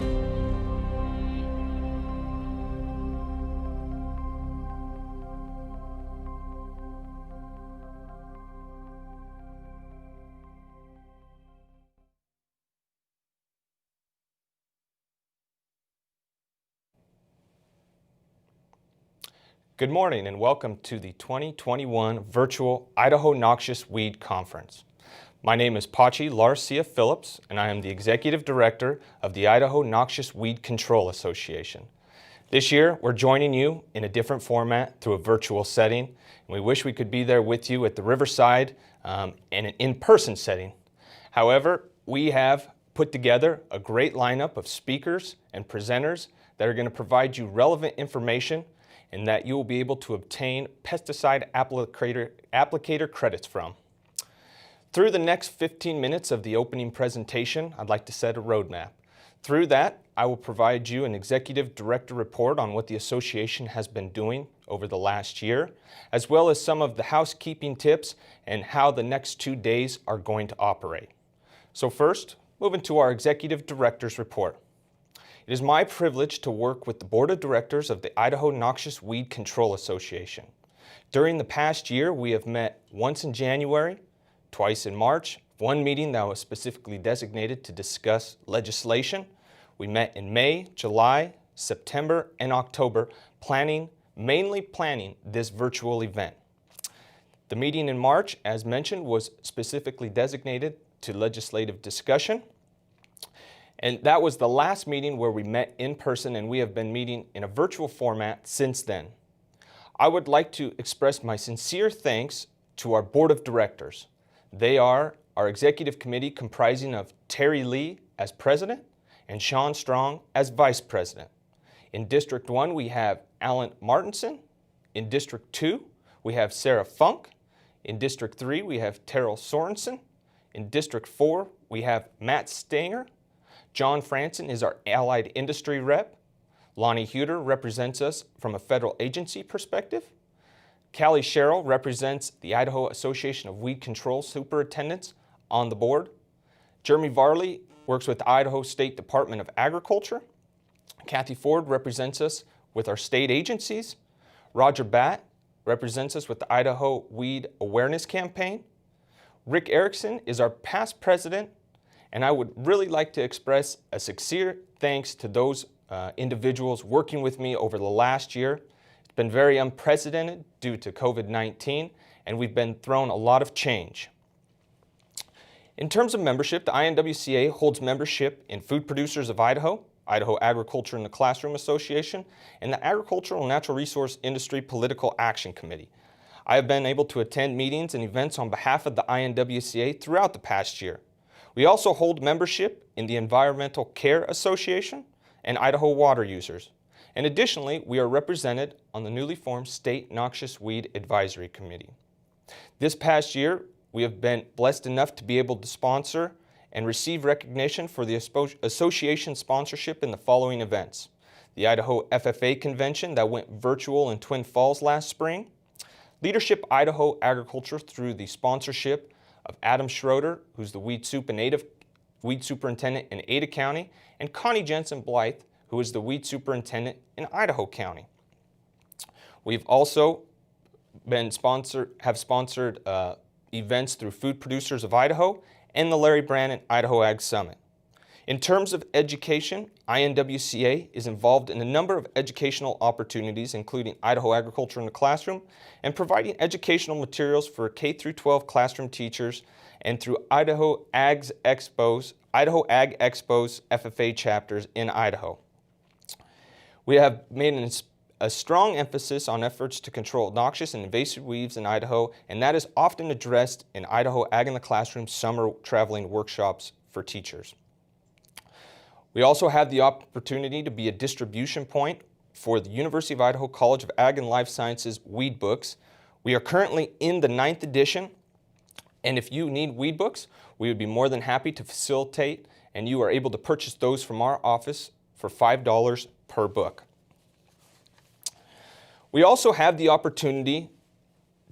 Good morning and welcome to the 2021 virtual Idaho Noxious Weed Conference. My name is Pachi Larcia Phillips and I am the Executive Director of the Idaho Noxious Weed Control Association. This year we're joining you in a different format through a virtual setting, and we wish we could be there with you at the Riverside in an in-person setting. However, we have put together a great lineup of speakers and presenters that are going to provide you relevant information and that you will be able to obtain pesticide applicator credits from. Through the next 15 minutes of the opening presentation, I'd like to set a roadmap. Through that, I will provide you an executive director report on what the association has been doing over the last year, as well as some of the housekeeping tips and how the next 2 days are going to operate. So first, moving to our executive director's report. It is my privilege to work with the Board of Directors of the Idaho Noxious Weed Control Association. During the past year, we have met once in January, twice in March, one meeting that was specifically designated to discuss legislation. We met in May, July, September, and October, mainly planning this virtual event. The meeting in March, as mentioned, was specifically designated to legislative discussion. And that was the last meeting where we met in person, and we have been meeting in a virtual format since then. I would like to express my sincere thanks to our Board of Directors. They are our executive committee comprising of Terry Lee as President and Sean Strong as Vice President. In District 1, we have Alan Martinson. In District 2, we have Sarah Funk. In District 3, we have Terrell Sorensen. In District 4, we have Matt Stanger. John Franson is our Allied Industry Rep. Lonnie Huter represents us from a federal agency perspective. Callie Sherrill represents the Idaho Association of Weed Control Superintendents on the board. Jeremy Varley works with the Idaho State Department of Agriculture. Kathy Ford represents us with our state agencies. Roger Batt represents us with the Idaho Weed Awareness Campaign. Rick Erickson is our past president, and I would really like to express a sincere thanks to those individuals working with me over the last year. It's been very unprecedented due to COVID-19, and we've been thrown a lot of change. In terms of membership, the INWCA holds membership in Food Producers of Idaho, Idaho Agriculture in the Classroom Association, and the Agricultural and Natural Resource Industry Political Action Committee. I have been able to attend meetings and events on behalf of the INWCA throughout the past year. We also hold membership in the Environmental Care Association and Idaho Water Users. And additionally, we are represented on the newly formed State Noxious Weed Advisory Committee. This past year, we have been blessed enough to be able to sponsor and receive recognition for the association sponsorship in the following events: the Idaho FFA Convention that went virtual in Twin Falls last spring, Leadership Idaho Agriculture through the sponsorship of Adam Schroeder, who's the Weed Superintendent in Ada County, and Connie Jensen Blythe, who is the Weed Superintendent in Idaho County. We've also have sponsored events through Food Producers of Idaho and the Larry Brannon Idaho Ag Summit. In terms of education, INWCA is involved in a number of educational opportunities, including Idaho Agriculture in the Classroom and providing educational materials for K-12 classroom teachers, and through Idaho Ag Expos FFA chapters in Idaho. We have made a strong emphasis on efforts to control noxious and invasive weeds in Idaho, and that is often addressed in Idaho Ag in the Classroom summer traveling workshops for teachers. We also have the opportunity to be a distribution point for the University of Idaho College of Ag and Life Sciences weed books. We are currently in the 9th edition, and if you need weed books, we would be more than happy to facilitate, and you are able to purchase those from our office for $5 per book. We also have the opportunity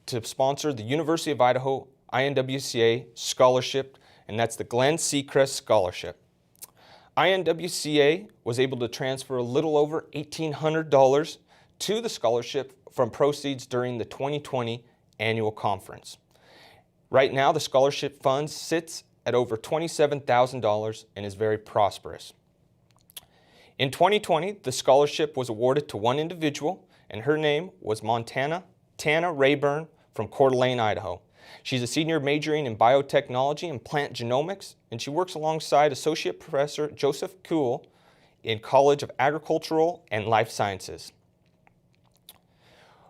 to sponsor the University of Idaho INWCA scholarship, and that's the Glenn Seacrest Scholarship. INWCA was able to transfer a little over $1,800 to the scholarship from proceeds during the 2020 annual conference. Right now, the scholarship fund sits at over $27,000 and is very prosperous. In 2020, the scholarship was awarded to one individual, and her name was Tana Rayburn from Coeur d'Alene, Idaho. She's a senior majoring in biotechnology and plant genomics, and she works alongside Associate Professor Joseph Kuhl in College of Agricultural and Life Sciences.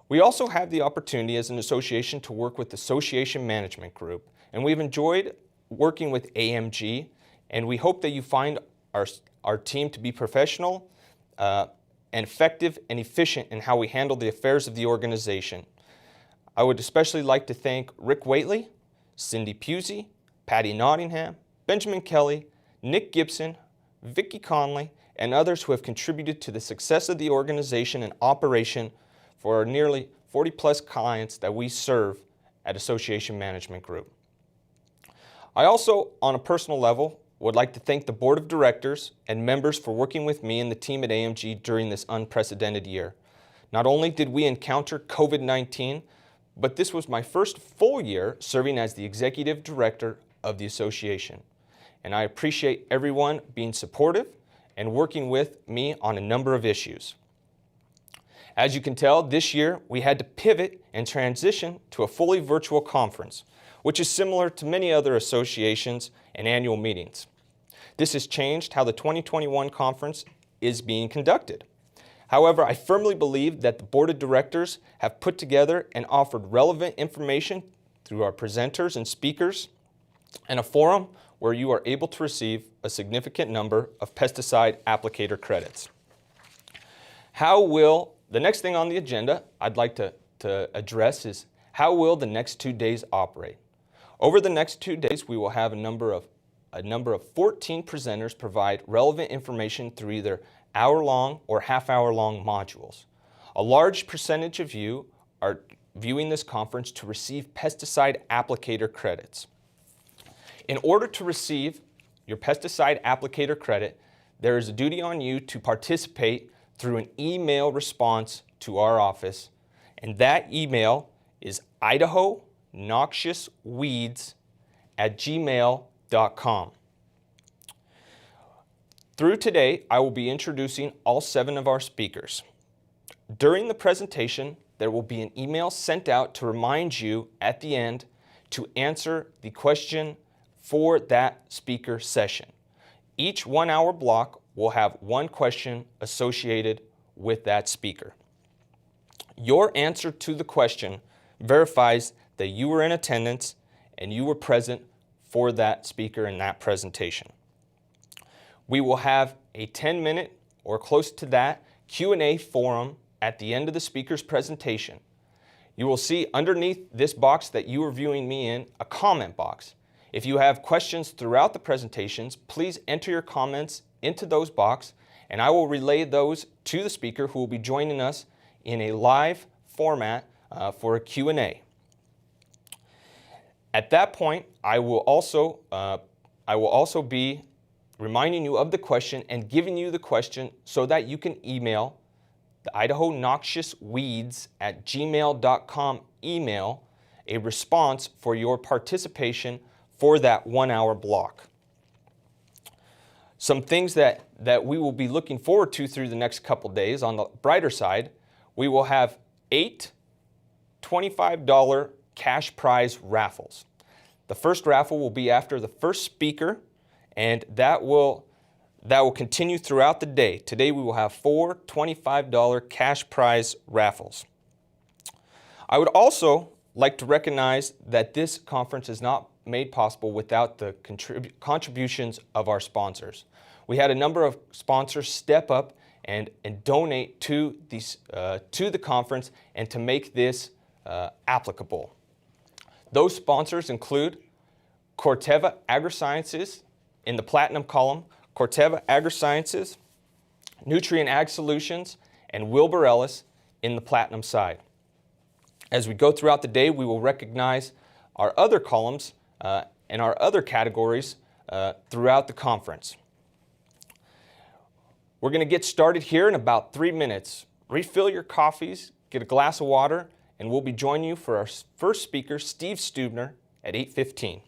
We also have the opportunity as an association to work with the Association Management Group, and we've enjoyed working with AMG, and we hope that you find our team to be professional and effective and efficient in how we handle the affairs of the organization. I would especially like to thank Rick Waitley, Cindy Pusey, Patty Nottingham, Benjamin Kelly, Nick Gibson, Vicki Conley, and others who have contributed to the success of the organization and operation for our nearly 40-plus clients that we serve at Association Management Group. I also, on a personal level, would like to thank the Board of Directors and members for working with me and the team at AMG during this unprecedented year. Not only did we encounter COVID-19, but this was my first full year serving as the Executive Director of the Association. And I appreciate everyone being supportive and working with me on a number of issues. As you can tell, this year we had to pivot and transition to a fully virtual conference, which is similar to many other associations and annual meetings. This has changed how the 2021 conference is being conducted. However, I firmly believe that the Board of Directors have put together and offered relevant information through our presenters and speakers, and a forum where you are able to receive a significant number of pesticide applicator credits. The next thing on the agenda I'd like to address is how will the next 2 days operate? Over the next 2 days, we will have a number of 14 presenters provide relevant information through either hour-long or half-hour-long modules. A large percentage of you are viewing this conference to receive pesticide applicator credits. In order to receive your pesticide applicator credit, there is a duty on you to participate through an email response to our office, and that email is idahonoxiousweeds@gmail.com. Through today, I will be introducing all 7 of our speakers. During the presentation, there will be an email sent out to remind you at the end to answer the question for that speaker session. Each 1-hour block will have one question associated with that speaker. Your answer to the question verifies that you were in attendance and you were present for that speaker in that presentation. We will have a 10-minute or close to that Q&A forum at the end of the speaker's presentation. You will see underneath this box that you are viewing me in a comment box. If you have questions throughout the presentations, please enter your comments into those boxes, and I will relay those to the speaker who will be joining us in a live format for a Q&A. At that point, I will also be reminding you of the question and giving you the question so that you can email the idahonoxiousweeds@gmail.com email a response for your participation for that 1-hour block. Some things that we will be looking forward to through the next couple days. On the brighter side, we will have 8 $25 cash prize raffles. The first raffle will be after the first speaker, and that will continue throughout the day. Today we will have 4 $25 cash prize raffles. I would also like to recognize that this conference is not made possible without the contributions of our sponsors. We had a number of sponsors step up and donate to the conference and to make this applicable. Those sponsors include Corteva Agrisciences in the Platinum column, Corteva Agrisciences, Nutrient Ag Solutions, and Wilbur Ellis in the Platinum side. As we go throughout the day, we will recognize our other columns and our other categories throughout the conference. We're going to get started here in about 3 minutes. Refill your coffees, get a glass of water, and we'll be joining you for our first speaker, Steve Stubner, at 8:15.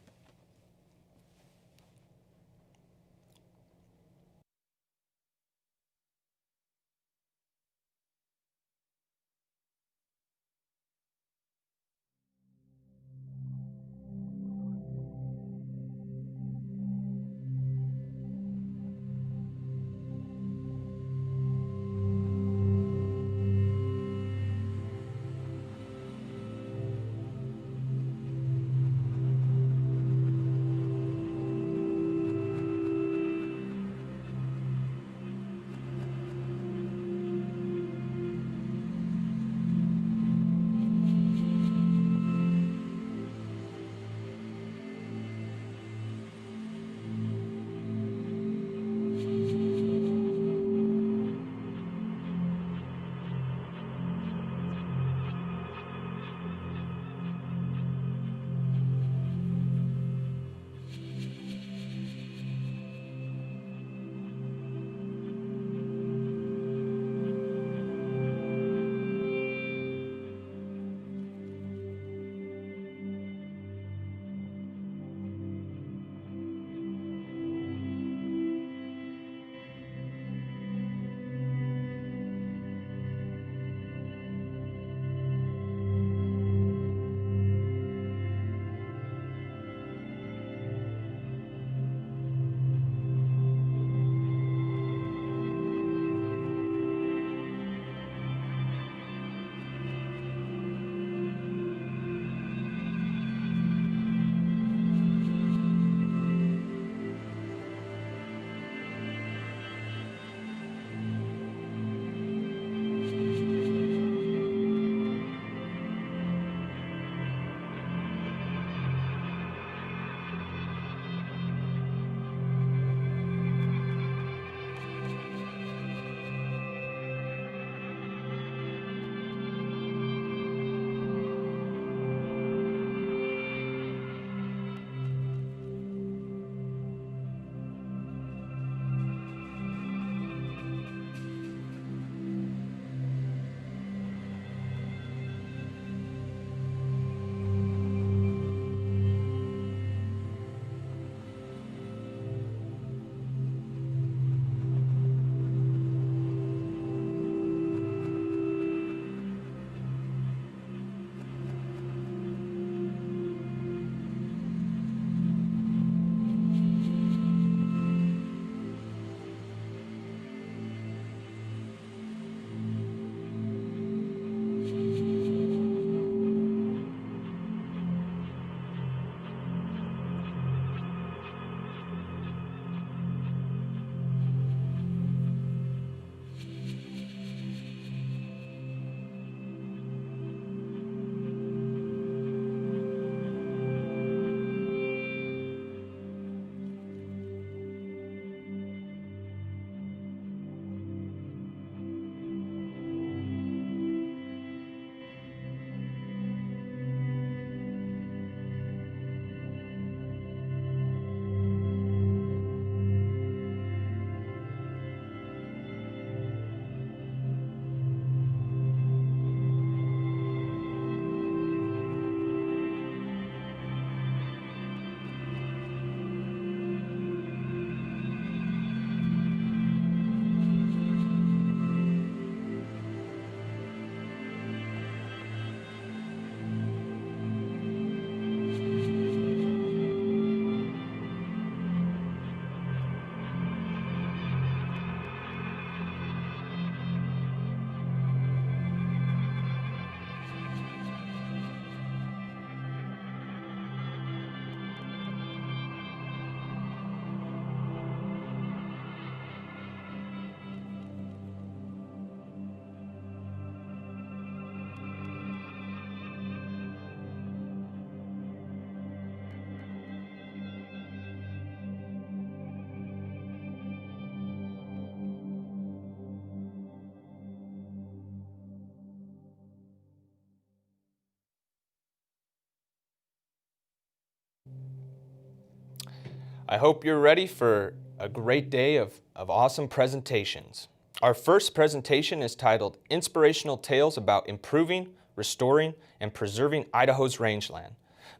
I hope you're ready for a great day of of awesome presentations. Our first presentation is titled Inspirational Tales About Improving, Restoring, and Preserving Idaho's Rangeland.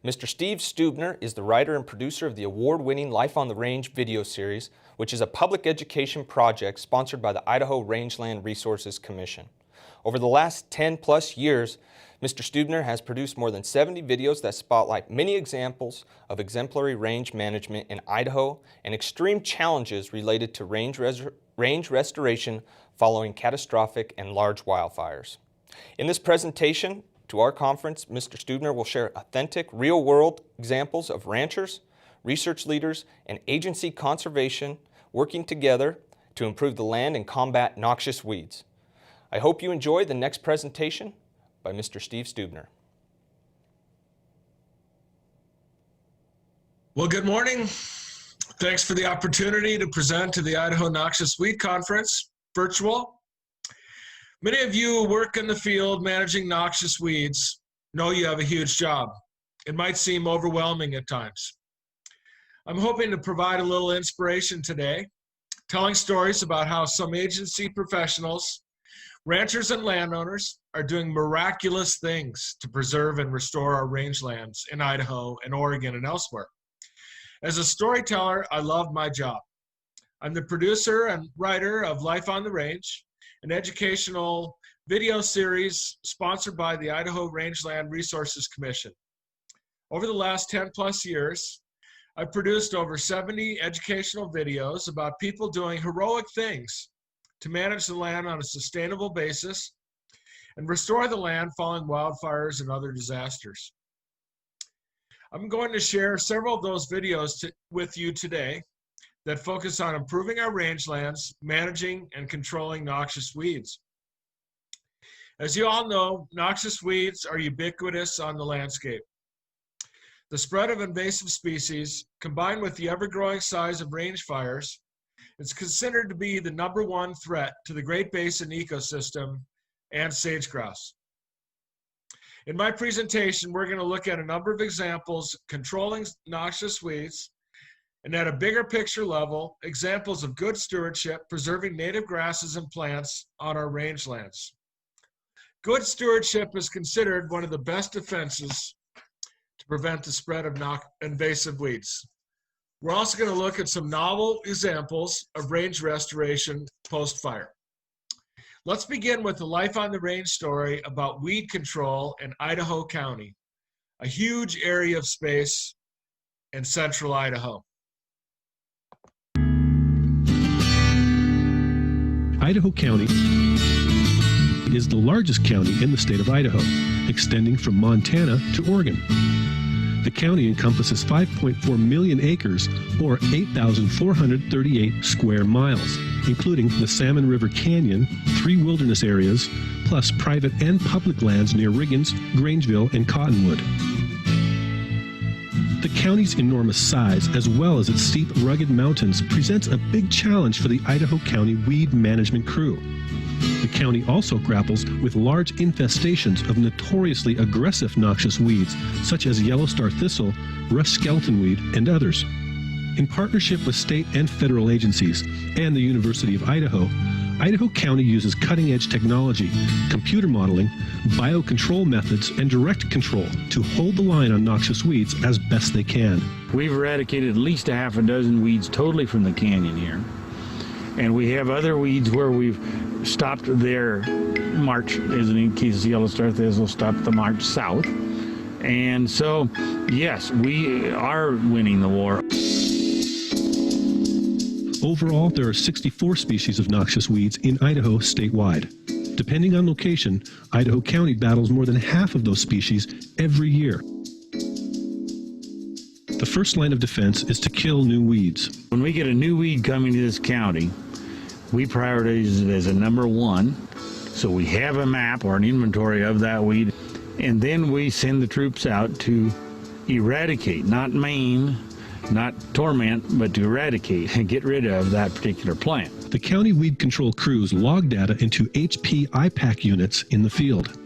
Mr. Steve Stubner is the writer and producer of the award-winning Life on the Range video series, which is a public education project sponsored by the Idaho Rangeland Resources Commission. Over the last 10+ years, Mr. Stubner has produced more than 70 videos that spotlight many examples of exemplary range management in Idaho and extreme challenges related to range restoration following catastrophic and large wildfires. In this presentation to our conference, Mr. Stubner will share authentic, real-world examples of ranchers, research leaders, and agency conservation working together to improve the land and combat noxious weeds. I hope you enjoy the next presentation by Mr. Steve Stubner. Well, good morning. Thanks for the opportunity to present to the Idaho Noxious Weed Conference, virtual. Many of you who work in the field managing noxious weeds know you have a huge job. It might seem overwhelming at times. I'm hoping to provide a little inspiration today, telling stories about how some agency professionals, ranchers and landowners are doing miraculous things to preserve and restore our rangelands in Idaho and Oregon and elsewhere. As a storyteller, I love my job. I'm the producer and writer of Life on the Range, an educational video series sponsored by the Idaho Rangeland Resources Commission. Over the last 10+ years, I've produced over 70 educational videos about people doing heroic things to manage the land on a sustainable basis and restore the land following wildfires and other disasters. I'm going to share several of those videos with you today that focus on improving our rangelands, managing and controlling noxious weeds. As you all know, noxious weeds are ubiquitous on the landscape. The spread of invasive species, combined with the ever-growing size of range fires, is considered to be the #1 threat to the Great Basin ecosystem and sage-grouse. In my presentation, we're going to look at a number of examples controlling noxious weeds, and at a bigger picture level, examples of good stewardship preserving native grasses and plants on our rangelands. Good stewardship is considered one of the best defenses to prevent the spread of invasive weeds. We're also going to look at some novel examples of range restoration post-fire. Let's begin with the Life on the Range story about weed control in Idaho County, a huge area of space in central Idaho. Idaho County is the largest county in the state of Idaho, extending from Montana to Oregon. The county encompasses 5.4 million acres, or 8,438 square miles, including the Salmon River Canyon, 3 wilderness areas, plus private and public lands near Riggins, Grangeville, and Cottonwood. The county's enormous size, as well as its steep, rugged mountains, presents a big challenge for the Idaho County weed management crew. The county also grapples with large infestations of notoriously aggressive noxious weeds, such as yellow star thistle, rust skeleton weed, and others. In partnership with state and federal agencies and the University of Idaho, Idaho County uses cutting-edge technology, computer modeling, biocontrol methods, and direct control to hold the line on noxious weeds as best they can. We've eradicated at least a half a dozen weeds totally from the canyon here. And we have other weeds where we've stopped their march, as in case of yellow star thistle, stopped the march south. And so, yes, we are winning the war. Overall, there are 64 species of noxious weeds in Idaho statewide. Depending on location, Idaho County battles more than half of those species every year. The first line of defense is to kill new weeds. When we get a new weed coming to this county, we prioritize it as a #1. So we have a map or an inventory of that weed, and then we send the troops out to eradicate, not maim, not torment, but to eradicate and get rid of that particular plant. The county weed control crews log data into HP IPAC units in the field,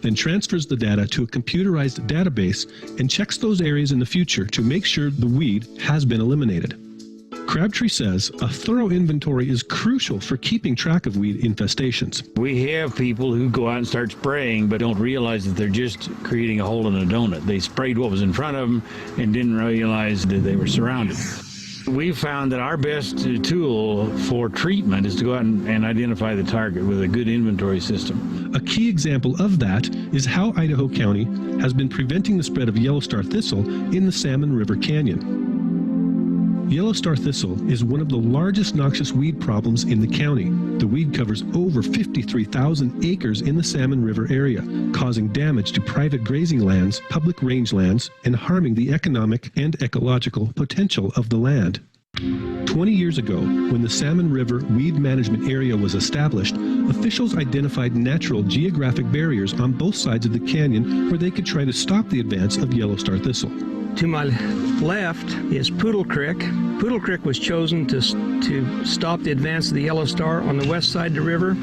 then transfers the data to a computerized database and checks those areas in the future to make sure the weed has been eliminated. Crabtree says a thorough inventory is crucial for keeping track of weed infestations. We have people who go out and start spraying but don't realize that they're just creating a hole in a donut. They sprayed what was in front of them and didn't realize that they were surrounded. We found that our best tool for treatment is to go out and identify the target with a good inventory system. A key example of that is how Idaho County has been preventing the spread of yellow star thistle in the Salmon River Canyon. Yellow star thistle is one of the largest noxious weed problems in the county. The weed covers over 53,000 acres in the Salmon River area, causing damage to private grazing lands, public rangelands, and harming the economic and ecological potential of the land. 20 years ago, when the Salmon River Weed Management Area was established, officials identified natural geographic barriers on both sides of the canyon where they could try to stop the advance of yellow star thistle. To my left is Poodle Creek. Poodle Creek was chosen to stop the advance of the yellow star on the west side of the river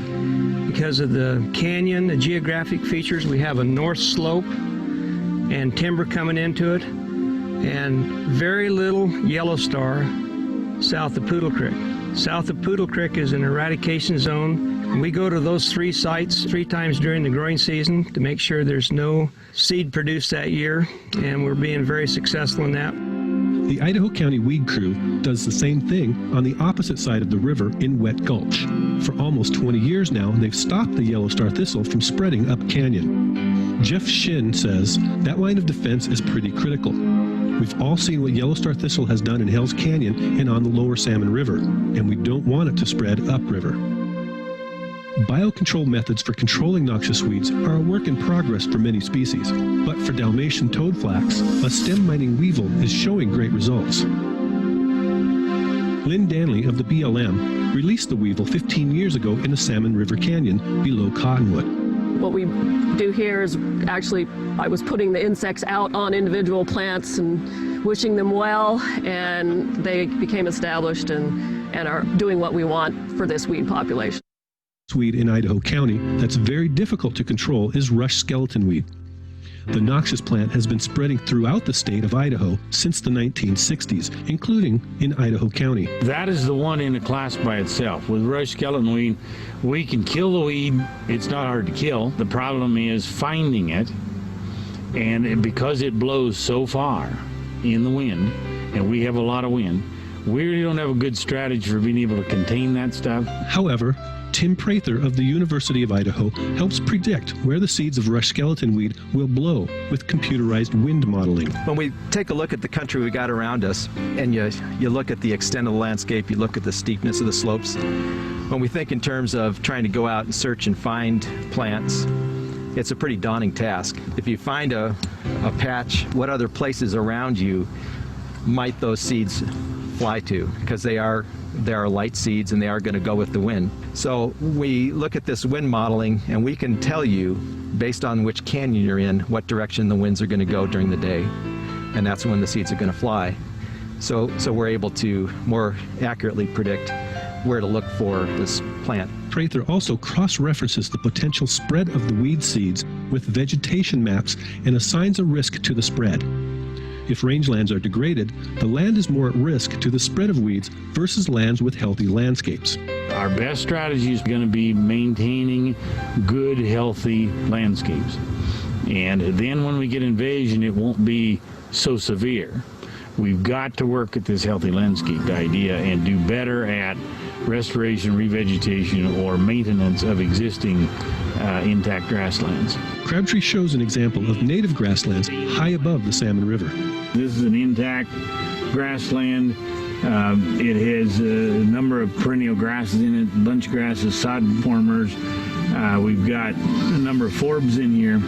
because of the canyon, the geographic features. We have a north slope and timber coming into it, and very little yellow star south of Poodle Creek. South of Poodle Creek is an eradication zone. We go to those 3 sites 3 times during the growing season to make sure there's no seed produced that year, and we're being very successful in that. The Idaho County Weed Crew does the same thing on the opposite side of the river in Wet Gulch. For almost 20 years now, they've stopped the yellow star thistle from spreading up canyon. Jeff Shin says that line of defense is pretty critical. We've all seen what yellow star thistle has done in Hell's Canyon and on the lower Salmon River, and we don't want it to spread upriver. Biocontrol methods for controlling noxious weeds are a work in progress for many species, but for Dalmatian toadflax, a stem mining weevil is showing great results. Lynn Danley of the BLM released the weevil 15 years ago in the Salmon River Canyon below Cottonwood. What we do here is actually, I was putting the insects out on individual plants and wishing them well, and they became established and are doing what we want for this weed population. Weed in Idaho County that's very difficult to control is rush skeleton weed. The noxious plant has been spreading throughout the state of Idaho since the 1960s, including in Idaho County. That is the one in a class by itself. With rush skeleton weed, we can kill the weed. It's not hard to kill. The problem is finding it, and because it blows so far in the wind, and we have a lot of wind, we really don't have a good strategy for being able to contain that stuff. However, Tim Prather of the University of Idaho helps predict where the seeds of rush skeleton weed will blow with computerized wind modeling. When we take a look at the country we got around us, and you look at the extent of the landscape, you look at the steepness of the slopes, when we think in terms of trying to go out and search and find plants, it's a pretty daunting task. If you find a patch, what other places around you might those seeds fly to? Because they are light seeds and they are going to go with the wind. So we look at this wind modeling and we can tell you, based on which canyon you're in, what direction the winds are going to go during the day, and that's when the seeds are going to fly. So we're able to more accurately predict where to look for this plant. Prather also cross-references the potential spread of the weed seeds with vegetation maps and assigns a risk to the spread. If rangelands are degraded, the land is more at risk to the spread of weeds versus lands with healthy landscapes. Our best strategy is going to be maintaining good, healthy landscapes. And then when we get invasion, it won't be so severe. We've got to work at this healthy landscape idea and do better at restoration, revegetation, or maintenance of existing intact grasslands. Crabtree shows an example of native grasslands high above the Salmon River. This is an intact grassland. It has a number of perennial grasses in it, bunch grasses, sod formers. We've got a number of forbs in here.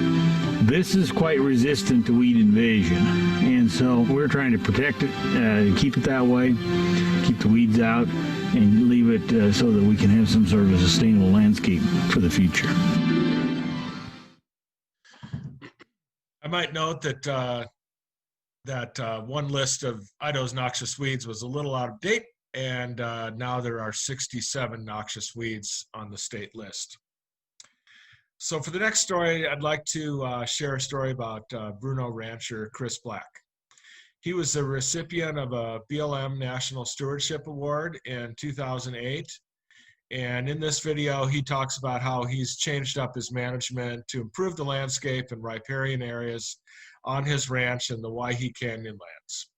This is quite resistant to weed invasion, and so we're trying to protect it, keep it that way, keep the weeds out, and leave it so that we can have some sort of a sustainable landscape for the future. I might note that one list of Idaho's noxious weeds was a little out of date, and now there are 67 noxious weeds on the state list. So for the next story, I'd like to share a story about Bruno rancher Chris Black. He was the recipient of a BLM National Stewardship Award in 2008. And in this video, he talks about how he's changed up his management to improve the landscape and riparian areas on his ranch in the Owyhee Canyon lands.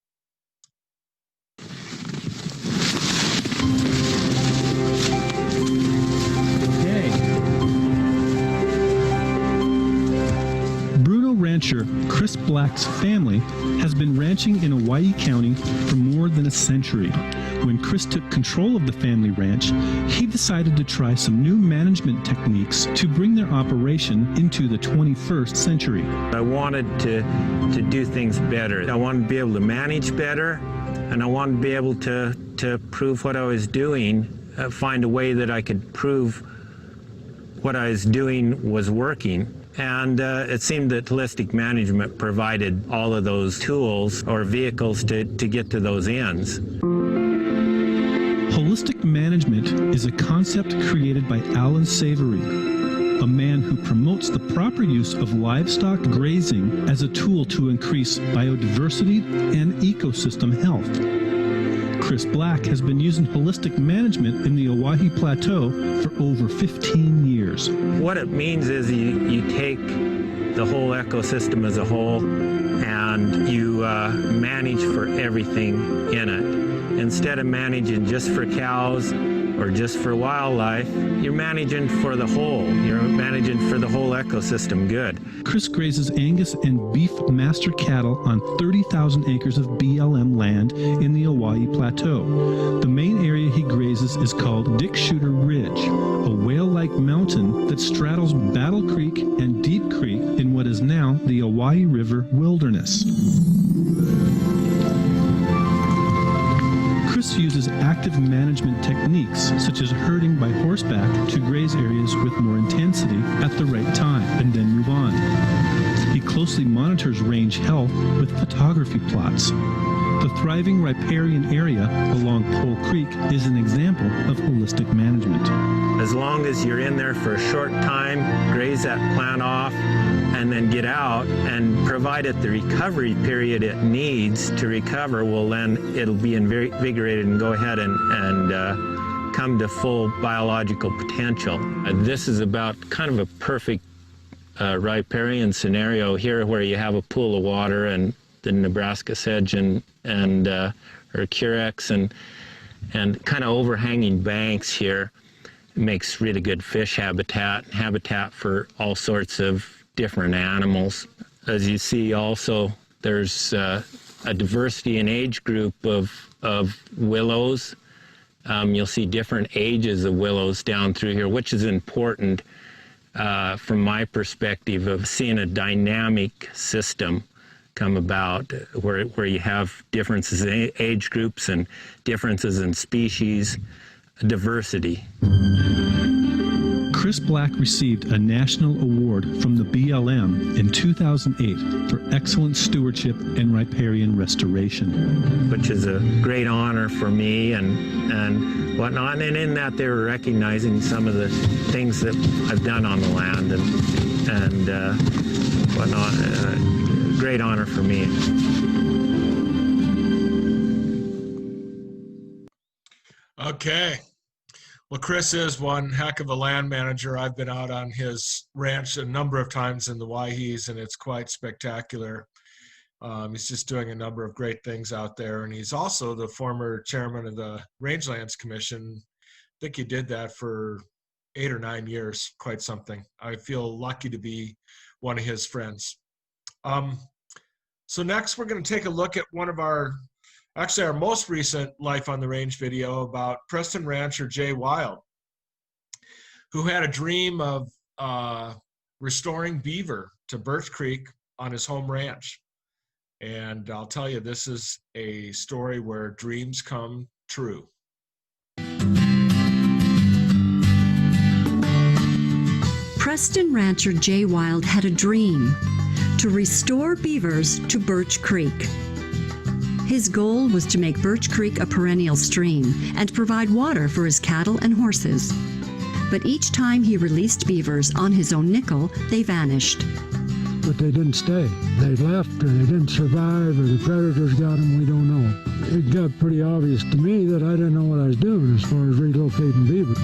Rancher Chris Black's family has been ranching in Owyhee County for more than a century. When Chris took control of the family ranch, he decided to try some new management techniques to bring their operation into the 21st century. I wanted to do things better. I wanted to be able to manage better, and I wanted to be able to prove what I was doing, find a way that I could prove what I was doing was working. And it seemed that holistic management provided all of those tools or vehicles to get to those ends. Holistic management is a concept created by Alan Savory, a man who promotes the proper use of livestock grazing as a tool to increase biodiversity and ecosystem health. Chris Black has been using holistic management in the Owyhee Plateau for over 15 years. What it means is you take the whole ecosystem as a whole and you manage for everything in it. Instead of managing just for cows or just for wildlife, you're managing for the whole. You're managing for the whole ecosystem good. Chris grazes Angus and beef master cattle on 30,000 acres of BLM land in the Owyhee Plateau. The main area he grazes is called Dick Shooter Ridge, a whale-like mountain that straddles Battle Creek and Deep Creek in what is now the Owyhee River Wilderness. Chris uses active management techniques such as herding by horseback to graze areas with more intensity at the right time and then move on. He closely monitors range health with photography plots. The thriving riparian area along Pole Creek is an example of holistic management. As long as you're in there for a short time, graze that plant off, and then get out and provide it the recovery period it needs to recover, well then it'll be invigorated and go ahead and come to full biological potential. This is about kind of a perfect riparian scenario here where you have a pool of water and the Nebraska sedge and or Curex and kind of overhanging banks here. It makes really good fish habitat for all sorts of different animals. As you see also, there's a diversity in age group of willows. You'll see different ages of willows down through here, which is important from my perspective of seeing a dynamic system come about where you have differences in age groups and differences in species, diversity. Chris Black received a national award from the BLM in 2008 for excellent stewardship and riparian restoration. Which is a great honor for me and whatnot. And in that they were recognizing some of the things that I've done on the land and whatnot. Great honor for me. Okay. Well, Chris is one heck of a land manager. I've been out on his ranch a number of times in the Owyhees, and it's quite spectacular. He's just doing a number of great things out there, and he's also the former chairman of the Rangelands Commission. I think he did that for 8 or 9 years, quite something. I feel lucky to be one of his friends. So next, we're going to take a look at one of our most recent Life on the Range video about Preston rancher Jay Wild, who had a dream of restoring beaver to Birch Creek on his home ranch. And I'll tell you, this is a story where dreams come true. Preston rancher Jay Wild had a dream to restore beavers to Birch Creek. His goal was to make Birch Creek a perennial stream and provide water for his cattle and horses. But each time he released beavers on his own nickel, they vanished. but they didn't stay. They left, or they didn't survive, or the predators got them, we don't know. It got pretty obvious to me that I didn't know what I was doing as far as relocating beaver.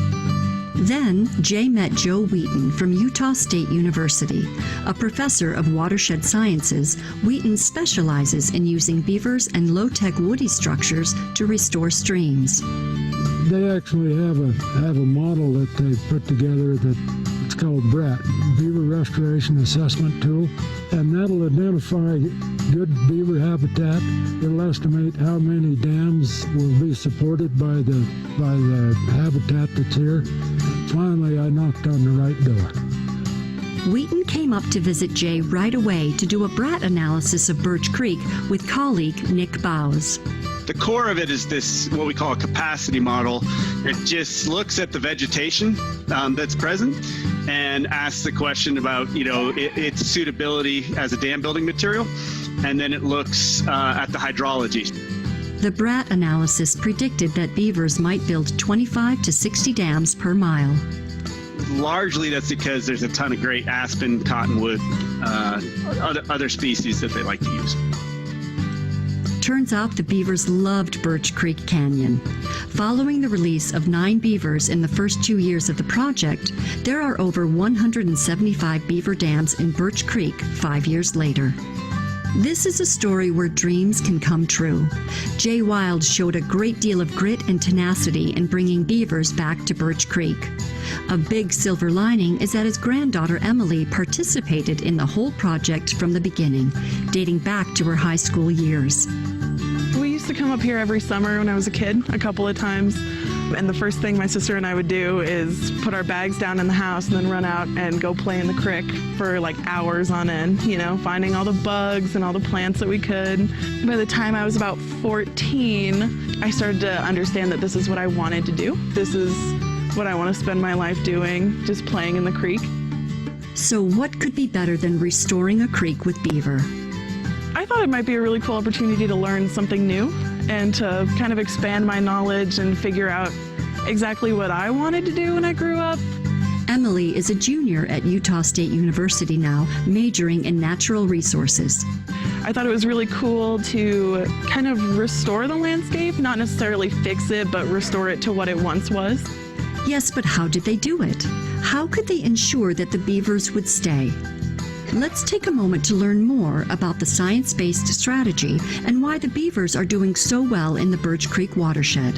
Then, Jay met Joe Wheaton from Utah State University. A professor of watershed sciences, Wheaton specializes in using beavers and low-tech woody structures to restore streams. They actually have a model that they put together that it's called BRAT, Beaver Restoration Assessment Tool, and that'll identify good beaver habitat. It'll estimate how many dams will be supported by the habitat that's here. Finally, I knocked on the right door. Wheaton came up to visit Jay right away to do a BRAT analysis of Birch Creek with colleague Nick Bowes. The core of it is this, what we call a capacity model. It just looks at the vegetation that's present and asks the question about, its suitability as a dam building material. And then it looks at the hydrology. The BRAT analysis predicted that beavers might build 25 to 60 dams per mile. Largely that's because there's a ton of great aspen, cottonwood, other species that they like to use. Turns out the beavers loved Birch Creek Canyon. Following the release of 9 beavers in the first 2 years of the project, there are over 175 beaver dams in Birch Creek 5 years later. This is a story where dreams can come true. Jay Wild showed a great deal of grit and tenacity in bringing beavers back to Birch Creek. A big silver lining is that his granddaughter Emily participated in the whole project from the beginning, dating back to her high school years. We used to come up here every summer when I was a kid, a couple of times. And the first thing my sister and I would do is put our bags down in the house and then run out and go play in the creek for like hours on end, finding all the bugs and all the plants that we could. By the time I was about 14, I started to understand that this is what I wanted to do. This is what I want to spend my life doing, just playing in the creek. So what could be better than restoring a creek with beaver? I thought it might be a really cool opportunity to learn something new and to kind of expand my knowledge and figure out exactly what I wanted to do when I grew up. Emily is a junior at Utah State University now, majoring in natural resources. I thought it was really cool to kind of restore the landscape, not necessarily fix it, but restore it to what it once was. Yes, but how did they do it? How could they ensure that the beavers would stay? Let's take a moment to learn more about the science-based strategy and why the beavers are doing so well in the Birch Creek watershed.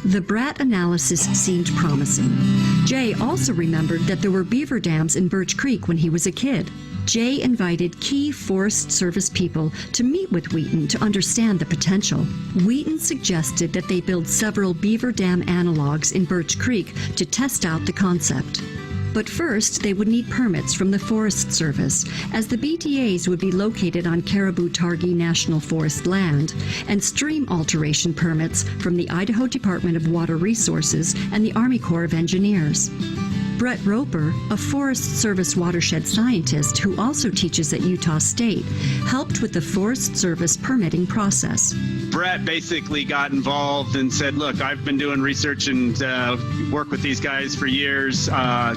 The BRAT analysis seemed promising. Jay also remembered that there were beaver dams in Birch Creek when he was a kid. Jay invited key Forest Service people to meet with Wheaton to understand the potential. Wheaton suggested that they build several beaver dam analogs in Birch Creek to test out the concept. But first, they would need permits from the Forest Service, as the BDAs would be located on Caribou-Targhee National Forest land, and stream alteration permits from the Idaho Department of Water Resources and the Army Corps of Engineers. Brett Roper, a Forest Service watershed scientist who also teaches at Utah State, helped with the Forest Service permitting process. Brett basically got involved and said, look, I've been doing research and work with these guys for years. I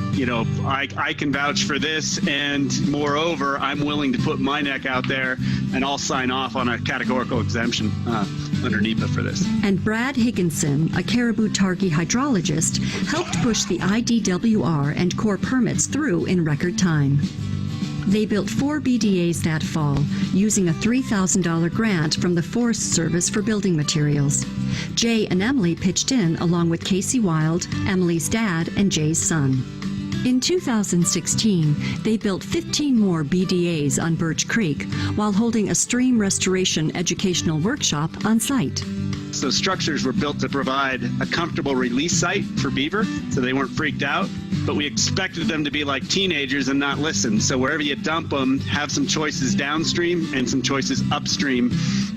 can vouch for this, and moreover, I'm willing to put my neck out there and I'll sign off on a categorical exemption under NEPA for this. And Brad Higginson, a Caribou-Targhee hydrologist, helped push the IDWR and Corps permits through in record time. They built 4 BDAs that fall, using a $3,000 grant from the Forest Service for building materials. Jay and Emily pitched in along with Casey Wild, Emily's dad, and Jay's son. In 2016, they built 15 more BDAs on Birch Creek while holding a stream restoration educational workshop on site. So structures were built to provide a comfortable release site for beaver, so they weren't freaked out. But we expected them to be like teenagers and not listen. So wherever you dump them, have some choices downstream and some choices upstream.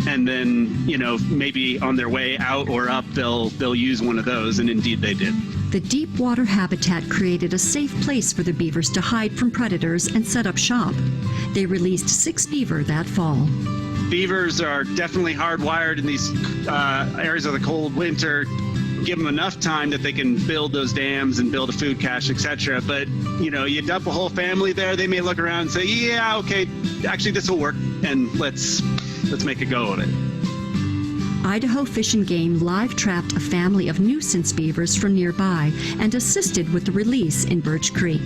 And then, maybe on their way out or up, they'll use one of those. And indeed they did. The deep water habitat created a safe place for the beavers to hide from predators and set up shop. They released 6 beaver that fall. Beavers are definitely hardwired in these areas of the cold winter. give them enough time that they can build those dams and build a food cache, etc. But, you know, you dump a whole family there, they may look around and say, yeah, okay, actually this will work, and let's make a go of it. Idaho Fish and Game live trapped a family of nuisance beavers from nearby and assisted with the release in Birch Creek.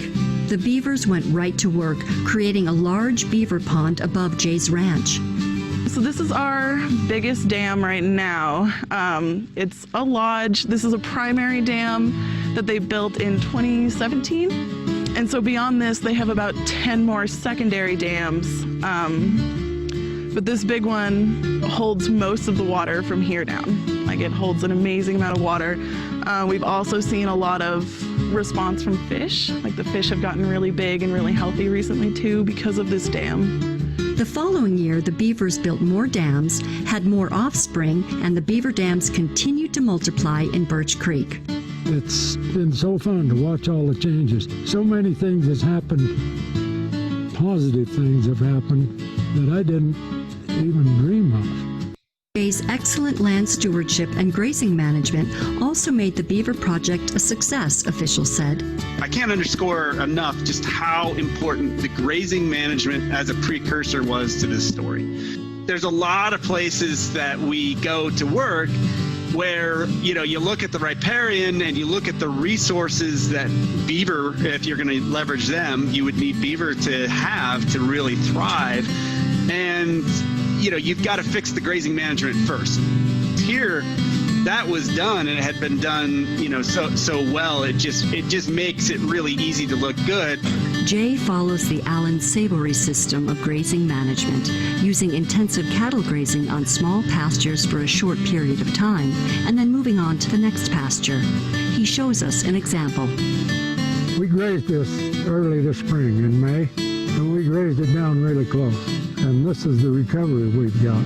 The beavers went right to work, creating a large beaver pond above Jay's ranch. So this is our biggest dam right now. It's a lodge. This is a primary dam that they built in 2017. And so beyond this, they have about 10 more secondary dams. But this big one holds most of the water from here down. Like, it holds an amazing amount of water. We've also seen a lot of response from fish. Like, the fish have gotten really big and really healthy recently too because of this dam. The following year, the beavers built more dams, had more offspring, and the beaver dams continued to multiply in Birch Creek. It's been so fun to watch all the changes. So many things has happened, positive things have happened that I didn't even dream of. Jay's excellent land stewardship and grazing management also made the Beaver Project a success, officials said. I can't underscore enough just how important the grazing management as a precursor was to this story. There's a lot of places that we go to work where, you know, you look at the riparian and you look at the resources that beaver, if you're going to leverage them, you would need beaver to have to really thrive. And, you know, you've got to fix the grazing management first. Here, that was done, and it had been done, you know, so well. It just makes it really easy to look good. Jay follows the Allen Savory system of grazing management, using intensive cattle grazing on small pastures for a short period of time, and then moving on to the next pasture. He shows us an example. We grazed this early this spring in May, and we grazed it down really close. And this is the recovery we've got.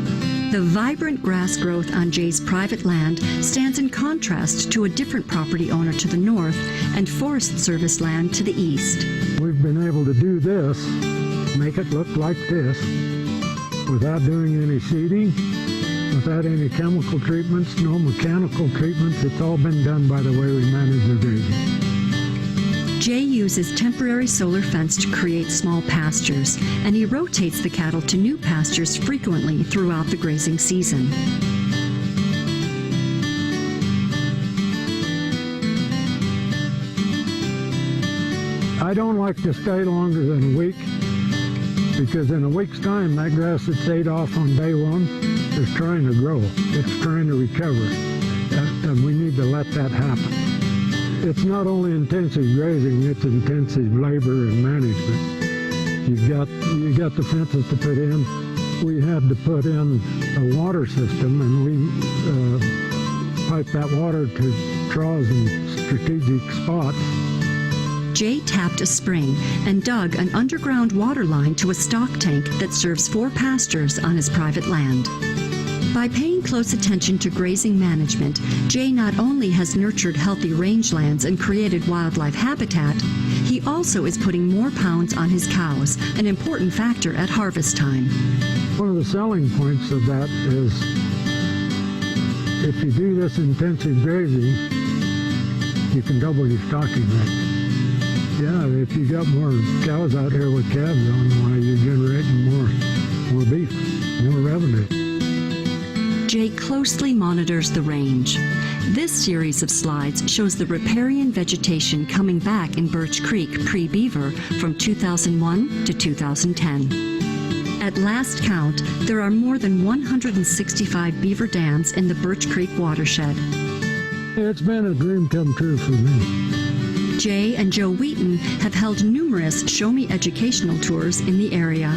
The vibrant grass growth on Jay's private land stands in contrast to a different property owner to the north and Forest Service land to the east. We've been able to do this, make it look like this, without doing any seeding, without any chemical treatments, no mechanical treatments. It's all been done by the way we manage the grazing. Jay uses temporary solar fence to create small pastures, and he rotates the cattle to new pastures frequently throughout the grazing season. I don't like to stay longer than a week, because in a week's time, that grass that's ate off on day one is trying to grow. It's trying to recover, and we need to let that happen. It's not only intensive grazing, it's intensive labor and management. You got the fences to put in. We had to put in a water system, and we pipe that water to troughs and strategic spots. Jay tapped a spring and dug an underground water line to a stock tank that serves 4 pastures on his private land. By paying close attention to grazing management, Jay not only has nurtured healthy rangelands and created wildlife habitat, he also is putting more pounds on his cows, an important factor at harvest time. One of the selling points of that is if you do this intensive grazing, you can double your stocking rate. Yeah, if you got more cows out here with calves on, why you're generating more beef, more revenue. Jay closely monitors the range. This series of slides shows the riparian vegetation coming back in Birch Creek pre-beaver from 2001 to 2010. At last count, there are more than 165 beaver dams in the Birch Creek watershed. It's been a dream come true for me. Jay and Joe Wheaton have held numerous Show Me educational tours in the area.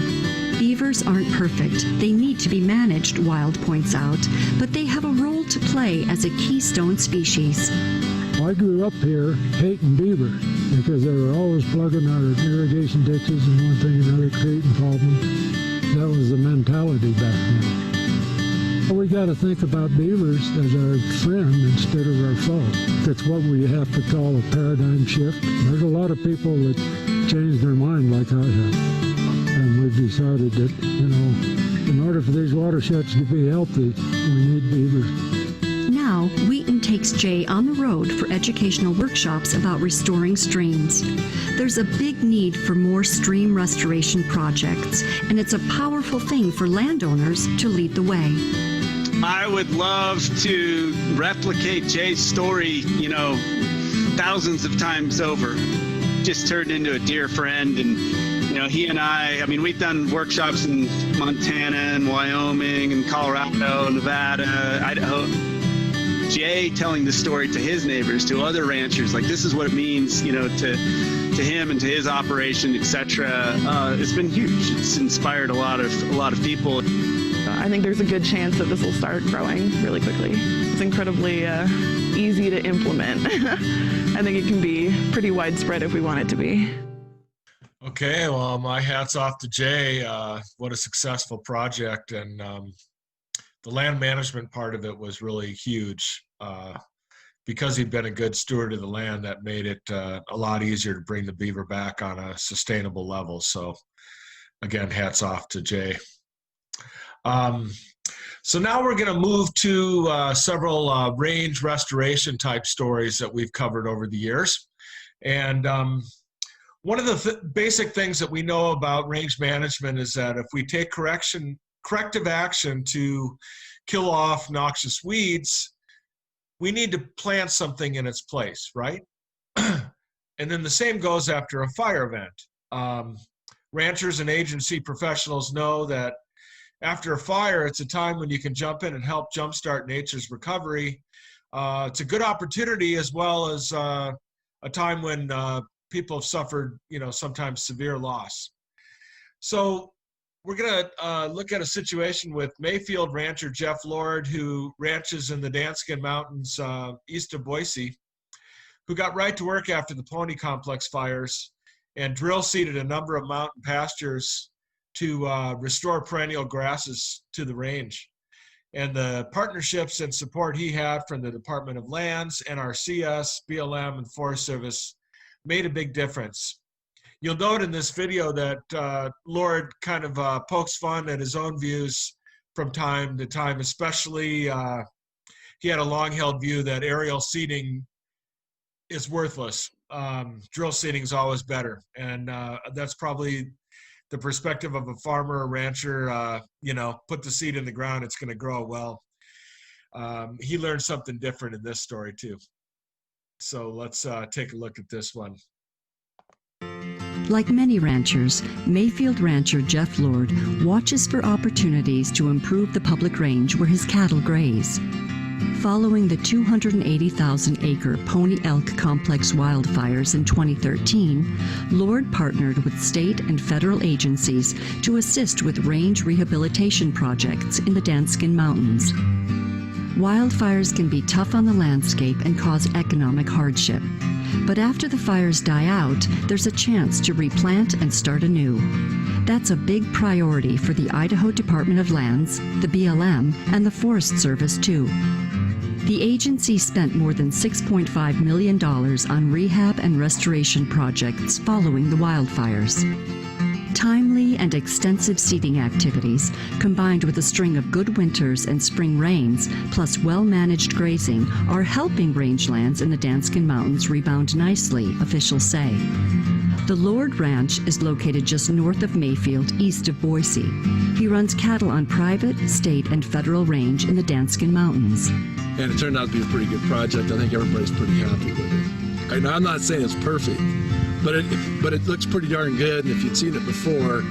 Beavers aren't perfect. They need to be managed, Wild points out, but they have a role to play as a keystone species. I grew up here hating beaver because they were always plugging our irrigation ditches and one thing and another, creating problems. That was the mentality back then. Well, we got to think about beavers as our friend instead of our foe. That's what we have to call a paradigm shift. There's a lot of people that change their mind like I have. And we've decided that, you know, in order for these watersheds to be healthy, we need beavers. Now, Wheaton takes Jay on the road for educational workshops about restoring streams. There's a big need for more stream restoration projects, and it's a powerful thing for landowners to lead the way. I would love to replicate Jay's story, thousands of times over. Just turned into a dear friend, and he and I mean, we've done workshops in Montana and Wyoming and Colorado, Nevada, Idaho. Jay telling the story to his neighbors, to other ranchers, like this is what it means, to him and to his operation, etc. It's been huge. It's inspired a lot of people. I think there's a good chance that this will start growing really quickly. It's incredibly easy to implement. I think it can be pretty widespread if we want it to be. Okay, well, my hat's off to Jay. What a successful project. And the land management part of it was really huge. Because he'd been a good steward of the land, that made it a lot easier to bring the beaver back on a sustainable level. So again, hats off to Jay. So now we're going to move to several range restoration type stories that we've covered over the years. And one of the basic things that we know about range management is that if we take corrective action to kill off noxious weeds, we need to plant something in its place, right? And then the same goes after a fire event. Ranchers and agency professionals know that after a fire, it's a time when you can jump in and help jumpstart nature's recovery. It's a good opportunity, as well as a time when people have suffered, sometimes severe loss. So we're going to look at a situation with Mayfield rancher Jeff Lord, who ranches in the Danskin Mountains east of Boise, who got right to work after the Pony Complex fires and drill seeded a number of mountain pastures to restore perennial grasses to the range. And the partnerships and support he had from the Department of Lands, NRCS, BLM, and Forest Service made a big difference. You'll note in this video that Lord kind of pokes fun at his own views from time to time, especially he had a long-held view that aerial seeding is worthless. Drill seeding is always better. And that's probably the perspective of a farmer or rancher. Put the seed in the ground, it's going to grow well. He learned something different in this story too. So let's take a look at this one. Like many ranchers, Mayfield rancher Jeff Lord watches for opportunities to improve the public range where his cattle graze. Following the 280,000-acre Pony Elk Complex wildfires in 2013, Lord partnered with state and federal agencies to assist with range rehabilitation projects in the Danskin Mountains. Wildfires can be tough on the landscape and cause economic hardship. But after the fires die out, there's a chance to replant and start anew. That's a big priority for the Idaho Department of Lands, the BLM, and the Forest Service, too. The agency spent more than $6.5 million on rehab and restoration projects following the wildfires. Timely and extensive seeding activities, combined with a string of good winters and spring rains, plus well-managed grazing, are helping rangelands in the Danskin Mountains rebound nicely, officials say. The Lord Ranch is located just north of Mayfield, east of Boise. He runs cattle on private, state, and federal range in the Danskin Mountains. And it turned out to be a pretty good project. I think everybody's pretty happy with it. And I'm not saying it's perfect, but it looks pretty darn good. And if you'd seen it before,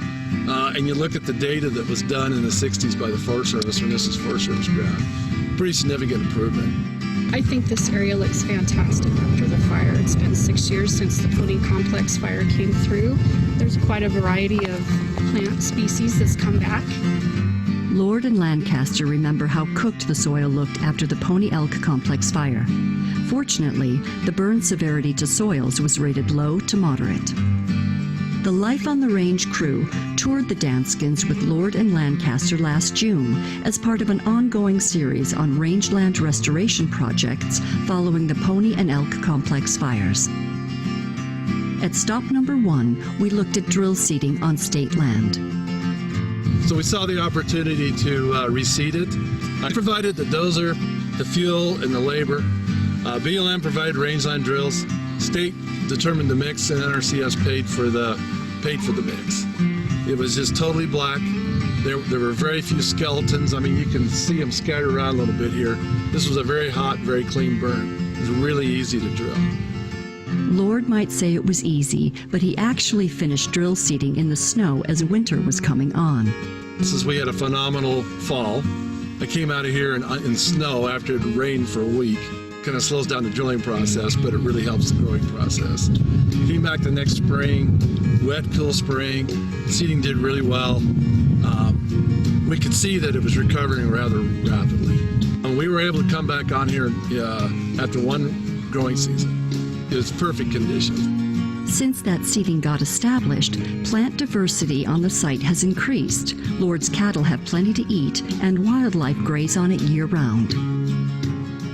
and you look at the data that was done in the 60s by the Forest Service, when this is Forest Service ground, pretty significant improvement. I think this area looks fantastic after the fire. It's been 6 years since the Pony Complex fire came through. There's quite a variety of plant species that's come back. Lord and Lancaster remember how cooked the soil looked after the Pony Elk Complex fire. Fortunately, the burn severity to soils was rated low to moderate. The Life on the Range crew toured the Danskins with Lord and Lancaster last June as part of an ongoing series on rangeland restoration projects following the Pony and Elk Complex fires. At stop number 1, we looked at drill seeding on state land. So we saw the opportunity to reseed it. I provided the dozer, the fuel, and the labor. BLM provided rangeline drills. State determined the mix, and NRCS paid for the mix. It was just totally black. There were very few skeletons. I mean, you can see them scattered around a little bit here. This was a very hot, very clean burn. It was really easy to drill. Lord might say it was easy, but he actually finished drill seeding in the snow as winter was coming on. Since we had a phenomenal fall, I came out of here in snow after it rained for a week. Kind of slows down the drilling process, but it really helps the growing process. Came back the next spring, wet, cool spring. Seeding did really well. We could see that it was recovering rather rapidly. We were able to come back on here after one growing season. It was perfect conditions. Since that seeding got established, plant diversity on the site has increased. Lord's cattle have plenty to eat, and wildlife graze on it year-round.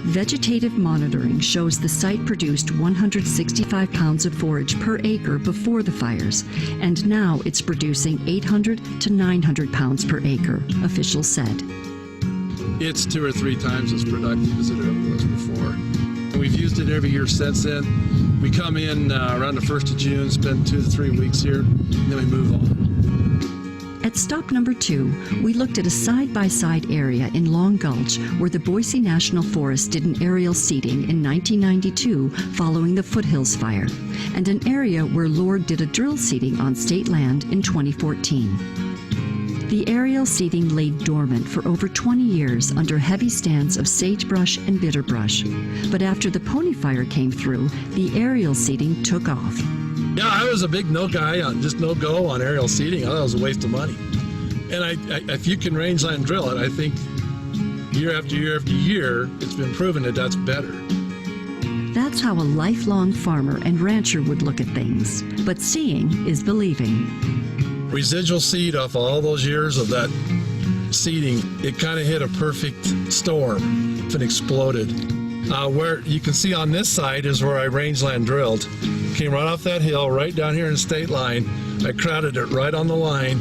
Vegetative monitoring shows the site produced 165 pounds of forage per acre before the fires, and now it's producing 800 to 900 pounds per acre, officials said. It's 2 or 3 times as productive as it ever was before. We've used it every year since then. We come in around the 1st of June, spend 2 to 3 weeks here, and then we move on. At stop number 2, we looked at a side-by-side area in Long Gulch where the Boise National Forest did an aerial seeding in 1992 following the Foothills Fire, and an area where Lord did a drill seeding on state land in 2014. The aerial seeding lay dormant for over 20 years under heavy stands of sagebrush and bitterbrush, but after the Pony Fire came through, the aerial seeding took off. Yeah, I was a big no guy on just no go on aerial seeding. I thought it was a waste of money. And if you can rangeline drill it, I think year after year after year, it's been proven that that's better. That's how a lifelong farmer and rancher would look at things. But seeing is believing. Residual seed off all those years of that seeding, it kind of hit a perfect storm and exploded. Where you can see on this side is where I rangeland drilled. Came right off that hill, right down here in the state line. I crowded it right on the line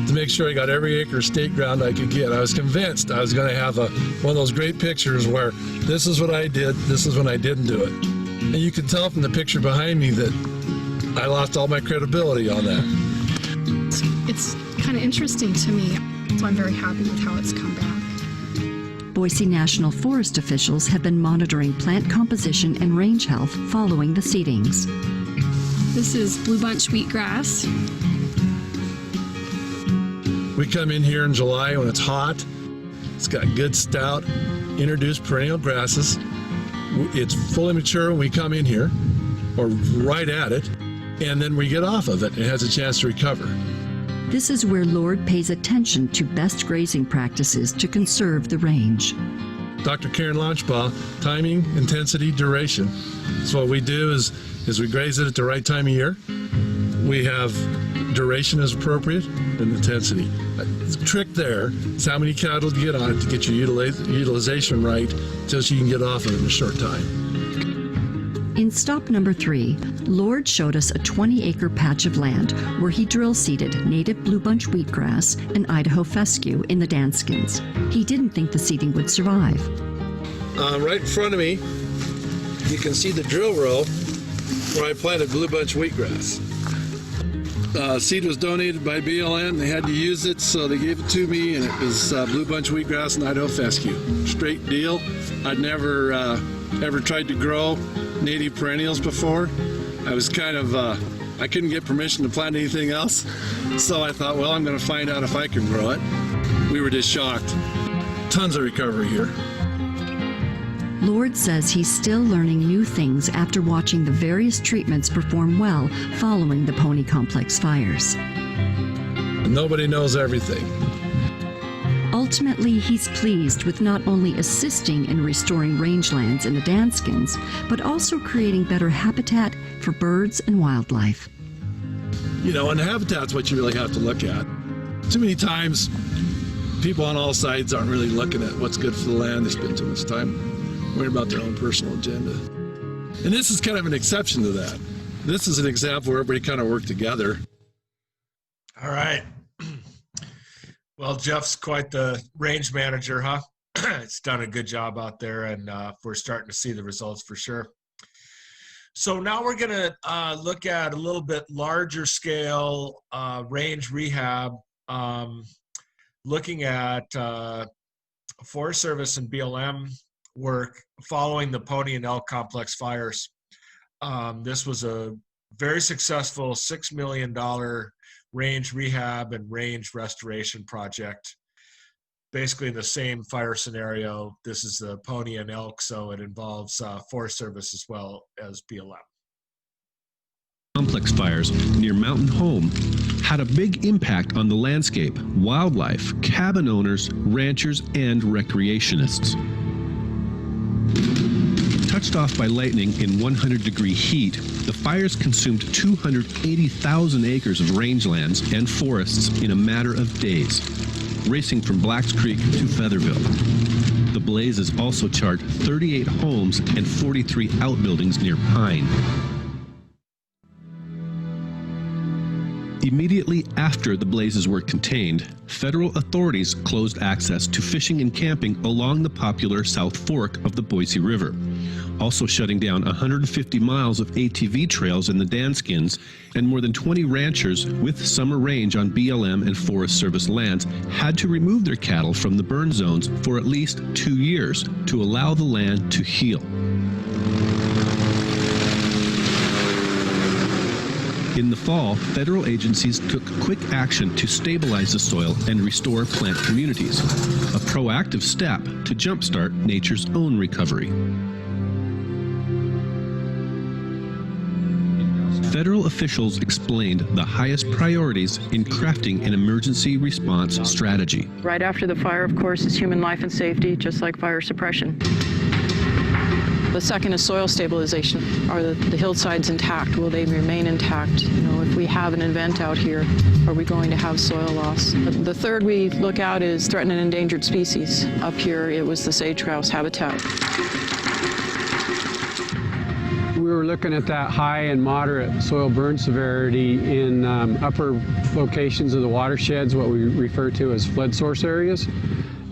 to make sure I got every acre of state ground I could get. I was convinced I was going to have one of those great pictures where this is what I did, this is when I didn't do it. And you can tell from the picture behind me that I lost all my credibility on that. It's kind of interesting to me, so I'm very happy with how it's come back. Boise National Forest officials have been monitoring plant composition and range health following the seedings. This is blue bunch wheatgrass. We come in here in July when it's hot. It's got good stout, introduced perennial grasses. It's fully mature when we come in here, or right at it, and then we get off of it. It has a chance to recover. This is where Lord pays attention to best grazing practices to conserve the range. Dr. Karen Launchbaugh, timing, intensity, duration. So what we do is we graze it at the right time of year. We have duration as appropriate and intensity. The trick there is how many cattle to get on it to get your utilization right so you can get off of it in a short time. In stop number 3, Lord showed us a 20-acre patch of land where he drill seeded native blue bunch wheatgrass and Idaho fescue in the Danskins. He didn't think the seeding would survive. Right in front of me, you can see the drill row where I planted blue bunch wheatgrass. Seed was donated by BLM. They had to use it, so they gave it to me, and it was blue bunch wheatgrass and Idaho fescue. Straight deal. I'd never ever tried to grow native perennials before. I was kind of, I couldn't get permission to plant anything else, so I thought, well, I'm going to find out if I can grow it. We were just shocked. Tons of recovery here. Lord says he's still learning new things after watching the various treatments perform well following the Pony Complex fires. Nobody knows everything. Ultimately, he's pleased with not only assisting in restoring rangelands in the Danskins, but also creating better habitat for birds and wildlife. You know, and the habitat's what you really have to look at. Too many times, people on all sides aren't really looking at what's good for the land. They spend too much time worrying about their own personal agenda. And this is kind of an exception to that. This is an example where everybody kind of worked together. All right. Well, Jeff's quite the range manager, huh? it's done a good job out there, and we're starting to see the results for sure. So now we're going to look at a little bit larger scale range rehab, looking at Forest Service and BLM work following the Pony and Elk Complex fires. This was a very successful $6 million range rehab and range restoration project. Basically the same fire scenario. This is the Pony and Elk, so it involves Forest Service as well as BLM. Complex fires near Mountain Home had a big impact on the landscape, wildlife, cabin owners, ranchers, and recreationists. Touched off by lightning in 100-degree heat, the fires consumed 280,000 acres of rangelands and forests in a matter of days, racing from Blacks Creek to Featherville. The blazes also charred 38 homes and 43 outbuildings near Pine. Immediately after the blazes were contained, federal authorities closed access to fishing and camping along the popular South Fork of the Boise River, also shutting down 150 miles of ATV trails in the Danskins, and more than 20 ranchers with summer range on BLM and Forest Service lands had to remove their cattle from the burn zones for at least 2 years to allow the land to heal. In the fall, federal agencies took quick action to stabilize the soil and restore plant communities, a proactive step to jumpstart nature's own recovery. Federal officials explained the highest priorities in crafting an emergency response strategy. Right after the fire, of course, is human life and safety, just like fire suppression. The second is soil stabilization. Are the hillsides intact? Will they remain intact? You know, if we have an event out here, are we going to have soil loss? The third we look at is threatened and endangered species. Up here, it was the sage-grouse habitat. We were looking at that high and moderate soil burn severity in upper locations of the watersheds, what we refer to as flood source areas.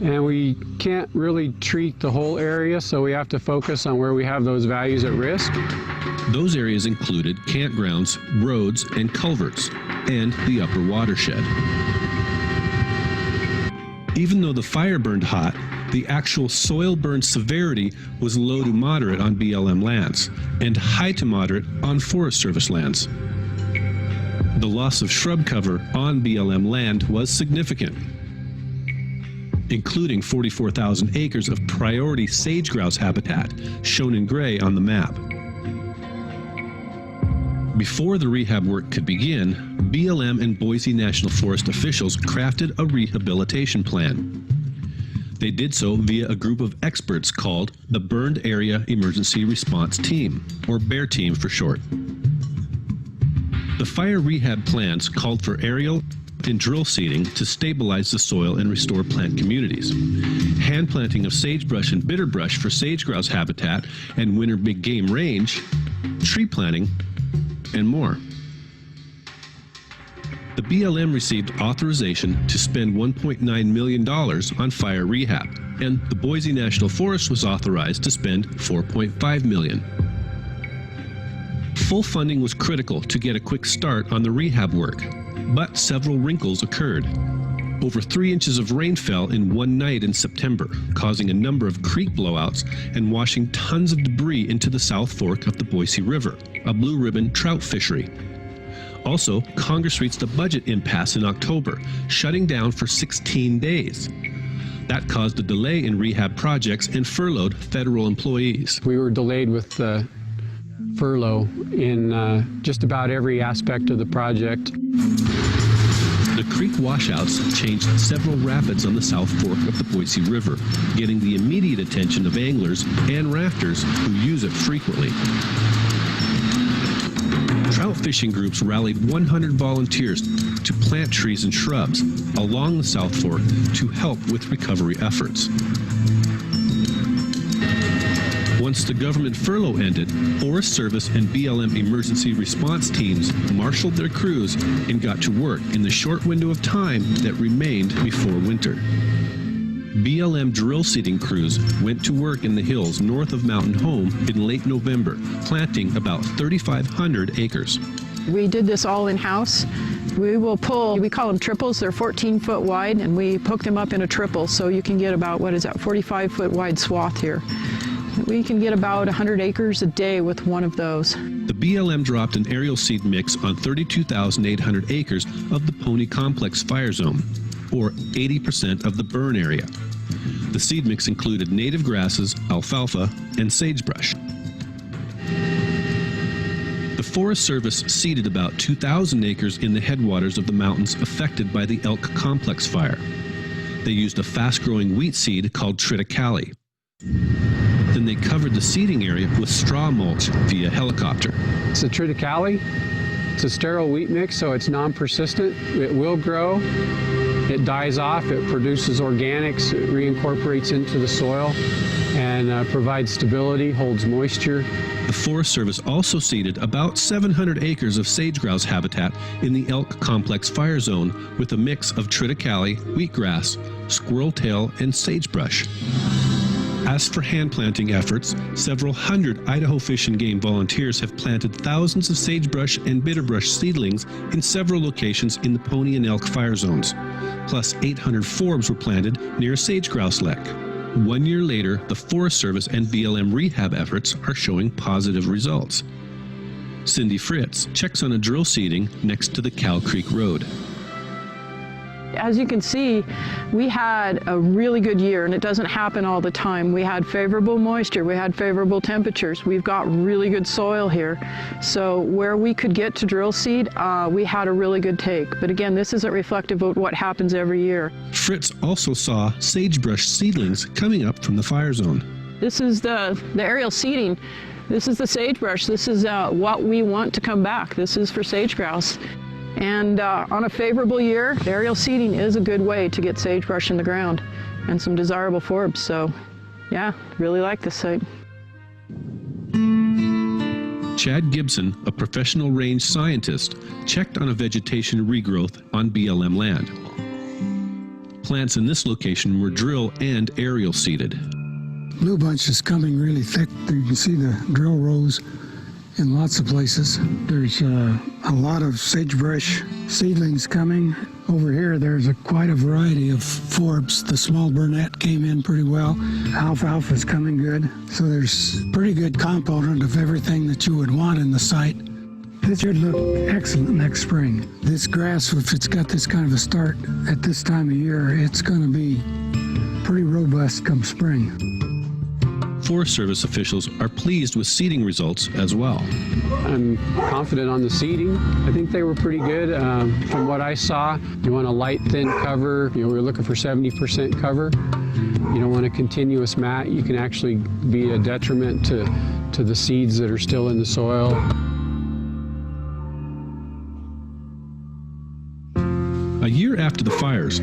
And we can't really treat the whole area, so we have to focus on where we have those values at risk. Those areas included campgrounds, roads, and culverts, and the upper watershed. Even though the fire burned hot, the actual soil burn severity was low to moderate on BLM lands, and high to moderate on Forest Service lands. The loss of shrub cover on BLM land was significant, including 44,000 acres of priority sage-grouse habitat, shown in gray on the map. Before the rehab work could begin, BLM and Boise National Forest officials crafted a rehabilitation plan. They did so via a group of experts called the Burned Area Emergency Response Team, or BEAR Team for short. The fire rehab plans called for aerial and drill seeding to stabilize the soil and restore plant communities, hand planting of sagebrush and bitterbrush for sage-grouse habitat and winter big game range, tree planting, and more. The BLM received authorization to spend $1.9 million on fire rehab, and the Boise National Forest was authorized to spend $4.5 million. Full funding was critical to get a quick start on the rehab work, but several wrinkles occurred. Over 3 inches of rain fell in one night in September, causing a number of creek blowouts and washing tons of debris into the South Fork of the Boise River, a blue ribbon trout fishery. Also, Congress reached a budget impasse in October, shutting down for 16 days. That caused a delay in rehab projects and furloughed federal employees. We were delayed with the furlough in just about every aspect of the project. The creek washouts changed several rapids on the South Fork of the Boise River, getting the immediate attention of anglers and rafters who use it frequently. Trout fishing groups rallied 100 volunteers to plant trees and shrubs along the South Fork to help with recovery efforts. Once the government furlough ended, Forest Service and BLM emergency response teams marshaled their crews and got to work in the short window of time that remained before winter. BLM drill seeding crews went to work in the hills north of Mountain Home in late November, planting about 3,500 acres. We did this all in-house. We will pull, we call them triples, they're 14 foot wide, and we hook them up in a triple, so you can get about, 45 foot wide swath here. We can get about 100 acres a day with one of those. The BLM dropped an aerial seed mix on 32,800 acres of the Pony Complex fire zone, or 80% of the burn area. The seed mix included native grasses, alfalfa, and sagebrush. The Forest Service seeded about 2,000 acres in the headwaters of the mountains affected by the Elk Complex fire. They used a fast-growing wheat seed called triticale. Then they covered the seeding area with straw mulch via helicopter. It's a triticale. It's a sterile wheat mix, so it's non-persistent. It will grow. It dies off. It produces organics. It reincorporates into the soil and provides stability, holds moisture. The Forest Service also seeded about 700 acres of sage-grouse habitat in the Elk Complex fire zone with a mix of triticale, wheatgrass, squirreltail, and sagebrush. As for hand planting efforts, several hundred Idaho Fish and Game volunteers have planted thousands of sagebrush and bitterbrush seedlings in several locations in the Pony and Elk fire zones. Plus 800 forbs were planted near a sage-grouse lek. 1 year later, the Forest Service and BLM rehab efforts are showing positive results. Cindy Fritz checks on a drill seeding next to the Cow Creek Road. As you can see, we had a really good year, and it doesn't happen all the time. We had favorable moisture, we had favorable temperatures, we've got really good soil here. So where we could get to drill seed, we had a really good take. But again, this isn't reflective of what happens every year. Fritz also saw sagebrush seedlings coming up from the fire zone. This is the aerial seeding. This is the sagebrush. This is what we want to come back. This is for sage grouse. And on a favorable year, aerial seeding is a good way to get sagebrush in the ground and some desirable forbs. So yeah, really like this site. Chad Gibson, a professional range scientist, checked on a vegetation regrowth on BLM land. Plants in this location were drill and aerial seeded. Blue bunch is coming really thick. You can see the drill rows in lots of places. There's a lot of sagebrush seedlings coming. Over here there's quite a variety of forbs. The small burnet came in pretty well. Alfalfa's coming good. So there's pretty good component of everything that you would want in the site. This should look excellent next spring. This grass, if it's got this kind of a start at this time of year, it's going to be pretty robust come spring. Forest Service officials are pleased with seeding results as well. I'm confident on the seeding. I think they were pretty good. From what I saw, you want a light, thin cover. You know, we're looking for 70% cover. You don't want a continuous mat. You can actually be a detriment to the seeds that are still in the soil. A year after the fires,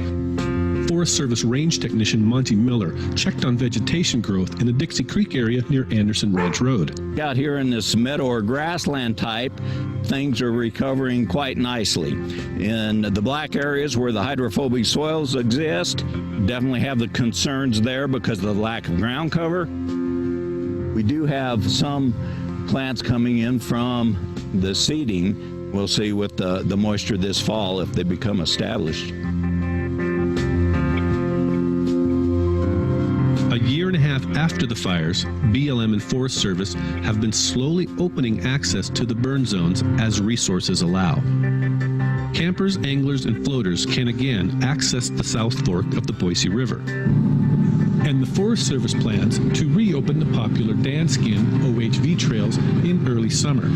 Forest Service range technician Monty Miller checked on vegetation growth in the Dixie Creek area near Anderson Ranch Road. Out here in this meadow or grassland type, things are recovering quite nicely. In the black areas where the hydrophobic soils exist, definitely have the concerns there because of the lack of ground cover. We do have some plants coming in from the seeding. We'll see with the moisture this fall if they become established. A year and a half after the fires, BLM and Forest Service have been slowly opening access to the burn zones as resources allow. Campers, anglers, and floaters can again access the South Fork of the Boise River. And the Forest Service plans to reopen the popular Dan-Skin OHV trails in early summer.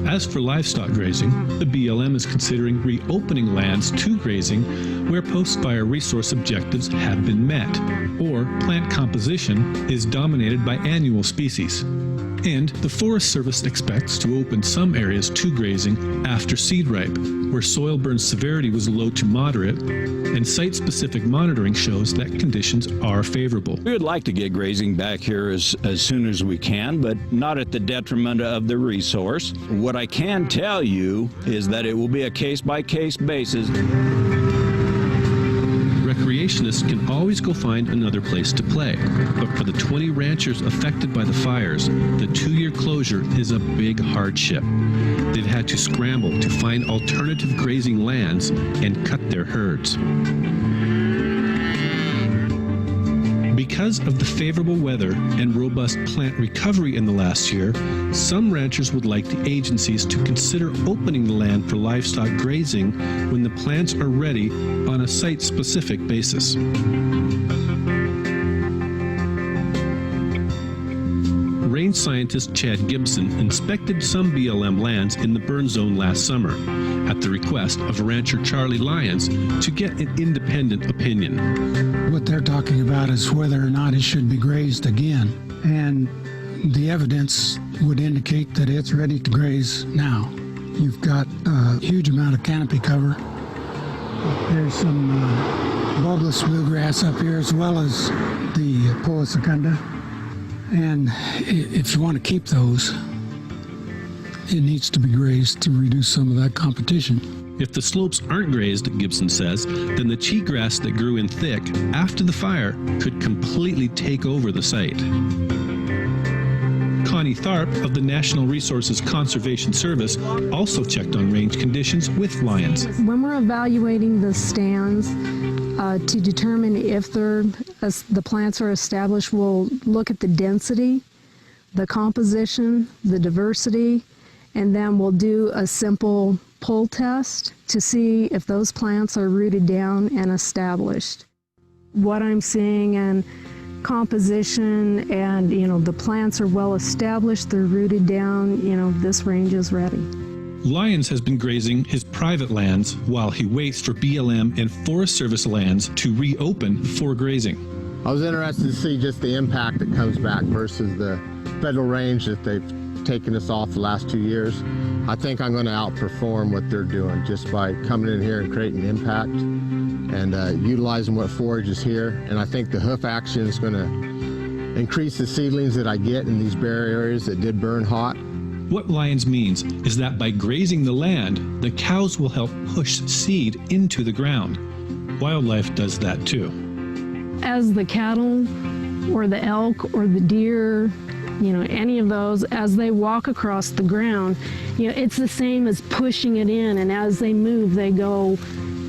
As for livestock grazing, the BLM is considering reopening lands to grazing where post-fire resource objectives have been met, or plant composition is dominated by annual species. And the Forest Service expects to open some areas to grazing after seed ripe, where soil burn severity was low to moderate, and site-specific monitoring shows that conditions are favorable. We would like to get grazing back here as soon as we can, but not at the detriment of the resource. What I can tell you is that it will be a case-by-case basis. recreationists can always go find another place to play. But for the 20 ranchers affected by the fires, the 2-year closure is a big hardship. They've had to scramble to find alternative grazing lands and cut their herds. Because of the favorable weather and robust plant recovery in the last year, some ranchers would like the agencies to consider opening the land for livestock grazing when the plants are ready on a site-specific basis. Range scientist Chad Gibson inspected some BLM lands in the burn zone last summer at the request of rancher Charlie Lyons to get an independent opinion. What they're talking about is whether or not it should be grazed again, and the evidence would indicate that it's ready to graze now. You've got a huge amount of canopy cover. There's some bulbous bluegrass up here as well as the Poa secunda. And if you want to keep those, it needs to be grazed to reduce some of that competition. If the slopes aren't grazed, Gibson says, then the cheatgrass that grew in thick after the fire could completely take over the site. Connie Tharp of the National Resources Conservation Service also checked on range conditions with Lyons. When we're evaluating the stands, to determine if the plants are established, we'll look at the density, the composition, the diversity, and then we'll do a simple pull test to see if those plants are rooted down and established. What I'm seeing in composition and, the plants are well established, they're rooted down, this range is ready. Lyons has been grazing his private lands while he waits for BLM and Forest Service lands to reopen for grazing. I was interested to see just the impact that comes back versus the federal range that they've taken us off the last 2 years. I think I'm going to outperform what they're doing just by coming in here and creating impact and utilizing what forage is here. And I think the hoof action is going to increase the seedlings that I get in these bare areas that did burn hot. What Lyons means is that by grazing the land, the cows will help push seed into the ground. Wildlife does that too. As the cattle or the elk or the deer, any of those, as they walk across the ground, it's the same as pushing it in, and as they move, they go,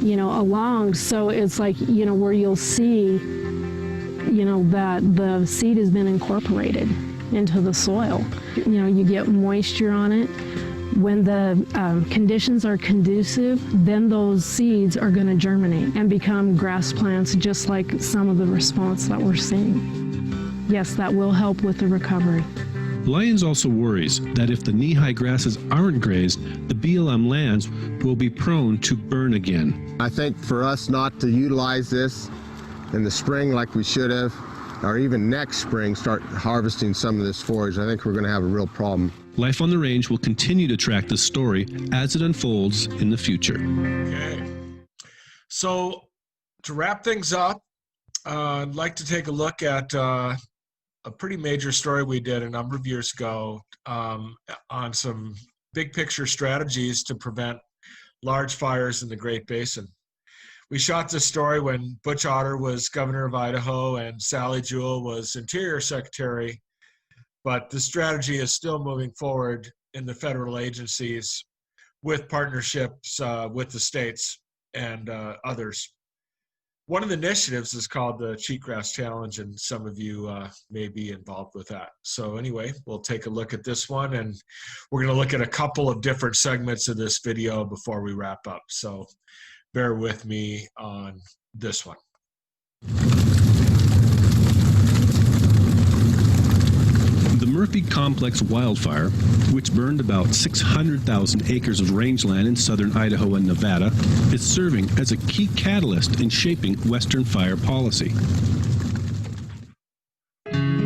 along. So it's like, where you'll see, that the seed has been incorporated into the soil. You get moisture on it. When the conditions are conducive, then those seeds are going to germinate and become grass plants, just like some of the response that we're seeing. Yes, that will help with the recovery. Lyons also worries that if the knee-high grasses aren't grazed, the BLM lands will be prone to burn again. I think for us not to utilize this in the spring like we should have, or even next spring start harvesting some of this forage, I think we're going to have a real problem. Life on the Range will continue to track this story as it unfolds in the future. Okay. So to wrap things up, I'd like to take a look at a pretty major story we did a number of years ago on some big picture strategies to prevent large fires in the Great Basin. We shot this story when Butch Otter was governor of Idaho and Sally Jewell was Interior Secretary, but the strategy is still moving forward in the federal agencies with partnerships with the states and others. One of the initiatives is called the Cheatgrass Challenge, and some of you may be involved with that. So anyway, we'll take a look at this one, and we're going to look at a couple of different segments of this video before we wrap up. So bear with me on this one. The Murphy Complex wildfire, which burned about 600,000 acres of rangeland in southern Idaho and Nevada, is serving as a key catalyst in shaping Western fire policy.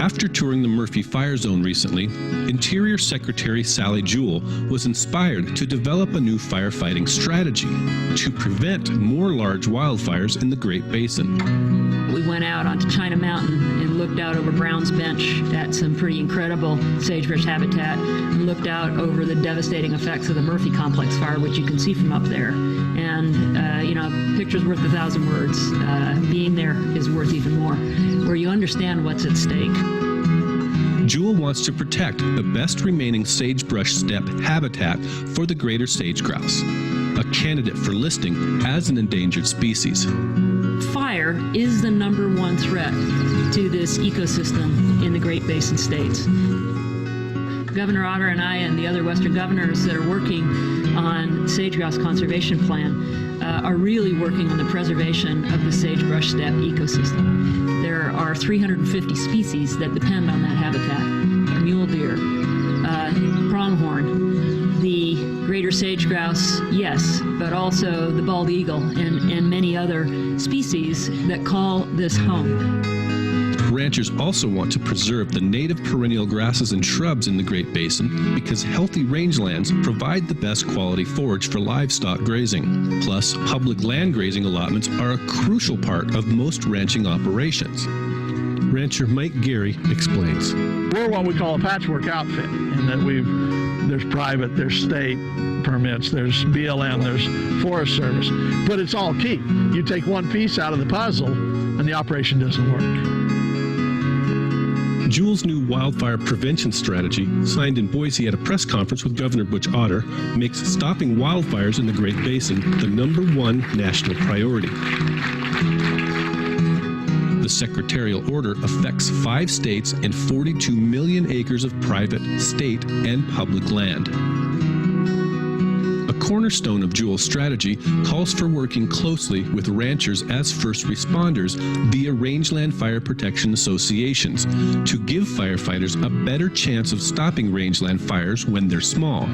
After touring the Murphy Fire Zone recently, Interior Secretary Sally Jewell was inspired to develop a new firefighting strategy to prevent more large wildfires in the Great Basin. We went out onto China Mountain and looked out over Brown's Bench at some pretty incredible sagebrush habitat and looked out over the devastating effects of the Murphy Complex fire, which you can see from up there. And, picture's worth 1,000 words. Being there is worth even more, where you understand what's at stake. Jewell wants to protect the best remaining sagebrush steppe habitat for the greater sage grouse, a candidate for listing as an endangered species. Fire is the #1 threat to this ecosystem in the Great Basin states. Governor Otter and I and the other Western governors that are working on sage grouse conservation plan are really working on the preservation of the sagebrush steppe ecosystem. There are 350 species that depend on that habitat. Mule deer, pronghorn, the greater sage grouse, yes, but also the bald eagle and many other species that call this home. Ranchers also want to preserve the native perennial grasses and shrubs in the Great Basin because healthy rangelands provide the best quality forage for livestock grazing. Plus, public land grazing allotments are a crucial part of most ranching operations. Rancher Mike Gary explains. We're what we call a patchwork outfit in that there's private, there's state permits, there's BLM, there's Forest Service, but it's all key. You take one piece out of the puzzle and the operation doesn't work. Jewell's new wildfire prevention strategy, signed in Boise at a press conference with Governor Butch Otter, makes stopping wildfires in the Great Basin the #1 national priority. The secretarial order affects 5 states and 42 million acres of private, state, and public land. A cornerstone of Jewell's strategy calls for working closely with ranchers as first responders via rangeland fire protection associations to give firefighters a better chance of stopping rangeland fires when they're small.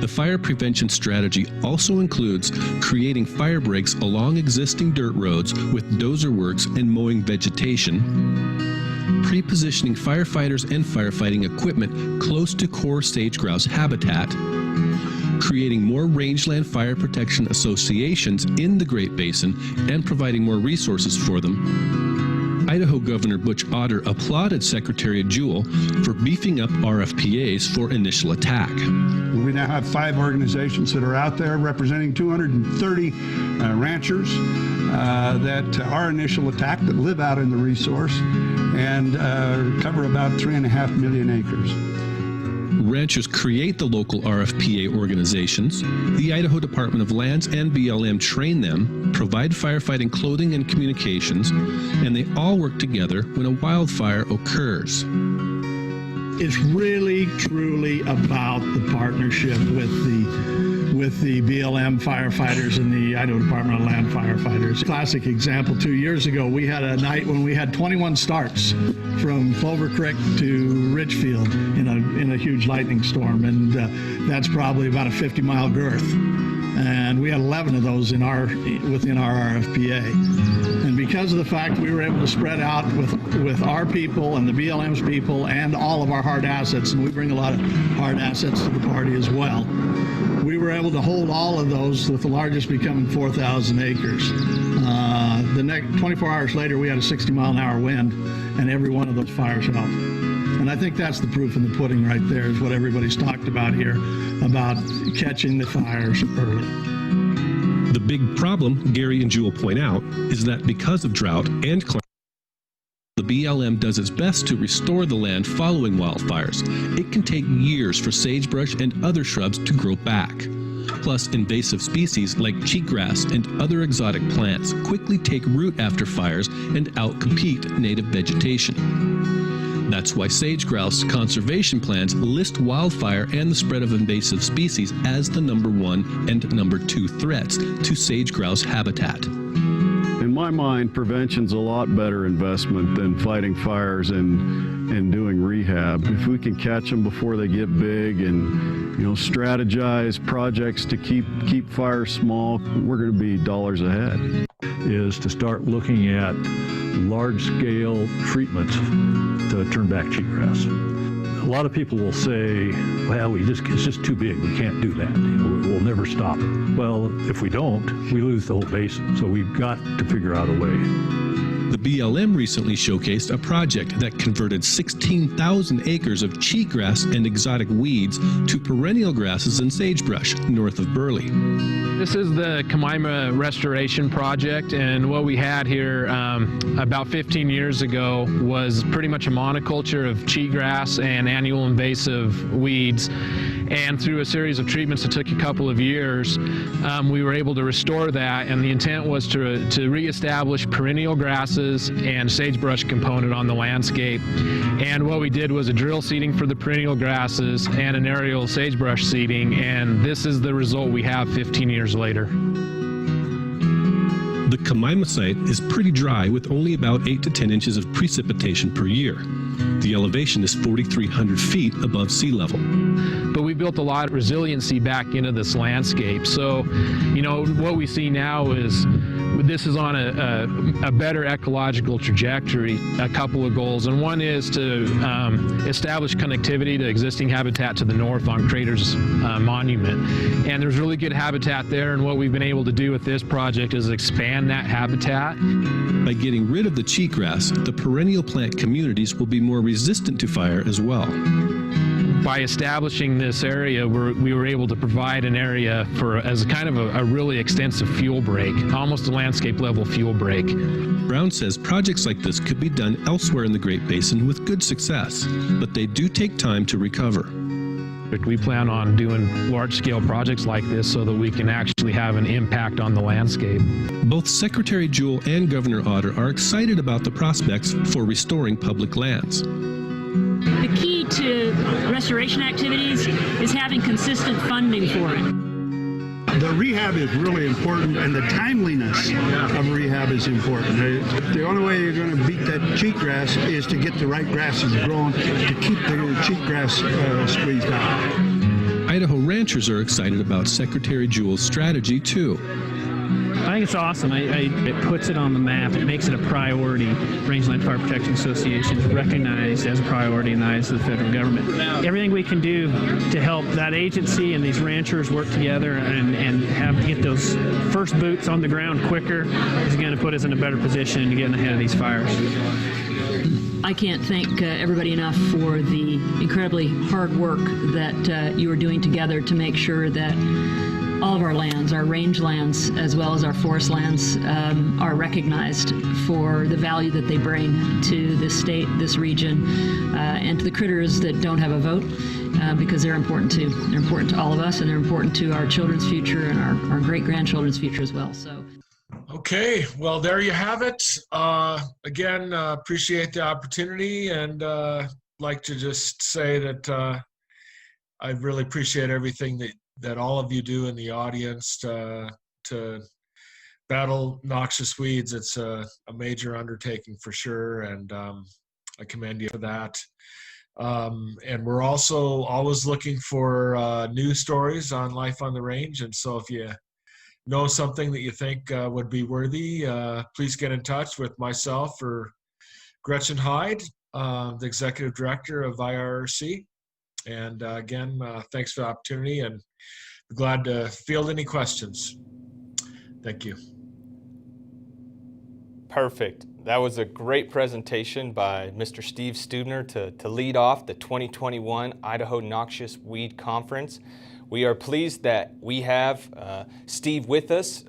The fire prevention strategy also includes creating fire breaks along existing dirt roads with dozer works and mowing vegetation, pre-positioning firefighters and firefighting equipment close to core sage grouse habitat, creating more rangeland fire protection associations in the Great Basin and providing more resources for them. Idaho Governor Butch Otter applauded Secretary Jewell for beefing up RFPAs for initial attack. We now have 5 organizations that are out there representing 230 ranchers that are initial attack that live out in the resource and cover about 3.5 million acres. Ranchers create the local RFPA organizations. The Idaho Department of Lands and BLM train them, provide firefighting clothing and communications, and they all work together when a wildfire occurs. It's really, truly about the partnership with the BLM firefighters and the Idaho Department of Land firefighters. Classic example, 2 years ago, we had a night when we had 21 starts from Clover Creek to Richfield in a huge lightning storm, and that's probably about a 50-mile girth. And we had 11 of those within our RFPA. And because of the fact we were able to spread out with our people and the BLM's people and all of our hard assets, and we bring a lot of hard assets to the party as well, we were able to hold all of those, with the largest becoming 4,000 acres. The next 24 hours later, we had a 60-mile-an-hour wind, and every one of those fires helped. And I think that's the proof in the pudding right there, is what everybody's talked about here, about catching the fires early. The big problem, Gary and Jewell point out, is that because of drought and climate, the BLM does its best to restore the land following wildfires. It can take years for sagebrush and other shrubs to grow back. Plus, invasive species like cheatgrass and other exotic plants quickly take root after fires and outcompete native vegetation. That's why sage grouse conservation plans list wildfire and the spread of invasive species as the #1 and #2 threats to sage grouse habitat. In my mind, prevention's a lot better investment than fighting fires and doing rehab. If we can catch them before they get big and strategize projects to keep fires small, we're going to be dollars ahead. Is to start looking at large-scale treatments turn back cheatgrass. A lot of people will say, well, it's just too big. We can't do that. We'll never stop it. Well, if we don't, we lose the whole basin. So we've got to figure out a way. The BLM recently showcased a project that converted 16,000 acres of cheatgrass and exotic weeds to perennial grasses and sagebrush north of Burley. This is the Kaimai Restoration Project, and what we had here about 15 years ago was pretty much a monoculture of cheatgrass and annual invasive weeds. And through a series of treatments that took a couple of years, we were able to restore that, and the intent was to reestablish perennial grasses and sagebrush component on the landscape. And what we did was a drill seeding for the perennial grasses and an aerial sagebrush seeding, and this is the result we have 15 years later. The Kaimai site is pretty dry with only about 8 to 10 inches of precipitation per year. The elevation is 4,300 feet above sea level. But we built a lot of resiliency back into this landscape. So, what we see now is this is on a better ecological trajectory, a couple of goals. And one is to establish connectivity to existing habitat to the north on Crater's monument. And there's really good habitat there. And what we've been able to do with this project is expand that habitat. By getting rid of the cheatgrass, the perennial plant communities will be more resistant to fire as well. By establishing this area, we were able to provide an area as kind of a really extensive fuel break, almost a landscape level fuel break. Brown says projects like this could be done elsewhere in the Great Basin with good success, but they do take time to recover. We plan on doing large-scale projects like this so that we can actually have an impact on the landscape. Both Secretary Jewell and Governor Otter are excited about the prospects for restoring public lands. The key to restoration activities is having consistent funding for it. The rehab is really important, and the timeliness of rehab is important. The only way you're going to beat that cheatgrass is to get the right grasses growing to keep the cheatgrass squeezed out. Idaho ranchers are excited about Secretary Jewell's strategy, too. I think it's awesome. It puts it on the map. It makes it a priority. Rangeland Fire Protection Association is recognized as a priority in the eyes of the federal government. Everything we can do to help that agency and these ranchers work together and get those first boots on the ground quicker is going to put us in a better position to get ahead of these fires. I can't thank everybody enough for the incredibly hard work that you are doing together to make sure that all of our lands, our range lands, as well as our forest lands, are recognized for the value that they bring to this state, this region, and to the critters that don't have a vote, because they're important too. They're important to all of us, and they're important to our children's future and our great-grandchildren's future as well. So. Okay, well, there you have it. Again, appreciate the opportunity, and like to just say that I really appreciate everything that all of you do in the audience to battle noxious weeds. It's a major undertaking for sure, and I commend you for that. And we're also always looking for news stories on life on the range, and so if you know something that you think would be worthy, please get in touch with myself or Gretchen Hyde, the Executive Director of IRRC. And again, thanks for the opportunity, and glad to field any questions. Thank you. Perfect. That was a great presentation by Mr. Steve Steubner to lead off the 2021 Idaho Noxious Weed Conference. We are pleased that we have Steve with us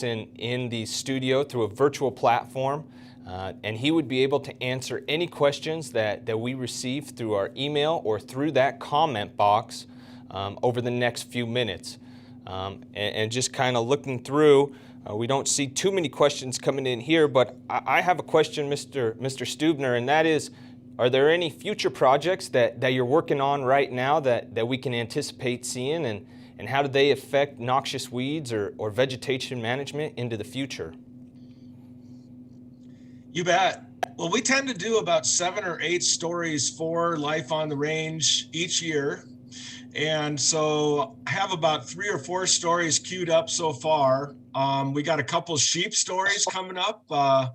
in the studio through a virtual platform. And he would be able to answer any questions that we receive through our email or through that comment box over the next few minutes. And just kind of looking through, we don't see too many questions coming in here, but I have a question, Mr. Steubner, and that is, are there any future projects that you're working on right now that we can anticipate seeing, and how do they affect noxious weeds or vegetation management into the future? You bet. Well, we tend to do about 7 or 8 stories for Life on the Range each year. And so I have about 3 or 4 stories queued up so far. We got a couple sheep stories coming up, a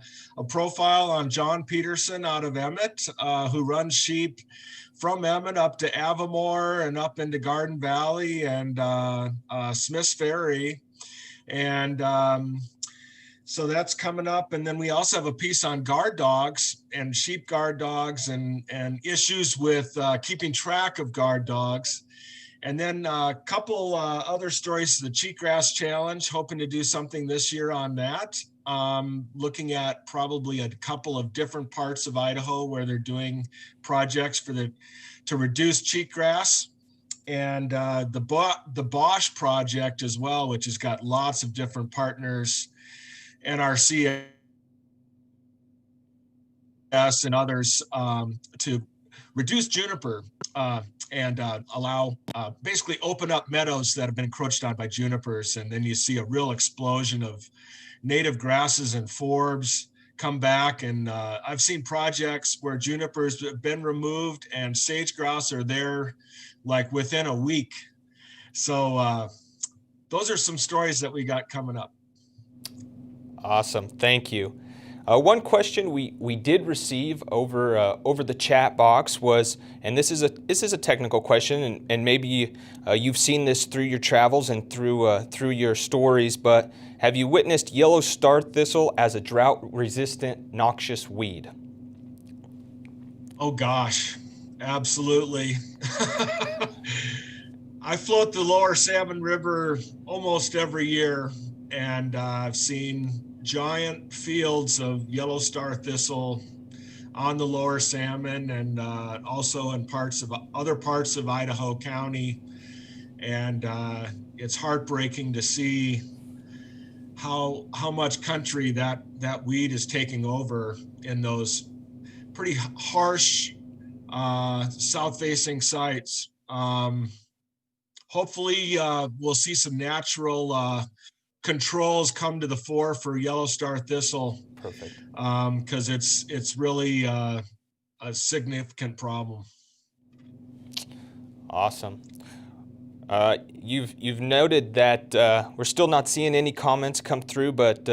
profile on John Peterson out of Emmett, who runs sheep from Emmett up to Avamore and up into Garden Valley and Smith's Ferry. And so that's coming up. And then we also have a piece on guard dogs and sheep guard dogs and issues with keeping track of guard dogs. And then a couple other stories, the Cheatgrass Challenge, hoping to do something this year on that. Looking at probably a couple of different parts of Idaho where they're doing projects to reduce cheatgrass. And the Bosch project as well, which has got lots of different partners, NRCS and others, to reduce juniper and allow, basically open up meadows that have been encroached on by junipers. And then you see a real explosion of native grasses and forbs come back. And I've seen projects where junipers have been removed and sage grouse are there like within a week. So those are some stories that we got coming up. Awesome, thank you. One question we did receive over the chat box was, and this is a technical question, and maybe you've seen this through your travels and through your stories, but have you witnessed yellow star thistle as a drought-resistant noxious weed? Oh gosh, absolutely. I float the lower Salmon River almost every year, and I've seen giant fields of yellow star thistle on the lower Salmon and also in other parts of Idaho County. And it's heartbreaking to see how much country that weed is taking over in those pretty harsh south-facing sites. Hopefully we'll see some natural controls come to the fore for yellow star thistle. Perfect. Because it's really a significant problem. Awesome. You've noted that we're still not seeing any comments come through, but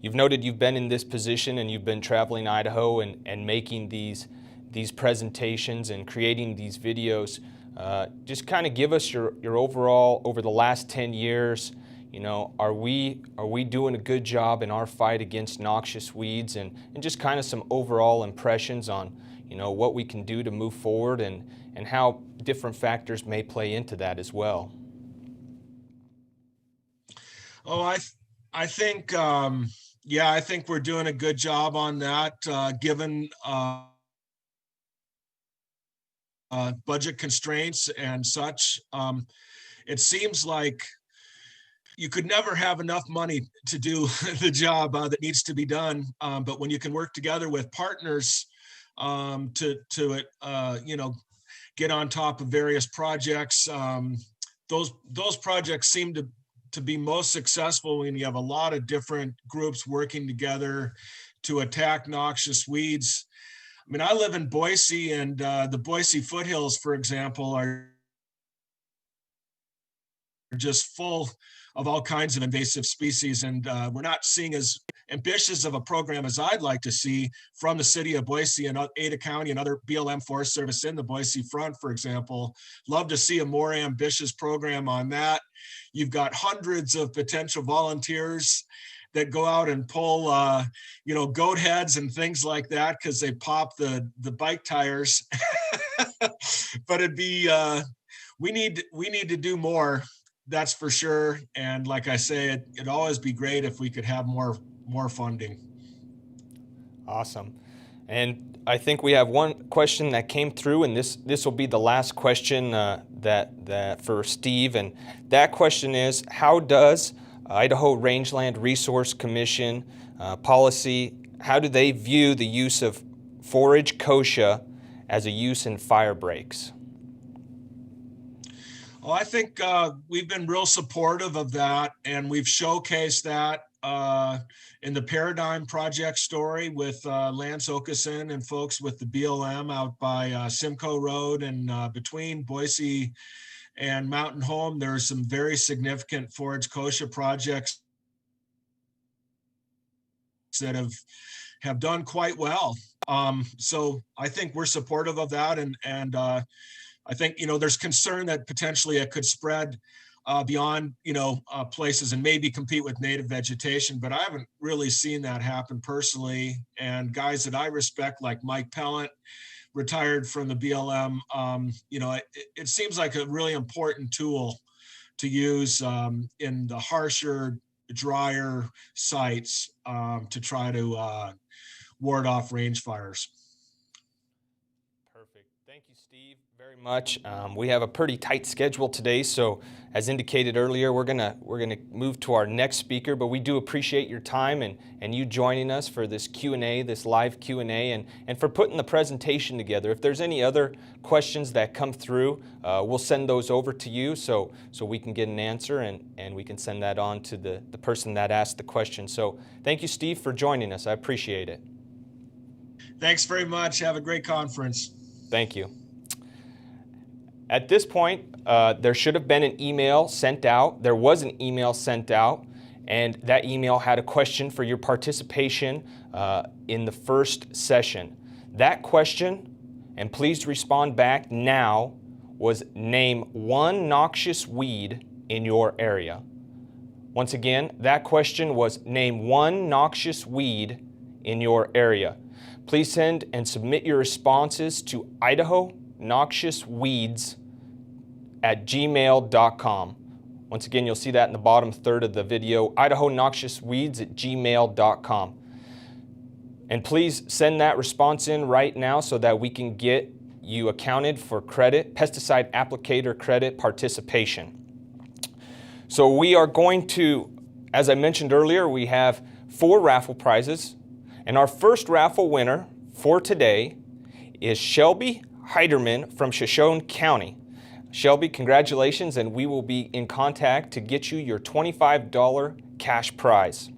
you've noted you've been in this position and you've been traveling Idaho and making these presentations and creating these videos. Just kind of give us your overall over the last 10 years. You know, are we doing a good job in our fight against noxious weeds, and just kind of some overall impressions on, you know, what we can do to move forward and how different factors may play into that as well. Oh, I think I think we're doing a good job on that, given budget constraints and such. It seems like you could never have enough money to do the job that needs to be done. But when you can work together with partners to get on top of various projects, those projects seem to be most successful when you have a lot of different groups working together to attack noxious weeds. I mean, I live in Boise, and the Boise foothills, for example, are just full of all kinds of invasive species. And we're not seeing as ambitious of a program as I'd like to see from the city of Boise and Ada County and other BLM Forest Service in the Boise front, for example. Love to see a more ambitious program on that. You've got hundreds of potential volunteers that go out and pull, goat heads and things like that because they pop the bike tires. But it'd be, we need to do more. That's for sure. And like I say, it'd always be great if we could have more funding. Awesome. And I think we have one question that came through, and this will be the last question that for Steve. And that question is, how does Idaho Rangeland Resource Commission policy, how do they view the use of forage kochia as a use in fire breaks? Well, I think we've been real supportive of that, and we've showcased that in the Paradigm Project story with Lance Okeson and folks with the BLM out by Simcoe Road, and between Boise and Mountain Home, there are some very significant forage kochia projects that have done quite well. So I think we're supportive of that, and I think, there's concern that potentially it could spread beyond, places and maybe compete with native vegetation, but I haven't really seen that happen personally. And guys that I respect, like Mike Pellant, retired from the BLM, it seems like a really important tool to use in the harsher, drier sites to try to ward off range fires. Perfect. Thank you, Steve, very much. We have a pretty tight schedule today, so as indicated earlier, we're gonna move to our next speaker. But we do appreciate your time and you joining us for this Q&A, this live Q&A, and for putting the presentation together. If there's any other questions that come through, we'll send those over to you so we can get an answer and we can send that on to the person that asked the question. So thank you, Steve, for joining us. I appreciate it. Thanks very much. Have a great conference. Thank you. At this point, there should have been an email sent out. There was an email sent out, and that email had a question for your participation in the first session. That question, and please respond back now, was name one noxious weed in your area. Once again, that question was name one noxious weed in your area. Please send and submit your responses to idahonoxiousweeds@gmail.com. Once again, you'll see that in the bottom third of the video, idahonoxiousweeds@gmail.com. And please send that response in right now so that we can get you accounted for credit, pesticide applicator credit participation. So we are going to, as I mentioned earlier, we have 4 raffle prizes. And our first raffle winner for today is Shelby Heiderman from Shoshone County. Shelby, congratulations, and we will be in contact to get you your $25 cash prize.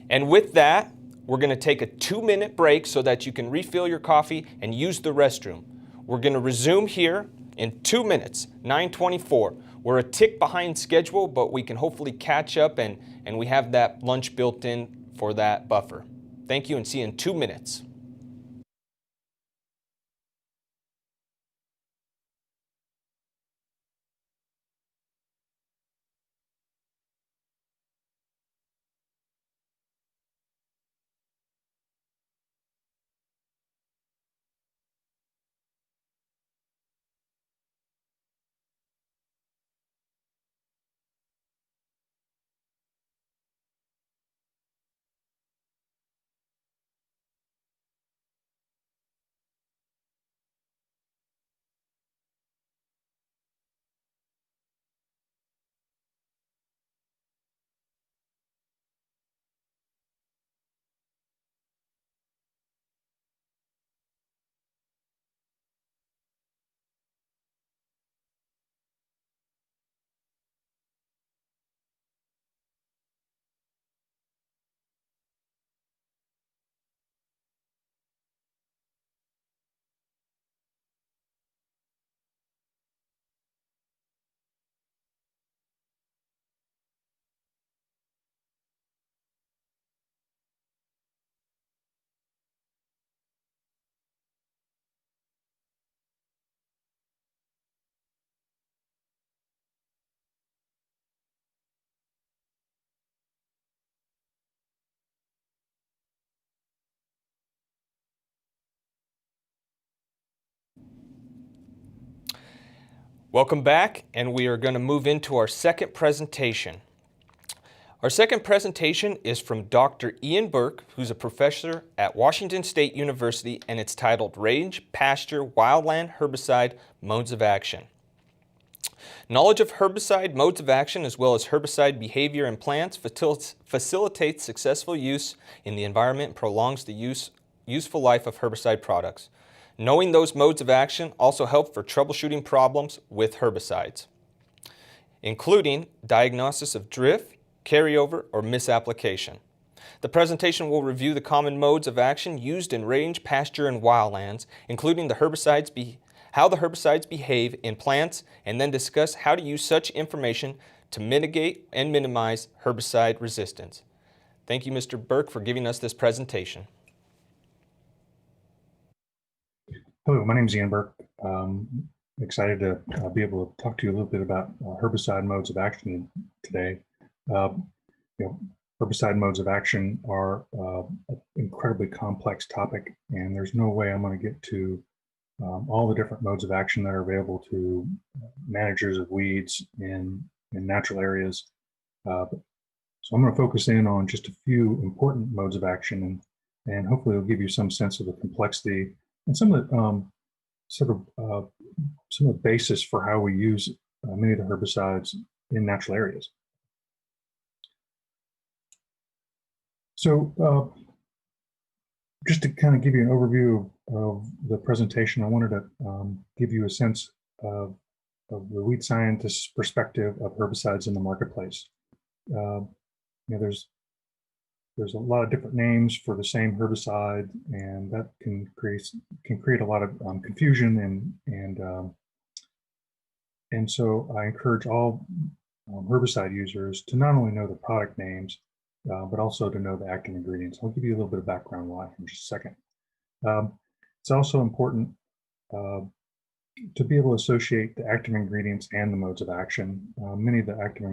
And with that, we're going to take a 2-minute break so that you can refill your coffee and use the restroom. We're going to resume here in 2 minutes, 9:24. We're a tick behind schedule, but we can hopefully catch up, and we have that lunch built in for that buffer. Thank you, and see you in 2 minutes. Welcome back, and we are going to move into our second presentation. Our second presentation is from Dr. Ian Burke, who's a professor at Washington State University, and it's titled Range, Pasture, Wildland Herbicide Modes of Action. Knowledge of herbicide modes of action as well as herbicide behavior in plants facilitates successful use in the environment and prolongs the useful life of herbicide products. Knowing those modes of action also help for troubleshooting problems with herbicides, including diagnosis of drift, carryover, or misapplication. The presentation will review the common modes of action used in range, pasture, and wildlands, including how the herbicides behave in plants, and then discuss how to use such information to mitigate and minimize herbicide resistance. Thank you, Mr. Burke, for giving us this presentation. Hello, my name is Ian Burke. Excited to be able to talk to you a little bit about herbicide modes of action today. Herbicide modes of action are an incredibly complex topic, and there's no way I'm going to get to all the different modes of action that are available to managers of weeds in natural areas. So I'm going to focus in on just a few important modes of action, and hopefully it'll give you some sense of the complexity and some of the some of the basis for how we use many of the herbicides in natural areas. So just to kind of give you an overview of the presentation, I wanted to give you a sense of the weed scientist's perspective of herbicides in the marketplace. There's a lot of different names for the same herbicide, and that can create a lot of confusion, and so I encourage all herbicide users to not only know the product names, but also to know the active ingredients. I'll give you a little bit of background why in just a second. It's also important to be able to associate the active ingredients and the modes of action. Many of the active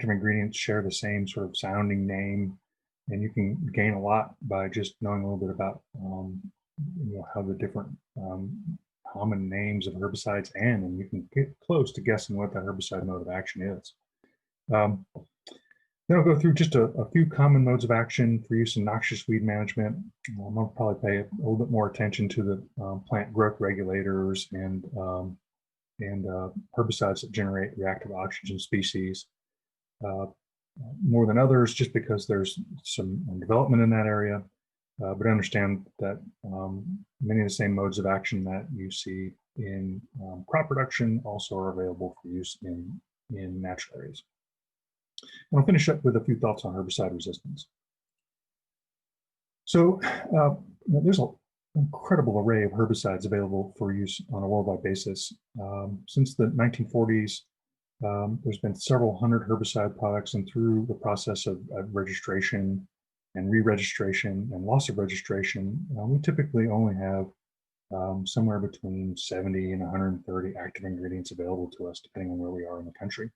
ingredients share the same sort of sounding name, and you can gain a lot by just knowing a little bit about how the different common names of herbicides end, and you can get close to guessing what that herbicide mode of action is. Then I'll go through just a few common modes of action for use in noxious weed management. I'll probably pay a little bit more attention to the plant growth regulators and herbicides that generate reactive oxygen species more than others, just because there's some development in that area. But understand that many of the same modes of action that you see in crop production also are available for use in natural areas. And I'll finish up with a few thoughts on herbicide resistance. So there's an incredible array of herbicides available for use on a worldwide basis. Since the 1940s, there's been several hundred herbicide products, and through the process of registration and re-registration and loss of registration, we typically only have somewhere between 70 and 130 active ingredients available to us, depending on where we are in the country.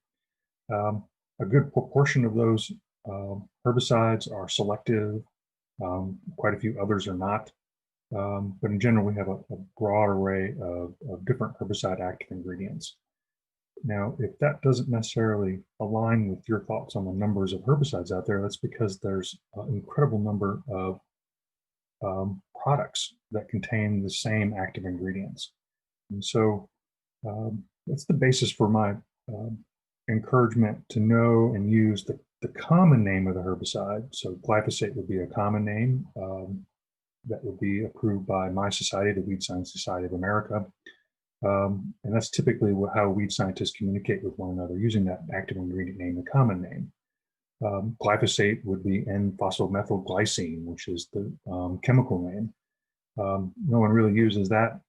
A good proportion of those herbicides are selective. Quite a few others are not. But in general, we have a broad array of different herbicide active ingredients. Now, if that doesn't necessarily align with your thoughts on the numbers of herbicides out there, that's because there's an incredible number of products that contain the same active ingredients. And so that's the basis for my encouragement to know and use the common name of the herbicide. So glyphosate would be a common name that would be approved by my society, the Weed Science Society of America. And that's typically how weed scientists communicate with one another, using that active ingredient name, the common name. Glyphosate would be N-phosphomethylglycine, which is the chemical name. No one really uses that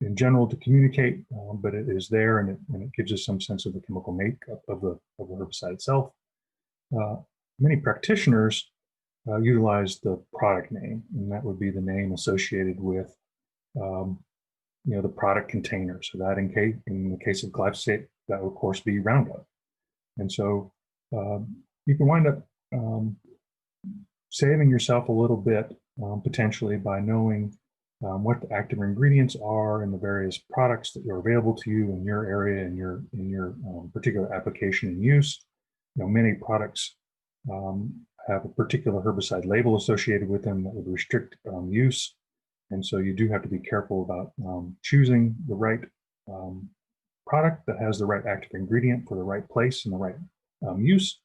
in general to communicate, but it is there, and it gives us some sense of the chemical makeup of the herbicide itself. Many practitioners utilize the product name, and that would be the name associated with the product container. So that in the case of glyphosate, that would of course be Roundup. And so you can wind up saving yourself a little bit potentially by knowing what the active ingredients are in the various products that are available to you in your area, in your particular application and use. Many products have a particular herbicide label associated with them that would restrict use. And so you do have to be careful about choosing the right product that has the right active ingredient for the right place and the right use.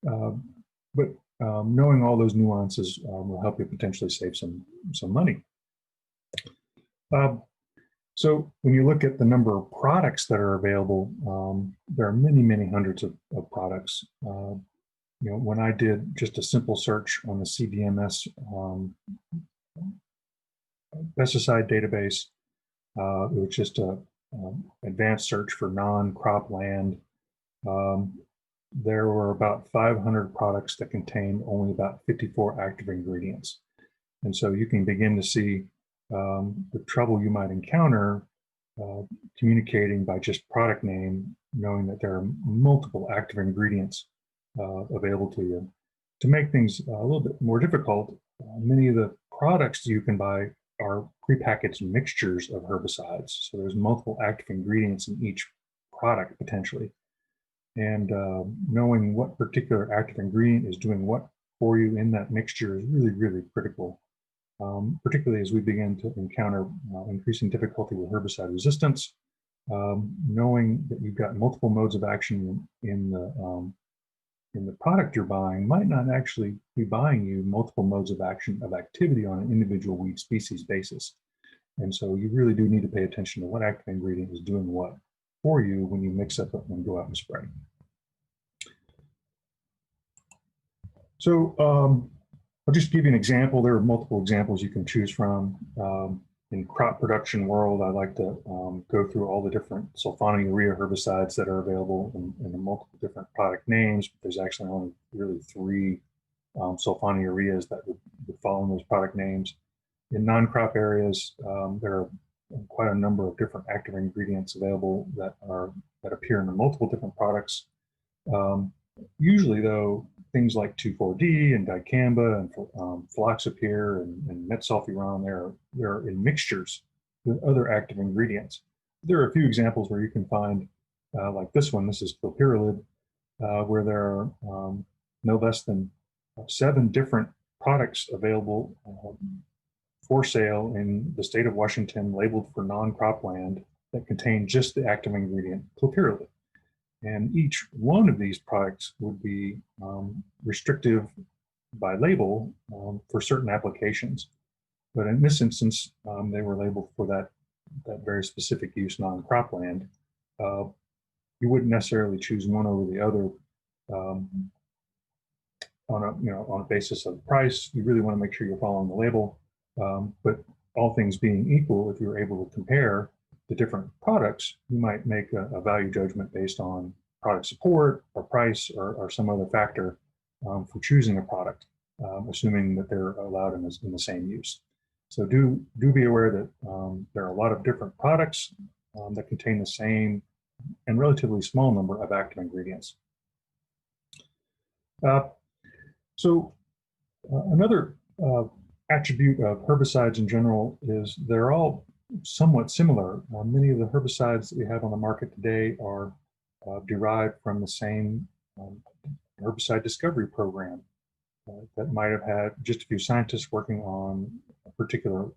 But knowing all those nuances will help you potentially save some money. So when you look at the number of products that are available, there are many, many hundreds of products. When I did just a simple search on the CDMS pesticide database, it was just an advanced search for non-crop land. there were about 500 products that contained only about 54 active ingredients. And so you can begin to see the trouble you might encounter communicating by just product name, knowing that there are multiple active ingredients available to you. To make things a little bit more difficult, many of the products you can buy are prepackaged mixtures of herbicides. So there's multiple active ingredients in each product potentially. And knowing what particular active ingredient is doing what for you in that mixture is really, really critical, particularly as we begin to encounter increasing difficulty with herbicide resistance. Knowing that you've got multiple modes of action in the product you're buying might not actually be buying you multiple modes of action of activity on an individual weed species basis. And so you really do need to pay attention to what active ingredient is doing what for you when you mix up and go out and spray. So I'll just give you an example. There are multiple examples you can choose from. In crop production world, I like to go through all the different sulfonylurea herbicides that are available in the multiple different product names. But there's actually only really 3 sulfonylureas that would fall in those product names. In non-crop areas, there are quite a number of different active ingredients available that appear in the multiple different products. Usually, though, things like 2,4-D and dicamba and fluoxapyr and metsulfuron, they're in mixtures with other active ingredients. There are a few examples where you can find, like this one. This is clopyralid, where there are no less than 7 different products available for sale in the state of Washington, labeled for non-cropland, that contain just the active ingredient clopyralid. And each one of these products would be restrictive by label for certain applications. But in this instance, they were labeled for that very specific use, non-cropland. You wouldn't necessarily choose one over the other on a basis of price. You really want to make sure you're following the label. But all things being equal, if you're able to compare the different products, you might make a value judgment based on product support or price or some other factor for choosing a product, assuming that they're allowed in the same use. So do be aware that there are a lot of different products that contain the same and relatively small number of active ingredients. Another attribute of herbicides in general is they're all somewhat similar. Many of the herbicides that we have on the market today are derived from the same herbicide discovery program that might have had just a few scientists working on a particular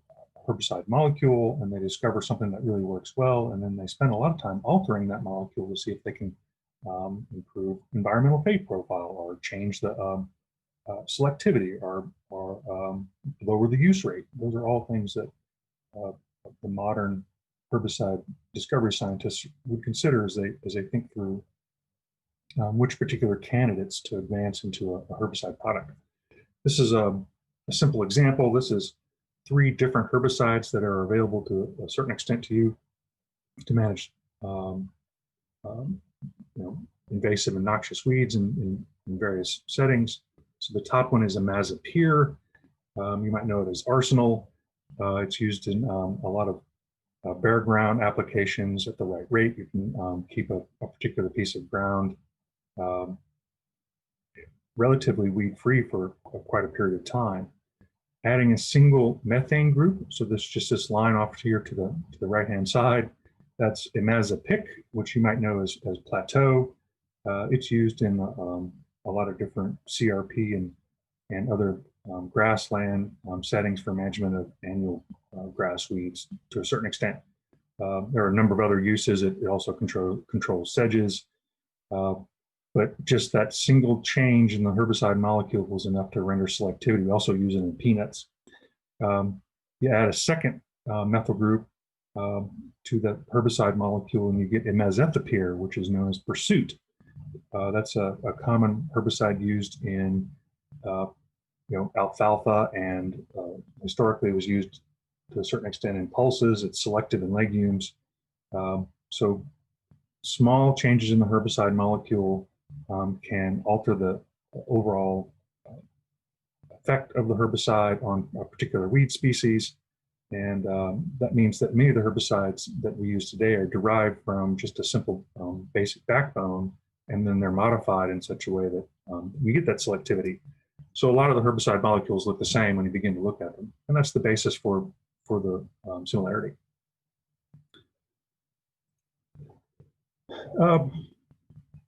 herbicide molecule, and they discover something that really works well, and then they spend a lot of time altering that molecule to see if they can improve environmental fate profile or change the selectivity or lower the use rate. Those are all things that the modern herbicide discovery scientists would consider as they think through which particular candidates to advance into a herbicide product. This is a simple example. This is 3 different herbicides that are available to a certain extent to you to manage invasive and noxious weeds in various settings. So the top one is imazapyr. You might know it as Arsenal. It's used in a lot of bare ground applications at the right rate. You can keep a particular piece of ground relatively weed-free for quite a period of time. Adding a single methane group, so this line off here to the right-hand side, that's imazapic, which you might know as plateau. It's used in a lot of different CRP and other grassland settings for management of annual grass weeds to a certain extent. There are a number of other uses. It also controls sedges. But just that single change in the herbicide molecule was enough to render selectivity. We also use it in peanuts. You add a second methyl group to the herbicide molecule, and you get imazethapyr, which is known as pursuit. That's a common herbicide used in alfalfa, and historically it was used to a certain extent in pulses. It's selective in legumes. So small changes in the herbicide molecule can alter the overall effect of the herbicide on a particular weed species. And that means that many of the herbicides that we use today are derived from just a simple basic backbone, and then they're modified in such a way that we get that selectivity. So a lot of the herbicide molecules look the same when you begin to look at them, and that's the basis for the similarity.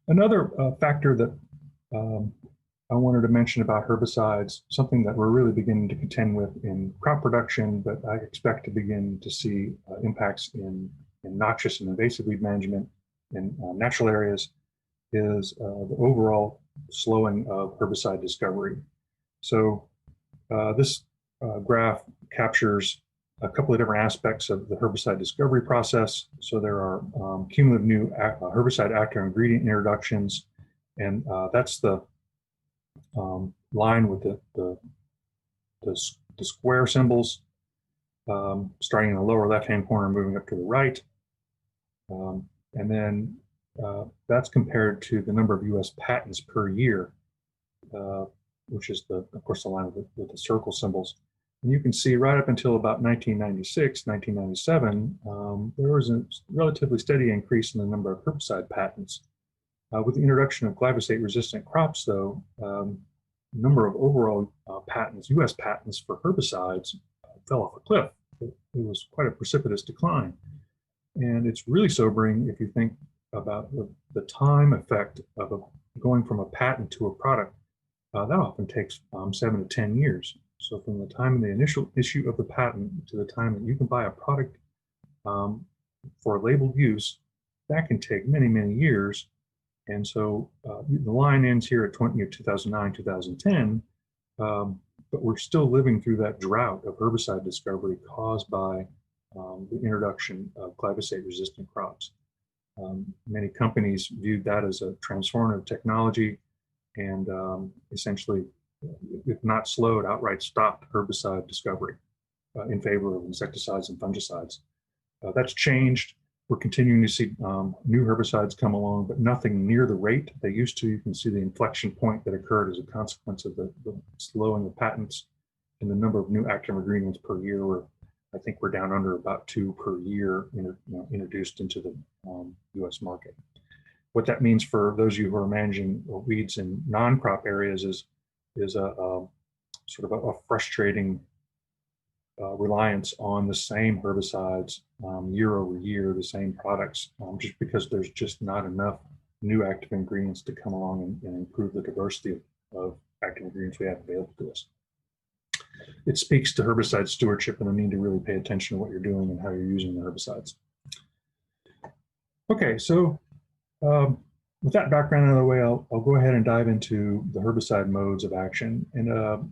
Another factor that I wanted to mention about herbicides, something that we're really beginning to contend with in crop production, but I expect to begin to see impacts in noxious and invasive weed management in natural areas, is the overall slowing of herbicide discovery. So this graph captures a couple of different aspects of the herbicide discovery process. So there are cumulative new herbicide active ingredient introductions, and that's the line with the square symbols, starting in the lower left-hand corner, moving up to the right. And then that's compared to the number of U.S. patents per year, which is, of course, the line with the circle symbols. And you can see right up until about 1996, 1997, there was a relatively steady increase in the number of herbicide patents. With the introduction of glyphosate-resistant crops, though, number of overall patents, U.S. patents for herbicides, fell off a cliff. It was quite a precipitous decline. And it's really sobering if you think about the time effect of going from a patent to a product. That often takes 7 to 10 years. So from the time of the initial issue of the patent to the time that you can buy a product for labeled use, that can take many, many years. And so the line ends here at 2009, 2010, but we're still living through that drought of herbicide discovery caused by the introduction of glyphosate-resistant crops. Many companies viewed that as a transformative technology and essentially, if not slowed, outright stopped herbicide discovery in favor of insecticides and fungicides. That's changed. We're continuing to see new herbicides come along, but nothing near the rate they used to. You can see the inflection point that occurred as a consequence of the slowing of patents and the number of new active ingredients per year. I think we're down under about 2 per year introduced into the U.S. market. What that means for those of you who are managing weeds in non-crop areas is a sort of a frustrating reliance on the same herbicides year over year, the same products, just because there's just not enough new active ingredients to come along and improve the diversity of active ingredients we have available to us. It speaks to herbicide stewardship and the need to really pay attention to what you're doing and how you're using the herbicides. Okay, so with that background out of the way, I'll go ahead and dive into the herbicide modes of action. And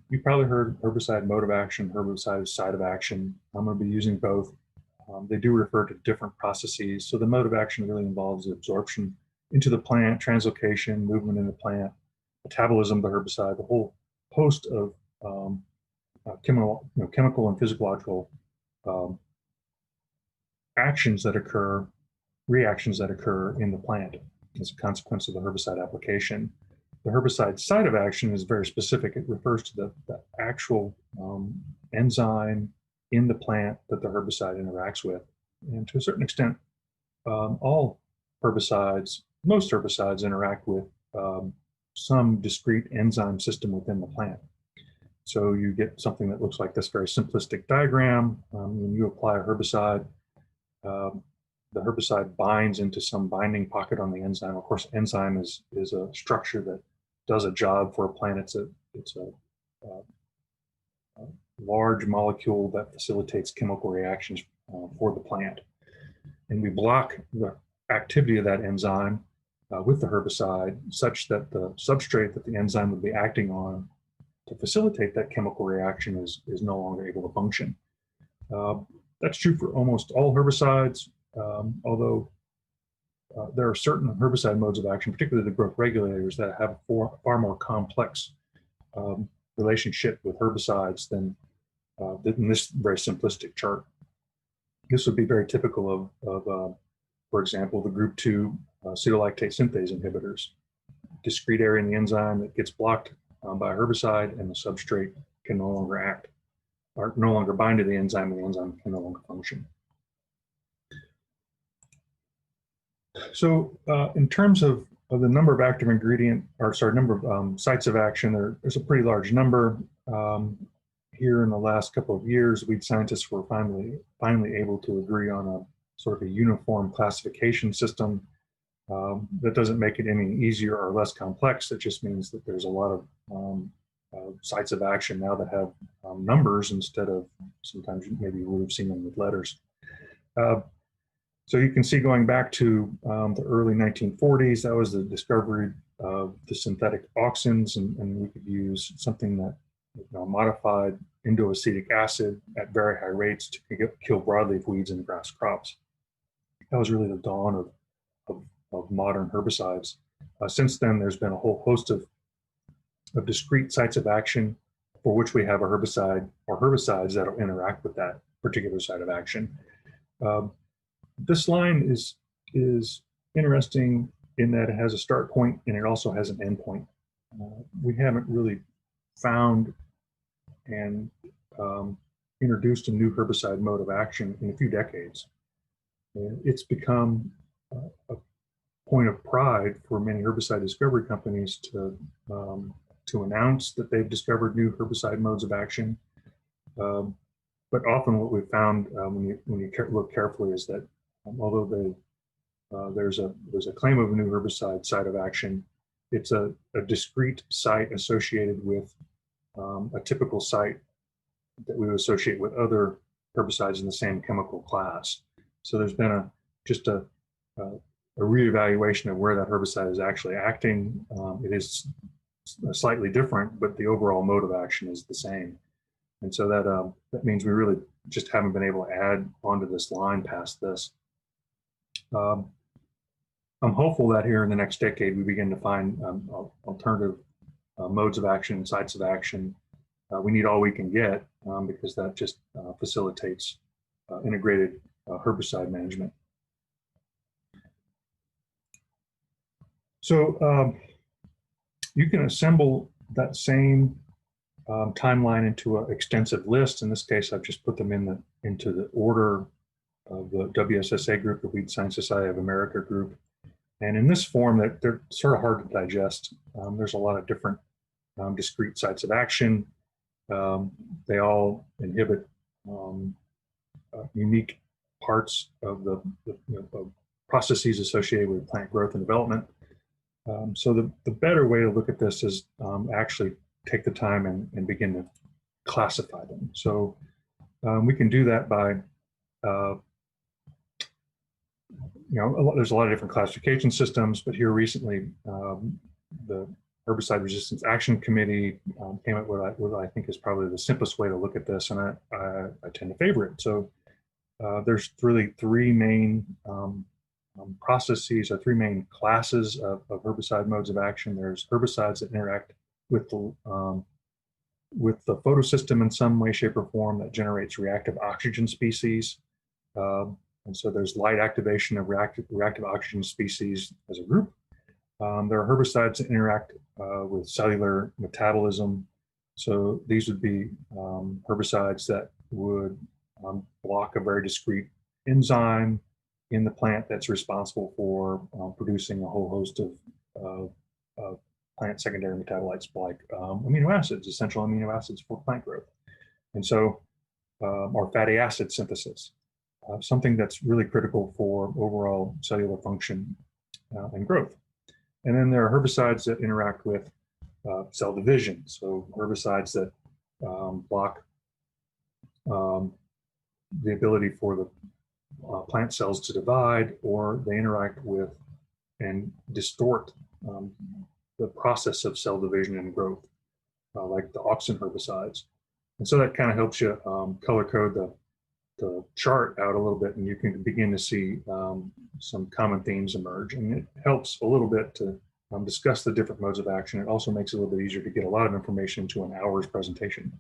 you probably heard herbicide mode of action, herbicide site of action. I'm going to be using both. They do refer to different processes. So the mode of action really involves absorption into the plant, translocation, movement in the plant, metabolism of the herbicide, the whole host of chemical and physiological actions that occur, reactions that occur in the plant as a consequence of the herbicide application. The herbicide site of action is very specific. It refers to the actual enzyme in the plant that the herbicide interacts with. And to a certain extent, all herbicides, most herbicides interact with some discrete enzyme system within the plant. So you get something that looks like this very simplistic diagram. When you apply a herbicide, the herbicide binds into some binding pocket on the enzyme. Of course, enzyme is a structure that does a job for a plant. It's a large molecule that facilitates chemical reactions for the plant. And we block the activity of that enzyme with the herbicide such that the substrate that the enzyme would be acting on to facilitate that chemical reaction is no longer able to function. That's true for almost all herbicides. Although there are certain herbicide modes of action, particularly the growth regulators, that have far more complex relationship with herbicides than in this very simplistic chart. This would be very typical of for example, the group 2 acetolactate synthase inhibitors. discrete area in the enzyme that gets blocked by a herbicide, and the substrate can no longer act, or no longer bind to the enzyme, and the enzyme can no longer function. So in terms of the number of active ingredient, or sorry, number of sites of action, there's a pretty large number. Here in the last couple of years, weed scientists were finally able to agree on a sort of a uniform classification system that doesn't make it any easier or less complex. It just means that there's a lot of sites of action now that have numbers instead of sometimes maybe you would have seen them with letters. So you can see going back to the early 1940s, that was the discovery of the synthetic auxins, and we could use something that modified indoacetic acid at very high rates to kill broadleaf weeds and grass crops. That was really the dawn of modern herbicides. Since then, there's been a whole host of discrete sites of action for which we have a herbicide or herbicides that will interact with that particular site of action. This line is interesting in that it has a start point and it also has an end point. We haven't really found and introduced a new herbicide mode of action in a few decades. And it's become a point of pride for many herbicide discovery companies to announce that they've discovered new herbicide modes of action. But often what we've found when you look carefully is that although there's a claim of a new herbicide site of action, it's a discrete site associated with a typical site that we would associate with other herbicides in the same chemical class. So there's been just a reevaluation of where that herbicide is actually acting. It is slightly different, but the overall mode of action is the same. And so that means we really just haven't been able to add onto this line past this. I'm hopeful that here in the next decade, we begin to find alternative modes of action and sites of action. We need all we can get because that just facilitates integrated herbicide management. So you can assemble that same timeline into an extensive list. In this case, I've just put them into the order of the WSSA group, the Weed Science Society of America group. And in this form, they're sort of hard to digest. There's a lot of different discrete sites of action. They all inhibit unique parts of the processes associated with plant growth and development. So the better way to look at this is actually take the time and begin to classify them. So we can do that by, there's a lot of different classification systems, but here recently, the Herbicide Resistance Action Committee came up with what I think is probably the simplest way to look at this, and I tend to favor it. So there's really three main processes or three main classes of herbicide modes of action. There's herbicides that interact with the photosystem in some way, shape, or form that generates reactive oxygen species. And so there's light activation of reactive oxygen species as a group. There are herbicides that interact with cellular metabolism. So these would be herbicides that would block a very discrete enzyme in the plant that's responsible for producing a whole host of plant secondary metabolites like amino acids, essential amino acids for plant growth. And so, or fatty acid synthesis, something that's really critical for overall cellular function and growth. And then there are herbicides that interact with cell division. So herbicides that block the ability for the plant cells to divide, or they interact with and distort the process of cell division and growth, like the auxin herbicides. And so that kind of helps you color code the chart out a little bit, and you can begin to see some common themes emerge. And it helps a little bit to discuss the different modes of action. It also makes it a little bit easier to get a lot of information into an hour's presentation.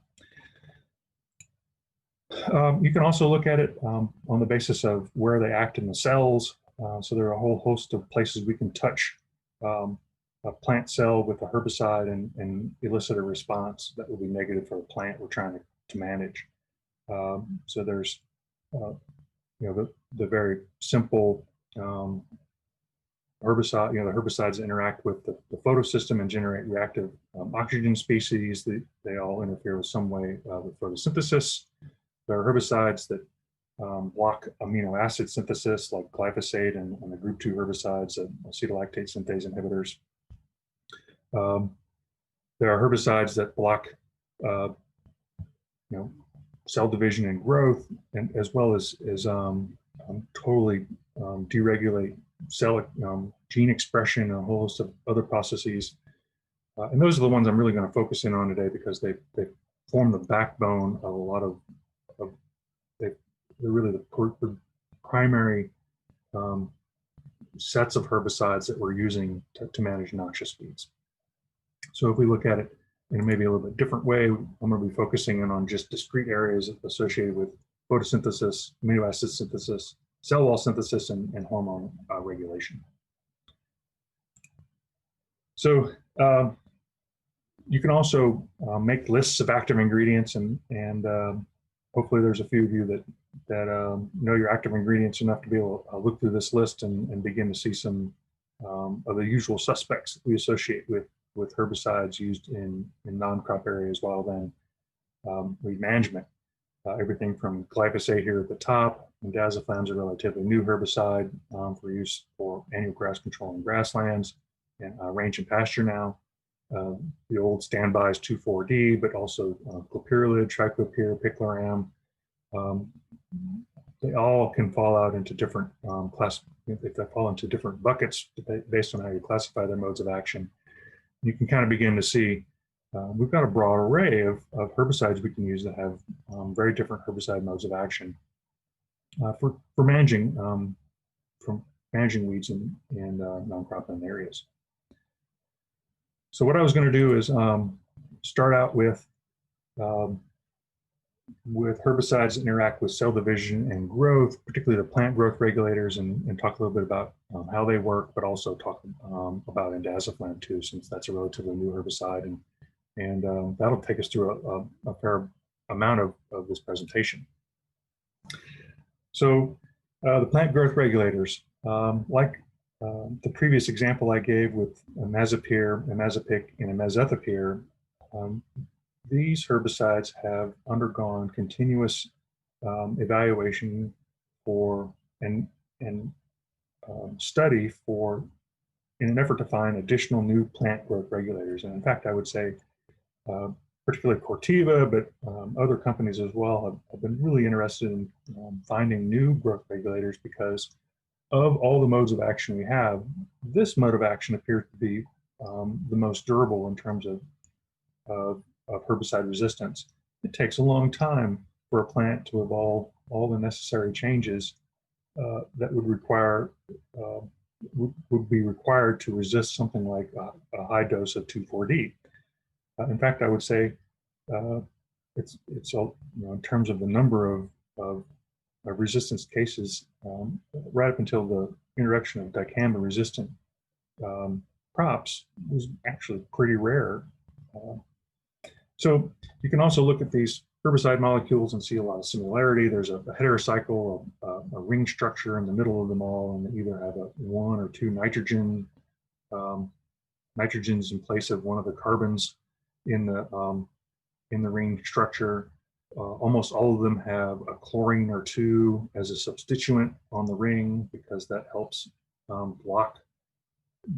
You can also look at it on the basis of where they act in the cells. So there are a whole host of places we can touch a plant cell with a herbicide and elicit a response that will be negative for the plant we're trying to manage. So there's, the very simple herbicide, the herbicides interact with the photosystem and generate reactive oxygen species. They all interfere with some way with photosynthesis. There are herbicides that block amino acid synthesis, like glyphosate and the group 2 herbicides, acetolactate synthase inhibitors. There are herbicides that block, cell division and growth, and as well as totally deregulate cell gene expression and a whole host of other processes. And those are the ones I'm really going to focus in on today because they form the backbone of a lot of they're really the primary sets of herbicides that we're using to manage noxious weeds. So if we look at it in maybe a little bit different way, I'm going to be focusing in on just discrete areas associated with photosynthesis, amino acid synthesis, cell wall synthesis, and hormone regulation. So you can also make lists of active ingredients, and hopefully there's a few of you that know your active ingredients enough to be able to look through this list and begin to see some of the usual suspects that we associate with herbicides used in non-crop areas while then weed management. Everything from glyphosate here at the top. Indaziflam is a relatively new herbicide for use for annual grass control in grasslands and range and pasture now. The old standby is 2,4-D, but also clopyralid, triclopyr, picloram. They all can fall out into different they fall into different buckets based on how you classify their modes of action. You can kind of begin to see we've got a broad array of herbicides we can use that have very different herbicide modes of action for managing weeds in non-cropland areas. So what I was going to do is start out with herbicides that interact with cell division and growth, particularly the plant growth regulators, and talk a little bit about how they work, but also talk about indaziflam too, since that's a relatively new herbicide, and that'll take us through a fair amount of this presentation. So the plant growth regulators, like the previous example I gave with imazapyr, imazapic, and imazethapyr, these herbicides have undergone continuous evaluation for and study for in an effort to find additional new plant growth regulators. And in fact, I would say particularly Corteva, but other companies as well have been really interested in finding new growth regulators because of all the modes of action we have, this mode of action appears to be the most durable in terms of herbicide resistance. It takes a long time for a plant to evolve all the necessary changes that would be required to resist something like a high dose of 2,4-D. In fact, I would say it's in terms of the number of resistance cases, right up until the introduction of dicamba-resistant crops was actually pretty rare. So you can also look at these herbicide molecules and see a lot of similarity. There's a heterocycle, a ring structure in the middle of them all, and they either have a 1 or 2 nitrogens in place of one of the carbons in the ring structure. Almost all of them have a chlorine or 2 as a substituent on the ring because that helps block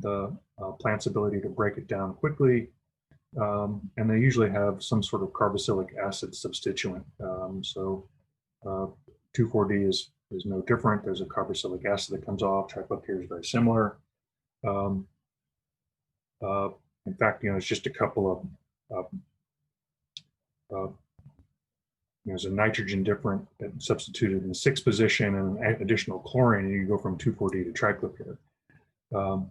the plant's ability to break it down quickly. And they usually have some sort of carboxylic acid substituent. So 2,4-D is no different. There's a carboxylic acid that comes off. Triclopyr is very similar. In fact, it's just a couple of there's a nitrogen different substituted in the 6th position and an additional chlorine, and you go from 2,4-D to triclopyr.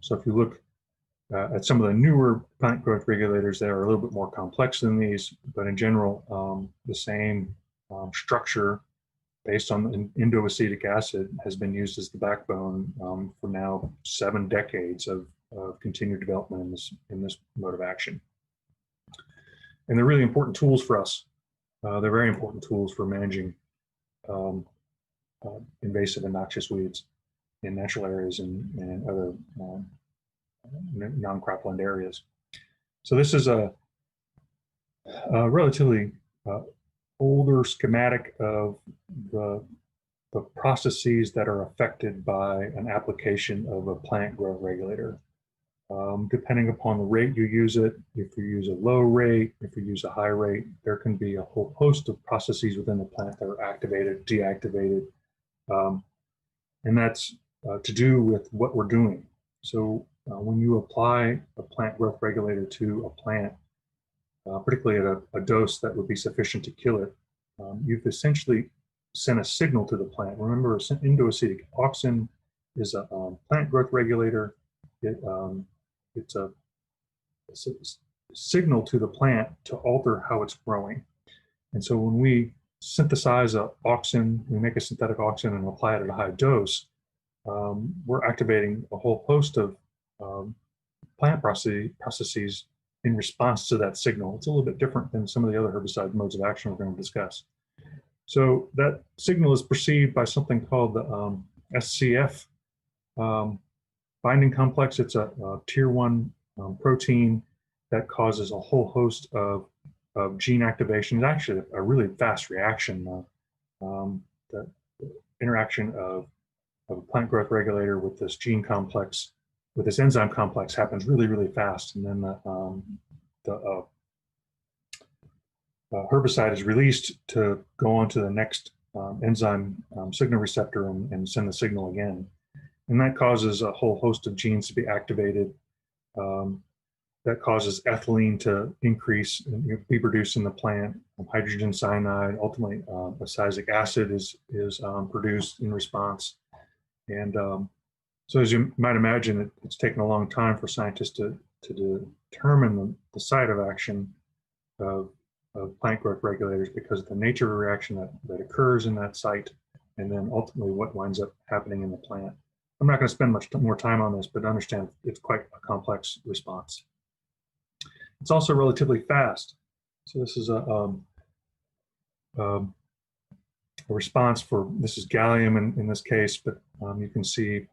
So if you look at some of the newer plant growth regulators, they are a little bit more complex than these, but in general, the same structure based on indoacetic acid has been used as the backbone for now 7 decades of of continued development in this mode of action. And they're really important tools for us. They're very important tools for managing invasive and noxious weeds in natural areas and other non-cropland areas. So this is a relatively older schematic of the processes that are affected by an application of a plant growth regulator. Depending upon the rate you use it, if you use a low rate, if you use a high rate, there can be a whole host of processes within the plant that are activated, deactivated, and that's to do with what we're doing. So when you apply a plant growth regulator to a plant, particularly at a dose that would be sufficient to kill it, you've essentially sent a signal to the plant. Remember, indoacetic auxin is a plant growth regulator. It's a signal to the plant to alter how it's growing. And so when we synthesize a auxin, we make a synthetic auxin and apply it at a high dose, we're activating a whole host of plant processes in response to that signal. It's a little bit different than some of the other herbicide modes of action we're going to discuss. So that signal is perceived by something called the SCF binding complex. It's a tier 1 protein that causes a whole host of gene activation. It's actually a really fast reaction. The interaction of a plant growth regulator with this gene complex, with this enzyme complex, happens really, really fast. And then the herbicide is released to go on to the next enzyme signal receptor and send the signal again. And that causes a whole host of genes to be activated. That causes ethylene to increase and be produced in the plant. Hydrogen cyanide, ultimately acetic acid is produced in response. And so as you might imagine, it's taken a long time for scientists to determine the site of action of plant growth regulators because of the nature of the reaction that occurs in that site, and then ultimately what winds up happening in the plant. I'm not going to spend much more time on this, but understand it's quite a complex response. It's also relatively fast. So this is a response for, this is gallium in this case, but you can see,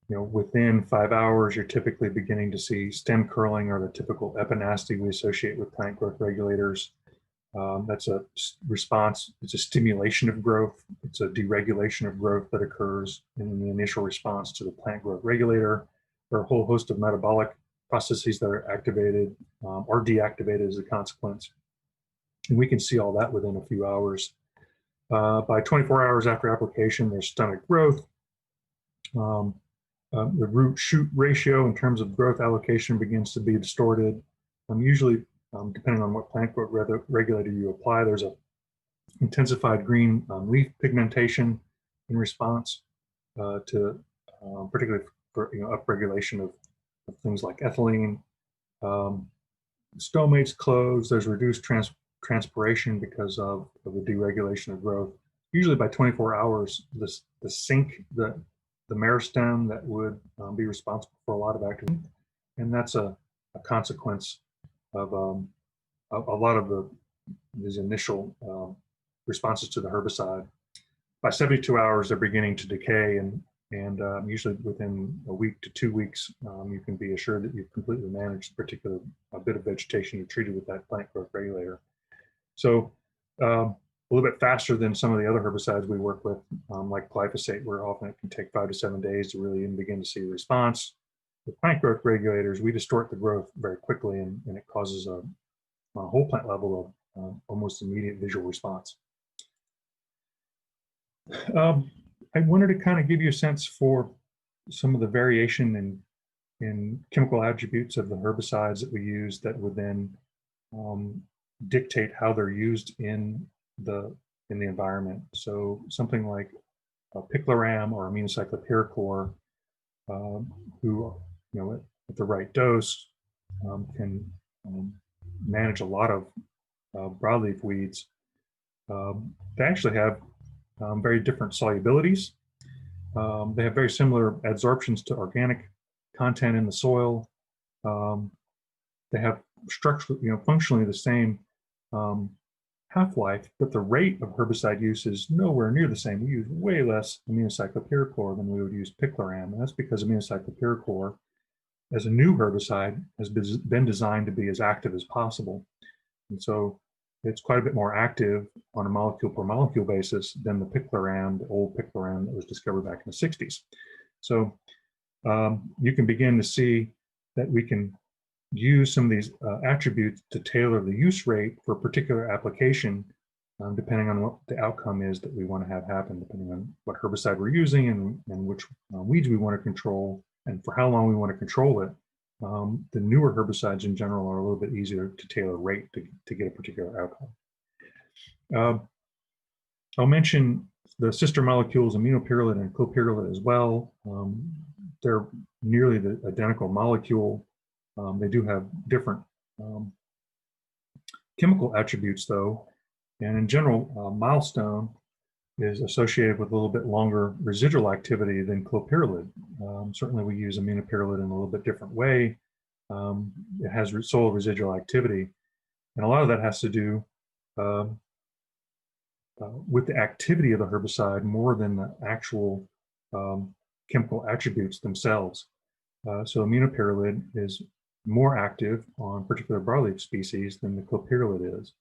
within 5 hours, you're typically beginning to see stem curling, or the typical epinasty we associate with plant growth regulators. That's a response. It's a stimulation of growth. It's a deregulation of growth that occurs in the initial response to the plant growth regulator. There are a whole host of metabolic processes that are activated or deactivated as a consequence. And we can see all that within a few hours. By 24 hours after application, there's stunted growth. The root-shoot ratio in terms of growth allocation begins to be distorted. Usually, depending on what plant growth regulator you apply, there's a intensified green leaf pigmentation in response to particularly for upregulation of things like ethylene. Stomates close. There's reduced transpiration because of the deregulation of growth. Usually by 24 hours, the meristem that would be responsible for a lot of activity, and that's a consequence of a lot of these initial responses to the herbicide. By 72 hours, they're beginning to decay, and usually within a week to 2 weeks, you can be assured that you've completely managed a particular bit of vegetation you treated with that plant growth regulator. So a little bit faster than some of the other herbicides we work with, like glyphosate, where often it can take 5 to 7 days to really even begin to see a response. With plant growth regulators, we distort the growth very quickly, and it causes a whole plant level of almost immediate visual response. I wanted to kind of give you a sense for some of the variation in chemical attributes of the herbicides that we use that would then dictate how they're used in the environment. So something like picloram or aminocyclopyrochloor, who at the right dose can manage a lot of broadleaf weeds. They actually have very different solubilities. They have very similar adsorptions to organic content in the soil. They have structurally, functionally the same half-life, but the rate of herbicide use is nowhere near the same. We use way less aminocyclopyrrochlor than we would use picloram, and that's because aminocyclopyrrochlor, as a new herbicide, has been designed to be as active as possible. And so it's quite a bit more active on a molecule per molecule basis than the picloram, the old picloram that was discovered back in the 60s. So you can begin to see that we can use some of these attributes to tailor the use rate for a particular application, depending on what the outcome is that we want to have happen, depending on what herbicide we're using and which weeds we want to control and for how long we want to control it. The newer herbicides in general are a little bit easier to tailor rate to get a particular outcome. I'll mention the sister molecules, aminopyrrolate and clopyrrolate as well. They're nearly the identical molecule. They do have different chemical attributes though. And in general, milestone is associated with a little bit longer residual activity than clopyrrolate. Certainly we use aminopyrrolate in a little bit different way. It has soil residual activity. And a lot of that has to do with the activity of the herbicide more than the actual chemical attributes themselves. So aminopyrrolate is more active on particular broadleaf species than the clopyrrolate is.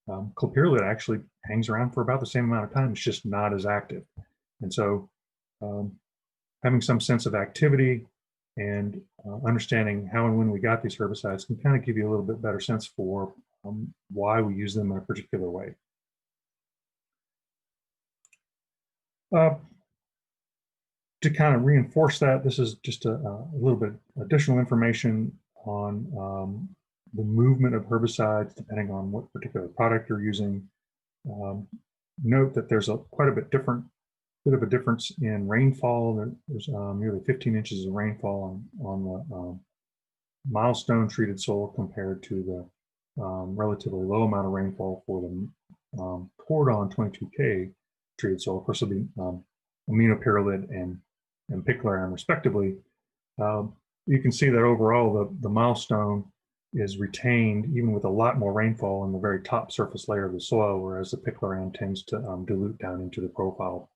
Clopyrrolate actually hangs around for about the same amount of time. It's just not as active. And so having some sense of activity and understanding how and when we got these herbicides can kind of give you a little bit better sense for why we use them in a particular way. To kind of reinforce that, this is just a little bit additional information on the movement of herbicides depending on what particular product you're using. Note that there's quite a bit of a difference in rainfall. There's nearly 15 inches of rainfall on the milestone treated soil compared to the relatively low amount of rainfall for the poured on 22K treated soil. Of course, it'll be aminopyrrolate and picloram respectively. You can see that overall the milestone is retained even with a lot more rainfall in the very top surface layer of the soil, whereas the picloram tends to dilute down into the profile.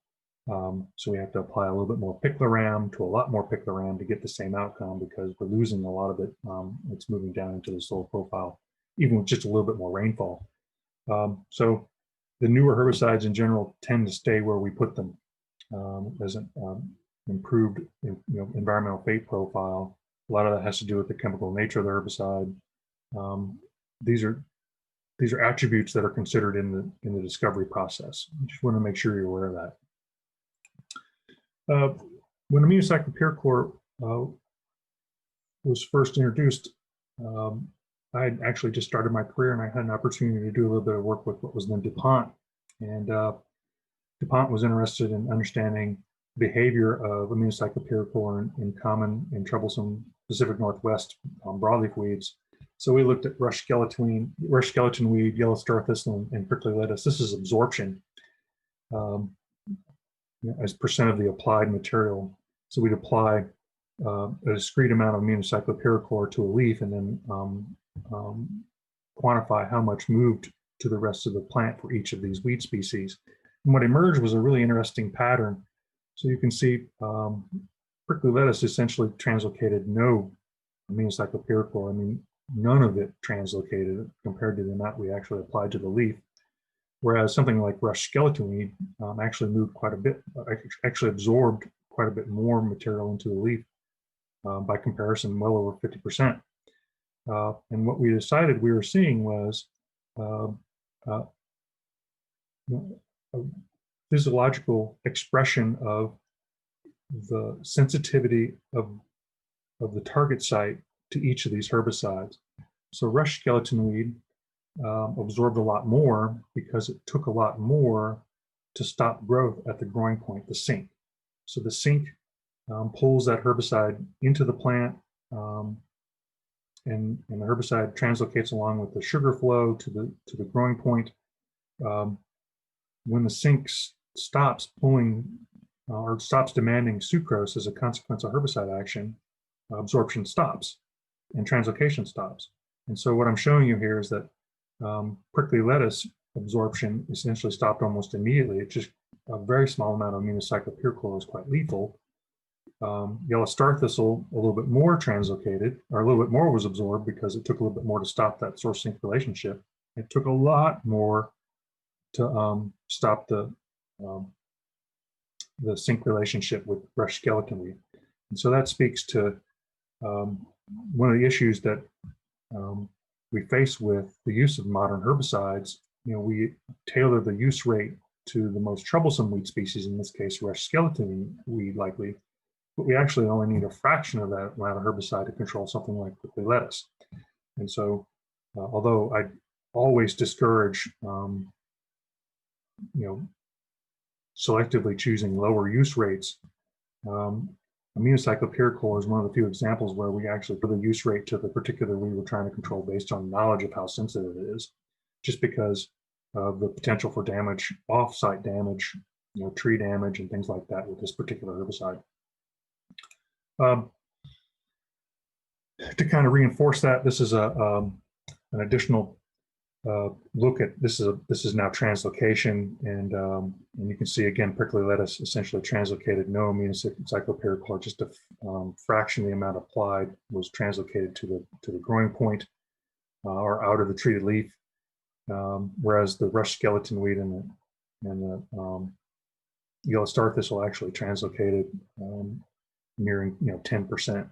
So we have to apply a little bit more picloram to a lot more picloram to get the same outcome because we're losing a lot of it. It's moving down into the soil profile, even with just a little bit more rainfall. So the newer herbicides in general tend to stay where we put them. As an improved environmental fate profile. A lot of that has to do with the chemical nature of the herbicide. These are attributes that are considered in the discovery process. I just want to make sure you're aware of that. When aminocyclopyrrochlor was first introduced, I had actually just started my career and I had an opportunity to do a little bit of work with what was then DuPont. And DuPont was interested in understanding behavior of aminocyclopyrrochlor in common and troublesome Pacific Northwest broadleaf weeds. So we looked at rush skeleton weed, yellow star thistle, and prickly lettuce. This is absorption as percent of the applied material. So we'd apply a discrete amount of aminocyclopyrrochlor to a leaf and then quantify how much moved to the rest of the plant for each of these weed species. And what emerged was a really interesting pattern. So you can see prickly lettuce essentially translocated no aminocyclopyrrochlor. I mean, none of it translocated compared to the amount we actually applied to the leaf. Whereas something like rush skeleton weed actually moved quite a bit, actually absorbed quite a bit more material into the leaf, by comparison, well over 50%. And what we decided we were seeing was a physiological expression of the sensitivity of the target site to each of these herbicides. So rush skeleton weed absorbed a lot more because it took a lot more to stop growth at the growing point, the sink. So the sink pulls that herbicide into the plant, and the herbicide translocates along with the sugar flow to the growing point. When the sink stops pulling or stops demanding sucrose as a consequence of herbicide action, absorption stops and translocation stops. And so what I'm showing you here is that prickly lettuce absorption essentially stopped almost immediately. It's just a very small amount of aminocyclopyrrole is quite lethal. Yellow star thistle, a little bit more translocated, or a little bit more was absorbed because it took a little bit more to stop that source sink relationship. It took a lot more to stop the sink relationship with brush skeleton weed. And so that speaks to one of the issues that we face with the use of modern herbicides. You know, we tailor the use rate to the most troublesome weed species, in this case, rush skeleton weed likely, but we actually only need a fraction of that amount of herbicide to control something like prickly lettuce. And so, although I always discourage, selectively choosing lower use rates, aminocyclopyrrole is one of the few examples where we actually put the use rate to the particular weed we're trying to control based on knowledge of how sensitive it is, just because of the potential for damage, off-site damage, tree damage and things like that with this particular herbicide. To kind of reinforce that, this is an additional look at this is now translocation, and you can see again prickly lettuce essentially translocated, no aminocyclopyrrole, just a fraction of the amount applied was translocated to the growing point or out of the treated leaf, whereas the rush skeleton weed and the yellow star thistle actually translocated nearing 10%.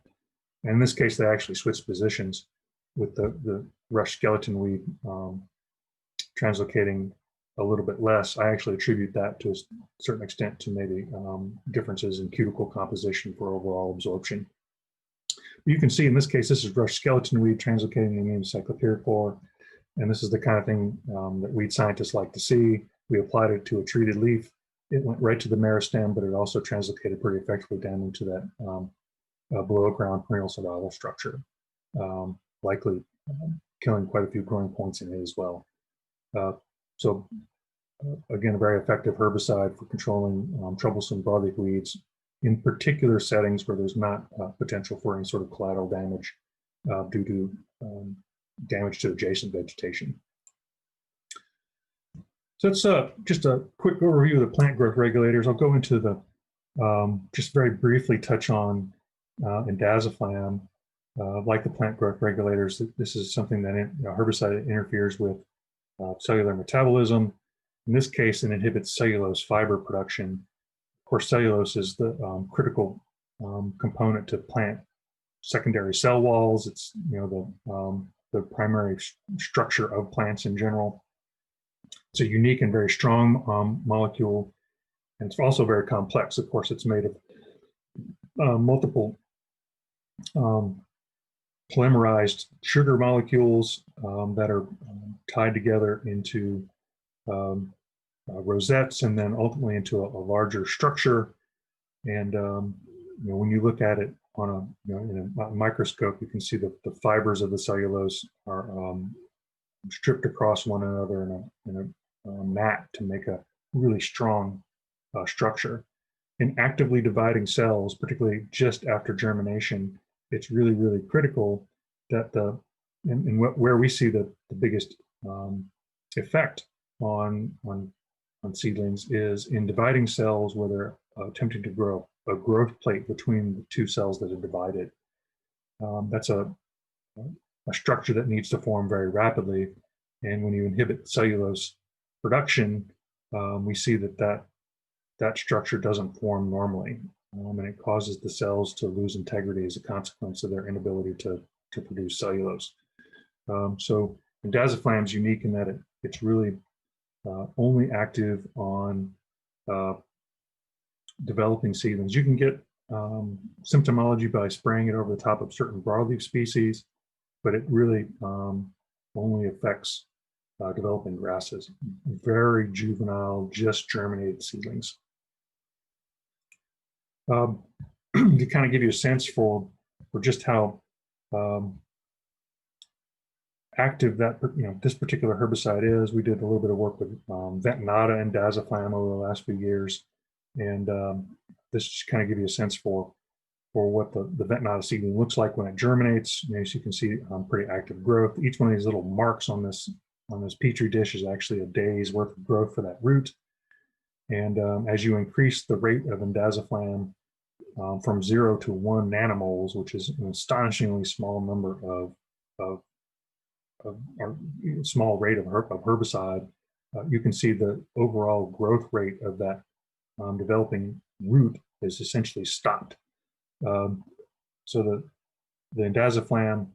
And in this case, they actually switched positions, with the rush skeleton weed translocating a little bit less. I actually attribute that to a certain extent to maybe differences in cuticle composition for overall absorption. You can see in this case, this is rush skeleton weed translocating the aminocyclopyrrole, and this is the kind of thing that weed scientists like to see. We applied it to a treated leaf. It went right to the meristem, but it also translocated pretty effectively down into that below ground perennial survival structure, likely killing quite a few growing points in it as well. So again, a very effective herbicide for controlling troublesome broadleaf weeds, in particular settings where there's not potential for any sort of collateral damage due to damage to adjacent vegetation. So it's just a quick overview of the plant growth regulators. I'll go into the, just very briefly touch on indaziflam. Like the plant growth regulators, this is something that herbicide interferes with cellular metabolism. In this case, it inhibits cellulose fiber production. Of course, cellulose is the critical component to plant secondary cell walls. It's the primary structure of plants in general. It's a unique and very strong molecule, and it's also very complex. Of course, it's made of multiple polymerized sugar molecules that are tied together into rosettes and then ultimately into a larger structure. And when you look at it on in a microscope, you can see that the fibers of the cellulose are stripped across one another in a mat to make a really strong structure. In actively dividing cells, particularly just after germination, it's really, really critical that where we see the biggest effect on seedlings is in dividing cells where they're attempting to grow a growth plate between the two cells that are divided. That's a structure that needs to form very rapidly, and when you inhibit cellulose production, we see that structure doesn't form normally, and it causes the cells to lose integrity as a consequence of their inability to produce cellulose. So indaziflam is unique in that it's really only active on developing seedlings. You can get symptomology by spraying it over the top of certain broadleaf species, but it really only affects developing grasses, very juvenile, just germinated seedlings. To kind of give you a sense for just how active that this particular herbicide is, we did a little bit of work with Ventonata and indaziflam over the last few years, and this just kind of give you a sense for what the Vetnata seedling looks like when it germinates. As you can see, pretty active growth. Each one of these little marks on this petri dish is actually a day's worth of growth for that root. And as you increase the rate of indaziflam from 0 to 1 nanomoles, which is an astonishingly small number of small rate of herbicide, you can see the overall growth rate of that developing root is essentially stopped. So the indaziflam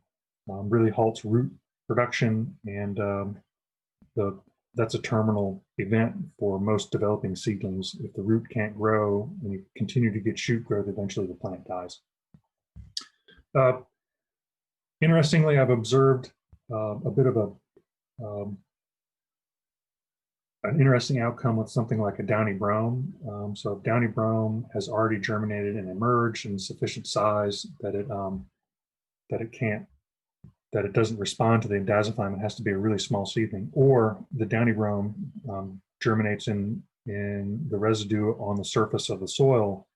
really halts root production, and that's a terminal event for most developing seedlings. If the root can't grow and you continue to get shoot growth, eventually the plant dies. Interestingly, I've observed a bit of an interesting outcome with something like a downy brome. So if downy brome has already germinated and emerged in sufficient size that it doesn't respond to the indaziflam, it has to be a really small seedling, or the downy brome germinates in the residue on the surface of the soil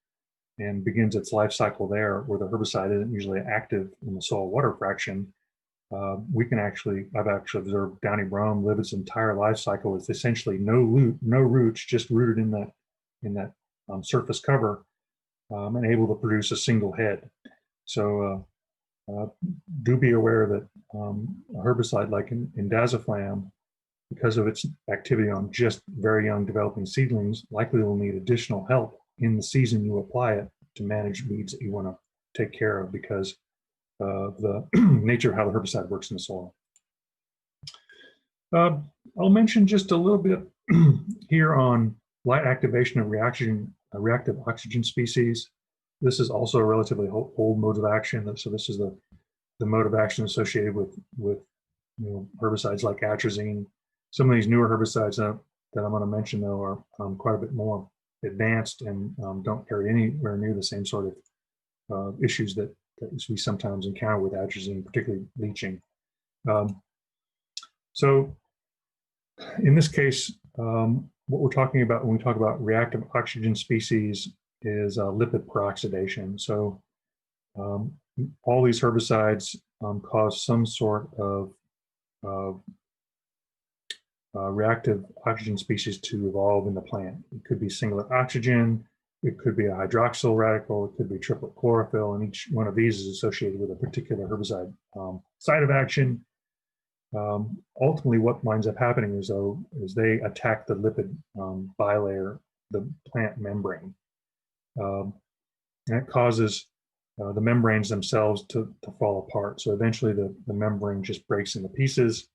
and begins its life cycle there, where the herbicide isn't usually active in the soil water fraction. I've actually observed downy brome live its entire life cycle with essentially no roots, just rooted in that surface cover, and able to produce a single head. So do be aware that a herbicide like indaziflam, because of its activity on just very young developing seedlings, likely will need additional help in the season you apply it to manage weeds that you want to take care of, because of the nature of how the herbicide works in the soil. I'll mention just a little bit here on light activation of reactive oxygen species. This is also a relatively old mode of action. So this is the mode of action associated with herbicides like atrazine. Some of these newer herbicides that I'm going to mention, though, are quite a bit more advanced and don't carry anywhere near the same sort of issues that we sometimes encounter with atrazine, particularly leaching. So in this case, what we're talking about when we talk about reactive oxygen species is lipid peroxidation. So all these herbicides cause some sort of reactive oxygen species to evolve in the plant. It could be singlet oxygen, it could be a hydroxyl radical, it could be triplet chlorophyll, and each one of these is associated with a particular herbicide site of action. Ultimately, what winds up happening is they attack the lipid bilayer, the plant membrane. And it causes the membranes themselves to fall apart. So eventually the membrane just breaks into pieces.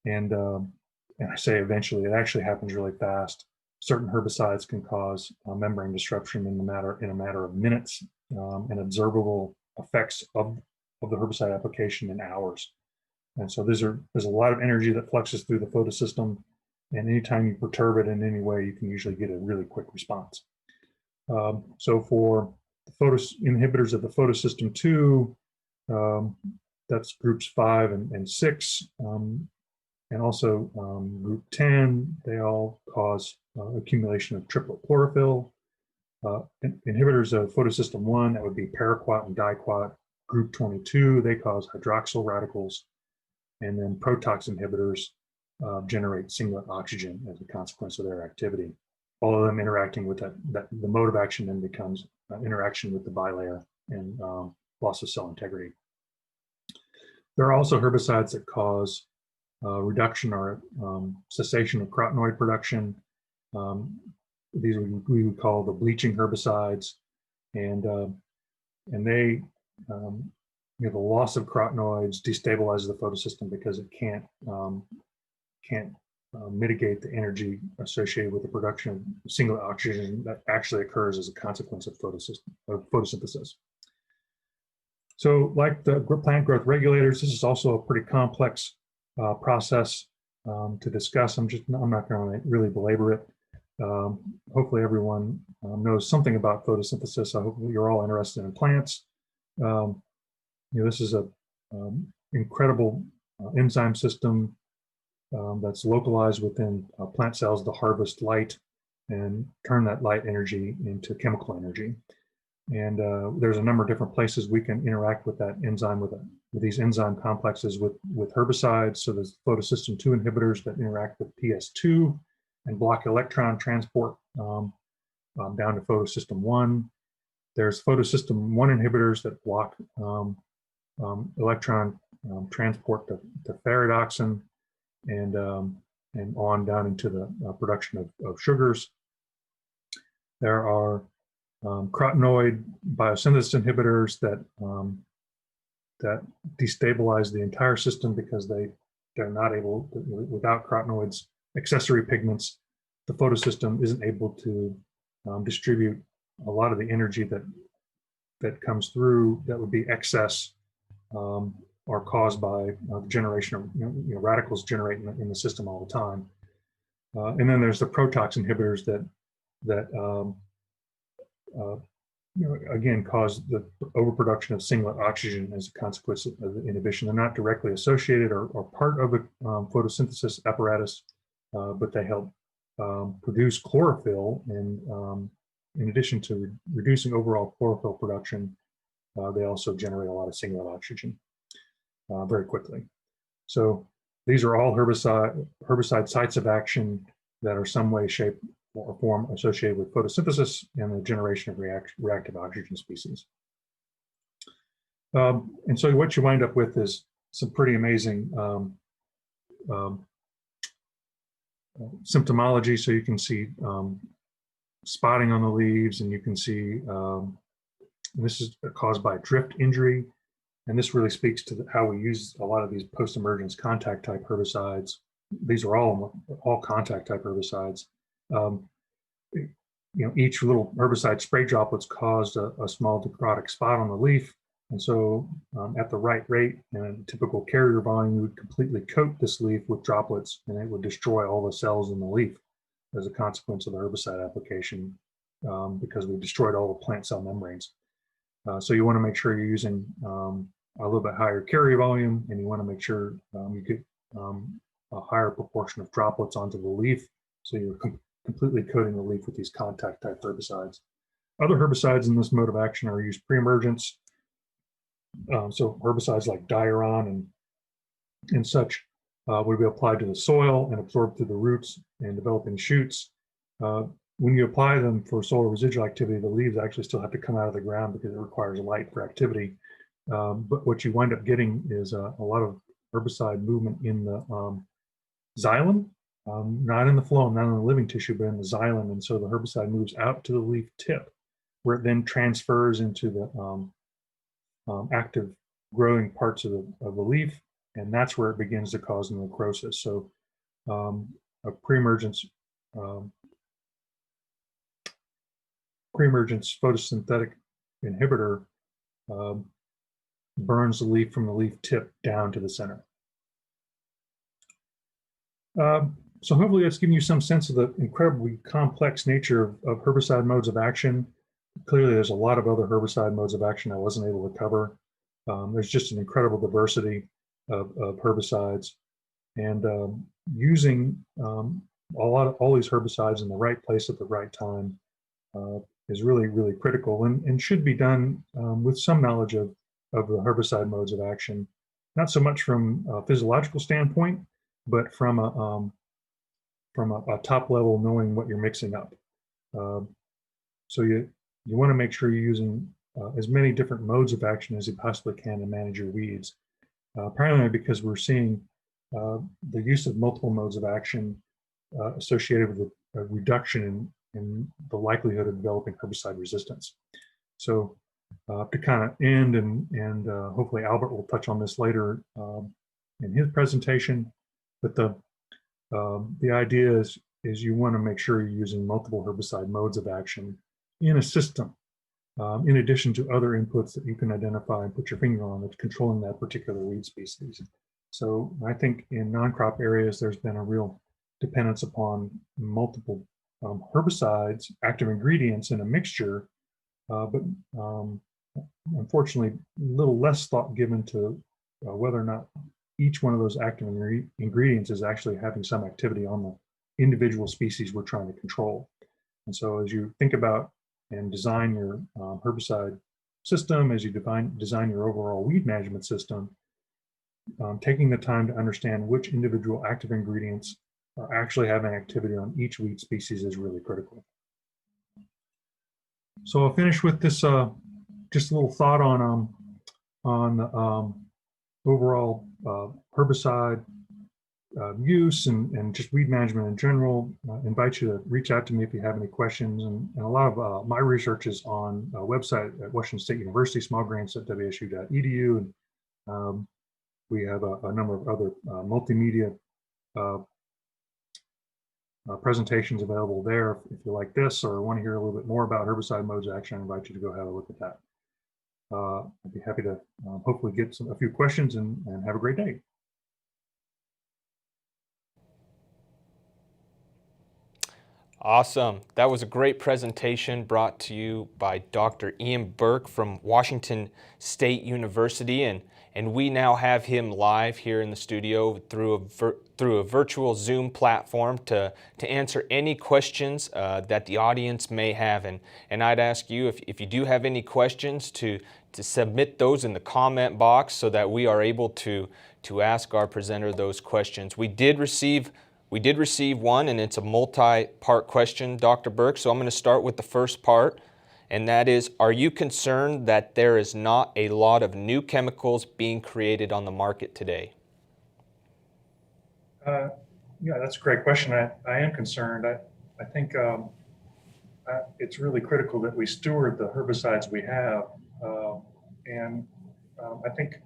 And I say eventually, it actually happens really fast. Certain herbicides can cause membrane disruption in a matter of minutes, and observable effects of the herbicide application in hours. And so there's a lot of energy that fluxes through the photosystem, and anytime you perturb it in any way, you can usually get a really quick response. So for the inhibitors of the photosystem 2, that's groups 5 and 6, and also group 10, they all cause accumulation of triplet chlorophyll. Inhibitors of photosystem 1, that would be paraquat and diquat. Group 22, they cause hydroxyl radicals. And then protox inhibitors generate singlet oxygen as a consequence of their activity. All of them interacting with the mode of action then becomes interaction with the bilayer and loss of cell integrity. There are also herbicides that cause reduction or cessation of carotenoid production. These we would call the bleaching herbicides, and they the loss of carotenoids destabilizes the photosystem because it can't mitigate the energy associated with the production of singlet oxygen that actually occurs as a consequence of photosynthesis. So like the plant growth regulators, this is also a pretty complex process to discuss. I'm not going to really belabor it. Hopefully everyone knows something about photosynthesis. I hope you're all interested in plants. This is a incredible enzyme system that's localized within plant cells to harvest light and turn that light energy into chemical energy. And there's a number of different places we can interact with that enzyme, with these enzyme complexes with herbicides. So there's photosystem 2 inhibitors that interact with PS2 and block electron transport down to photosystem 1. There's photosystem 1 inhibitors that block electron transport to ferredoxin and on down into the production of sugars. There are carotenoid biosynthesis inhibitors that destabilize the entire system because they're not able to, without carotenoids, accessory pigments, the photosystem isn't able to distribute a lot of the energy that comes through that would be excess or caused by the generation of radicals generating in the system all the time. And then there's the protox inhibitors that again cause the overproduction of singlet oxygen as a consequence of the inhibition. They're not directly associated or part of a photosynthesis apparatus, but they help produce chlorophyll. And in addition to reducing overall chlorophyll production, they also generate a lot of singlet oxygen very quickly. So these are all herbicide sites of action that are some way, shape, or form associated with photosynthesis and the generation of reactive oxygen species. And so what you wind up with is some pretty amazing symptomology. So you can see spotting on the leaves, and you can see this is caused by drift injury. And this really speaks to how we use a lot of these post-emergence contact type herbicides. These are all contact type herbicides. Each little herbicide spray droplets caused a small necrotic spot on the leaf. And so at the right rate and a typical carrier volume, you would completely coat this leaf with droplets, and it would destroy all the cells in the leaf as a consequence of the herbicide application because we destroyed all the plant cell membranes. So you want to make sure you're using a little bit higher carrier volume, and you want to make sure you get a higher proportion of droplets onto the leaf. So you're completely coating the leaf with these contact type herbicides. Other herbicides in this mode of action are used pre-emergence. So herbicides like diuron and such would be applied to the soil and absorbed through the roots and developing shoots. When you apply them for soil residual activity, the leaves actually still have to come out of the ground because it requires light for activity. But what you wind up getting is a lot of herbicide movement in the xylem, not in the phloem, not in the living tissue, but in the xylem. And so the herbicide moves out to the leaf tip, where it then transfers into the active growing parts of the leaf, and that's where it begins to cause necrosis. So a pre-emergence photosynthetic inhibitor burns the leaf from the leaf tip down to the center. So hopefully that's giving you some sense of the incredibly complex nature of herbicide modes of action. Clearly there's a lot of other herbicide modes of action I wasn't able to cover. There's just an incredible diversity of herbicides, and using all these herbicides in the right place at the right time is really, really critical, and should be done with some knowledge of the herbicide modes of action, not so much from a physiological standpoint, but from a top level, knowing what you're mixing up. So you want to make sure you're using as many different modes of action as you possibly can to manage your weeds, primarily because we're seeing the use of multiple modes of action associated with a reduction in the likelihood of developing herbicide resistance. So to kind of end, and hopefully Albert will touch on this later in his presentation, but the idea is you want to make sure you're using multiple herbicide modes of action in a system, in addition to other inputs that you can identify and put your finger on that's controlling that particular weed species. So I think in non-crop areas, there's been a real dependence upon multiple herbicides, active ingredients in a mixture, but unfortunately, a little less thought given to whether or not each one of those active ingredients is actually having some activity on the individual species we're trying to control. And so as you think about and design your herbicide system, as you design your overall weed management system, taking the time to understand which individual active ingredients are actually having activity on each weed species is really critical. So I'll finish with this, just a little thought on overall herbicide use and just weed management in general. I invite you to reach out to me if you have any questions. And a lot of my research is on a website at Washington State University, smallgrants.wsu.edu. And we have a number of other multimedia presentations available there. If you like this or want to hear a little bit more about herbicide modes of action, I invite you to go have a look at that. I'd be happy to hopefully get a few questions and have a great day. Awesome. That was a great presentation brought to you by Dr. Ian Burke from Washington State University. And we now have him live here in the studio through a virtual Zoom platform to answer any questions that the audience may have. And I'd ask you, if you do have any questions, to submit those in the comment box so that we are able to ask our presenter those questions. We did receive one, and it's a multi-part question, Dr. Burke. So I'm going to start with the first part, and that is, are you concerned that there is not a lot of new chemicals being created on the market today? Yeah, that's a great question. I am concerned. I think it's really critical that we steward the herbicides we have. I think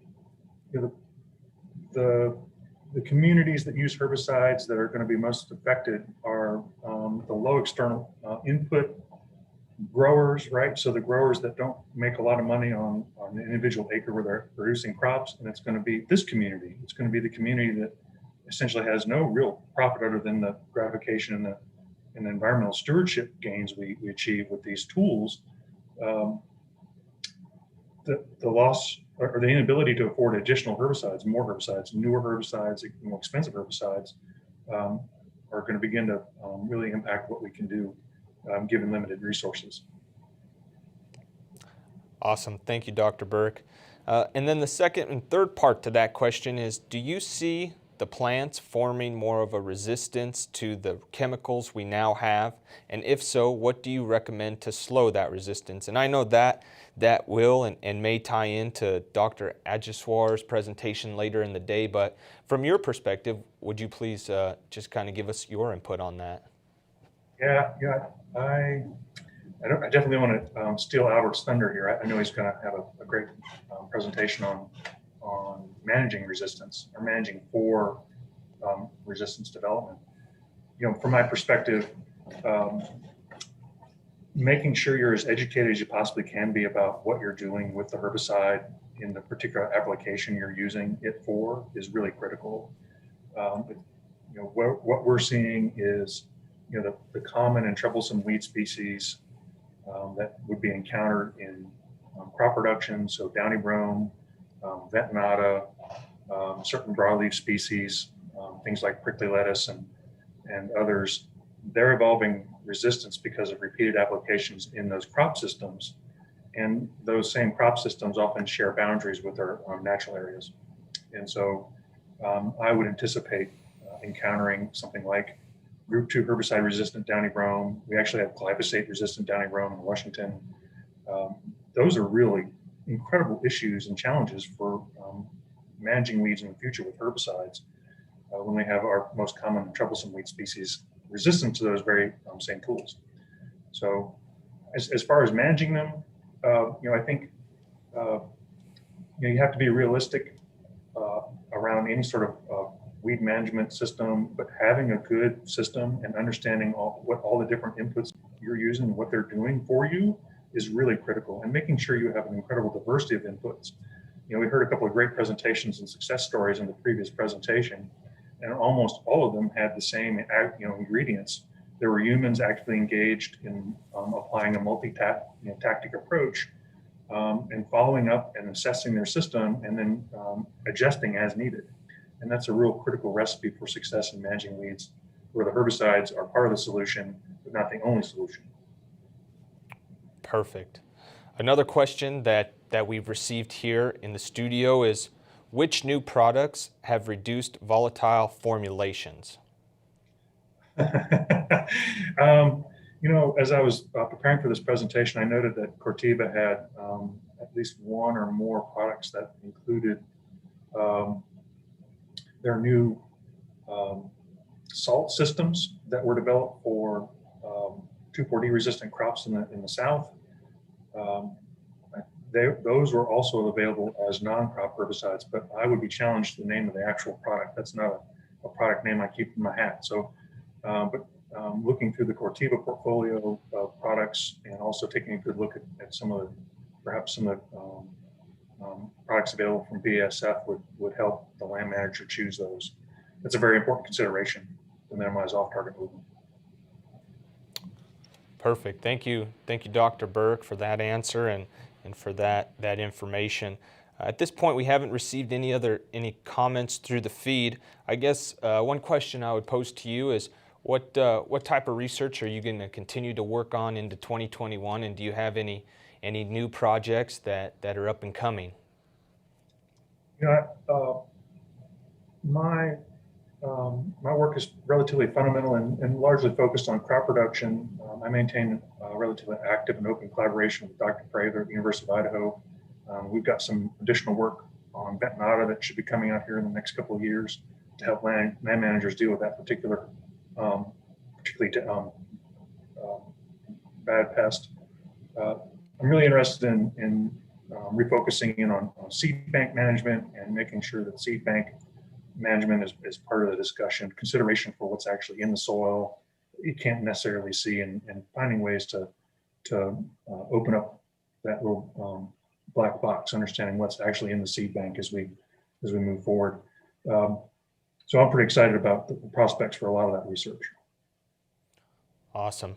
the communities that use herbicides that are going to be most affected are the low external input growers, right? So the growers that don't make a lot of money on an individual acre where they're producing crops, and it's going to be this community. It's going to be the community that essentially has no real profit other than the gratification and the environmental stewardship gains we achieve with these tools. The loss or the inability to afford additional herbicides, more herbicides, newer herbicides, more expensive herbicides, are going to begin to really impact what we can do given limited resources. Awesome. Thank you, Dr. Burke. And then the second and third part to that question is, do you see the plants forming more of a resistance to the chemicals we now have? And if so, what do you recommend to slow that resistance? And I know that will and may tie into Dr. Ajeswar's presentation later in the day, but from your perspective, would you please just kind of give us your input on that? Yeah, I definitely want to steal Albert's thunder here. I know he's going to have a great presentation on managing resistance or managing for resistance development. From my perspective, making sure you're as educated as you possibly can be about what you're doing with the herbicide in the particular application you're using it for is really critical. What we're seeing is, the common and troublesome weed species that would be encountered in crop production, so downy brome, ventonata, certain broadleaf species, things like prickly lettuce and others, they're evolving resistance because of repeated applications in those crop systems. And those same crop systems often share boundaries with our natural areas. And so I would anticipate encountering something like group 2 herbicide resistant downy brome. We actually have glyphosate resistant downy brome in Washington. Those are really incredible issues and challenges for managing weeds in the future with herbicides when we have our most common and troublesome weed species resistant to those very same tools. So as far as managing them, I think you have to be realistic around any sort of weed management system, but having a good system and understanding what all the different inputs you're using and what they're doing for you is really critical, and making sure you have an incredible diversity of inputs. We heard a couple of great presentations and success stories in the previous presentation, and almost all of them had the same ingredients. There were humans actively engaged in applying a multi-tactic approach and following up and assessing their system and then adjusting as needed. And that's a real critical recipe for success in managing weeds, where the herbicides are part of the solution, but not the only solution. Perfect. Another question that we've received here in the studio is, which new products have reduced volatile formulations? As I was preparing for this presentation, I noted that Corteva had at least one or more products that included their new salt systems that were developed for 2,4-D resistant crops in the South. Those were also available as non-crop herbicides, but I would be challenged to the name of the actual product. That's not a product name I keep in my hat. So, looking through the Corteva portfolio of products and also taking a good look at perhaps some of the products available from BASF would help the land manager choose those. That's a very important consideration to minimize off-target movement. Perfect. Thank you, Dr. Burke, for that answer and for that information. At this point, we haven't received any comments through the feed. I guess one question I would pose to you is, what type of research are you going to continue to work on into 2021, and do you have any new projects that are up and coming? My work is relatively fundamental and largely focused on crop production. I maintain a relatively active and open collaboration with Dr. Prather at the University of Idaho. We've got some additional work on Bentonata that should be coming out here in the next couple of years to help land managers deal with that particularly bad pest. I'm really interested in refocusing in on seed bank management and making sure that seed bank management is part of the discussion, consideration for what's actually in the soil you can't necessarily see, and finding ways to open up that little black box, understanding what's actually in the seed bank as we move forward. So I'm pretty excited about the prospects for a lot of that research. Awesome.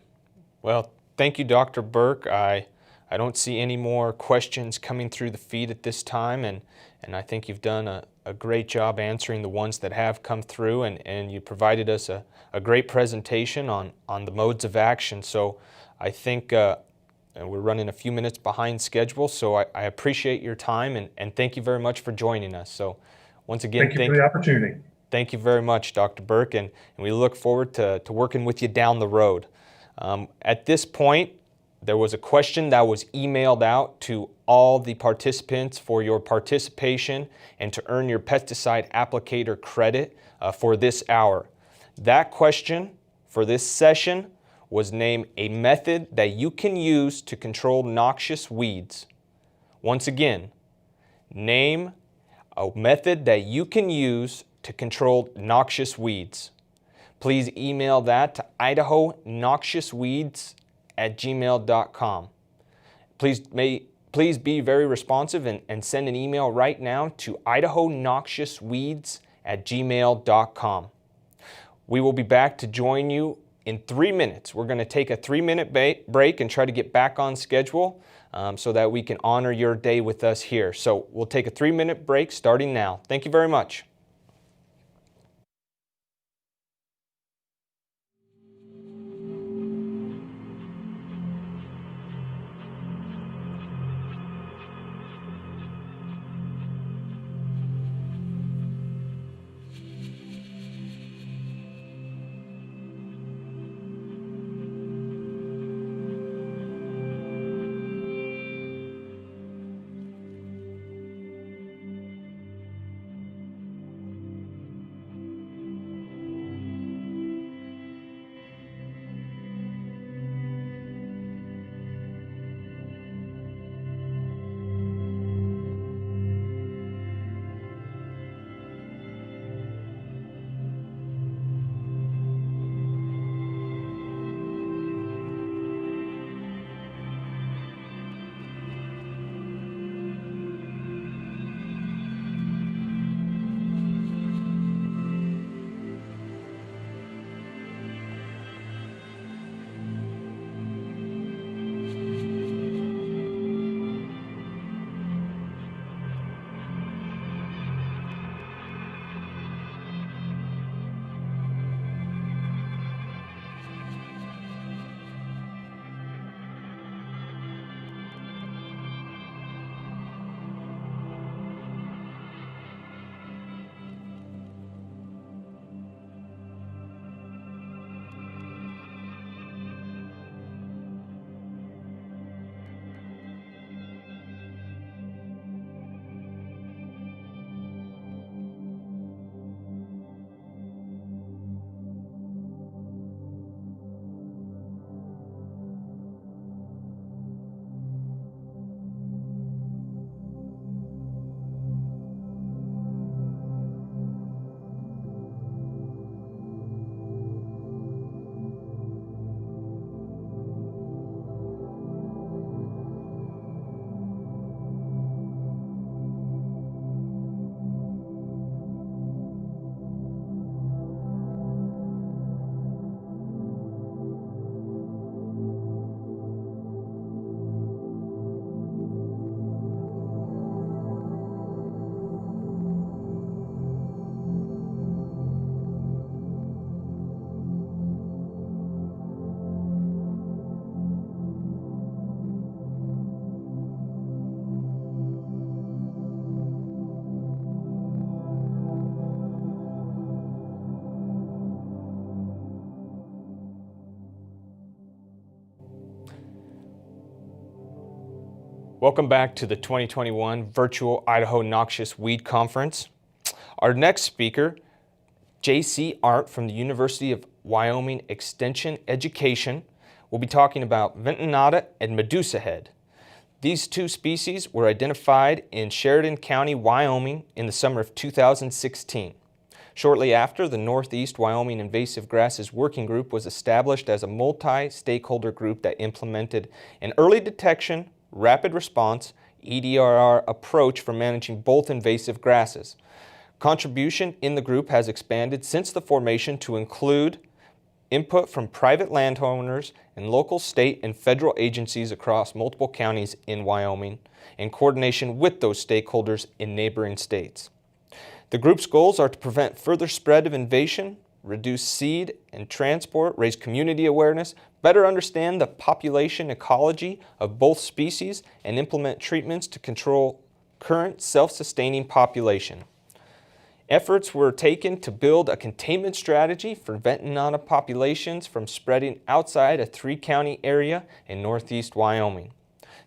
Well, thank you, Dr. Burke. I don't see any more questions coming through the feed at this time, and I think you've done a great job answering the ones that have come through, and you provided us a great presentation on the modes of action. So I think we're running a few minutes behind schedule, so I appreciate your time, and thank you very much for joining us. So once again, thank you for the opportunity. Thank you very much, Dr. Burke, and we look forward to working with you down the road. At this point, there was a question that was emailed out to all the participants for your participation and to earn your pesticide applicator credit for this hour. That question for this session was name a method that you can use to control noxious weeds. Once again, name a method that you can use to control noxious weeds. Please email that to idahonoxiousweeds@gmail.com. Please be very responsive and send an email right now to idahonoxiousweeds@gmail.com. We will be back to join you in 3 minutes. We're going to take a 3-minute break and try to get back on schedule so that we can honor your day with us here. So we'll take a 3-minute break starting now. Thank you very much. Welcome back to the 2021 Virtual Idaho Noxious Weed Conference. Our next speaker, J.C. Arndt from the University of Wyoming Extension Education, will be talking about Ventonata and Medusa head. These two species were identified in Sheridan County, Wyoming in the summer of 2016. Shortly after, the Northeast Wyoming Invasive Grasses Working Group was established as a multi-stakeholder group that implemented an early detection, rapid response, EDRR approach for managing both invasive grasses. Contribution in the group has expanded since the formation to include input from private landowners and local, state, and federal agencies across multiple counties in Wyoming, in coordination with those stakeholders in neighboring states. The group's goals are to prevent further spread of invasion, reduce seed and transport, raise community awareness, better understand the population ecology of both species, and implement treatments to control current self-sustaining population. Efforts were taken to build a containment strategy for Ventonata populations from spreading outside a 3-county area in northeast Wyoming.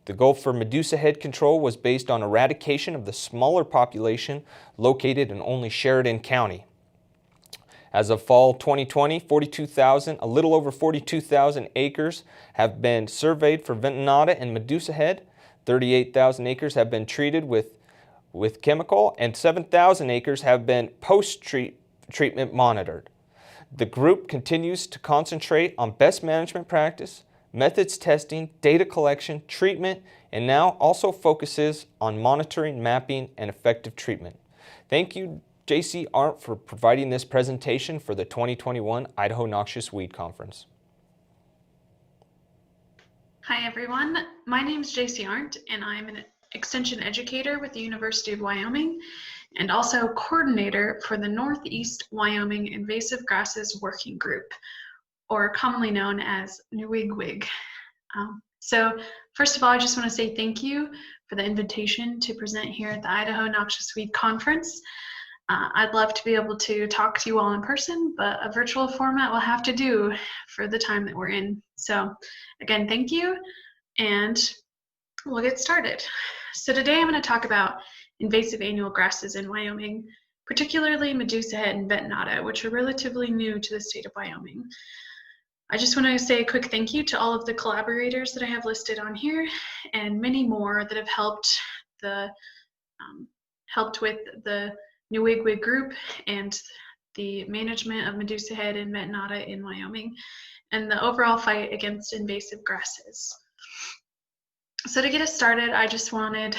The goal for Medusa head control was based on eradication of the smaller population located in only Sheridan County. As of fall 2020, a little over 42,000 acres have been surveyed for Ventonata and Medusa head. 38,000 acres have been treated with chemical, and 7,000 acres have been post-treatment monitored. The group continues to concentrate on best management practice, methods testing, data collection, treatment, and now also focuses on monitoring, mapping, and effective treatment. Thank you, J.C. Arndt, for providing this presentation for the 2021 Idaho Noxious Weed Conference. Hi everyone, my name is J.C. Arndt and I'm an extension educator with the University of Wyoming and also coordinator for the Northeast Wyoming Invasive Grasses Working Group, or commonly known as NUWIGWIG. So first of all, I just want to say thank you for the invitation to present here at the Idaho Noxious Weed Conference. I'd love to be able to talk to you all in person, but a virtual format will have to do for the time that we're in. So again, thank you, and we'll get started. So today I'm going to talk about invasive annual grasses in Wyoming, particularly Medusa head and Ventonata, which are relatively new to the state of Wyoming. I just want to say a quick thank you to all of the collaborators that I have listed on here and many more that have helped with the NUWIGWIG group and the management of Medusa head and Ventonata in Wyoming and the overall fight against invasive grasses. So to get us started, I just wanted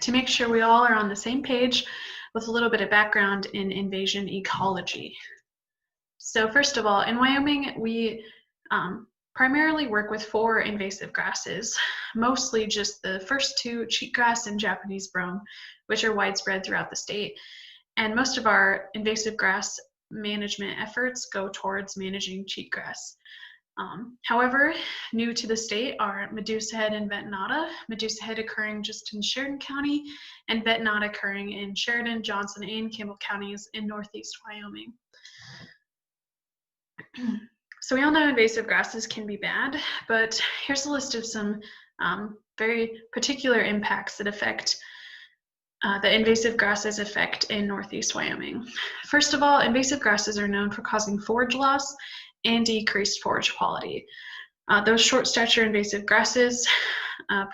to make sure we all are on the same page with a little bit of background in invasion ecology. So first of all, in Wyoming, we primarily work with 4 invasive grasses, mostly just the first 2, cheatgrass and Japanese brome, which are widespread throughout the state. And most of our invasive grass management efforts go towards managing cheatgrass. However, new to the state are Medusa head and Ventonata, Medusa head occurring just in Sheridan County, and Ventonata occurring in Sheridan, Johnson, and Campbell counties in northeast Wyoming. So we all know invasive grasses can be bad, but here's a list of some very particular impacts that affect the invasive grasses effect in northeast Wyoming. First of all, invasive grasses are known for causing forage loss and decreased forage quality. Those short stature invasive grasses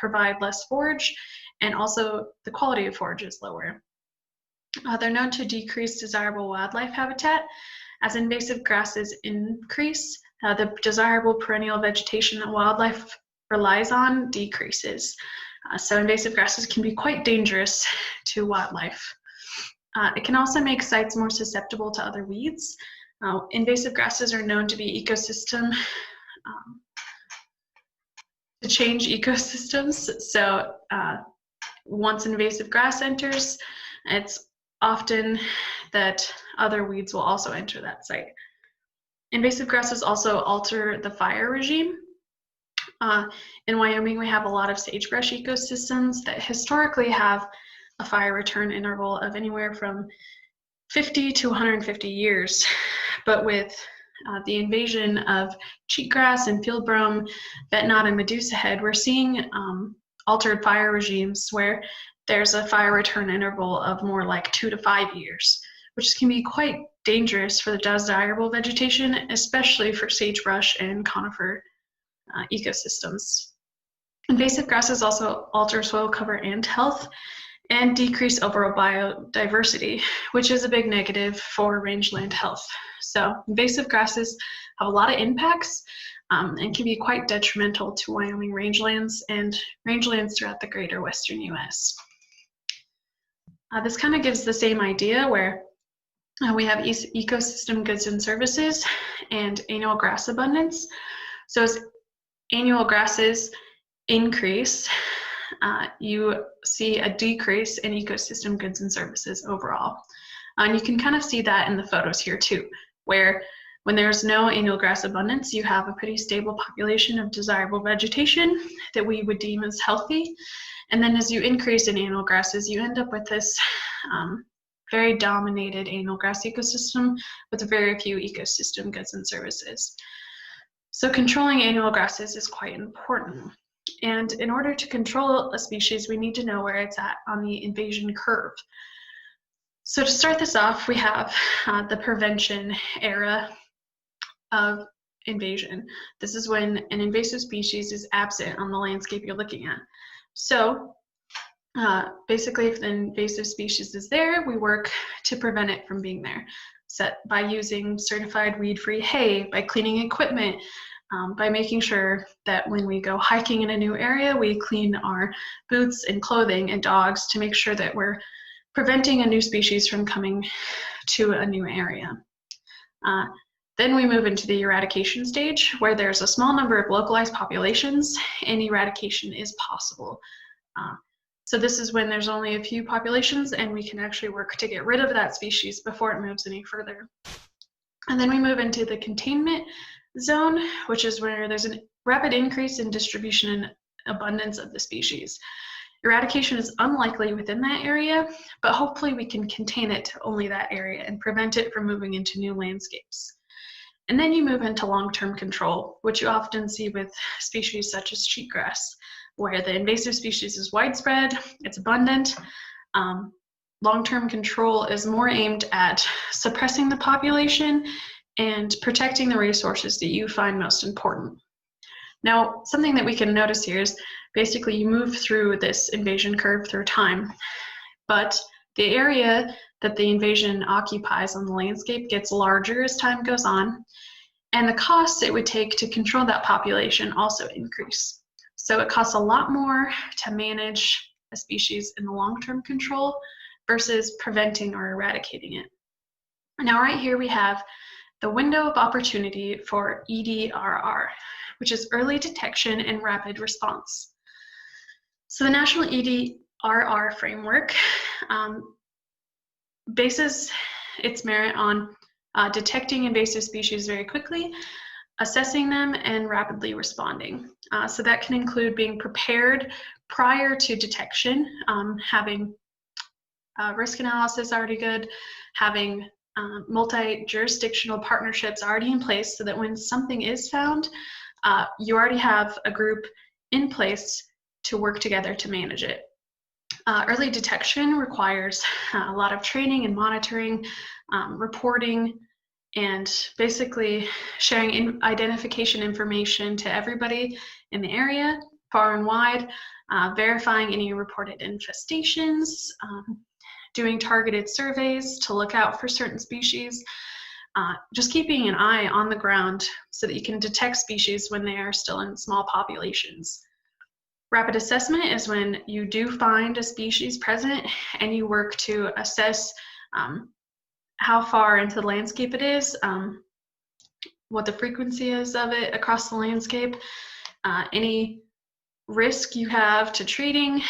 provide less forage, and also the quality of forage is lower. They're known to decrease desirable wildlife habitat. As invasive grasses increase, the desirable perennial vegetation that wildlife relies on decreases. So invasive grasses can be quite dangerous to wildlife. It can also make sites more susceptible to other weeds. Invasive grasses are known to be to change ecosystems. So once invasive grass enters, it's often that other weeds will also enter that site. Invasive grasses also alter the fire regime. In Wyoming, we have a lot of sagebrush ecosystems that historically have a fire return interval of anywhere from 50 to 150 years. But with the invasion of cheatgrass and field brome, Ventonata and Medusa head, we're seeing altered fire regimes where there's a fire return interval of more like 2 to 5 years, which can be quite dangerous for the desirable vegetation, especially for sagebrush and conifer ecosystems. Invasive grasses also alter soil cover and health and decrease overall biodiversity, which is a big negative for rangeland health. So invasive grasses have a lot of impacts and can be quite detrimental to Wyoming rangelands and rangelands throughout the greater western US. This kind of gives the same idea where we have ecosystem goods and services and annual grass abundance. So as annual grasses increase, you see a decrease in ecosystem goods and services overall. And you can kind of see that in the photos here too, where when there's no annual grass abundance, you have a pretty stable population of desirable vegetation that we would deem as healthy. And then as you increase in annual grasses, you end up with this very dominated annual grass ecosystem with very few ecosystem goods and services. So controlling annual grasses is quite important. And in order to control a species, we need to know where it's at on the invasion curve. So to start this off, we have the prevention era of invasion. This is when an invasive species is absent on the landscape you're looking at. So basically, if the invasive species is there, we work to prevent it from being there. By using certified weed-free hay, by cleaning equipment, by making sure that when we go hiking in a new area, we clean our boots and clothing and dogs to make sure that we're preventing a new species from coming to a new area. Then we move into the eradication stage, where there's a small number of localized populations and eradication is possible. So this is when there's only a few populations and we can actually work to get rid of that species before it moves any further. And then we move into the containment zone, which is where there's a rapid increase in distribution and abundance of the species. Eradication is unlikely within that area, but hopefully we can contain it to only that area and prevent it from moving into new landscapes. And then you move into long-term control, which you often see with species such as cheatgrass, where the invasive species is widespread, it's abundant. Long-term control is more aimed at suppressing the population and protecting the resources that you find most important. Now, something that we can notice here is basically you move through this invasion curve through time, but the area that the invasion occupies on the landscape gets larger as time goes on, and the costs it would take to control that population also increase. So it costs a lot more to manage a species in the long-term control versus preventing or eradicating it. Now right here we have the window of opportunity for EDRR, which is early detection and rapid response. So the National EDRR framework bases its merit on detecting invasive species very quickly, assessing them, and rapidly responding. So that can include being prepared prior to detection, having risk analysis already good, having multi-jurisdictional partnerships already in place so that when something is found, you already have a group in place to work together to manage it. Early detection requires a lot of training and monitoring, reporting, and basically sharing identification information to everybody in the area, far and wide, verifying any reported infestations, doing targeted surveys to look out for certain species, just keeping an eye on the ground so that you can detect species when they are still in small populations. Rapid assessment is when you do find a species present and you work to assess how far into the landscape it is, what the frequency is of it across the landscape, any risk you have to treating,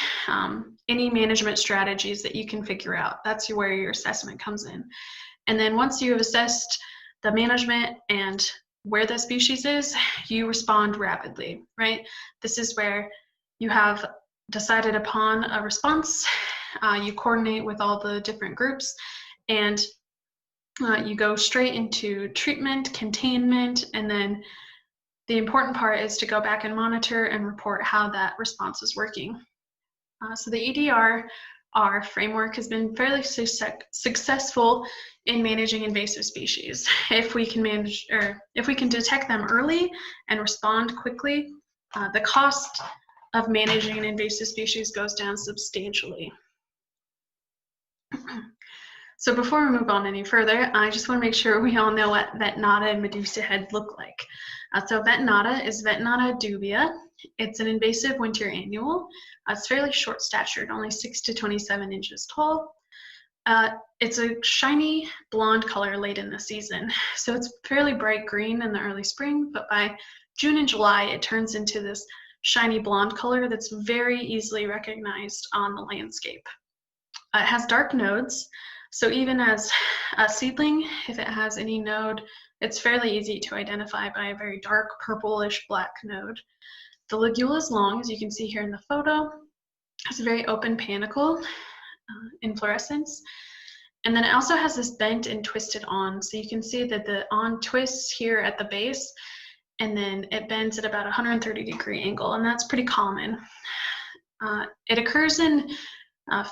any management strategies that you can figure out. That's where your assessment comes in. And then once you have assessed the management and where the species is, you respond rapidly, right? This is where you have decided upon a response, you coordinate with all the different groups, and you go straight into treatment, containment, and then the important part is to go back and monitor and report how that response is working. So the EDR, our framework, has been fairly successful in managing invasive species. If we can manage, or if we can detect them early and respond quickly, the cost of managing an invasive species goes down substantially. So before we move on any further, I just want to make sure we all know what Vetnata and Medusa head look like. So Vetnata is Vetnata dubia. It's an invasive winter annual. It's fairly short statured, only 6 to 27 inches tall. It's a shiny blonde color late in the season. So it's fairly bright green in the early spring, but by June and July, it turns into this shiny blonde color that's very easily recognized on the landscape. It has dark nodes. So even as a seedling, if it has any node, it's fairly easy to identify by a very dark purplish black node. The ligula is long, as you can see here in the photo. It's a very open panicle inflorescence. And then it also has this bent and twisted awn. So you can see that the awn twists here at the base, and then it bends at about a 130-degree angle, and that's pretty common. It occurs in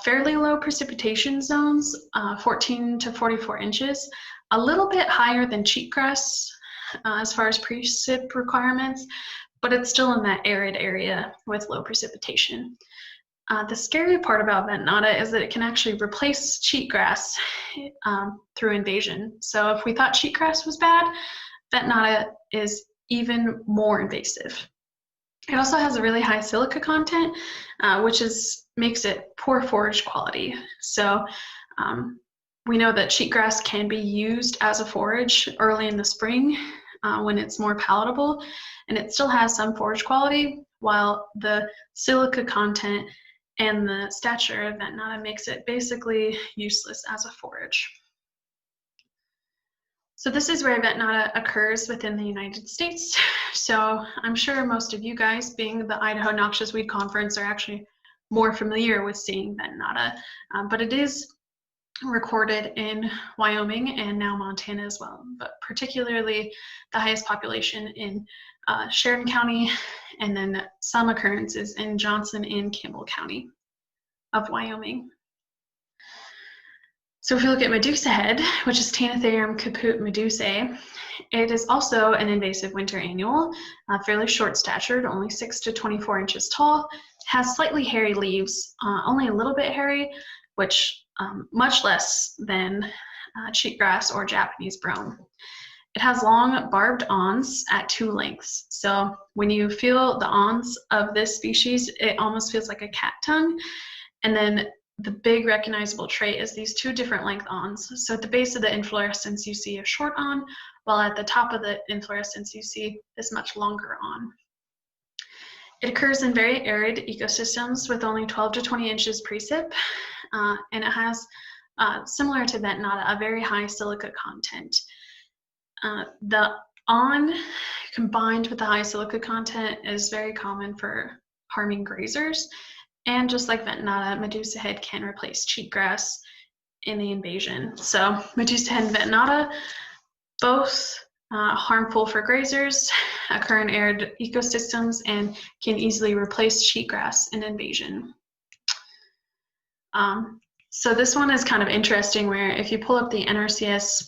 fairly low precipitation zones, 14 to 44 inches, a little bit higher than cheatgrass as far as precip requirements, but it's still in that arid area with low precipitation. The scary part about Vetnata is that it can actually replace cheatgrass through invasion. So if we thought cheatgrass was bad, Vetnata is even more invasive. It also has a really high silica content, which makes it poor forage quality. So we know that cheatgrass can be used as a forage early in the spring when it's more palatable, and it still has some forage quality, while the silica content and the stature of Vetnata makes it basically useless as a forage. So this is where Vetnata occurs within the United States. So I'm sure most of you guys, being the Idaho Noxious Weed Conference, are actually more familiar with seeing Vetnata, but it is recorded in Wyoming and now Montana as well, but particularly the highest population in Sheridan County, and then some occurrences in Johnson and Campbell County of Wyoming. So if we look at Medusa head, which is Tanitharium caput medusae, it is also an invasive winter annual, fairly short statured, only 6 to 24 inches tall, has slightly hairy leaves, only a little bit hairy, which much less than cheatgrass or Japanese brome. It has long barbed awns at 2 lengths. So when you feel the awns of this species, it almost feels like a cat tongue. And then the big recognizable trait is these 2 different length awns. So at the base of the inflorescence, you see a short awn, while at the top of the inflorescence, you see this much longer awn. It occurs in very arid ecosystems with only 12 to 20 inches precip, and it has, similar to Vetnata, a very high silica content. The awn combined with the high silica content is very common for harming grazers. And just like Vetnata, Medusa head can replace cheatgrass in the invasion. So Medusa head and Vetnata, both harmful for grazers, occur in arid ecosystems, and can easily replace cheatgrass in invasion. So this one is kind of interesting, where if you pull up the NRCS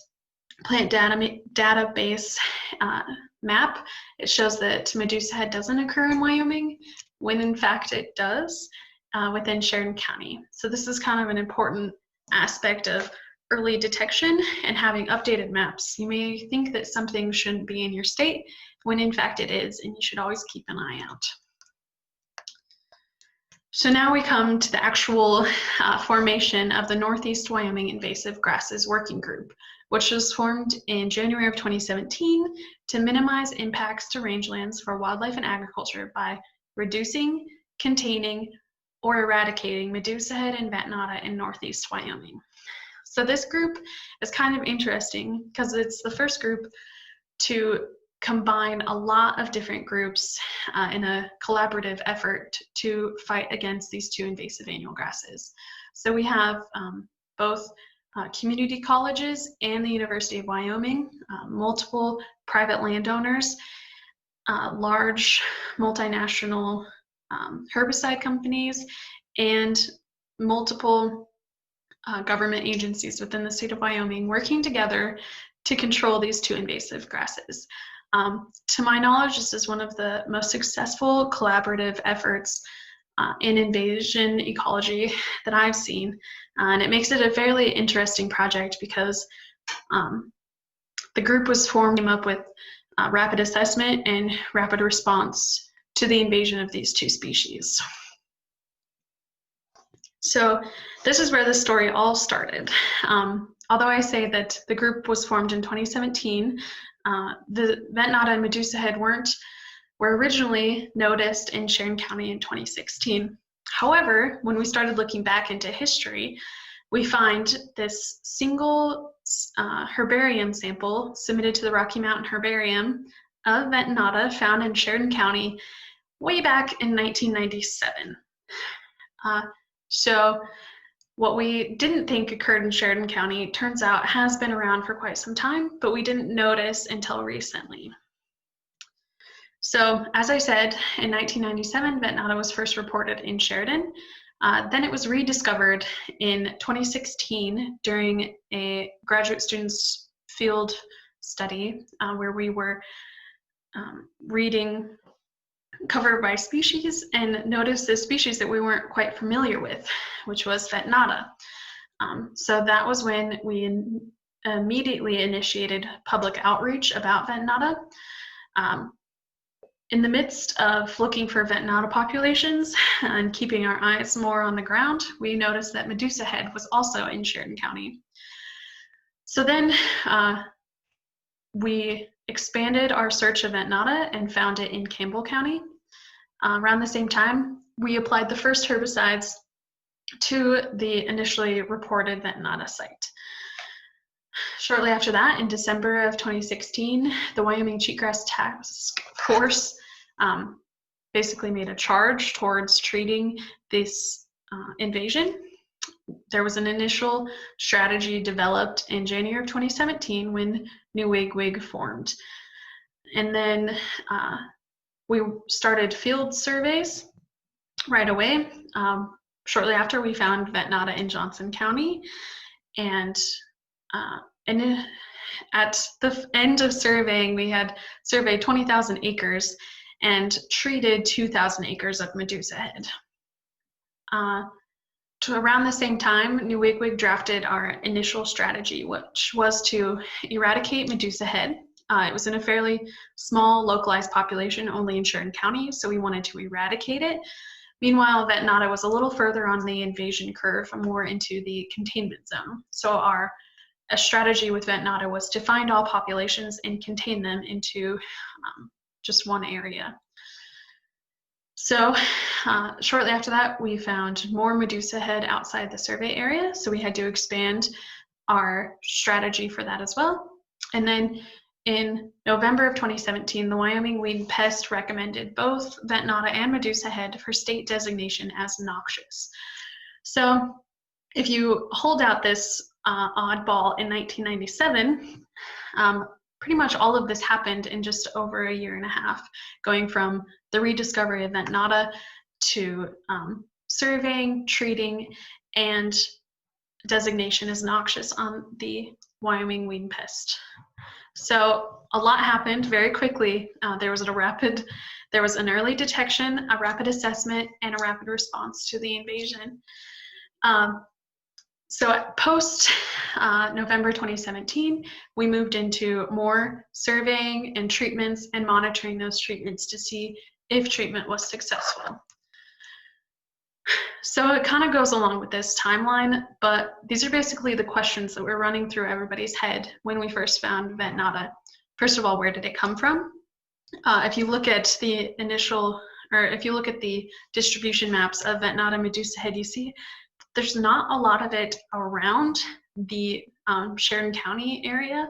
plant database map, it shows that Medusa head doesn't occur in Wyoming, when in fact it does within Sheridan County. So this is kind of an important aspect of early detection and having updated maps. You may think that something shouldn't be in your state, when in fact it is, and you should always keep an eye out. So now we come to the actual formation of the Northeast Wyoming Invasive Grasses Working Group, which was formed in January of 2017 to minimize impacts to rangelands for wildlife and agriculture by reducing, containing, or eradicating Medusa head and Vetnata in Northeast Wyoming. So this group is kind of interesting because it's the first group to combine a lot of different groups in a collaborative effort to fight against these 2 invasive annual grasses. So we have both community colleges and the University of Wyoming, multiple private landowners, large multinational herbicide companies and multiple government agencies within the state of Wyoming working together to control these two invasive grasses. To my knowledge, this is one of the most successful collaborative efforts in invasion ecology that I've seen. And it makes it a fairly interesting project because the group was formed, came up with rapid assessment and rapid response to the invasion of these two species. So this is where the story all started. Although I say that the group was formed in 2017, the Ventnata and Medusa head were originally noticed in Sheridan County in 2016. However, when we started looking back into history, we find this single herbarium sample submitted to the Rocky Mountain Herbarium of Ventnata found in Sheridan County way back in 1997. So what we didn't think occurred in Sheridan County turns out has been around for quite some time, but we didn't notice until recently. So as I said, in 1997, Ventnata was first reported in Sheridan. Then it was rediscovered in 2016 during a graduate student's field study where we were reading cover by species and noticed this species that we weren't quite familiar with, which was Ventnata. So that was when we immediately initiated public outreach about Ventnata. In the midst of looking for Ventnata populations and keeping our eyes more on the ground, we noticed that Medusa head was also in Sheridan County. So then we expanded our search of Ventnata and found it in Campbell County. Around the same time, we applied the first herbicides to the initially reported Ventnata site. Shortly after that, in December of 2016, the Wyoming Cheatgrass Task Force basically made a charge towards treating this invasion. There was an initial strategy developed in January of 2017 when New Wigwig formed. And then we started field surveys right away. Shortly after, we found Ventnata in Johnson County. And at the end of surveying, we had surveyed 20,000 acres and treated 2,000 acres of Medusa head. To around the same time, New Wigwig drafted our initial strategy, which was to eradicate Medusa head. It was in a fairly small localized population, only in Sheridan County, so we wanted to eradicate it. Meanwhile, Ventnata was a little further on the invasion curve, more into the containment zone. So a strategy with Ventnata was to find all populations and contain them into just one area. So shortly after that, we found more Medusa head outside the survey area, so we had to expand our strategy for that as well. And then in November of 2017, the Wyoming Weed and Pest recommended both Ventnata and Medusa head for state designation as noxious. So if you hold out this oddball in 1997, pretty much all of this happened in just over a year and a half, going from the rediscovery of Ventnata to surveying, treating, and designation as noxious on the Wyoming Weed and Pest. So a lot happened very quickly. There was an early detection, a rapid assessment, and a rapid response to the invasion. So post November 2017, we moved into more surveying and treatments and monitoring those treatments to see if treatment was successful. So it kind of goes along with this timeline, but these are basically the questions that were running through everybody's head when we first found Ventnata. First of all, where did it come from? If you look at the if you look at the distribution maps of Ventnata Medusa head, you see there's not a lot of it around the Sheridan County area.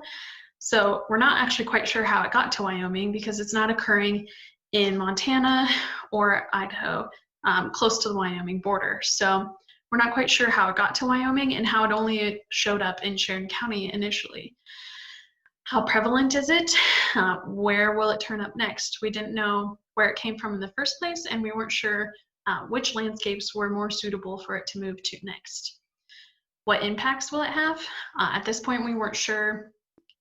So we're not actually quite sure how it got to Wyoming because it's not occurring in Montana or Idaho, close to the Wyoming border. So we're not quite sure how it got to Wyoming and how it only showed up in Sheridan County initially. How prevalent is it? Where will it turn up next? We didn't know where it came from in the first place, and we weren't sure which landscapes were more suitable for it to move to next. What impacts will it have? At this point, we weren't sure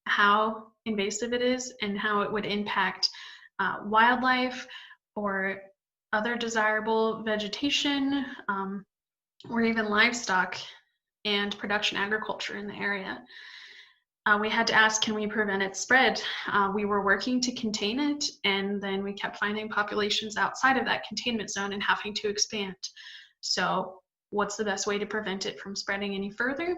how invasive it is and how it would impact wildlife or other desirable vegetation, or even livestock and production agriculture in the area. We had to ask, can we prevent its spread? We were working to contain it, and then we kept finding populations outside of that containment zone and having to expand. So what's the best way to prevent it from spreading any further?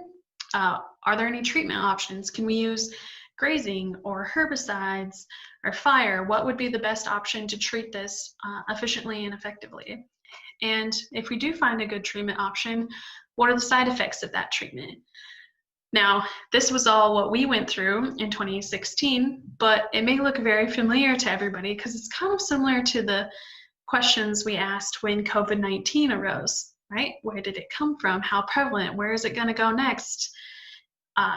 Are there any treatment options? Can we use grazing or herbicides or fire? What would be the best option to treat this efficiently and effectively? And if we do find a good treatment option, what are the side effects of that treatment? Now, this was all what we went through in 2016, but it may look very familiar to everybody because it's kind of similar to the questions we asked when COVID-19 arose, right? Where did it come from? How prevalent? Where is it going to go next?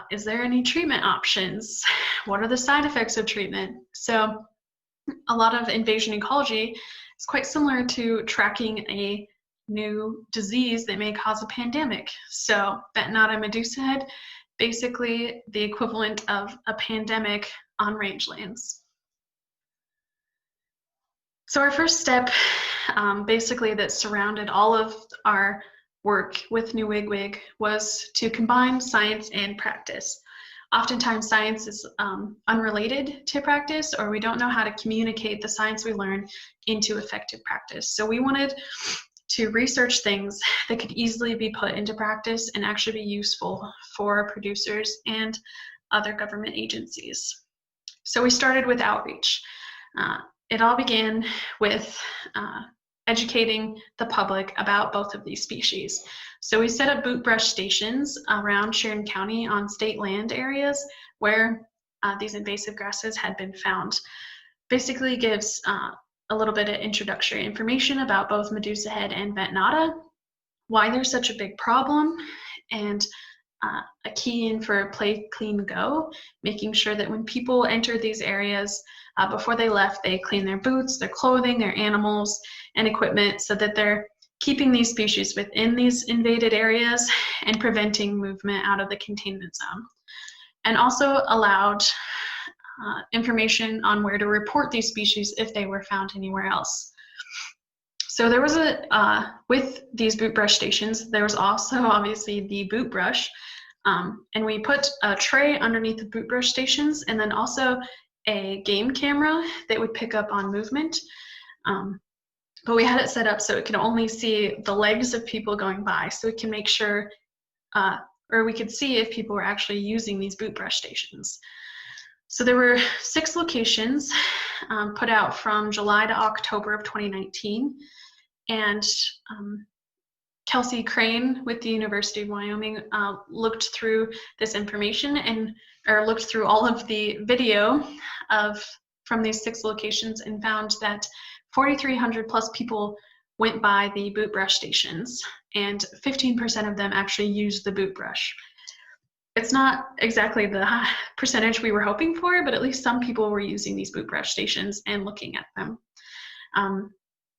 Is there any treatment options? What are the side effects of treatment? So a lot of invasion ecology is quite similar to tracking a new disease that may cause a pandemic. So Bentonata medusa head, basically the equivalent of a pandemic on rangelands. So our first step, basically that surrounded all of our work with New Wigwig, was to combine science and practice. Oftentimes science is unrelated to practice, or we don't know how to communicate the science we learn into effective practice. So we wanted to research things that could easily be put into practice and actually be useful for producers and other government agencies. So we started with outreach. It all began with educating the public about both of these species. So we set up boot brush stations around Sharon County on state land areas where these invasive grasses had been found. Basically gives a little bit of introductory information about both medusa head and Bentonata, why they're such a big problem, and a key in for play, clean, go, making sure that when people enter these areas, before they left, they clean their boots, their clothing, their animals, and equipment so that they're keeping these species within these invaded areas and preventing movement out of the containment zone. And also allowed information on where to report these species if they were found anywhere else. So there was with these boot brush stations, there was also obviously the boot brush, and we put a tray underneath the boot brush stations and then also a game camera that would pick up on movement. But we had it set up so it could only see the legs of people going by, so we can make sure, or we could see if people were actually using these boot brush stations. So there were 6 locations put out from July to October of 2019. And Kelsey Crane with the University of Wyoming looked through this information or looked through all of the video from these 6 locations and found that 4,300 plus people went by the boot brush stations, and 15% of them actually used the boot brush. It's not exactly the percentage we were hoping for, but at least some people were using these boot brush stations and looking at them.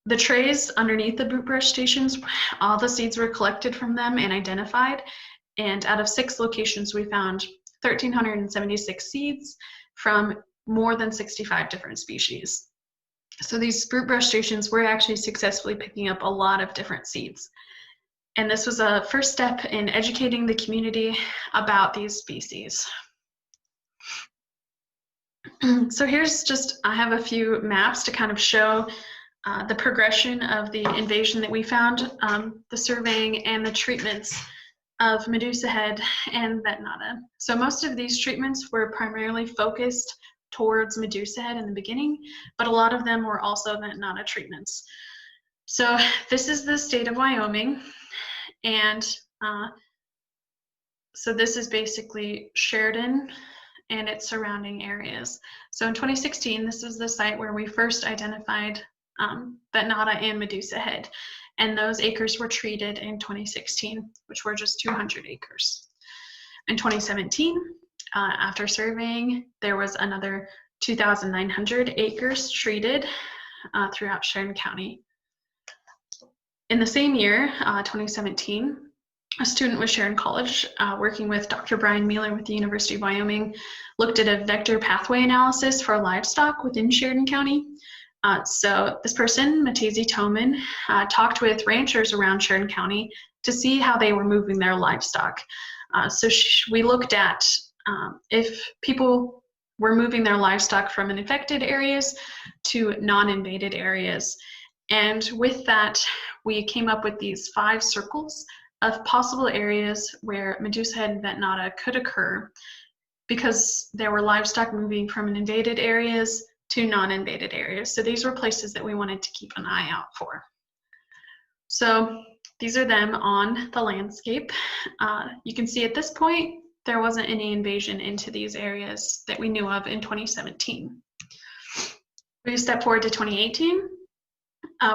The trays underneath the boot brush stations, all the seeds were collected from them and identified. And out of 6 locations, we found 1,376 seeds from more than 65 different species. So these boot brush stations were actually successfully picking up a lot of different seeds. And this was a first step in educating the community about these species. So here's just, I have a few maps to kind of show the progression of the invasion that we found, the surveying and the treatments of medusa head and Bentonata. So most of these treatments were primarily focused towards medusa head in the beginning, but a lot of them were also Bentonata treatments. So this is the state of Wyoming, and so this is basically Sheridan and its surrounding areas. So in 2016, this is the site where we first identified Bentonata and medusa head, and those acres were treated in 2016, which were just 200 acres. In 2017, After surveying, there was another 2,900 acres treated throughout Sheridan County. In the same year, 2017, a student with Sheridan College, working with Dr. Brian Mueller with the University of Wyoming, looked at a vector pathway analysis for livestock within Sheridan County. So this person, Matezi Toman, talked with ranchers around Sheridan County to see how they were moving their livestock. So we looked at if people were moving their livestock from infected areas to non-invaded areas. And with that, we came up with these 5 circles of possible areas where Medusa head and Ventnata could occur because there were livestock moving from invaded areas to non-invaded areas. So these were places that we wanted to keep an eye out for. So these are them on the landscape. You can see at this point, there wasn't any invasion into these areas that we knew of in 2017. We step forward to 2018.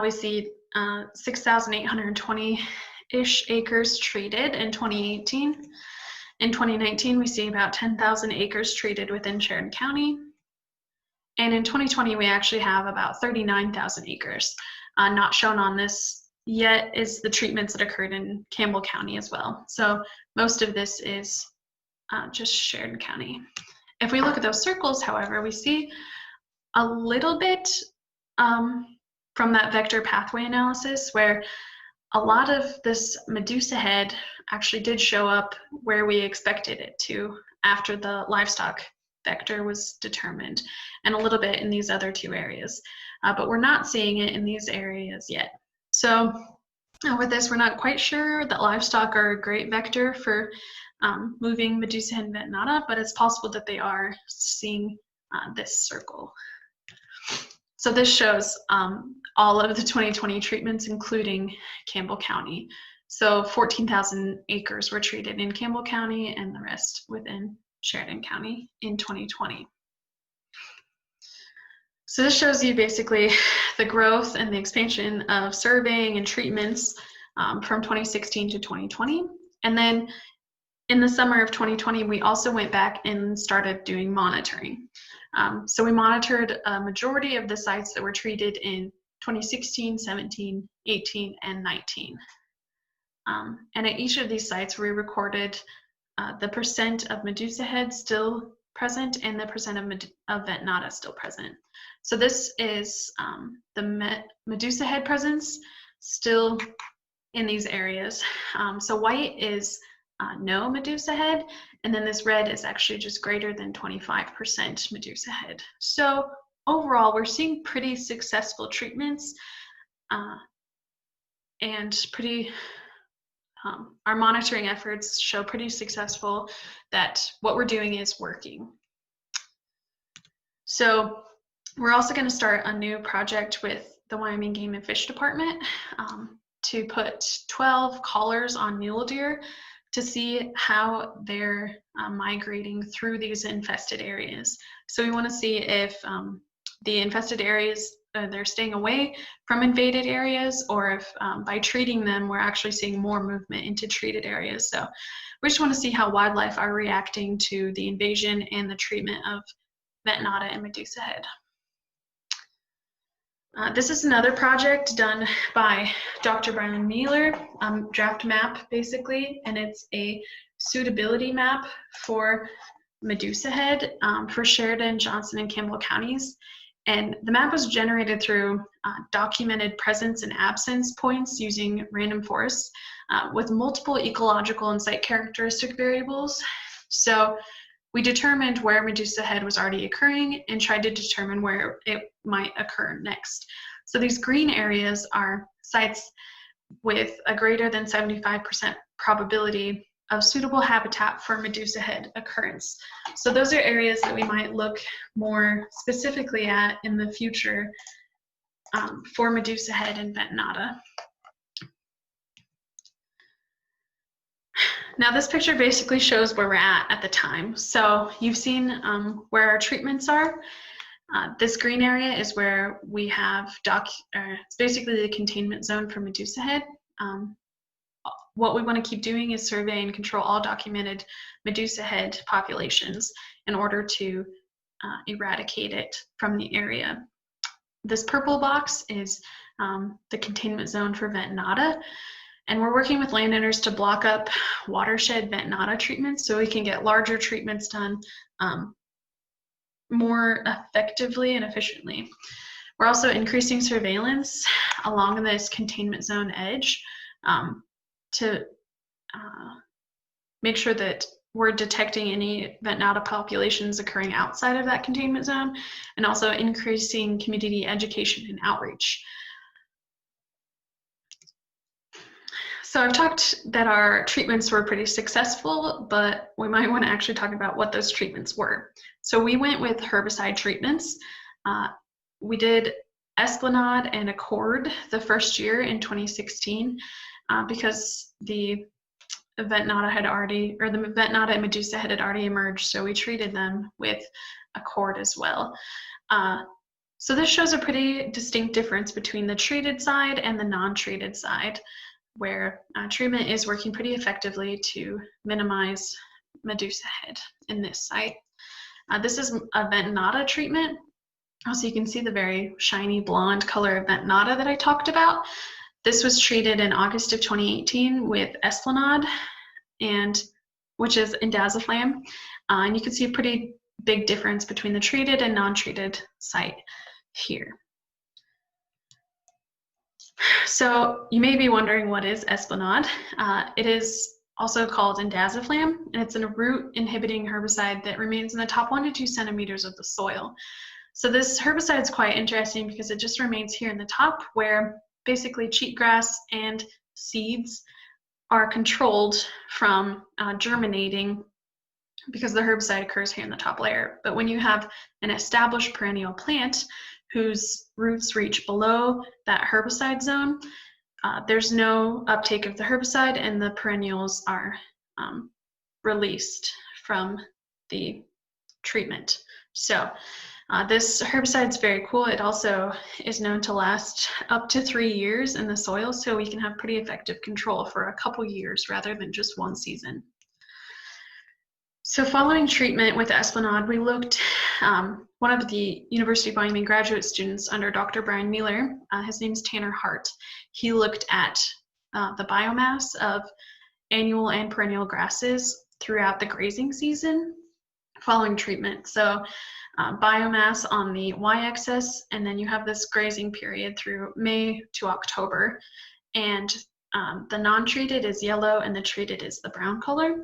We see 6,820-ish acres treated in 2018. In 2019, we see about 10,000 acres treated within Sheridan County. And in 2020, we actually have about 39,000 acres. Not shown on this yet is the treatments that occurred in Campbell County as well. So most of this is just Sheridan County. If we look at those circles, however, we see a little bit from that vector pathway analysis where a lot of this Medusa head actually did show up where we expected it to after the livestock vector was determined, and a little bit in these other 2 areas. But we're not seeing it in these areas yet. So with this, we're not quite sure that livestock are a great vector for moving Medusa head and Ventnata, but it's possible that they are seeing this circle. So this shows all of the 2020 treatments, including Campbell County. So 14,000 acres were treated in Campbell County and the rest within Sheridan County in 2020. So this shows you basically the growth and the expansion of surveying and treatments from 2016 to 2020. And then in the summer of 2020, we also went back and started doing monitoring. So we monitored a majority of the sites that were treated in 2016, 17, 18, and 19. And at each of these sites, we recorded the percent of Medusa head still present and the percent of Ventnata still present. So this is the Medusa head presence still in these areas. So white is no Medusa head, and then this red is actually just greater than 25% Medusa head. So overall, we're seeing pretty successful treatments and pretty, our monitoring efforts show pretty successful that what we're doing is working. So we're also going to start a new project with the Wyoming Game and Fish Department to put 12 collars on mule deer to see how they're migrating through these infested areas. So we want to see if the infested areas, they're staying away from invaded areas, or if by treating them, we're actually seeing more movement into treated areas. So we just want to see how wildlife are reacting to the invasion and the treatment of Ventnata and Medusa head. This is another project done by Dr. Brian Mueller, draft map basically, and it's a suitability map for Medusa head for Sheridan, Johnson, and Campbell counties. And the map was generated through documented presence and absence points using random forests with multiple ecological and site characteristic variables. So we determined where Medusa head was already occurring and tried to determine where it might occur next. So these green areas are sites with a greater than 75% probability of suitable habitat for Medusa head occurrence. So those are areas that we might look more specifically at in the future for Medusa head and Ventnata. Now this picture basically shows where we're at the time. So you've seen where our treatments are. This green area is where we have, it's basically the containment zone for Medusa head. what we want to keep doing is survey and control all documented medusa head populations in order to eradicate it from the area. This purple box is the containment zone for vent nada, and we're working with landowners to block up watershed vent nada treatments so we can get larger treatments done more effectively and efficiently. We're also increasing surveillance along this containment zone edge to make sure that we're detecting any vent nada populations occurring outside of that containment zone, and also increasing community education and outreach. So I've talked that our treatments were pretty successful, but we might want to actually talk about what those treatments were. So we went with herbicide treatments. We did Esplanade and Accord the first year in 2016 because the vent nada had already, or the vent nada and medusa head had already emerged, so we treated them with Accord as well. So this shows a pretty distinct difference between the treated side and the non-treated side, where treatment is working pretty effectively to minimize medusa head in this site. This is a vent nada treatment. Also, you can see the very shiny blonde color of vent nada that I talked about. This was treated in August of 2018 with Esplanade, which is indaziflam. And you can see a pretty big difference between the treated and non-treated site here. So you may be wondering, what is Esplanade? It is also called indaziflam, and it's a root inhibiting herbicide that remains in the top 1 to 2 centimeters of the soil. So this herbicide is quite interesting because it just remains here in the top, where basically cheatgrass and seeds are controlled from germinating because the herbicide occurs here in the top layer. But when you have an established perennial plant whose roots reach below that herbicide zone, there's no uptake of the herbicide and the perennials are released from the treatment. So this herbicide is very cool. It also is known to last up to 3 years in the soil, so we can have pretty effective control for a couple years rather than just 1 season. So following treatment with Esplanade, we looked, one of the University of Wyoming graduate students under Dr. Brian Mueller, his name's Tanner Hart, he looked at the biomass of annual and perennial grasses throughout the grazing season following treatment. So biomass on the y-axis, and then you have this grazing period through May to October, and the non-treated is yellow and the treated is the brown color.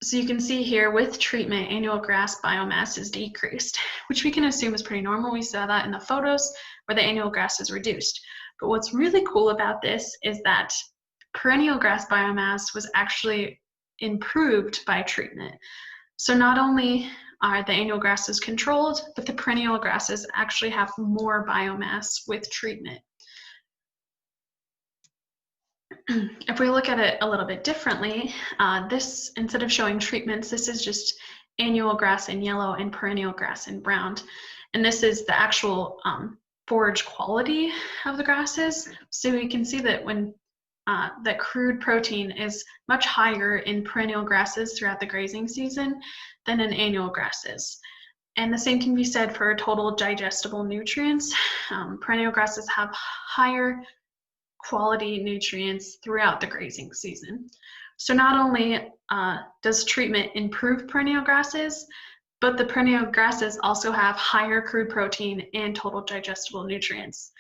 So you can see here with treatment, annual grass biomass is decreased, which we can assume is pretty normal. We saw that in the photos where the annual grass is reduced. But what's really cool about this is that perennial grass biomass was actually improved by treatment. So not only are the annual grasses controlled, but the perennial grasses actually have more biomass with treatment. If we look at it a little bit differently, this, instead of showing treatments, this is just annual grass in yellow and perennial grass in brown. And this is the actual forage quality of the grasses. So we can see that when that crude protein is much higher in perennial grasses throughout the grazing season than in annual grasses. And the same can be said for total digestible nutrients. Perennial grasses have higher quality nutrients throughout the grazing season. So not only does treatment improve perennial grasses, but the perennial grasses also have higher crude protein and total digestible nutrients.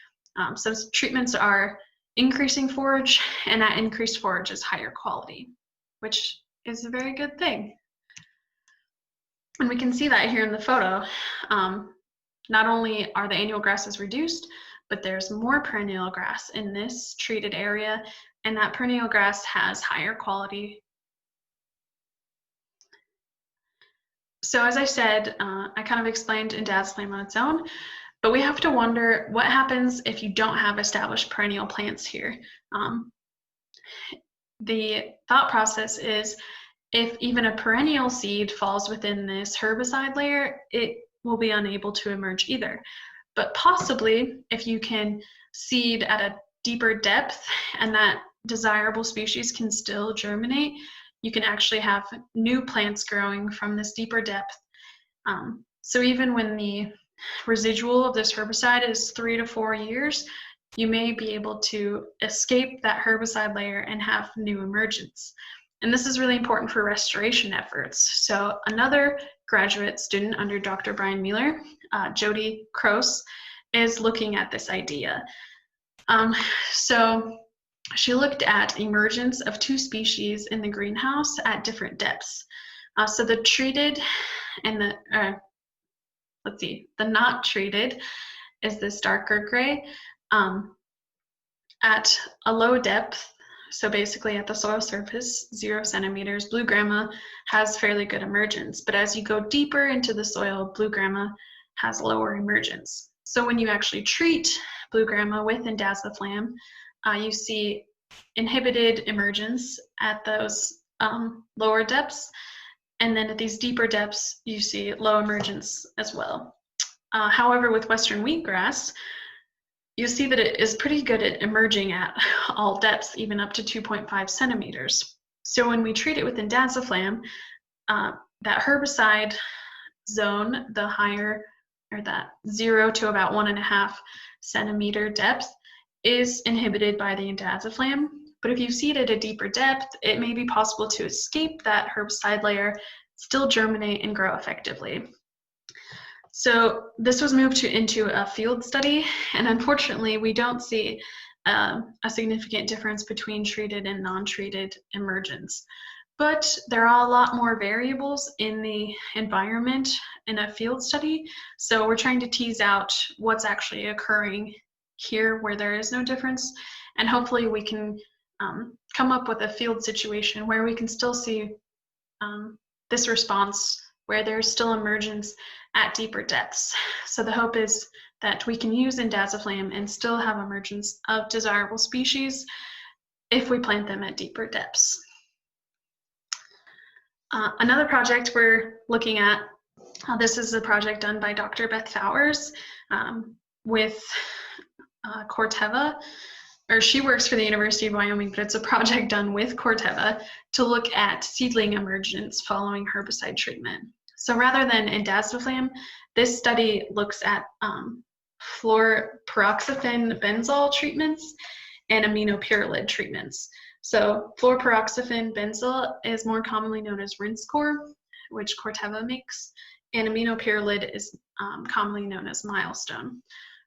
So treatments are increasing forage, and that increased forage is higher quality, which is a very good thing. And we can see that here in the photo. Not only are the annual grasses reduced, but there's more perennial grass in this treated area, and that perennial grass has higher quality. So as I said, I kind of explained indaziflam on its own, but we have to wonder what happens if you don't have established perennial plants here. The thought process is if even a perennial seed falls within this herbicide layer, it will be unable to emerge either. But possibly if you can seed at a deeper depth and that desirable species can still germinate, you can actually have new plants growing from this deeper depth. So even when the residual of this herbicide is 3 to 4 years, you may be able to escape that herbicide layer and have new emergence. And this is really important for restoration efforts. So another graduate student under Dr. Brian Mueller, Jody Kroos, is looking at this idea. So she looked at emergence of 2 species in the greenhouse at different depths. So the treated and the not treated is this darker gray. At a low depth, so basically at the soil surface, 0 centimeters, blue grama has fairly good emergence. But as you go deeper into the soil, blue grama has lower emergence. So when you actually treat blue grama with indaziflam, you see inhibited emergence at those lower depths. And then at these deeper depths, you see low emergence as well. However, with western wheatgrass, you see that it is pretty good at emerging at all depths, even up to 2.5 centimeters. So when we treat it with indaziflam, that herbicide zone, the higher, or that 0 to about 1.5 centimeter depth, is inhibited by the indaziflam. But if you seed at a deeper depth, it may be possible to escape that herbicide layer, still germinate and grow effectively. So this was moved into a field study, and unfortunately we don't see a significant difference between treated and non-treated emergence. But there are a lot more variables in the environment in a field study, so we're trying to tease out what's actually occurring here where there is no difference, and hopefully we can come up with a field situation where we can still see this response where there's still emergence at deeper depths. So the hope is that we can use indaziflam and still have emergence of desirable species if we plant them at deeper depths. Another project we're looking at, this is a project done by Dr. Beth Fowers with Corteva, or she works for the University of Wyoming, but it's a project done with Corteva to look at seedling emergence following herbicide treatment. So rather than indaziflam, this study looks at fluoroperoxyfen benzol treatments and aminopyrrolid treatments. So fluoroperoxyfen benzol is more commonly known as Rinskor, which Corteva makes, and aminopyrrolid is commonly known as Milestone.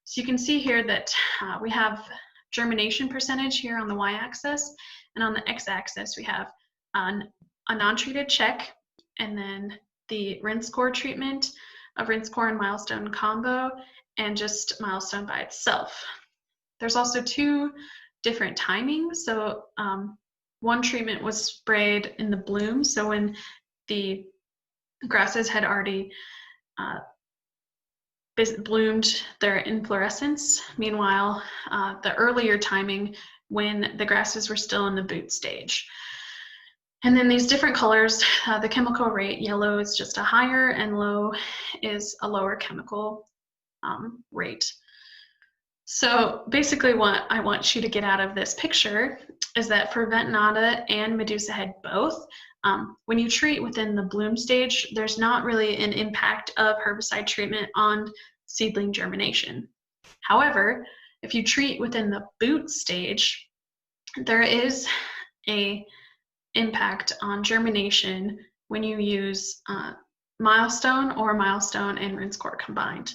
So you can see here that we have germination percentage here on the y-axis, and on the x-axis we have a non-treated check, and then the Rinskor treatment of Rinskor and Milestone combo, and just Milestone by itself. There's also 2 different timings. So one treatment was sprayed in the bloom, so when the grasses had already bloomed their inflorescence. Meanwhile, the earlier timing when the grasses were still in the boot stage. And then these different colors, the chemical rate, yellow is just a higher and low is a lower chemical rate. So basically what I want you to get out of this picture is that for Ventonata and Medusa head both, when you treat within the bloom stage, there's not really an impact of herbicide treatment on seedling germination. However, if you treat within the boot stage, there is a impact on germination when you use Milestone or Milestone and Rinskor combined.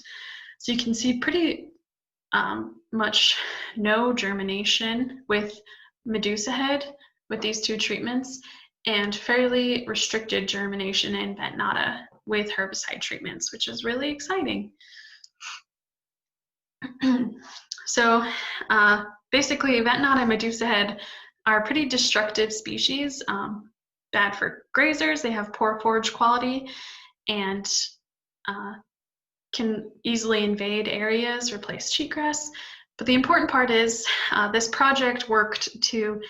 So you can see pretty much no germination with Medusa head with these 2 treatments, and fairly restricted germination in Ventonata with herbicide treatments, which is really exciting. So basically Ventonata and Medusa head are pretty destructive species, bad for grazers. They have poor forage quality and can easily invade areas, replace cheatgrass. But the important part is this project worked to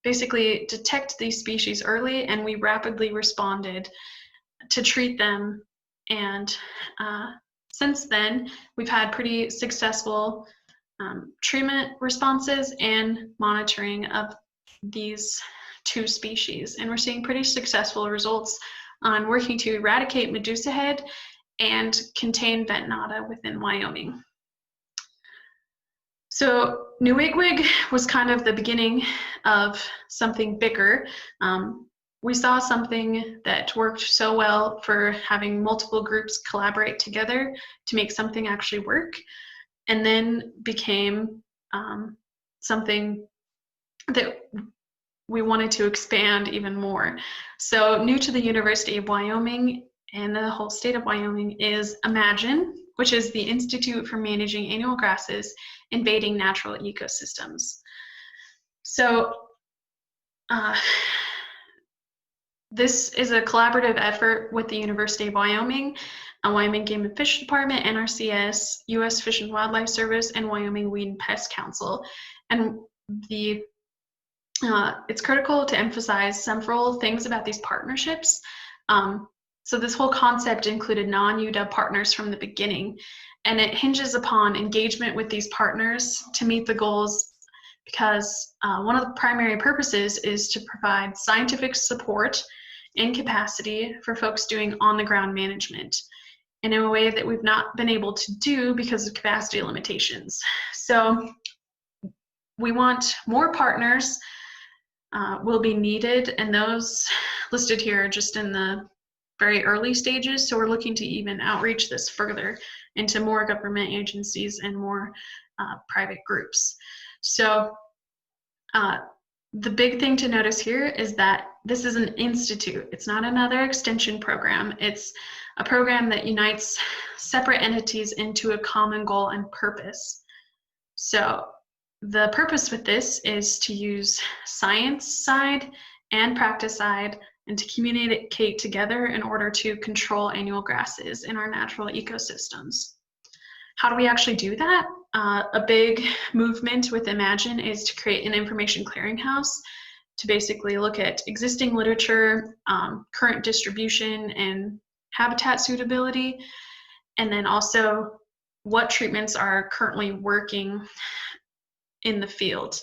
basically detect these species early, and we rapidly responded to treat them. And since then, we've had pretty successful treatment responses and monitoring of these 2 species. And we're seeing pretty successful results on working to eradicate Medusa head and contain vent nada within Wyoming. So New Wigwig was kind of the beginning of something bigger. We saw something that worked so well for having multiple groups collaborate together to make something actually work, and then became something that we wanted to expand even more. So new to the University of Wyoming and the whole state of Wyoming is IMAGINE, which is the Institute for Managing Annual Grasses Invading Natural Ecosystems. So this is a collaborative effort with the University of Wyoming, Wyoming Game and Fish Department, NRCS, U.S. Fish and Wildlife Service, and Wyoming Weed and Pest Council. And it's critical to emphasize several things about these partnerships. So this whole concept included non-UW partners from the beginning, and it hinges upon engagement with these partners to meet the goals, because one of the primary purposes is to provide scientific support and capacity for folks doing on-the-ground management in a way that we've not been able to do because of capacity limitations. So we want more partners will be needed, and those listed here are just in the very early stages. So we're looking to even outreach this further into more government agencies and more private groups. So the big thing to notice here is that this is an institute. It's not another extension program. It's a program that unites separate entities into a common goal and purpose. So the purpose with this is to use science side and practice side and to communicate together in order to control annual grasses in our natural ecosystems. How do we actually do that? A big movement with IMAGINE is to create an information clearinghouse to basically look at existing literature, current distribution and habitat suitability, and then also what treatments are currently working in the field.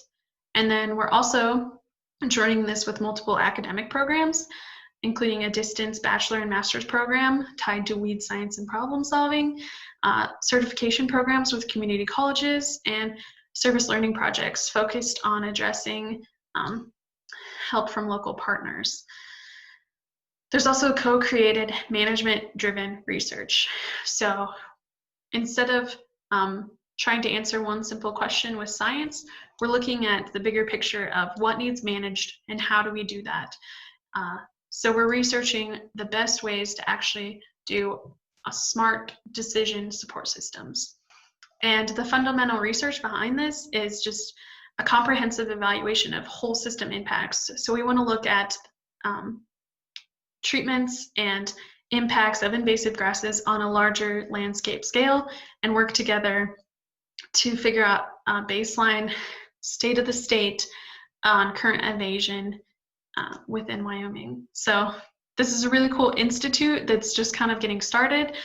And then we're also joining this with multiple academic programs, including a distance bachelor and master's program tied to weed science and problem solving, certification programs with community colleges, and service learning projects focused on addressing help from local partners. There's also co-created management-driven research. So instead of trying to answer one simple question with science, we're looking at the bigger picture of what needs managed and how do we do that. So we're researching the best ways to actually do a smart decision support systems. And the fundamental research behind this is just a comprehensive evaluation of whole system impacts. So we want to look at treatments and impacts of invasive grasses on a larger landscape scale and work together to figure out a baseline state of the state on current invasion within Wyoming. So this is a really cool institute that's just kind of getting started,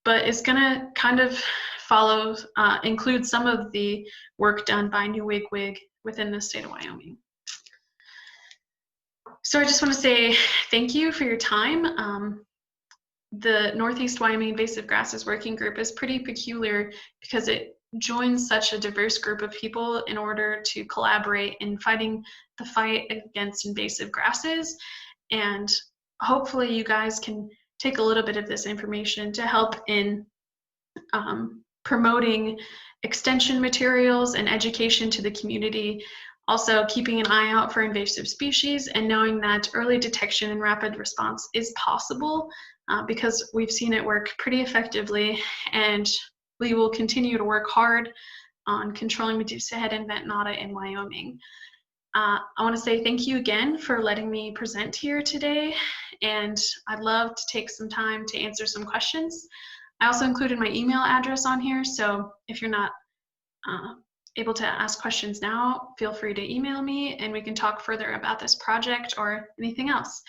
but it's gonna kind of follow, include some of the work done by New Wigwig within the state of Wyoming. So I just want to say thank you for your time. The Northeast Wyoming Invasive Grasses Working Group is pretty peculiar because it joins such a diverse group of people in order to collaborate in fighting the fight against invasive grasses. And hopefully you guys can take a little bit of this information to help in promoting extension materials and education to the community. Also keeping an eye out for invasive species and knowing that early detection and rapid response is possible because we've seen it work pretty effectively, and we will continue to work hard on controlling Medusa head and vent nada in Wyoming. I want to say thank you again for letting me present here today, and I'd love to take some time to answer some questions. I also included my email address on here, so if you're not able to ask questions now, feel free to email me and we can talk further about this project or anything else.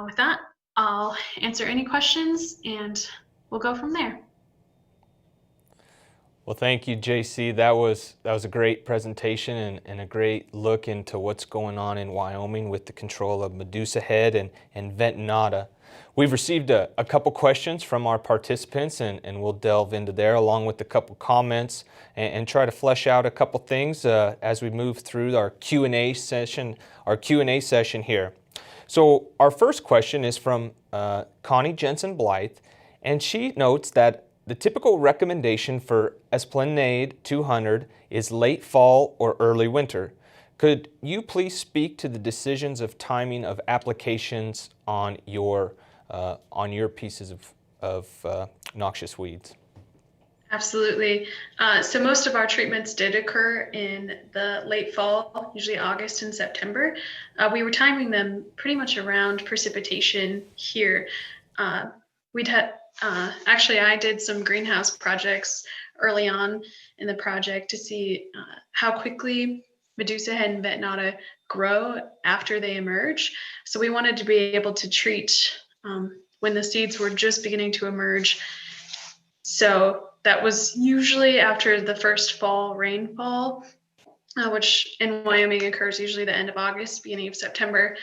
With that, I'll answer any questions and we'll go from there. Well, thank you, JC. That was a great presentation and a great look into what's going on in Wyoming with the control of Medusa Head and Ventonata. We've received a couple questions from our participants, and we'll delve into there along with a couple comments and try to flesh out a couple things as we move through our Q&A session here. So our first question is from Connie Jensen Blythe, and she notes that the typical recommendation for Esplanade 200 is late fall or early winter. Could you please speak to the decisions of timing of applications on your pieces of noxious weeds? Absolutely. So most of our treatments did occur in the late fall, usually August and September. We were timing them pretty much around precipitation here. Actually, I did some greenhouse projects early on in the project to see how quickly Medusa Head and Ventonata grow after they emerge. So we wanted to be able to treat when the seeds were just beginning to emerge. So that was usually after the first fall rainfall, which in Wyoming occurs usually the end of August, beginning of September.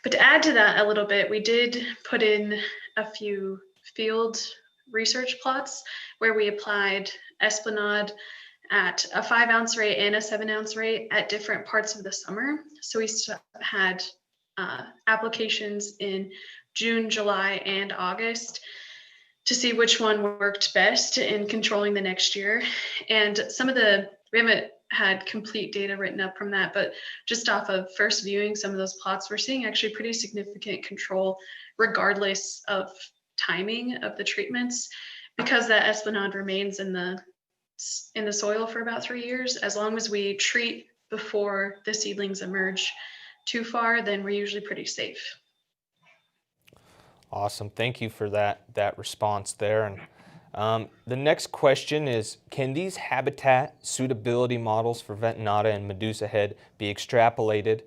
But to add to that a little bit, we did put in a few field research plots where we applied Esplanade at a 5-ounce rate and a 7-ounce rate at different parts of the summer. So we had applications in June, July, and August to see which one worked best in controlling the next year. And we haven't had complete data written up from that, but just off of first viewing some of those plots, we're seeing actually pretty significant control regardless of timing of the treatments, because that Esplanade remains in the soil for about 3 years. As long as we treat before the seedlings emerge too far, then we're usually pretty safe. Awesome. Thank you for that response there. And the next question is, can these habitat suitability models for Ventonata and Medusa Head be extrapolated?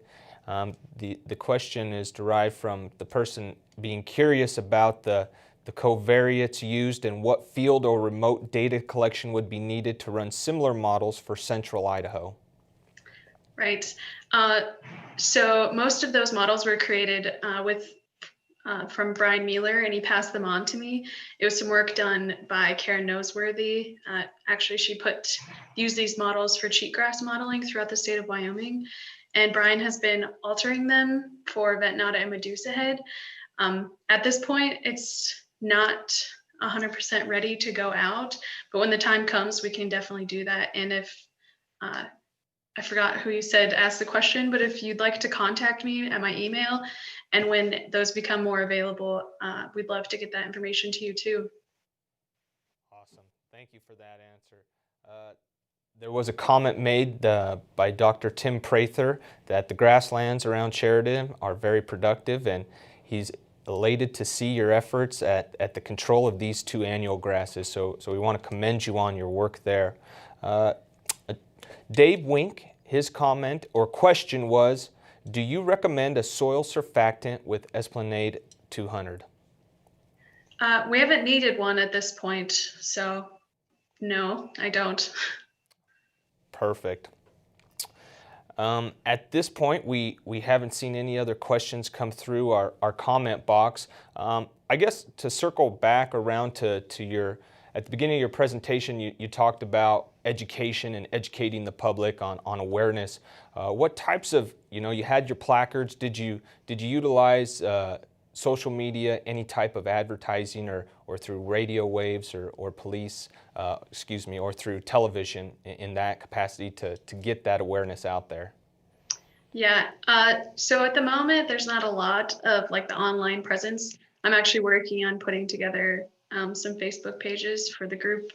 The question is derived from the person being curious about the covariates used and what field or remote data collection would be needed to run similar models for central Idaho. Right. So most of those models were created from Brian Mueller, and he passed them on to me. It was some work done by Karen Noseworthy. Actually, she used these models for cheatgrass modeling throughout the state of Wyoming, and Brian has been altering them for Ventonata and Medusa Head. At this point, it's not 100% ready to go out, but when the time comes, we can definitely do that. And if I forgot who you said asked the question, but if you'd like to contact me at my email, and when those become more available, we'd love to get that information to you too. Awesome. Thank you for that answer. There was a comment made by Dr. Tim Prather that the grasslands around Sheridan are very productive, and he's elated to see your efforts at the control of these 2 annual grasses. So we want to commend you on your work there. Dave Wink, his comment or question was, do you recommend a soil surfactant with Esplanade 200? We haven't needed one at this point, so no, I don't. Perfect. At this point, we haven't seen any other questions come through our comment box. I guess to circle back around to your, at the beginning of your presentation, you talked about education and educating the public on awareness. What types of, you had your placards, did you utilize social media, any type of advertising or through radio waves or police, or through television in that capacity to get that awareness out there? Yeah, so at the moment, there's not a lot of the online presence. I'm actually working on putting together some Facebook pages for the group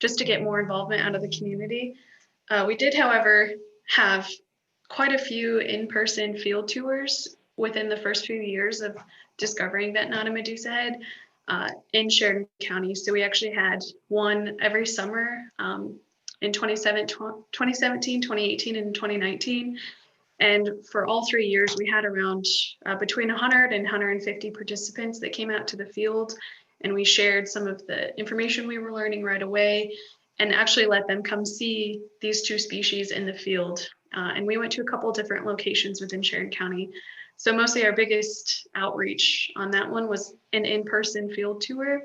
just to get more involvement out of the community. We did, however, have quite a few in-person field tours within the first few years of discovering Ventonata Medusa Head in Sheridan County. So we actually had one every summer in 2017, 2018, and 2019. And for all 3 years, we had around between 100 and 150 participants that came out to the field, and we shared some of the information we were learning right away and actually let them come see these two species in the field. And we went to a couple different locations within Sharon County. So mostly our biggest outreach on that one was an in-person field tour.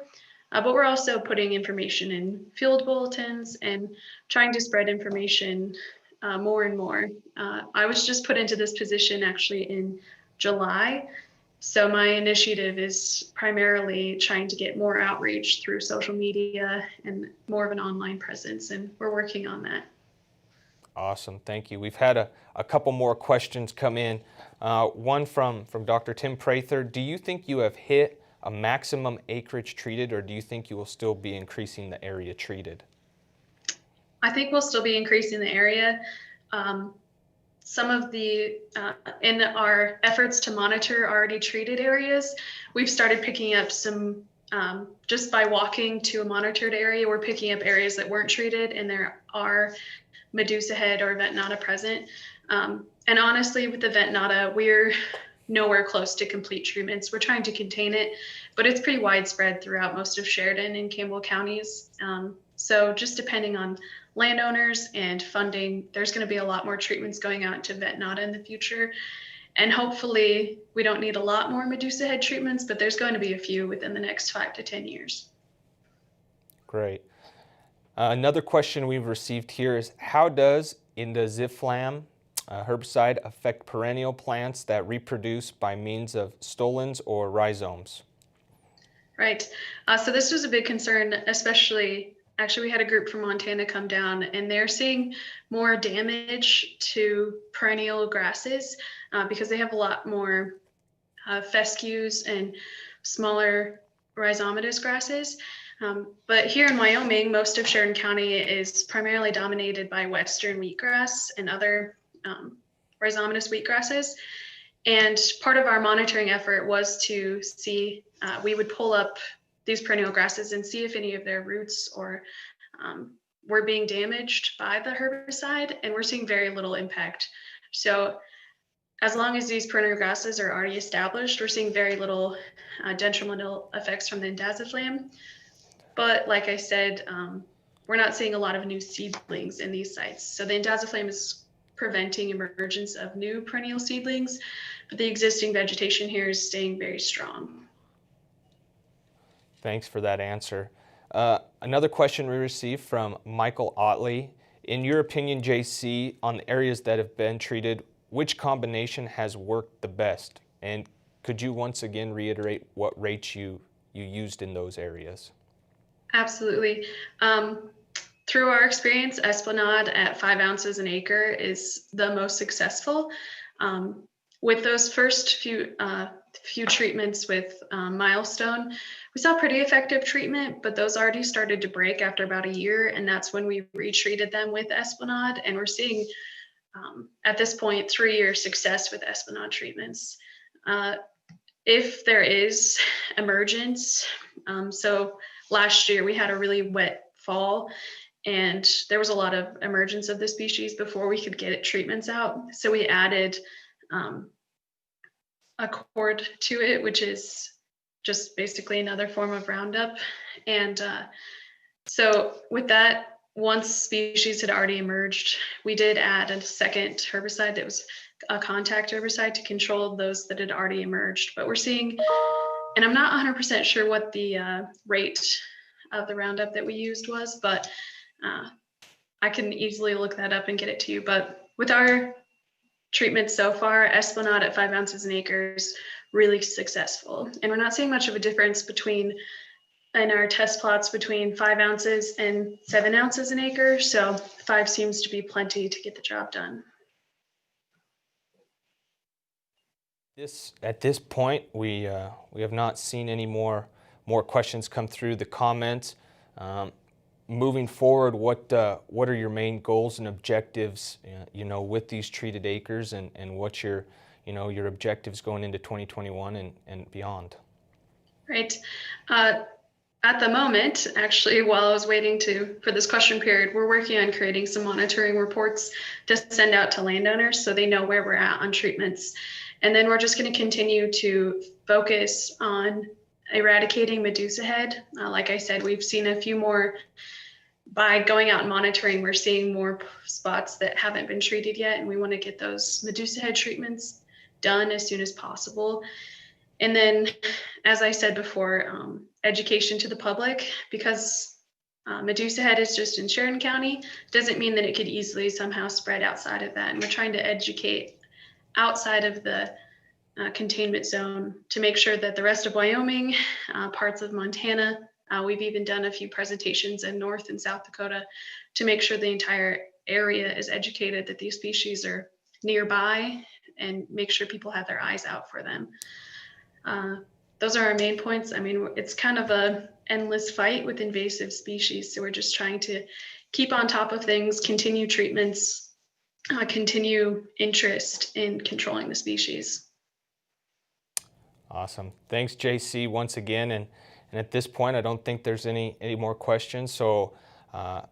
But we're also putting information in field bulletins and trying to spread information more and more. I was just put into this position actually in July. So my initiative is primarily trying to get more outreach through social media and more of an online presence, and we're working on that. Awesome, thank you. We've had a couple more questions come in. One from Dr. Tim Prather. Do you think you have hit a maximum acreage treated, or do you think you will still be increasing the area treated? I think we'll still be increasing the area. Some of the, in our efforts to monitor already treated areas, we've started picking up some, just by walking to a monitored area, we're picking up areas that weren't treated and there are Medusa head or vent nata present. And honestly, with the vent nata, we're nowhere close to complete treatments. We're trying to contain it, but it's pretty widespread throughout most of Sheridan and Campbell counties. So just depending on landowners and funding, there's going to be a lot more treatments going out to vent nata in the future. And hopefully we don't need a lot more Medusa head treatments, but there's going to be a few within the next 5 to 10 years. Great. Another question we've received here is, how does indaziflam herbicide affect perennial plants that reproduce by means of stolons or rhizomes? Right. So this was a big concern, especially, actually we had a group from Montana come down and they're seeing more damage to perennial grasses because they have a lot more fescues and smaller rhizomatous grasses. But here in Wyoming, most of Sheridan County is primarily dominated by western wheatgrass and other rhizomatous wheatgrasses. And part of our monitoring effort was to see, we would pull up these perennial grasses and see if any of their roots or were being damaged by the herbicide, and we're seeing very little impact. So as long as these perennial grasses are already established, we're seeing very little detrimental effects from the indaziflam. But like I said, we're not seeing a lot of new seedlings in these sites. So the indaziflam is preventing emergence of new perennial seedlings, but the existing vegetation here is staying very strong. Thanks for that answer. Another question we received from Michael Otley. In your opinion, JC, on the areas that have been treated, which combination has worked the best? And could you once again reiterate what rates you used in those areas? Absolutely. Through our experience, Esplanade at 5 ounces an acre is the most successful. With those first few treatments with Milestone, we saw pretty effective treatment, but those already started to break after about a year, and that's when we retreated them with Esplanade, and we're seeing at this point 3-year success with Esplanade treatments. If there is emergence, so last year we had a really wet fall and there was a lot of emergence of the species before we could get treatments out. So we added a cord to it, which is just basically another form of Roundup. And so with that, once species had already emerged, we did add a second herbicide that was a contact herbicide to control those that had already emerged. But we're seeing, and I'm not 100% sure what the rate of the Roundup that we used was, but I can easily look that up and get it to you. But with our treatment so far, Esplanade at 5 ounces an acre is really successful. And we're not seeing much of a difference between, in our test plots, between 5 ounces and 7 ounces an acre. So 5 seems to be plenty to get the job done. At this point, we have not seen any more questions come through the comments. Moving forward, what are your main goals and objectives, with these treated acres, and what's your objectives going into 2021 and beyond? Right. At the moment, actually, while I was waiting for this question period, we're working on creating some monitoring reports to send out to landowners so they know where we're at on treatments. And then we're just going to continue to focus on eradicating Medusa head. Like I said, we've seen a few more by going out and monitoring, we're seeing more spots that haven't been treated yet, and we want to get those Medusa head treatments done as soon as possible. And then, as I said before, education to the public, because Medusa head is just in Sheridan County, doesn't mean that it could easily somehow spread outside of that. And we're trying to educate outside of the containment zone to make sure that the rest of Wyoming, parts of Montana, we've even done a few presentations in North and South Dakota to make sure the entire area is educated that these species are nearby and make sure people have their eyes out for them. Those are our main points. I mean, it's kind of a endless fight with invasive species. So we're just trying to keep on top of things, continue treatments, continue interest in controlling the species. Awesome. Thanks, JC, once again. And at this point, I don't think there's any more questions. So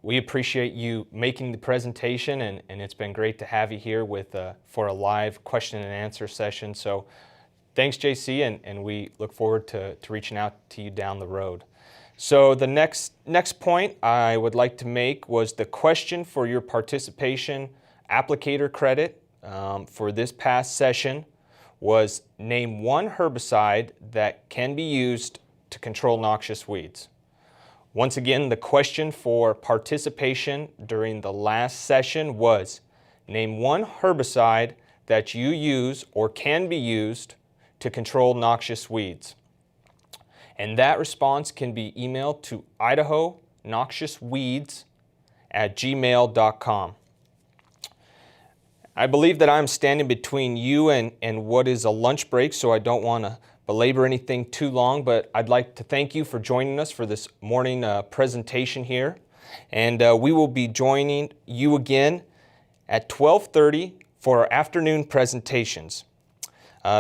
we appreciate you making the presentation, and it's been great to have you here for a live question and answer session. So thanks, JC, and we look forward to reaching out to you down the road. So the next point I would like to make was the question for your participation applicator credit for this past session was name one herbicide that can be used to control noxious weeds. Once again, the question for participation during the last session was name one herbicide that you use or can be used to control noxious weeds. And that response can be emailed to idahonoxiousweeds@gmail.com. I believe that I'm standing between you and what is a lunch break, so I don't want to belabor anything too long, but I'd like to thank you for joining us for this morning presentation here. And we will be joining you again at 12:30 for our afternoon presentations.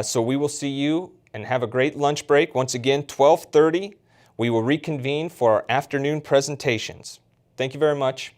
So we will see you and have a great lunch break. Once again, 12:30, we will reconvene for our afternoon presentations. Thank you very much.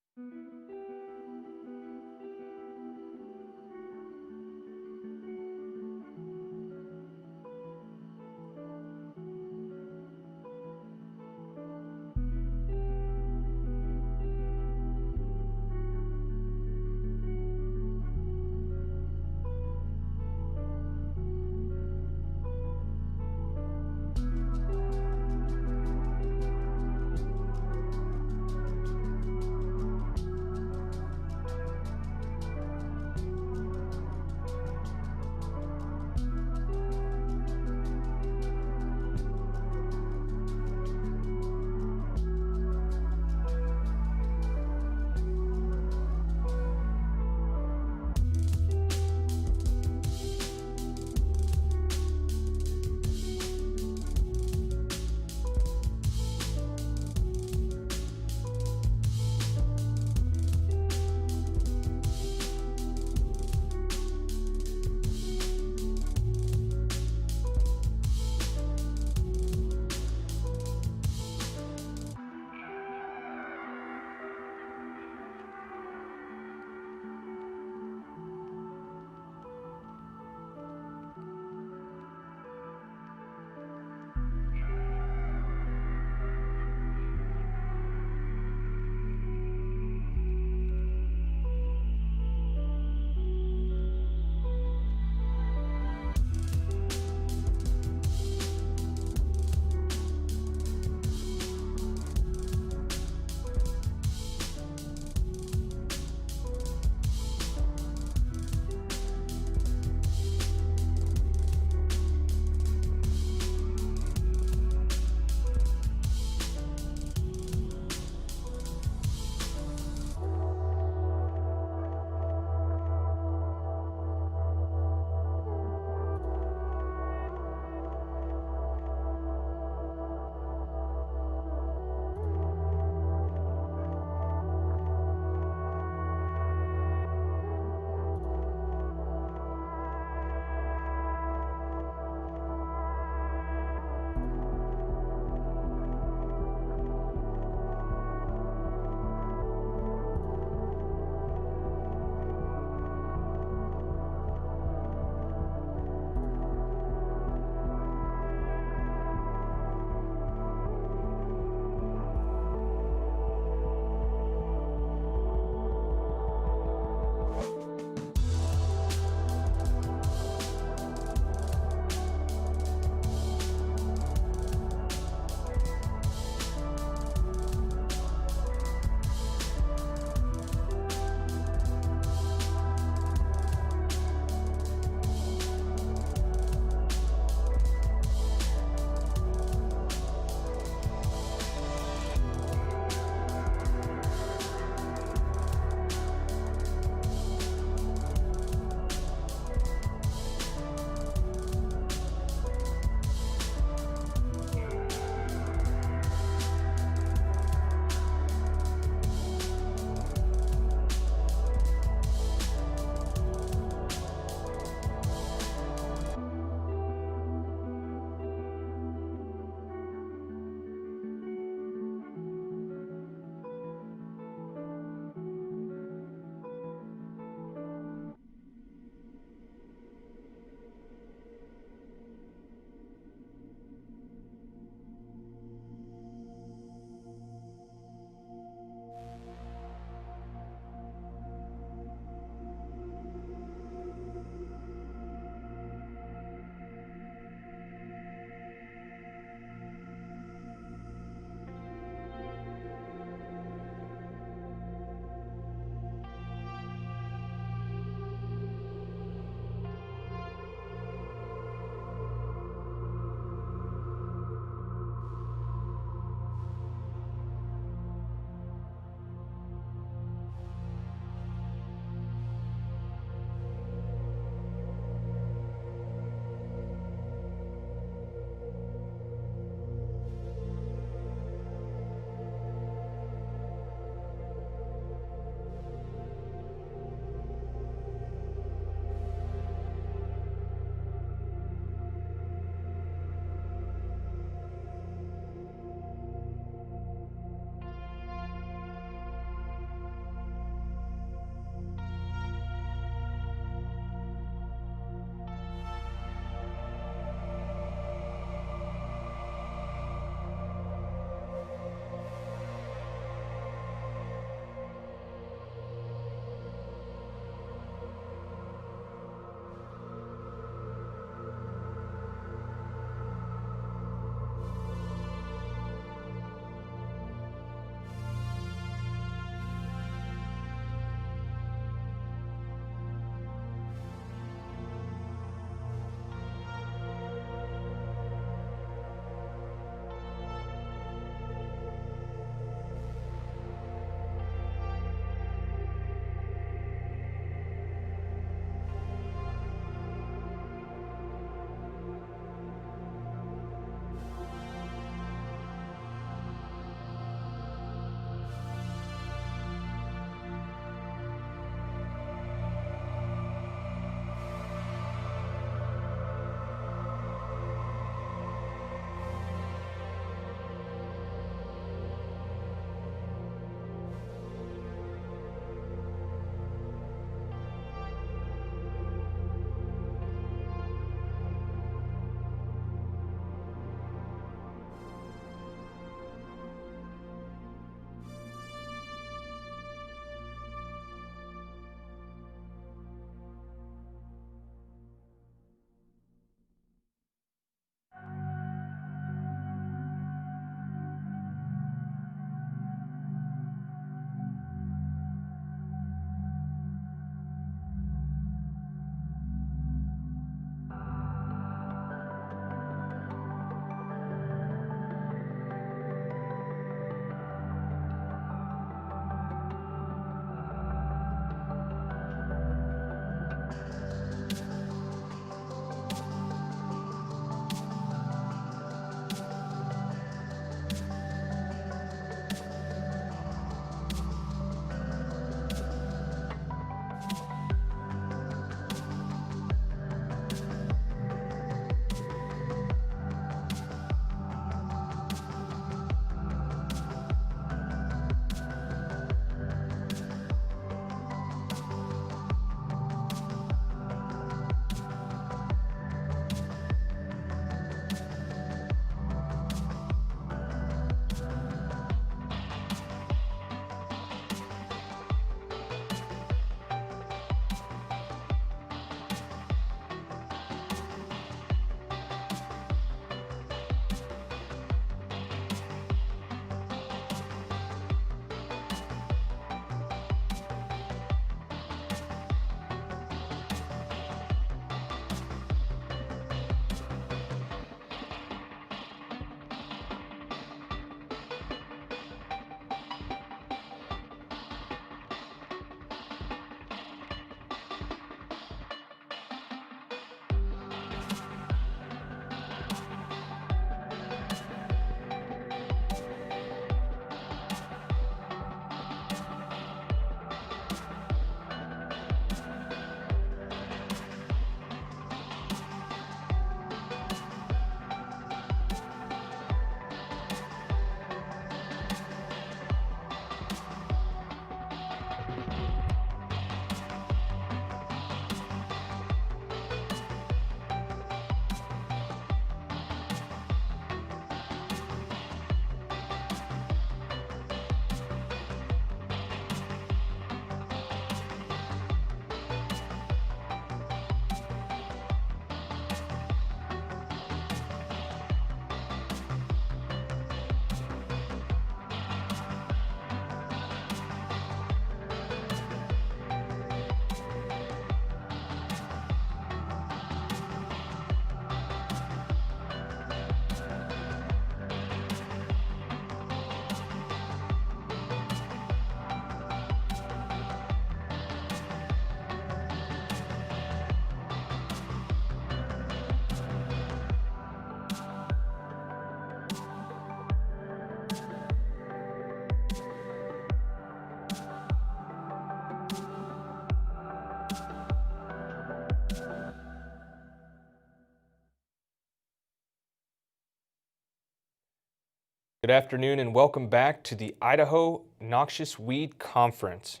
Good afternoon and welcome back to the Idaho Noxious Weed Conference.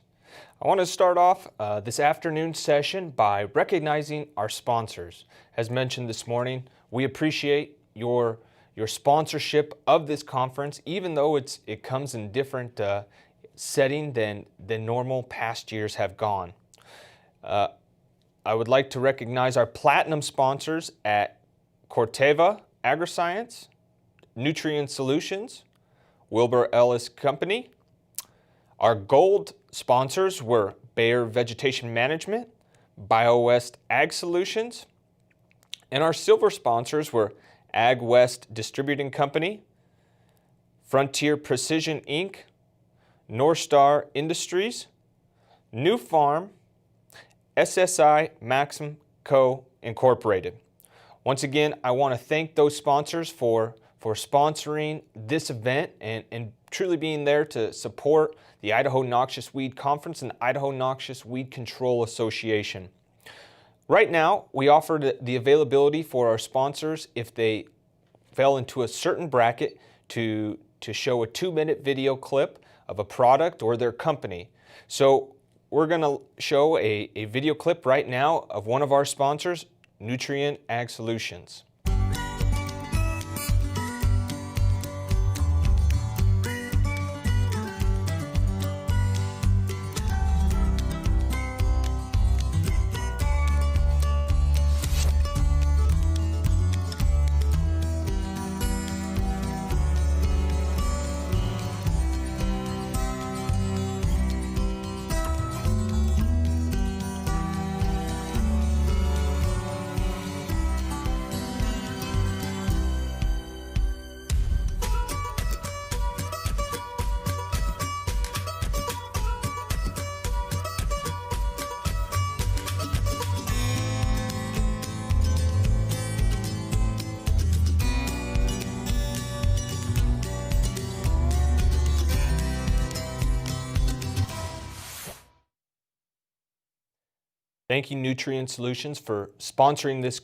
I want to start off this afternoon session by recognizing our sponsors. As mentioned this morning, we appreciate your sponsorship of this conference, even though it comes in different setting than normal past years have gone. I would like to recognize our platinum sponsors at Corteva Agriscience, Nutrient Solutions, Wilbur Ellis Company. Our gold sponsors were Bayer Vegetation Management, BioWest Ag Solutions, and our silver sponsors were Ag West Distributing Company, Frontier Precision Inc., North Star Industries, New Farm, SSI Maxim Co. Incorporated. Once again, I want to thank those sponsors for sponsoring this event and truly being there to support the Idaho Noxious Weed Conference and Idaho Noxious Weed Control Association. Right now, we offer the availability for our sponsors, if they fell into a certain bracket, to show a 2-minute video clip of a product or their company. So we're going to show a video clip right now of one of our sponsors, Nutrient Ag Solutions. Thank you, Nutrient Solutions, for sponsoring this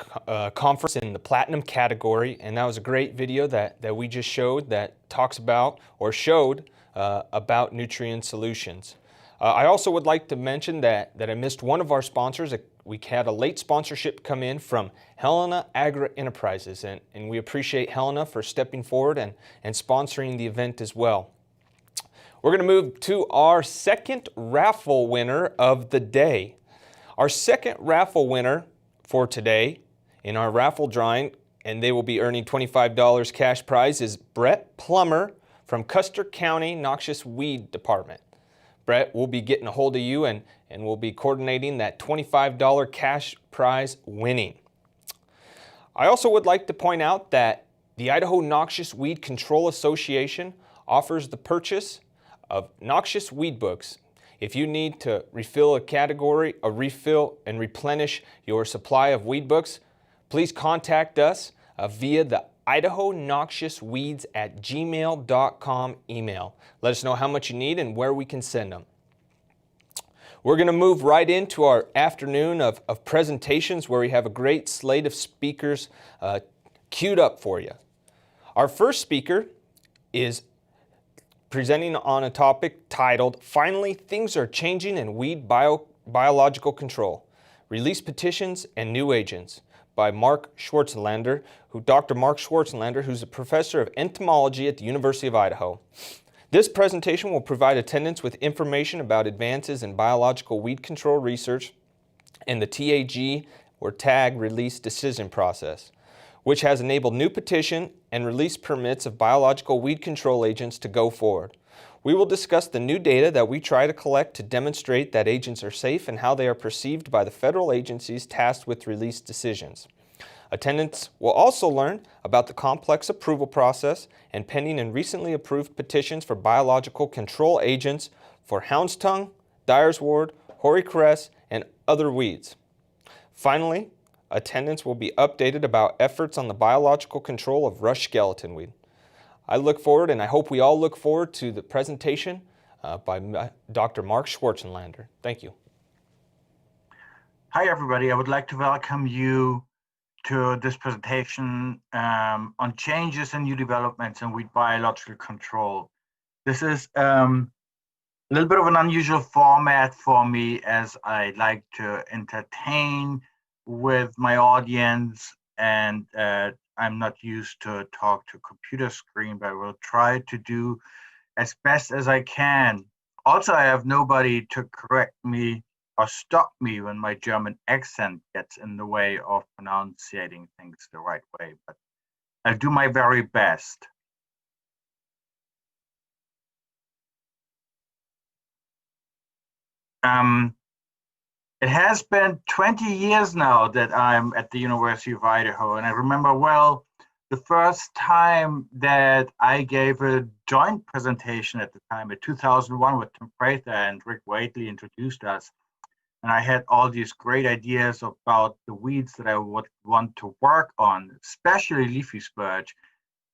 conference in the Platinum category. And that was a great video that we just showed that talks about or showed about Nutrient Solutions. I also would like to mention that I missed one of our sponsors. We had a late sponsorship come in from Helena Agri Enterprises, and we appreciate Helena for stepping forward and sponsoring the event as well. We're going to move to our second raffle winner of the day. Our second raffle winner for today in our raffle drawing, and they will be earning $25 cash prize, is Brett Plummer from Custer County Noxious Weed Department. Brett will be getting a hold of you and will be coordinating that $25 cash prize winning. I also would like to point out that the Idaho Noxious Weed Control Association offers the purchase of noxious weed books. If you need to refill and replenish your supply of weed books, please contact us via the idahonoxiousweeds@gmail.com email. Let us know how much you need and where we can send them. We're going to move right into our afternoon of presentations, where we have a great slate of speakers queued up for you. Our first speaker is presenting on a topic titled, "Finally, Things Are Changing in Weed Biological Control, Release Petitions and New Agents," by Dr. Mark Schwarzenlander, who's a professor of entomology at the University of Idaho. This presentation will provide attendants with information about advances in biological weed control research and the TAG or TAG release decision process, which has enabled new petition and release permits of biological weed control agents to go forward. We will discuss the new data that we try to collect to demonstrate that agents are safe and how they are perceived by the federal agencies tasked with release decisions. Attendants will also learn about the complex approval process and pending and recently approved petitions for biological control agents for houndstooth, dyer's wort, hoary cress, and other weeds. Finally, attendants will be updated about efforts on the biological control of rush skeleton weed. I look forward, and I hope we all look forward to the presentation by Dr. Mark Schwarzenlander. Thank you. Hi, everybody. I would like to welcome you to this presentation on changes and new developments in weed biological control. This is a little bit of an unusual format for me, as I like to entertain with my audience, and I'm not used to talk to a computer screen, but I will try to do as best as I can. Also, I have nobody to correct me or stop me when my German accent gets in the way of pronouncing things the right way, but I'll do my very best. It has been 20 years now that I'm at the University of Idaho, and I remember well the first time that I gave a joint presentation at the time in 2001 with Tim Prather and Rick Waitley introduced us. And I had all these great ideas about the weeds that I would want to work on, especially leafy spurge.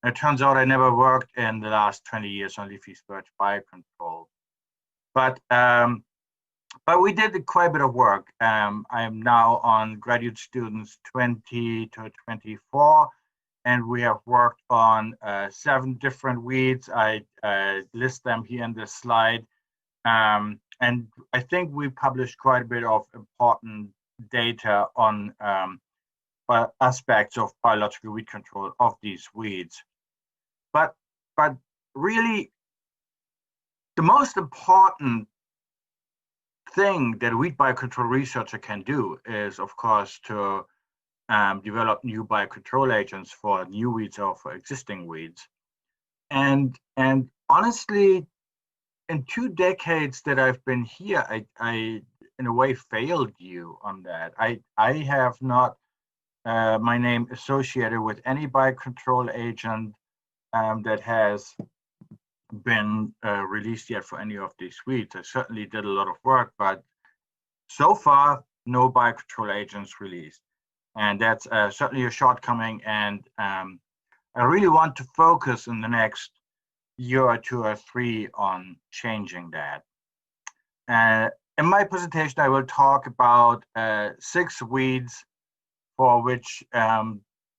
And it turns out I never worked in the last 20 years on leafy spurge biocontrol. But we did quite a bit of work. I'm now on graduate students 20 to 24, and we have worked on 7 different weeds. I list them here in this slide. And I think we published quite a bit of important data on aspects of biological weed control of these weeds. But really, the most important thing that a weed biocontrol researcher can do is, of course, to develop new biocontrol agents for new weeds or for existing weeds. And honestly, in 2 decades that I've been here, I in a way failed you on that. I have not my name associated with any biocontrol agent that has been released yet for any of these weeds. I certainly did a lot of work, but so far, no biocontrol agents released. And that's certainly a shortcoming. And I really want to focus in the next year or 2 or 3 on changing that. In my presentation, I will talk about 6 weeds for which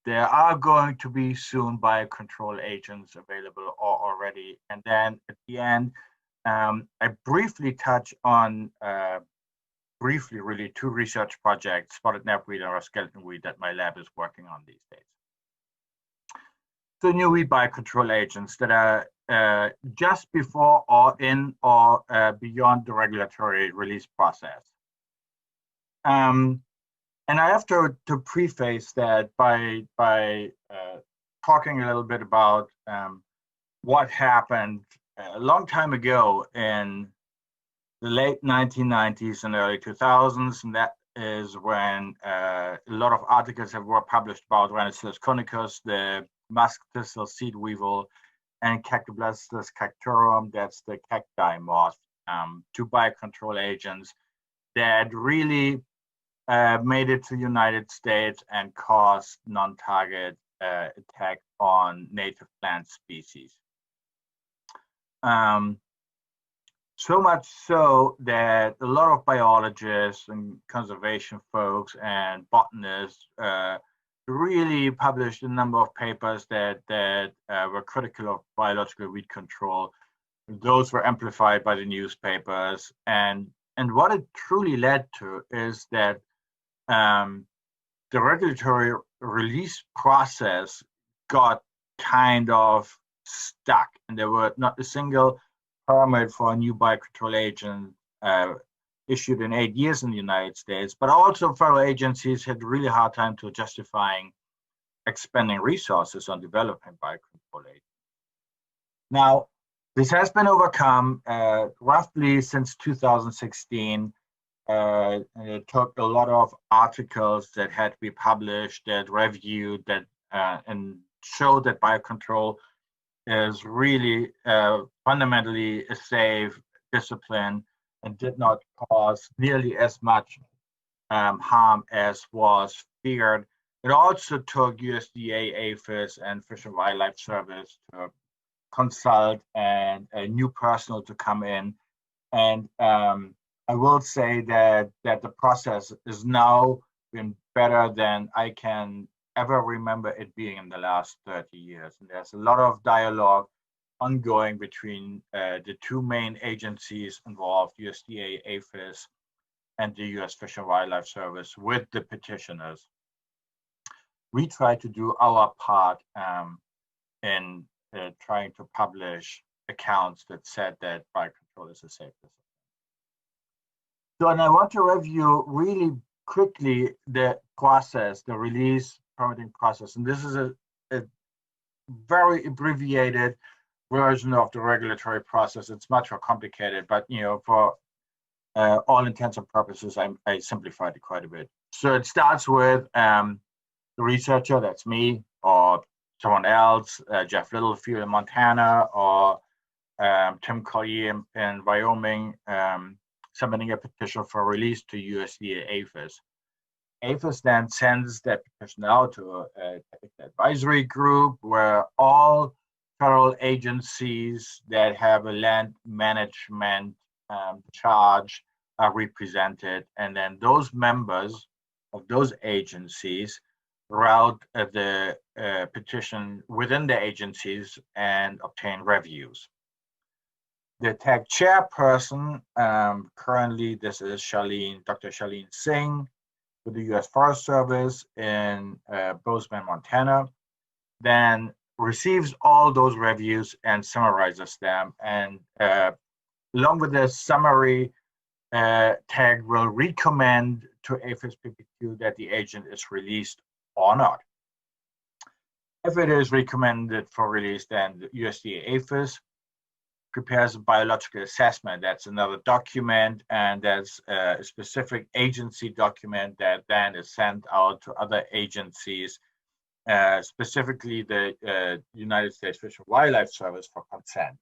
there are going to be soon biocontrol agents available or already. And then at the end, I briefly touch on, really 2 research projects, spotted knapweed or skeleton weed, that my lab is working on these days. So new weed biocontrol agents that are just before or in or beyond the regulatory release process. And I have to preface that by talking a little bit about what happened a long time ago in the late 1990s and early 2000s, and that is when a lot of articles were published about Rhanicillus conicus, the musk thistle seed weevil, and Cactoblastus cactorum, that's the cacti moth, 2 biocontrol agents that really made it to the United States and caused non-target attack on native plant species. So much so that a lot of biologists and conservation folks and botanists really published a number of papers that were critical of biological weed control. Those were amplified by the newspapers, and what it truly led to is that the regulatory release process got kind of stuck, and there were not a single permit for a new biocontrol agent issued in 8 years in the United States, but also federal agencies had a really hard time to justifying expending resources on developing biocontrol agents. Now, this has been overcome roughly since 2016. And it took a lot of articles that had to be published, that reviewed, that and showed that biocontrol is really fundamentally a safe discipline and did not cause nearly as much harm as was feared. It also took USDA, APHIS, and Fish and Wildlife Service to consult and a new personnel to come in. And I will say that the process is now been better than I can ever remember it being in the last 30 years. And there's a lot of dialogue ongoing between the two main agencies involved, USDA, APHIS, and the U.S. Fish and Wildlife Service with the petitioners. We try to do our part in trying to publish accounts that said that biocontrol is a safe discipline. So, and I want to review really quickly the process, the release permitting process. And this is a very abbreviated version of the regulatory process. It's much more complicated, but for all intents and purposes, I simplified it quite a bit. So it starts with the researcher, that's me, or someone else, Jeff Littlefield in Montana, or Tim Collier in Wyoming, submitting a petition for release to USDA APHIS. APHIS then sends that petition out to an advisory group where all federal agencies that have a land management charge are represented, and then those members of those agencies route the petition within the agencies and obtain reviews. The TAG chairperson, currently this is Dr. Charlene Singh with the U.S. Forest Service in Bozeman, Montana, then receives all those reviews and summarizes them. And along with the summary, TAG will recommend to APHIS PPQ that the agent is released or not. If it is recommended for release, then the USDA APHIS prepares a biological assessment. That's another document, and that's a specific agency document that then is sent out to other agencies, specifically the United States Fish and Wildlife Service for consent.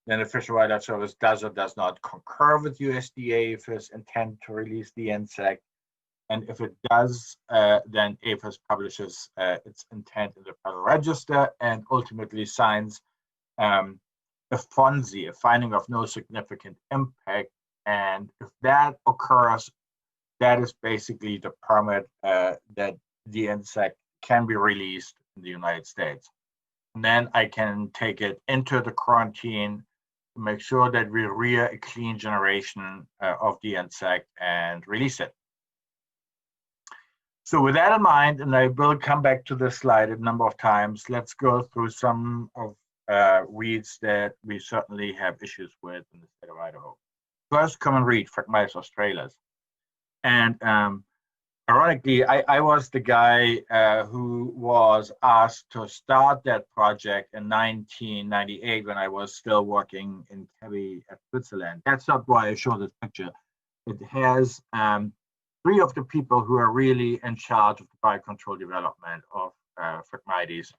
Then the Fish and Wildlife Service does or does not concur with USDA APHIS intent to release the insect. And if it does, then APHIS publishes its intent in the Federal Register and ultimately signs a FONSI, a finding of no significant impact. And if that occurs, that is basically the permit that the insect can be released in the United States. And then I can take it into the quarantine, make sure that we rear a clean generation of the insect and release it. So with that in mind, and I will come back to this slide a number of times, let's go through some of weeds that we certainly have issues with in the state of Idaho. First common weed, Phragmites australis. And ironically, I was the guy who was asked to start that project in 1998 when I was still working in Kebbi at Switzerland. That's not why I show this picture. It has three of the people who are really in charge of the biocontrol development of Phragmites.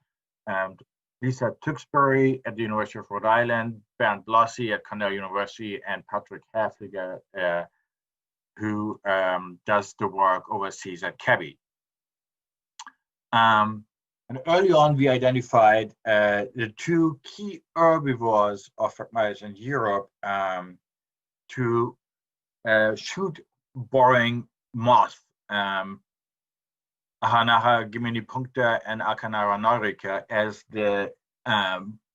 Lisa Tewksbury at the University of Rhode Island, Bernd Blossi at Cornell University, and Patrick Hafliger, who does the work overseas at Kebbi. And early on, we identified the two key herbivores of Phragmites in Europe to shoot boring moth, Ahanaha geminipuncta and Acanara neurica, as the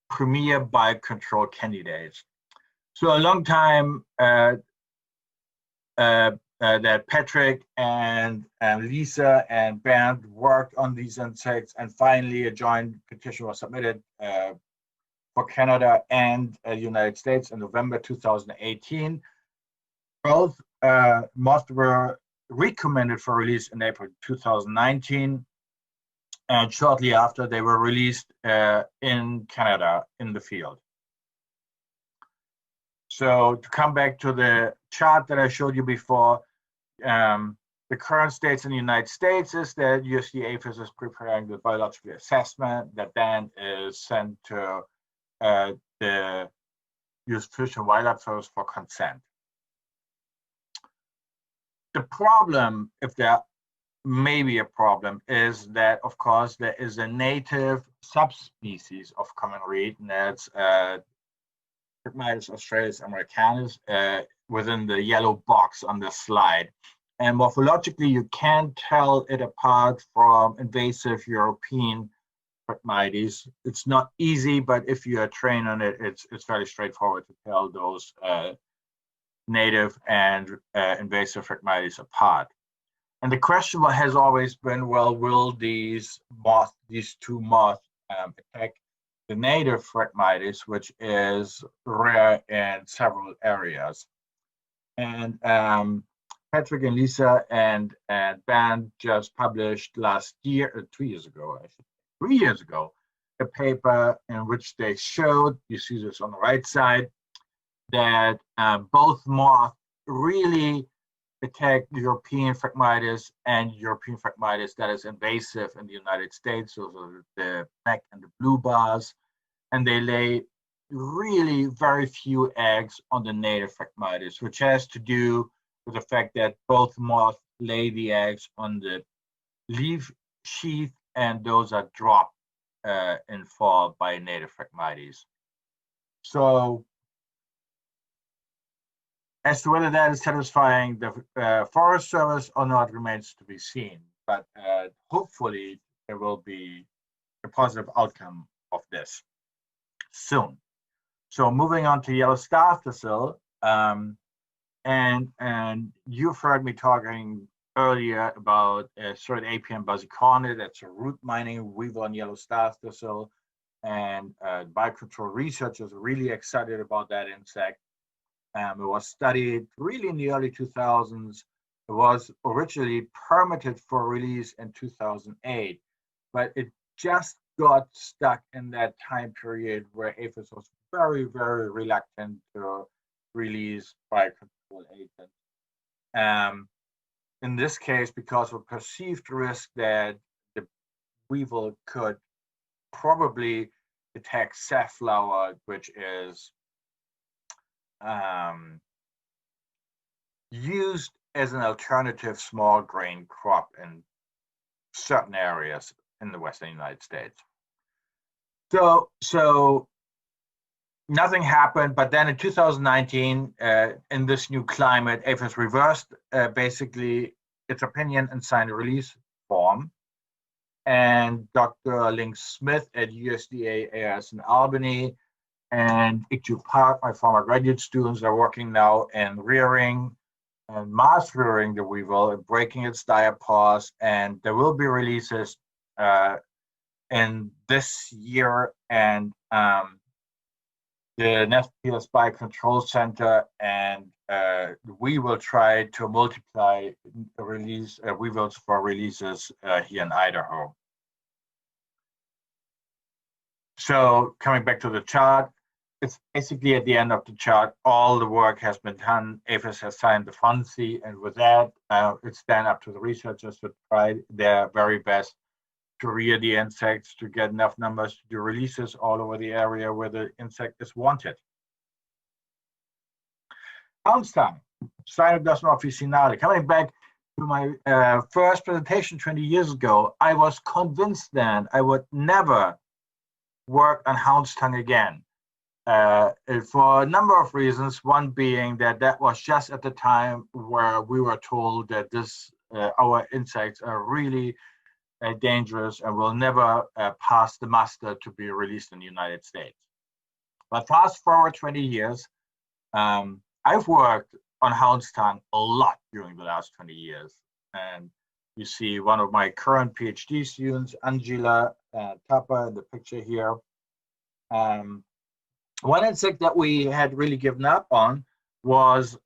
premier biocontrol candidates. So a long time that Patrick and Lisa and Bernd worked on these insects, and finally a joint petition was submitted for Canada and the United States in November 2018. Both moths were recommended for release in April 2019, and shortly after they were released in Canada in the field. So to come back to the chart that I showed you before, the current states in the United States is that USDA APHIS is preparing the biological assessment that then is sent to the U.S. Fish and Wildlife Service for consent. The problem, if there may be a problem, is that, of course, there is a native subspecies of common reed, and that's Phragmites australis americanus within the yellow box on this slide. And morphologically, you can't tell it apart from invasive European Phragmites. It's not easy, but if you are trained on it, it's fairly straightforward to tell those native and invasive Phragmites apart. And the question has always been, well, will these two moths attack the native Phragmites, which is rare in several areas? And Patrick and Lisa and Ben just published last year, 2 years ago, I should say, 3 years ago, a paper in which they showed, you see this on the right side, that both moths really attack European Phragmites and European Phragmites that is invasive in the United States, so the black and the blue bars, and they lay really very few eggs on the native Phragmites, which has to do with the fact that both moths lay the eggs on the leaf sheath, and those are dropped in fall by native Phragmites. So as to whether that is satisfying the Forest Service or not remains to be seen, but hopefully there will be a positive outcome of this soon. So moving on to yellow star thistle, and you've heard me talking earlier about certain APM basicornate. That's a root mining weevil on yellow star thistle, and biocontrol researchers are really excited about that insect. It was studied really in the early 2000s. It was originally permitted for release in 2008, but it just got stuck in that time period where APHIS was very, very reluctant to release biocontrol agents. In this case, because of perceived risk that the weevil could probably attack safflower, which is used as an alternative small grain crop in certain areas in the Western United States. So nothing happened, but then in 2019, in this new climate, APHIS reversed basically its opinion and signed a release form. And Dr. Link Smith at USDA AS in Albany and Ikju Park, my former graduate students, are working now in rearing and mass rearing the weevil and breaking its diapause. And there will be releases in this year. And the Nest Peelers Biocontrol Center and we will try to multiply release weevils for releases here in Idaho. So coming back to the chart, it's basically at the end of the chart, all the work has been done. APHIS has signed the FONSI, and with that, it's then up to the researchers to try their very best to rear the insects, to get enough numbers to do releases all over the area where the insect is wanted. Houndstong, Cyanodosma officinale. Coming back to my first presentation 20 years ago, I was convinced then I would never work on houndstong again. For a number of reasons, one being that was just at the time where we were told that our insects are really dangerous and will never pass the muster to be released in the United States. But fast forward 20 years, I've worked on houndstong a lot during the last 20 years. And you see one of my current PhD students, Angela Tapper, in the picture here. One insect that we had really given up on was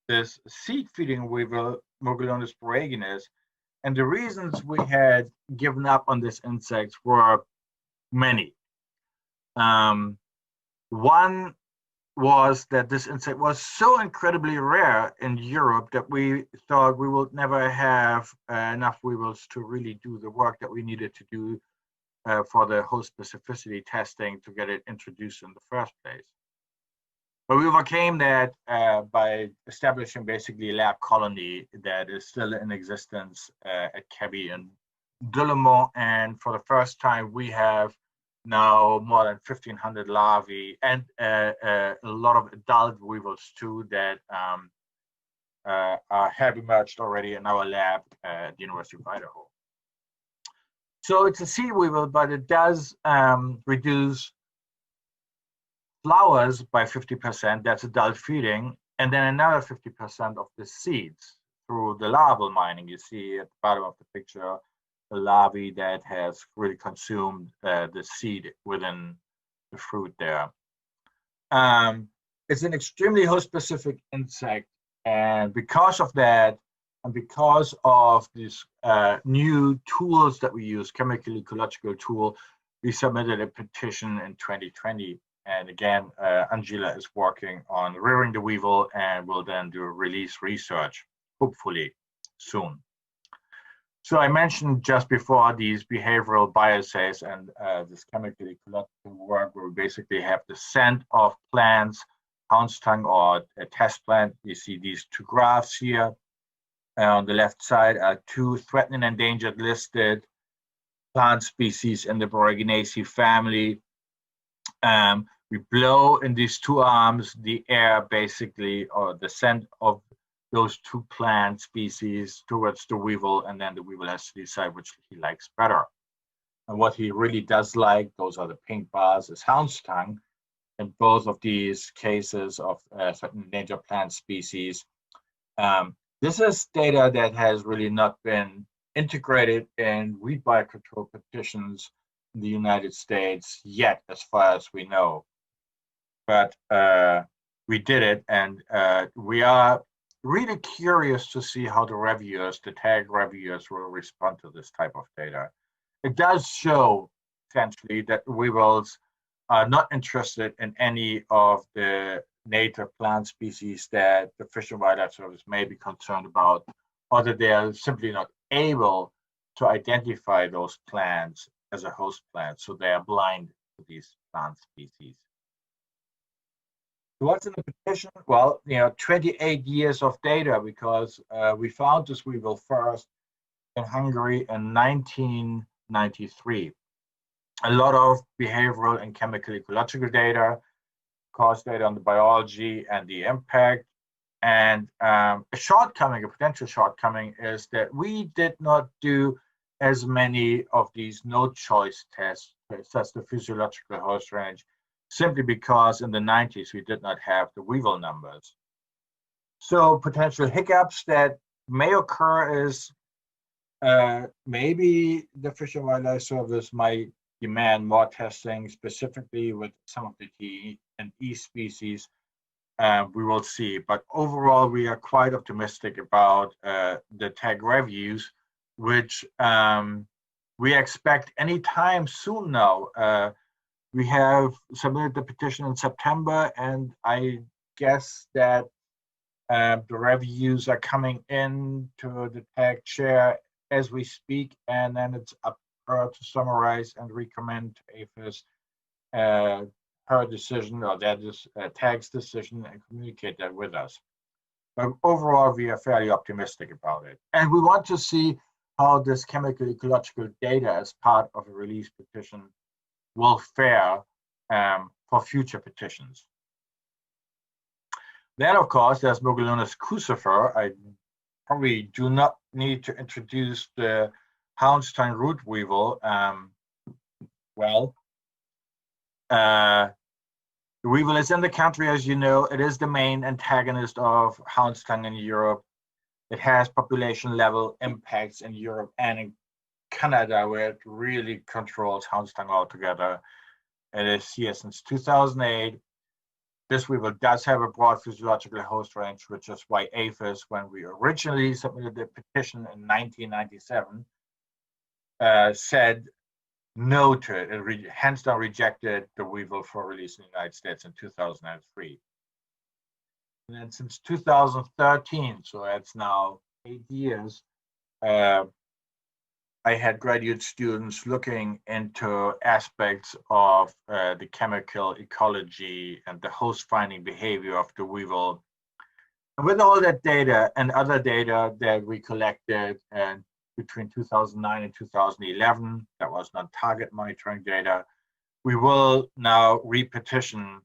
this seed-feeding weevil, Morgellonus boraginus. And the reasons we had given up on this insect were many. One was that this insect was so incredibly rare in Europe that we thought we would never have enough weevils to really do the work that we needed to do for the host specificity testing to get it introduced in the first place. But we overcame that by establishing basically a lab colony that is still in existence at Cabby and Delemont. And for the first time, we have now more than 1,500 larvae and a lot of adult weevils too that have emerged already in our lab at the University of Idaho. So it's a seed weevil, but it does reduce flowers by 50%, that's adult feeding, and then another 50% of the seeds through the larval mining. You see at the bottom of the picture, the larvae that has really consumed the seed within the fruit there. It's an extremely host-specific insect, and because of that, and because of these new tools that we use, chemical ecological tool, we submitted a petition in 2020. And again, Angela is working on rearing the weevil and will then do release research, hopefully soon. So I mentioned just before these behavioral bioassays and this chemical ecological work where we basically have the scent of plants, hound's tongue or a test plant. You see these two graphs here. On the left side are two threatened and endangered listed plant species in the Boraginaceae family. We blow in these two arms the air basically, or the scent of those two plant species towards the weevil, and then the weevil has to decide which he likes better. And what he really does like, those are the pink bars, is hound's tongue. In both of these cases of certain endangered plant species, this is data that has really not been integrated in weed biocontrol petitions in the United States yet, as far as we know. But we did it, and we are really curious to see how the reviewers, the tag reviewers, will respond to this type of data. It does show, essentially, that weevils are not interested in any of the native plant species that the Fish and Wildlife Service may be concerned about, or that they are simply not able to identify those plants as a host plant, so they are blind to these plant species. So what's in the petition? Well, 28 years of data, because we found this weevil first in Hungary in 1993. A lot of behavioral and chemical ecological data, cause data on the biology and the impact. And a shortcoming, a potential shortcoming, is that we did not do as many of these no-choice tests, such as the physiological host range, simply because in the 90s we did not have the weevil numbers. So potential hiccups that may occur is maybe the Fish and Wildlife Service might demand more testing, specifically with some of the T and E species. We will see, but overall we are quite optimistic about the tag reviews, which we expect anytime soon now. We have submitted the petition in September, and I guess that the reviews are coming in to the tag chair as we speak, and then it's up to her to summarize and recommend to APHIS her decision, or that is tag's decision, and communicate that with us. But overall, we are fairly optimistic about it. And we want to see how this chemical ecological data as part of a release petition will fare for future petitions. Then, of course, there's Mogulonis crucifer. I probably do not need to introduce the hound's tongue root weevil. The weevil is in the country, as you know. It is the main antagonist of hound's tongue in Europe. It has population level impacts in Europe and in Canada, where it really controls hound's tongue altogether. It is here since 2008. This weevil does have a broad physiological host range, which is why APHIS, when we originally submitted the petition in 1997, said no to it. It hands down rejected the weevil for release in the United States in 2003. And then since 2013, so that's now 8 years, I had graduate students looking into aspects of the chemical ecology and the host finding behavior of the weevil. And with all that data and other data that we collected between 2009 and 2011, that was non-target monitoring data, we will now repetition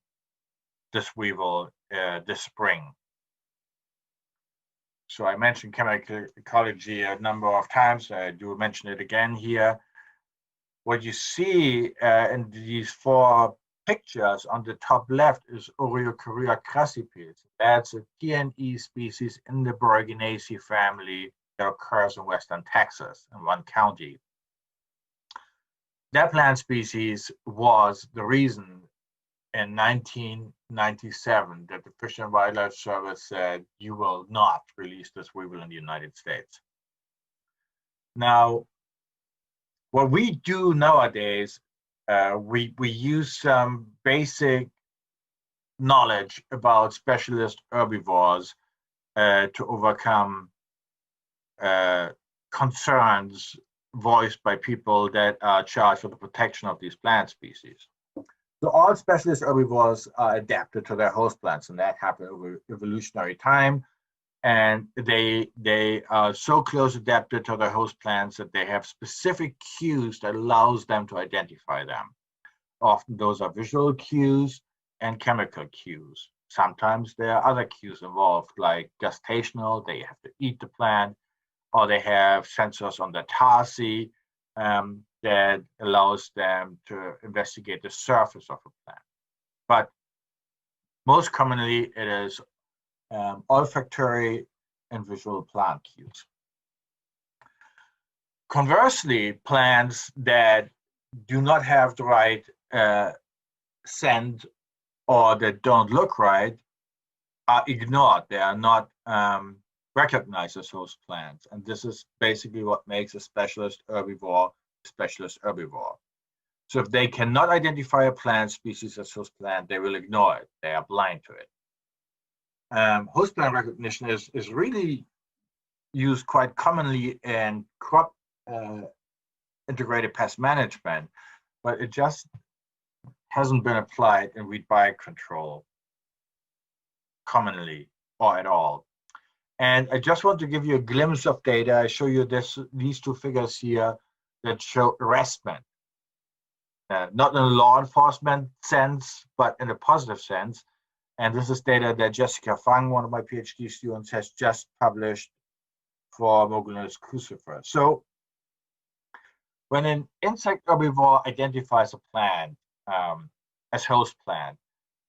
this weevil this spring. So I mentioned chemical ecology a number of times. I do mention it again here. What you see in these four pictures on the top left is Oreochorea crassipes. That's a TNE species in the Boraginaceae family that occurs in western Texas in one county. That plant species was the reason in 1997 that the Fish and Wildlife Service said, you will not release this weevil in the United States. Now, what we do nowadays, we use some basic knowledge about specialist herbivores to overcome concerns voiced by people that are charged with the protection of these plant species. So all specialist herbivores are adapted to their host plants, and that happened over evolutionary time. And they are so close adapted to their host plants that they have specific cues that allows them to identify them. Often those are visual cues and chemical cues. Sometimes there are other cues involved, like gestational, they have to eat the plant, or they have sensors on the tarsi that allows them to investigate the surface of a plant. But most commonly, it is olfactory and visual plant cues. Conversely, plants that do not have the right scent or that don't look right are ignored. They are not recognized as host plants. And this is basically what makes a specialist herbivore. So if they cannot identify a plant species as host plant, they will ignore it. They are blind to it. Host plant recognition is really used quite commonly in crop integrated pest management, but it just hasn't been applied in weed bite control commonly or at all. And I just want to give you a glimpse of data. I show you these two figures here that show arrestment, not in a law enforcement sense, but in a positive sense. And this is data that Jessica Fang, one of my PhD students, has just published for Mogulinus crucifer. So when an insect herbivore identifies a plant as host plant,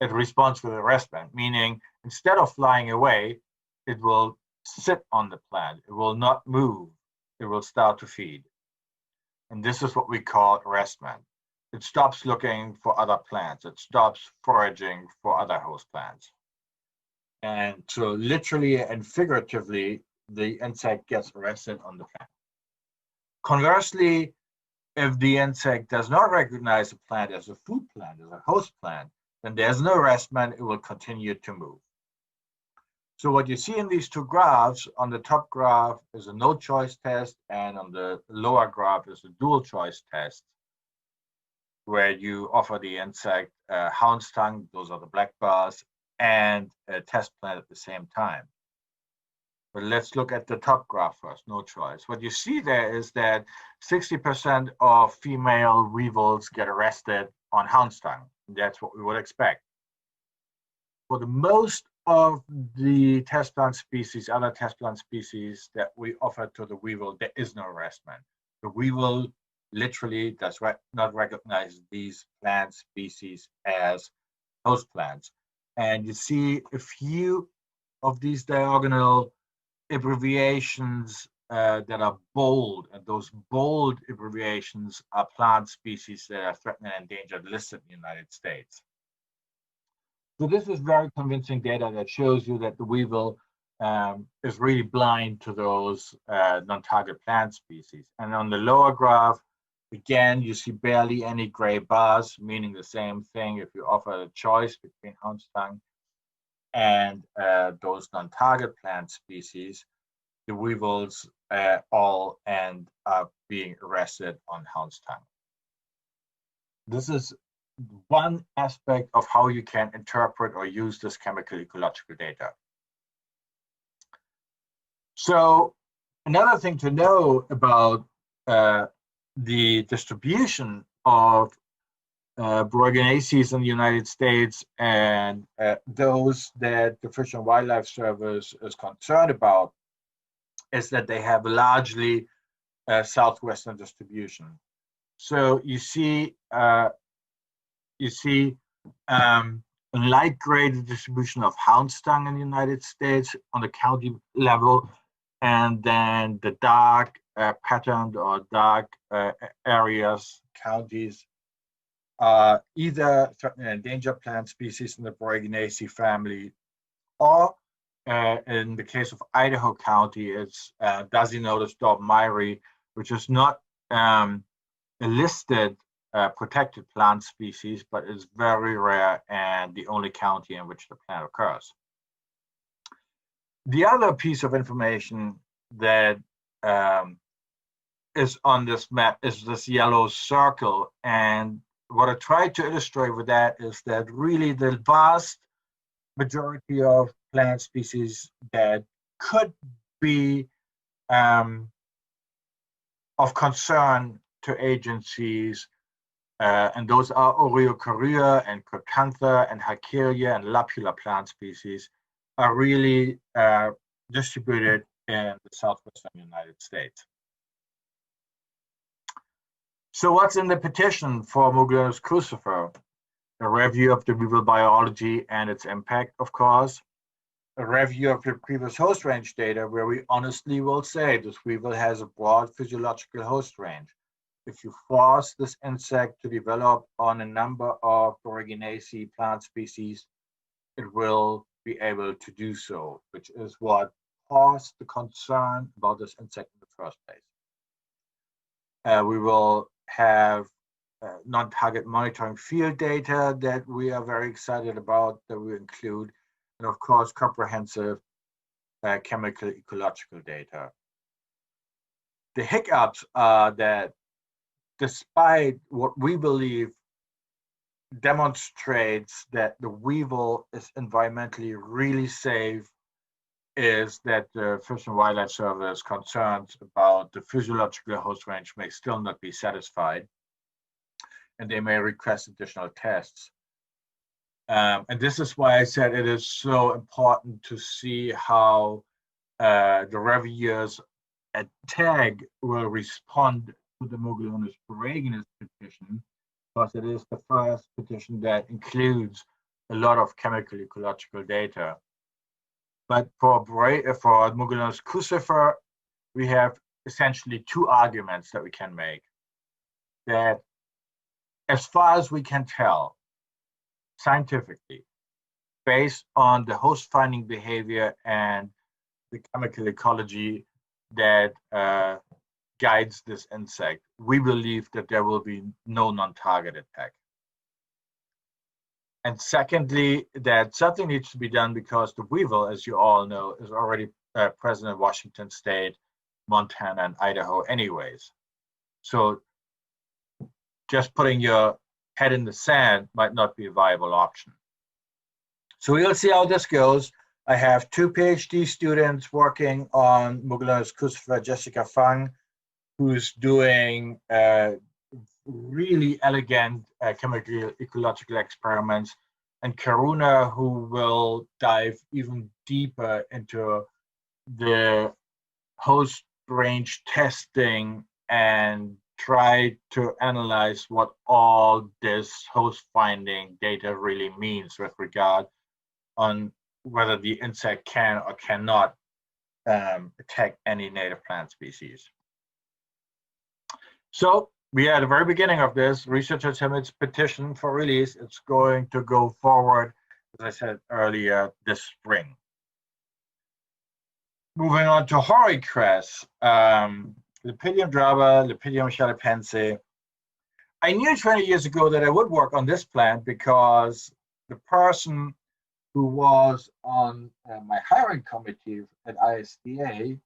it responds with arrestment, meaning instead of flying away, it will sit on the plant. It will not move. It will start to feed. And this is what we call arrestment. It stops looking for other plants. It stops foraging for other host plants. And so literally and figuratively, the insect gets arrested on the plant. Conversely, if the insect does not recognize a plant as a food plant, as a host plant, then there's no arrestment. It will continue to move. So what you see in these two graphs, on the top graph is a no choice test, and on the lower graph is a dual choice test, where you offer the insect hound's tongue, those are the black bars, and a test plant at the same time. But let's look at the top graph first, no choice. What you see there is that 60% of female weevils get arrested on hound's tongue. That's what we would expect. For the most of the test plant species, other test plant species that we offer to the weevil, there is no arrestment. The weevil literally does not recognize these plant species as host plants. And you see a few of these diagonal abbreviations that are bold, and those bold abbreviations are plant species that are threatened and endangered listed in the United States. So this is very convincing data that shows you that the weevil is really blind to those non-target plant species. And on the lower graph, again, you see barely any gray bars, meaning the same thing. If you offer a choice between hound's tongue and those non-target plant species, the weevils all end up being arrested on hound's tongue. This is one aspect of how you can interpret or use this chemical ecological data. So another thing to know about the distribution of Boraginaceae in the United States and those that the Fish and Wildlife Service is concerned about is that they have largely southwestern distribution. So you see a light gray distribution of houndstung in the United States on the county level, and then the dark patterned or dark areas, counties, either threatened and endangered plant species in the Boraginaceae family, or in the case of Idaho County, it's Dasynotus dormiri, which is not a listed protected plant species, but is very rare and the only county in which the plant occurs. The other piece of information that is on this map is this yellow circle. And what I tried to illustrate with that is that really the vast majority of plant species that could be of concern to agencies, and those are Oreocarya and Crocantha and Hakelia and Lapula plant species, are really distributed in the southwestern United States. So what's in the petition for Mugelonus crucifer? A review of the weevil biology and its impact, of course. A review of the previous host range data, where we honestly will say this weevil has a broad physiological host range. If you force this insect to develop on a number of Boraginaceae plant species, it will be able to do so, which is what caused the concern about this insect in the first place. We will have non-target monitoring field data that we are very excited about, that we include, and of course, comprehensive chemical ecological data. The hiccups are that despite what we believe demonstrates that the weevil is environmentally really safe, is that the Fish and Wildlife Service concerns about the physiological host range may still not be satisfied, and they may request additional tests. And this is why I said it is so important to see how the reviewers at TAG will respond to the Mugelonus borraginus petition, because it is the first petition that includes a lot of chemical ecological data. But for Mugelonus crucifer, we have essentially two arguments that we can make. That as far as we can tell, scientifically, based on the host finding behavior and the chemical ecology that guides this insect, we believe that there will be no non-target attack. And secondly, that something needs to be done because the weevil, as you all know, is already present in Washington State, Montana, and Idaho anyways. So just putting your head in the sand might not be a viable option. So we'll see how this goes. I have two PhD students working on Mugelonus crucifer, Jessica Fang, who's doing really elegant chemical ecological experiments, and Karuna, who will dive even deeper into the host range testing and try to analyze what all this host finding data really means with regard on whether the insect can or cannot attack any native plant species. So we are at the very beginning of this. Researchers have its petition for release. It's going to go forward, as I said earlier, this spring. Moving on to horicress, Lepidium draba, Lepidium chalapense. I knew 20 years ago that I would work on this plant because the person who was on my hiring committee at ISDA,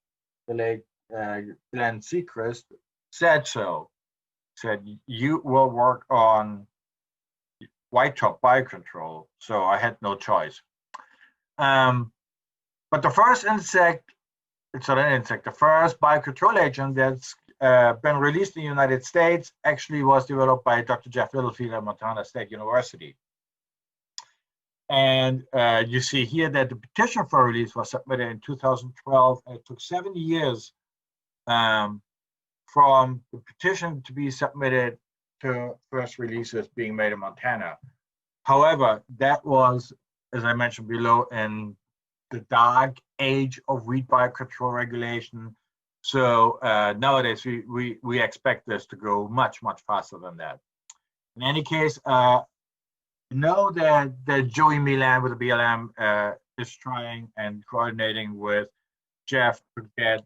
the late Glenn Seacrest, said so. Said, you will work on white top biocontrol, so I had no choice. But the first insect, it's not an insect, the first biocontrol agent that's been released in the United States actually was developed by Dr. Jeff Littlefield at Montana State University. And you see here that the petition for release was submitted in 2012, and it took 7 years from the petition to be submitted to first releases being made in Montana. However, that was, as I mentioned below, in the dark age of weed biocontrol regulation. So nowadays, we expect this to go much, much faster than that. In any case, know that Joey Milan with the BLM is trying and coordinating with Jeff to get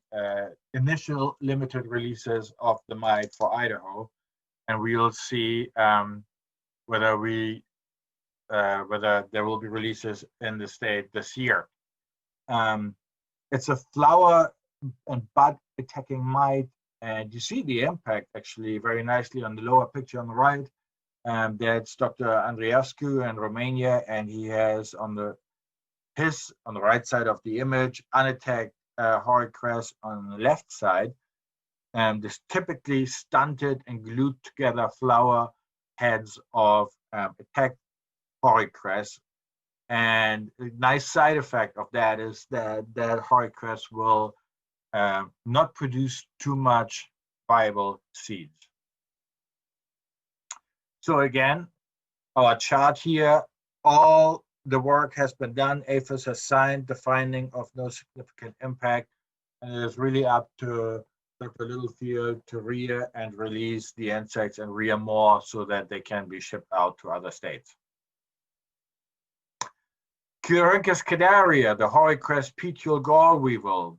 initial limited releases of the mite for Idaho, and we'll see whether there will be releases in the state this year. It's a flower and bud attacking mite, and you see the impact actually very nicely on the lower picture on the right. That's Dr. Andreescu in Romania, and he has on the right side of the image unattacked horicress on the left side. This typically stunted and glued together flower heads of attacked horicress. And a nice side effect of that is that horicress will not produce too much viable seeds. So again, our chart here, all the work has been done. APHIS has signed the finding of no significant impact, and it is really up to Dr. Littlefield to rear and release the insects and rear more so that they can be shipped out to other states. Chirurgus cadaria, the horicress petiole gall weevil.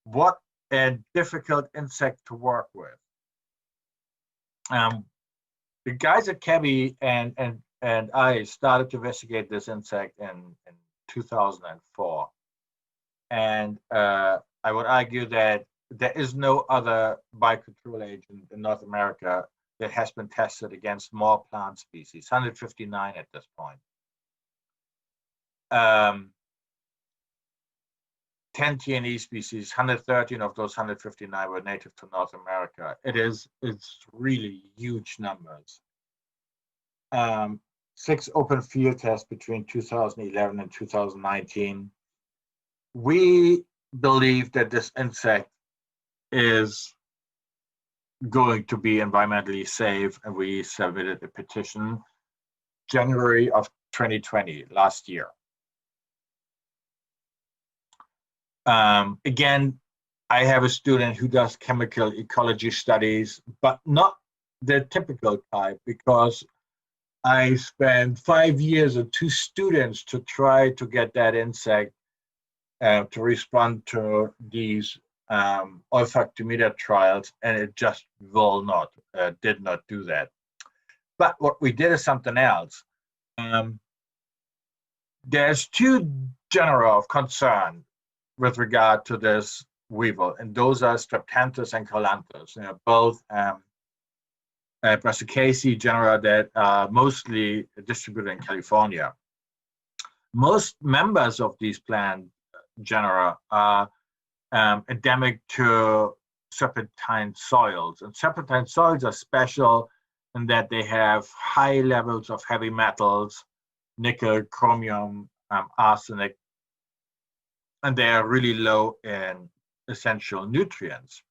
What a difficult insect to work with. The guys at Cabby and I started to investigate this insect in 2004. And I would argue that there is no other biocontrol agent in North America that has been tested against more plant species, 159 at this point. 10 TNE species, 113 of those 159 were native to North America. It's really huge numbers. 6 open field tests between 2011 and 2019. We believe that this insect is going to be environmentally safe, and we submitted a petition January of 2020, last year. Again, I have a student who does chemical ecology studies, but not the typical type, because I spent 5 years with 2 students to try to get that insect to respond to these olfactometer trials, and it just did not do that. But what we did is something else. There's 2 genera of concern with regard to this weevil, and those are Streptanthus and Calanthus. Both Brassicaceae genera that are mostly distributed in California. Most members of these plant genera are endemic to serpentine soils, and serpentine soils are special in that they have high levels of heavy metals, nickel, chromium, arsenic, and they are really low in essential nutrients.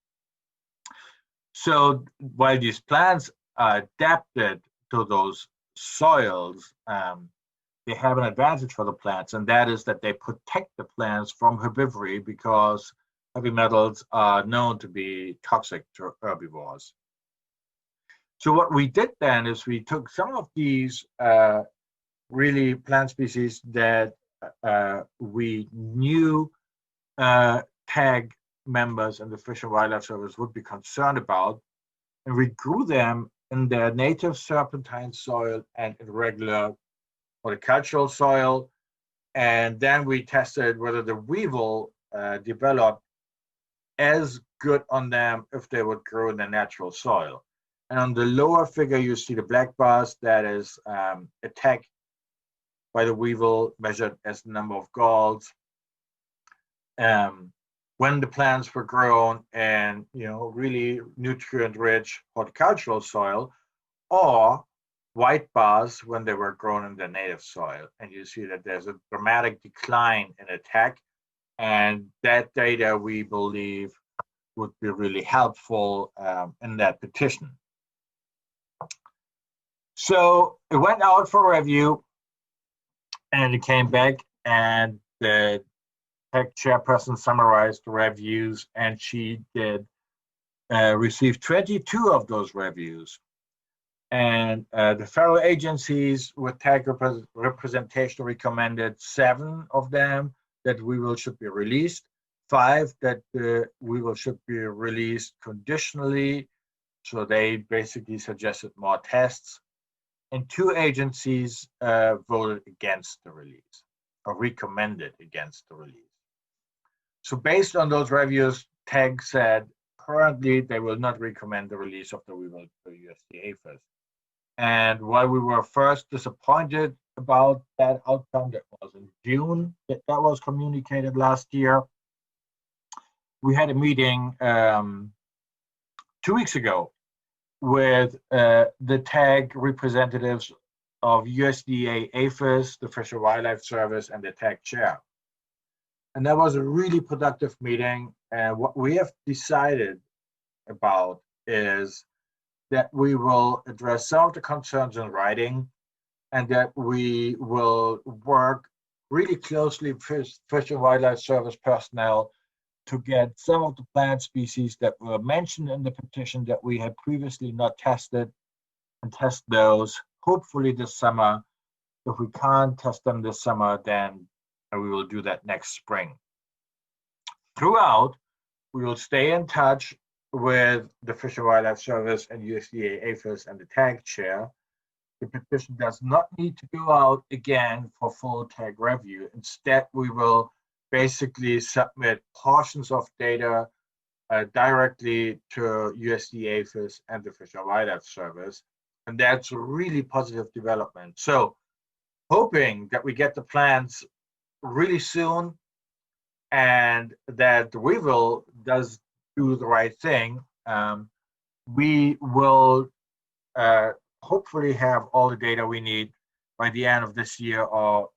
So while these plants are adapted to those soils, they have an advantage for the plants, and that is that they protect the plants from herbivory, because heavy metals are known to be toxic to herbivores. So what we did then is we took some of these really plant species that we knew tag members in the Fish and Wildlife Service would be concerned about, and we grew them in their native serpentine soil and in regular horticultural soil, and then we tested whether the weevil developed as good on them if they would grow in the natural soil. And on the lower figure, you see the black bars, that is attack by the weevil measured as the number of galls. When the plants were grown in really nutrient-rich horticultural soil, or white bars when they were grown in their native soil. And you see that there's a dramatic decline in attack. And that data, we believe, would be really helpful in that petition. So it went out for review, and it came back, and the tech chairperson summarized the reviews, and she did receive 22 of those reviews. And the federal agencies with tech representation recommended 7 of them that Weevil should be released, 5 that Weevil should be released conditionally. So they basically suggested more tests. And 2 agencies voted against the release, or recommended against the release. So based on those reviews, TAG said currently they will not recommend the release of the Weevil to USDA APHIS. And while we were first disappointed about that outcome, that was in June, that was communicated last year, we had a meeting 2 weeks ago with the TAG representatives of USDA APHIS, the Fish and Wildlife Service, and the TAG chair. And that was a really productive meeting. And what we have decided about is that we will address some of the concerns in writing, and that we will work really closely with Fish and Wildlife Service personnel to get some of the plant species that were mentioned in the petition that we had previously not tested, and test those hopefully this summer. If we can't test them this summer, then we will do that next spring. Throughout, we will stay in touch with the Fish and Wildlife Service and USDA APHIS and the TAG chair. The petition does not need to go out again for full TAG review. Instead, we will basically submit portions of data directly to USDA APHIS and the Fish and Wildlife Service. And that's a really positive development. So hoping that we get the plans really soon, and that the Weevil does do the right thing, we will hopefully have all the data we need by the end of this year, or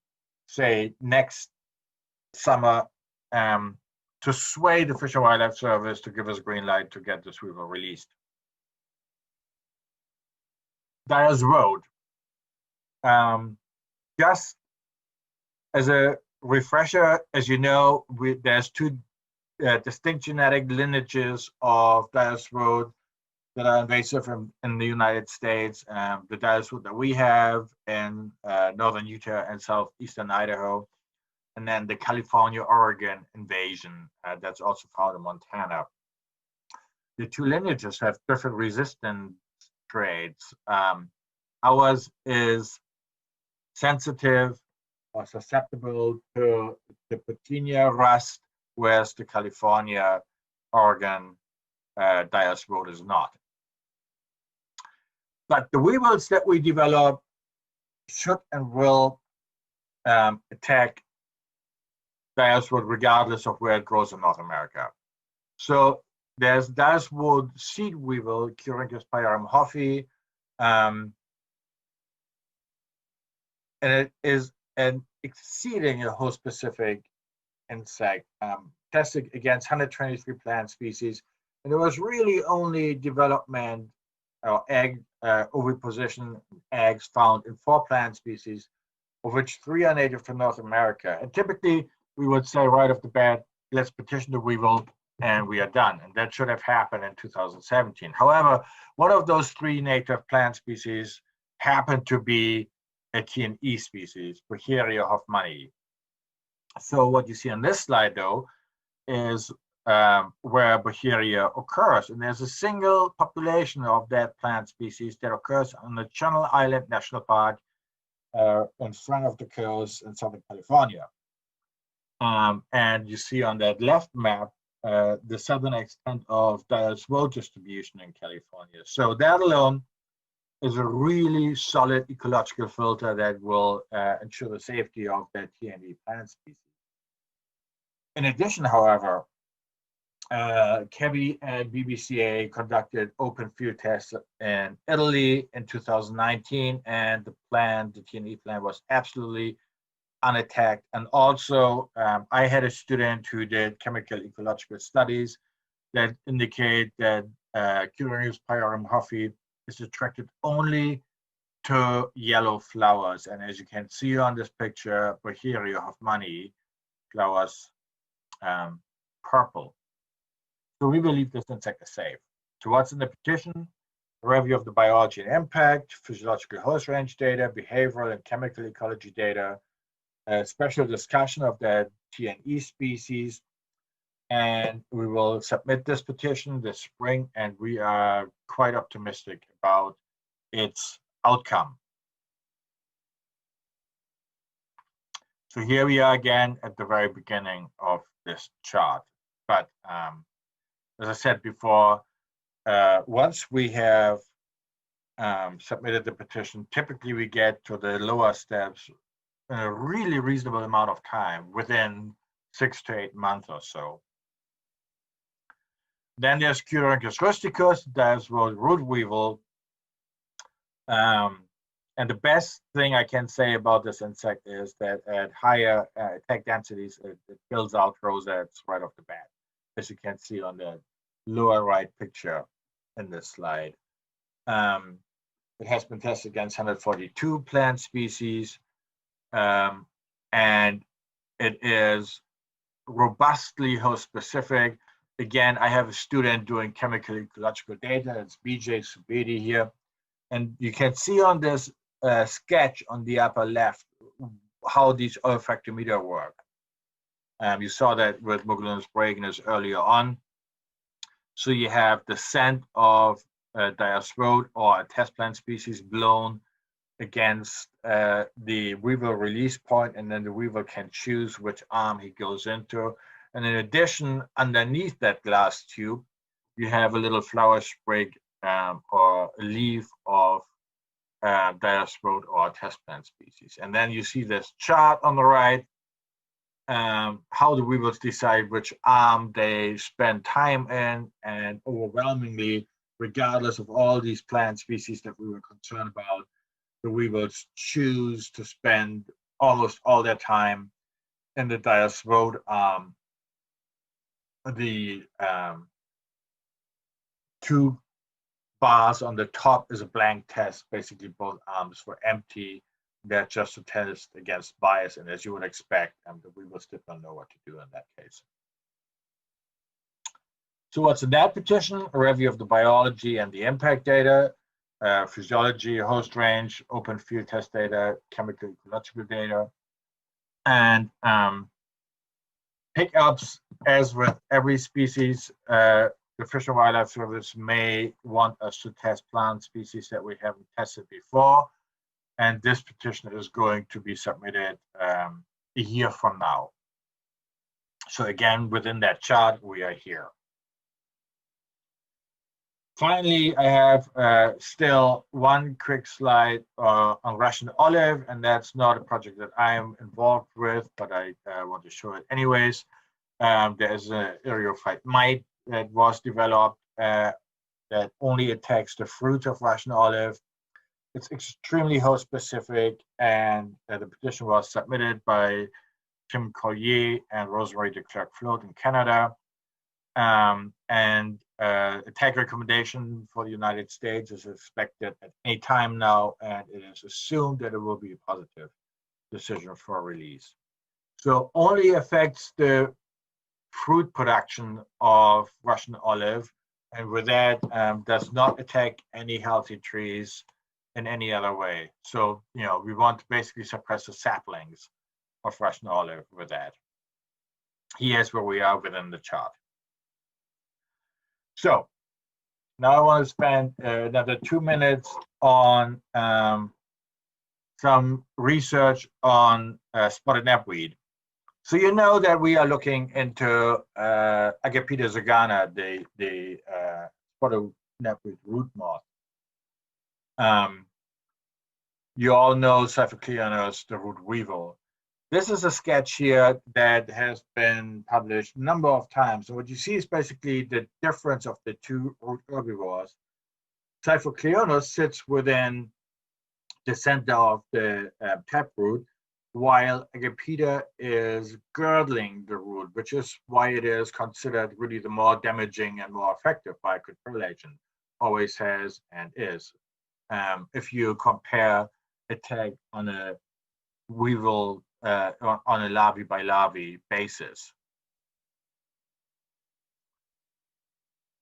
say next summer, to sway the Fish and Wildlife Service to give us a green light to get this Weevil released. Dyer's Road. Just as a refresher, as you know, there's 2 distinct genetic lineages of Dyer's Road that are invasive in the United States. The Dyer's Road that we have in northern Utah and southeastern Idaho, and then the California-Oregon invasion that's also found in Montana. The 2 lineages have different resistance traits. Ours is sensitive or susceptible to the Petunia rust, whereas the California-Oregon Dyer's Road is not. But the weevils that we develop should and will attack Dyer's Road regardless of where it grows in North America. So there's Dyer's Road seed weevil, Curingus pyarum hoffi, and it is an exceeding host-specific insect, tested against 123 plant species, and there was really only development or egg oviposition eggs found in 4 plant species, of which 3 are native to North America. And typically, we would say right off the bat, let's petition the weevil, and we are done. And that should have happened in 2017. However, one of those 3 native plant species happened to be a T&E species, Bucheria hoffmanni. So what you see on this slide, though, is where Bucheria occurs. And there's a single population of that plant species that occurs on the Channel Island National Park in front of the coast in Southern California. And you see on that left map the southern extent of Dyer's Road distribution in California. So that alone is a really solid ecological filter that will ensure the safety of that T&E plant species. In addition, however, Kevi and BBCA conducted open field tests in Italy in 2019, and the TNE plan was absolutely unattacked. And also, I had a student who did chemical ecological studies that indicate that Curionius pyrum hoffi is attracted only to yellow flowers. And as you can see on this picture, Boeheria hoffmanni flowers purple. So we believe this insect is safe. So what's in the petition? A review of the biology and impact, physiological host range data, behavioral and chemical ecology data, a special discussion of the TNE species, and we will submit this petition this spring, and we are quite optimistic about its outcome. So here we are again at the very beginning of this chart. But as I said before, once we have submitted the petition, typically we get to the lower steps in a really reasonable amount of time, within 6 to 8 months or so. Then there's Curionius rusticus, there's root weevil. And the best thing I can say about this insect is that at higher attack densities, it builds out rosettes right off the bat, as you can see on the lower right picture in this slide. It has been tested against 142 plant species, and it is robustly host specific. Again, I have a student doing chemical ecological data. It's BJ Subedi here. And you can see on this sketch on the upper left how these olfactometer work. You saw that with Mugelunus braeganus earlier on. So you have the scent of Dyer's throat or a test plant species blown against the weevil release point, and then the weevil can choose which arm he goes into. And in addition, underneath that glass tube, you have a little flower sprig or a leaf of Dyer's throat or test plant species. And then you see this chart on the right, how the weevils decide which arm they spend time in, and overwhelmingly, regardless of all these plant species that we were concerned about, the weevils choose to spend almost all their time in the Dyer's throat arm. The two bars on the top is a blank test. Basically, both arms were empty. They're just to test against bias, and as you would expect, the weevils did not know what to do in that case. So what's in that petition? A review of the biology and the impact data, physiology, host range, open field test data, chemical ecological data, and pickups. As with every species, the Fish and Wildlife Service may want us to test plant species that we haven't tested before, and this petition is going to be submitted a year from now. So again, within that chart, we are here. Finally, I have still one quick slide on Russian olive, and that's not a project that I am involved with, but I want to show it anyways. There's an aerophyte mite that was developed that only attacks the fruit of Russian olive. It's extremely host specific, and the petition was submitted by Tim Collier and Rosemary de Klerk-Float in Canada. Attack recommendation for the United States is expected at any time now, and it is assumed that it will be a positive decision for release. So only affects the fruit production of Russian olive, and with that does not attack any healthy trees in any other way. So, we want to basically suppress the saplings of Russian olive with that. Here's where we are within the chart. So now I want to spend another 2 minutes on some research on spotted knapweed. So you know that we are looking into Agapita zagana, the spotted knapweed root moth. You all know Cyphocleonus, the root weevil. This is a sketch here that has been published a number of times. So what you see is basically the difference of the two root herbivores. Cyphocleonus sits within the center of the taproot, while Agapita is girdling the root, which is why it is considered really the more damaging and more effective biocontrol agent, always has and is. If you compare attack on a weevil, on a larvae by larvae basis.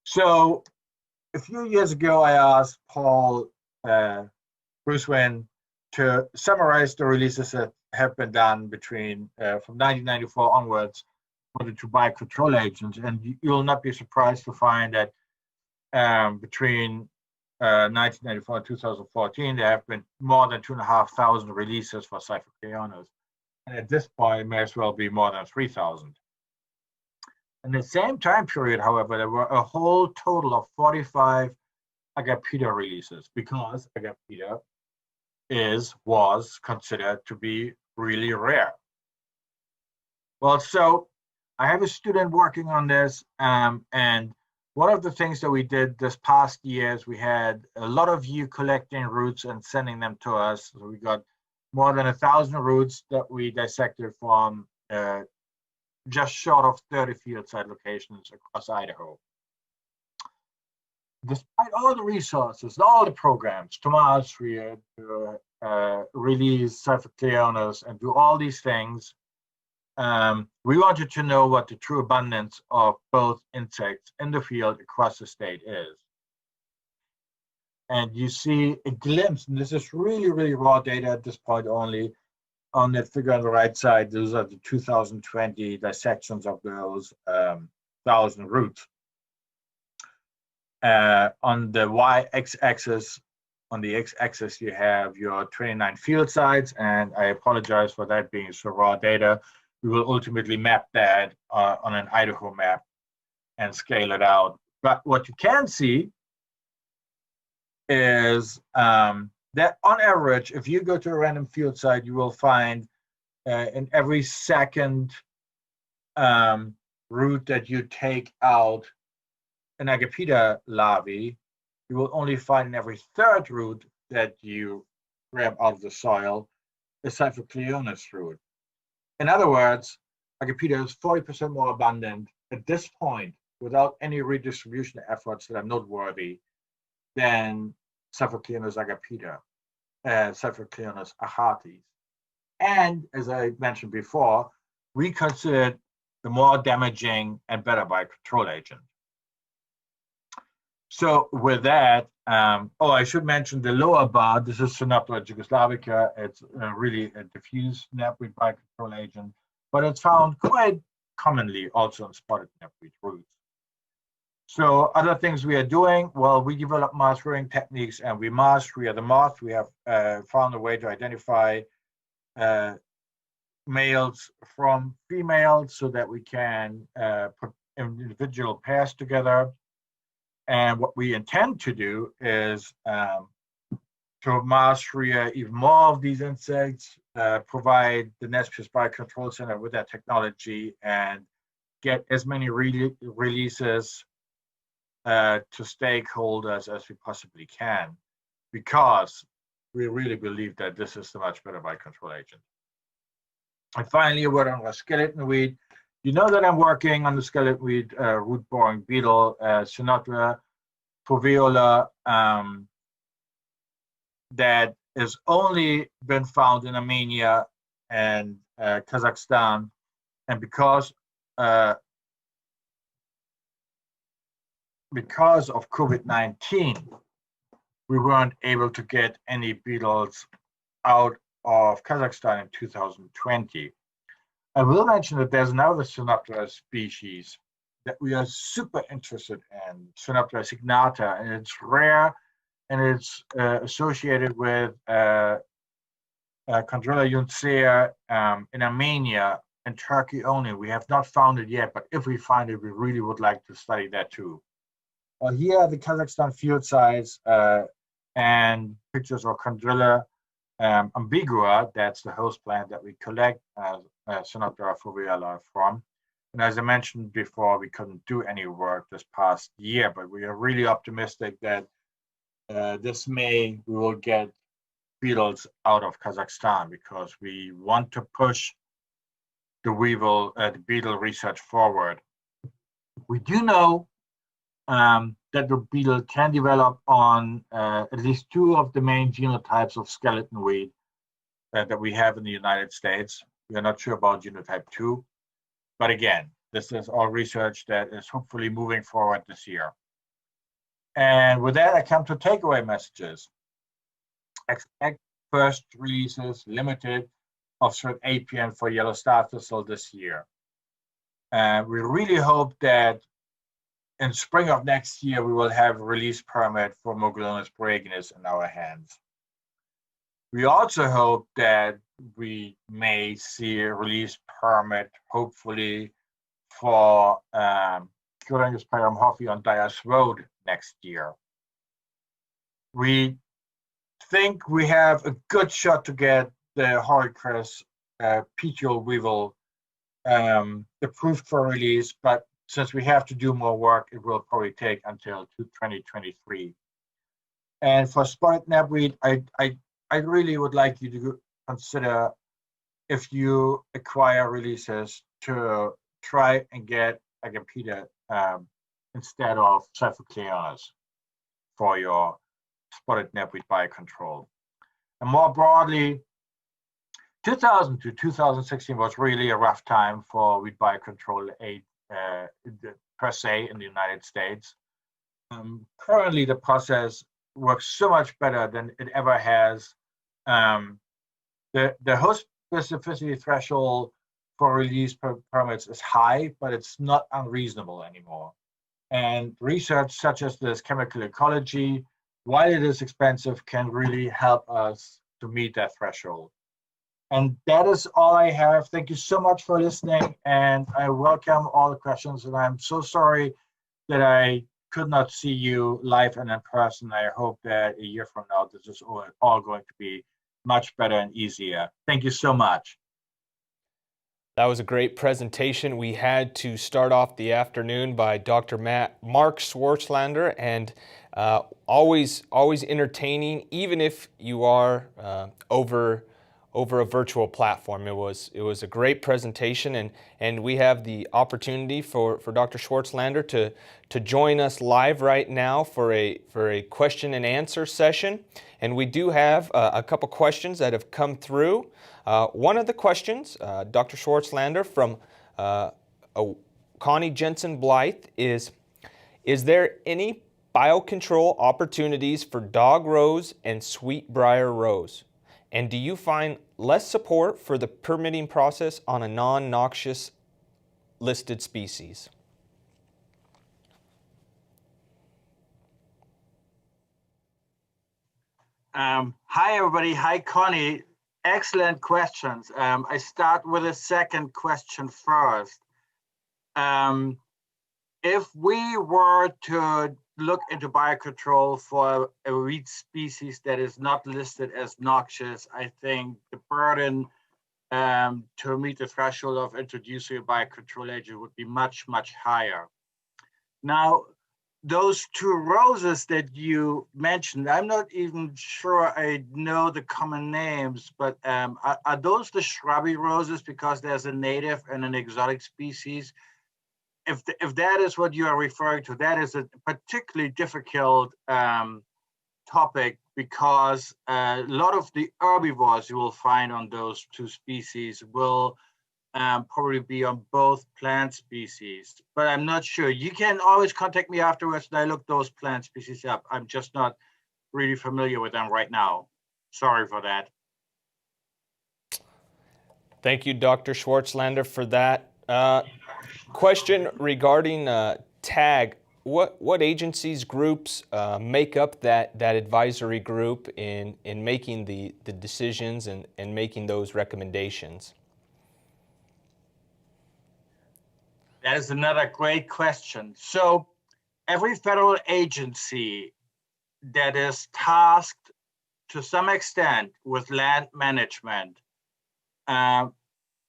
So a few years ago, I asked Paul Brucewen to summarize the releases that have been done between from 1994 onwards for the two biocontrol agents, and you'll not be surprised to find that between 1994 and 2014, there have been more than 2,500 releases for Cyphocleonus, and at this point, it may as well be more than 3,000. In the same time period, however, there were a whole total of 45 Agapita releases because Agapita was considered to be really rare. Well, so I have a student working on this, and one of the things that we did this past year is we had a lot of you collecting roots and sending them to us. So we got more than 1,000 roots that we dissected from just short of 30 field site locations across Idaho. Despite all the resources, all the programs to master, to release Cyphocleonus and do all these things, we wanted to know what the true abundance of both insects in the field across the state is. And you see a glimpse, and this is really, really raw data at this point only. On the figure on the right side, those are the 2020 dissections of those 1,000 roots. On the y-axis, on the x-axis, you have your 29 field sites, and I apologize for that being so raw data. We will ultimately map that on an Idaho map and scale it out. But what you can see is that on average, if you go to a random field site, you will find in every second root that you take out an Agapita larvae, you will only find in every third root that you grab out of the soil a Cyphocleonus root. In other words, Agapita is 40% more abundant at this point without any redistribution efforts that are noteworthy than Cyphocleonus agapita, Cyphocleonus achates. And as I mentioned before, we consider it the more damaging and better biocontrol agent. So with that, I should mention the lower bar. This is Synoptera jugoslavica. It's really a diffuse knapweed biocontrol agent, but it's found quite commonly also in spotted knapweed roots. So other things we are doing, well, we develop mass rearing techniques, and we mass rear the moth. We have found a way to identify males from females so that we can put individual pairs together. And what we intend to do is to mass rear even more of these insects, provide the Noxious Biocontrol Center with that technology, and get as many releases to stakeholders as we possibly can, because we really believe that this is the much better biocontrol agent. And finally, a word on our skeleton weed. You know that I'm working on the skeleton weed root boring beetle, Synoptera foveola, that has only been found in Armenia and Kazakhstan, and because of COVID-19, we weren't able to get any beetles out of Kazakhstan in 2020. I will mention that there's another Synoptera species that we are super interested in, Synoptera signata, and it's rare, and it's associated with Chondrilla juncea in Armenia and Turkey only. We have not found it yet, but if we find it, we really would like to study that too. Here are the Kazakhstan field sites and pictures of Chondrilla ambigua, that's the host plant that we collect Sinoptera foveola from. And as I mentioned before, we couldn't do any work this past year, but we are really optimistic that this May we will get beetles out of Kazakhstan, because we want to push the beetle research forward. We do know that the beetle can develop on at least 2 of the main genotypes of skeleton weed that we have in the United States. We are not sure about genotype 2, but again, this is all research that is hopefully moving forward this year. And with that, I come to takeaway messages. Expect first releases limited of cert APN for yellow star thistle this year. We really hope that in spring of next year, we will have a release permit for Mogulonis boreaginus in our hands. We also hope that we may see a release permit, hopefully, for Curangus pyramhofi on Dyer's Road next year. We think we have a good shot to get the Horicris petiole weevil approved for release, but since we have to do more work, it will probably take until 2023. And for spotted knapweed, I really would like you to consider, if you acquire releases, to try and get Agapita instead of Cephalcleonis for your spotted knapweed biocontrol. And more broadly, 2000 to 2016 was really a rough time for weed biocontrol aid per se in the United States. Currently, the process works so much better than it ever has. The host specificity threshold for release permits is high, but it's not unreasonable anymore. And research such as this chemical ecology, while it is expensive, can really help us to meet that threshold. And that is all I have. Thank you so much for listening, and I welcome all the questions. And I'm so sorry that I could not see you live and in person. I hope that a year from now, this is all going to be much better and easier. Thank you so much. That was a great presentation. We had to start off the afternoon by Dr. Mark Schwarzlander, and always entertaining, even if you are over a virtual platform. It was a great presentation, and we have the opportunity for Dr. Schwarzlander to join us live right now for a question and answer session. And we do have a couple questions that have come through. One of the questions, Dr. Schwarzlander, from Connie Jensen Blythe is there any biocontrol opportunities for dog rose and sweetbriar rose? And do you find less support for the permitting process on a non-noxious listed species? Hi, everybody. Hi, Connie. Excellent questions. I start with the second question first. If we were to look into biocontrol for a weed species that is not listed as noxious, I think the burden to meet the threshold of introducing a biocontrol agent would be much, much higher. Now, those 2 roses that you mentioned, I'm not even sure I know the common names, but are those the shrubby roses because there's a native and an exotic species? If that is what you are referring to, that is a particularly difficult topic, because a lot of the herbivores you will find on those 2 species will probably be on both plant species, but I'm not sure. You can always contact me afterwards and I look those plant species up. I'm just not really familiar with them right now. Sorry for that. Thank you, Dr. Schwarzlander, for that. Question regarding TAG. What agencies, groups make up that advisory group in making the decisions and making those recommendations? That is another great question. So every federal agency that is tasked to some extent with land management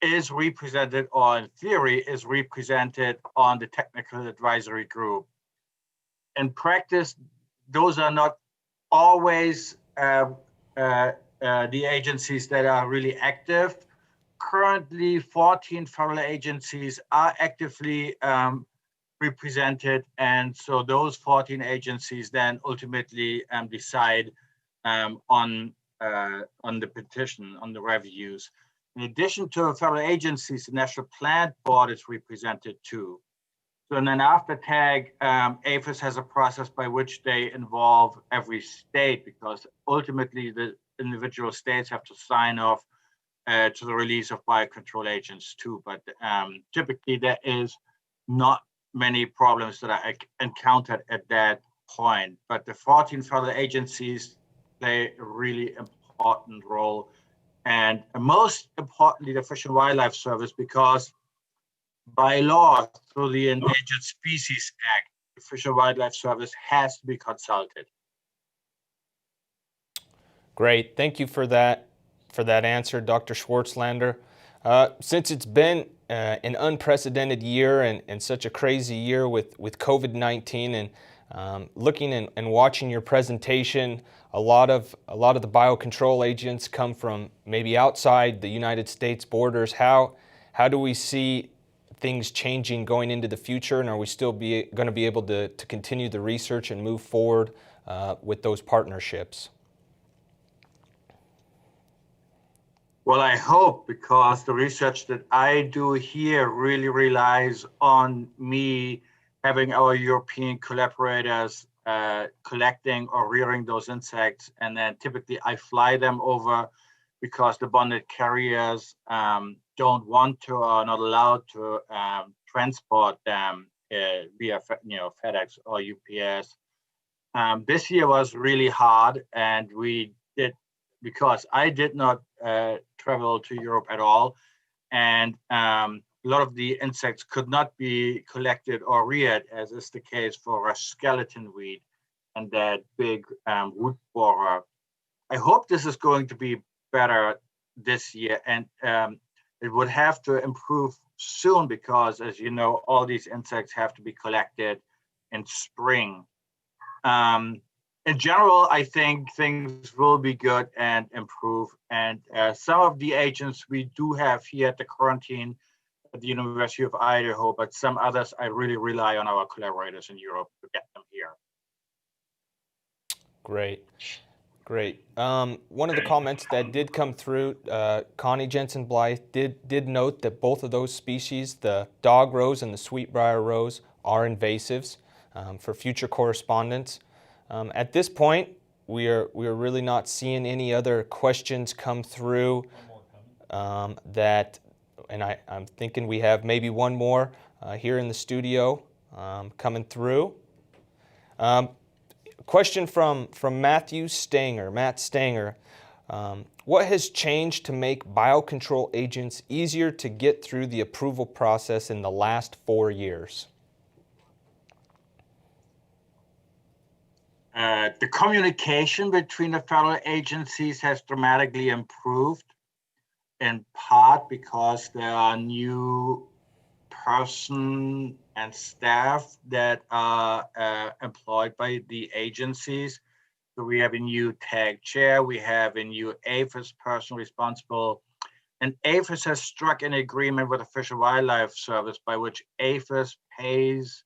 is represented, or in theory is represented on the technical advisory group. In practice, those are not always the agencies that are really active. Currently, 14 federal agencies are actively represented, and so those 14 agencies then ultimately decide on the petition, on the reviews. In addition to federal agencies, the National Plant Board is represented too. So in an after tag, APHIS has a process by which they involve every state, because ultimately the individual states have to sign off to the release of biocontrol agents too. But typically there is not many problems that are encountered at that point. But the 14 federal agencies play a really important role. And most importantly, the Fish and Wildlife Service, because by law, through the Endangered Species Act, the Fish and Wildlife Service has to be consulted. Great, thank you for that answer, Dr. Schwartzlander. Since it's been an unprecedented year and such a crazy year with COVID-19, and looking and watching your presentation, a lot of the biocontrol agents come from maybe outside the United States borders. How do we see things changing going into the future, and are we still going to be able to continue the research and move forward with those partnerships? Well, I hope, because the research that I do here really relies on me having our European collaborators collecting or rearing those insects, and then typically I fly them over because the bonded carriers don't want to or are not allowed to transport them via FedEx or UPS. This year was really hard, and we did, because I did not travel to Europe at all, and a lot of the insects could not be collected or reared, as is the case for a skeleton weed and that big wood borer. I hope this is going to be better this year, and it would have to improve soon, because, as you know, all these insects have to be collected in spring. In general, I think things will be good and improve. And some of the agents we do have here at the quarantine at the University of Idaho, but some others I really rely on our collaborators in Europe to get them here. Great. One of the comments that did come through, Connie Jensen-Blythe did note that both of those species, the dog rose and the sweetbriar rose, are invasives. For future correspondence, at this point, we are really not seeing any other questions come through. I'm thinking we have maybe one more here in the studio coming through. Question from Matthew Stanger, Matt Stanger. What has changed to make biocontrol agents easier to get through the approval process in the last 4 years? The communication between the federal agencies has dramatically improved, in part because there are new person and staff that are employed by the agencies. So we have a new tag chair, we have a new APHIS person responsible, and APHIS has struck an agreement with the Fish and Wildlife Service by which APHIS pays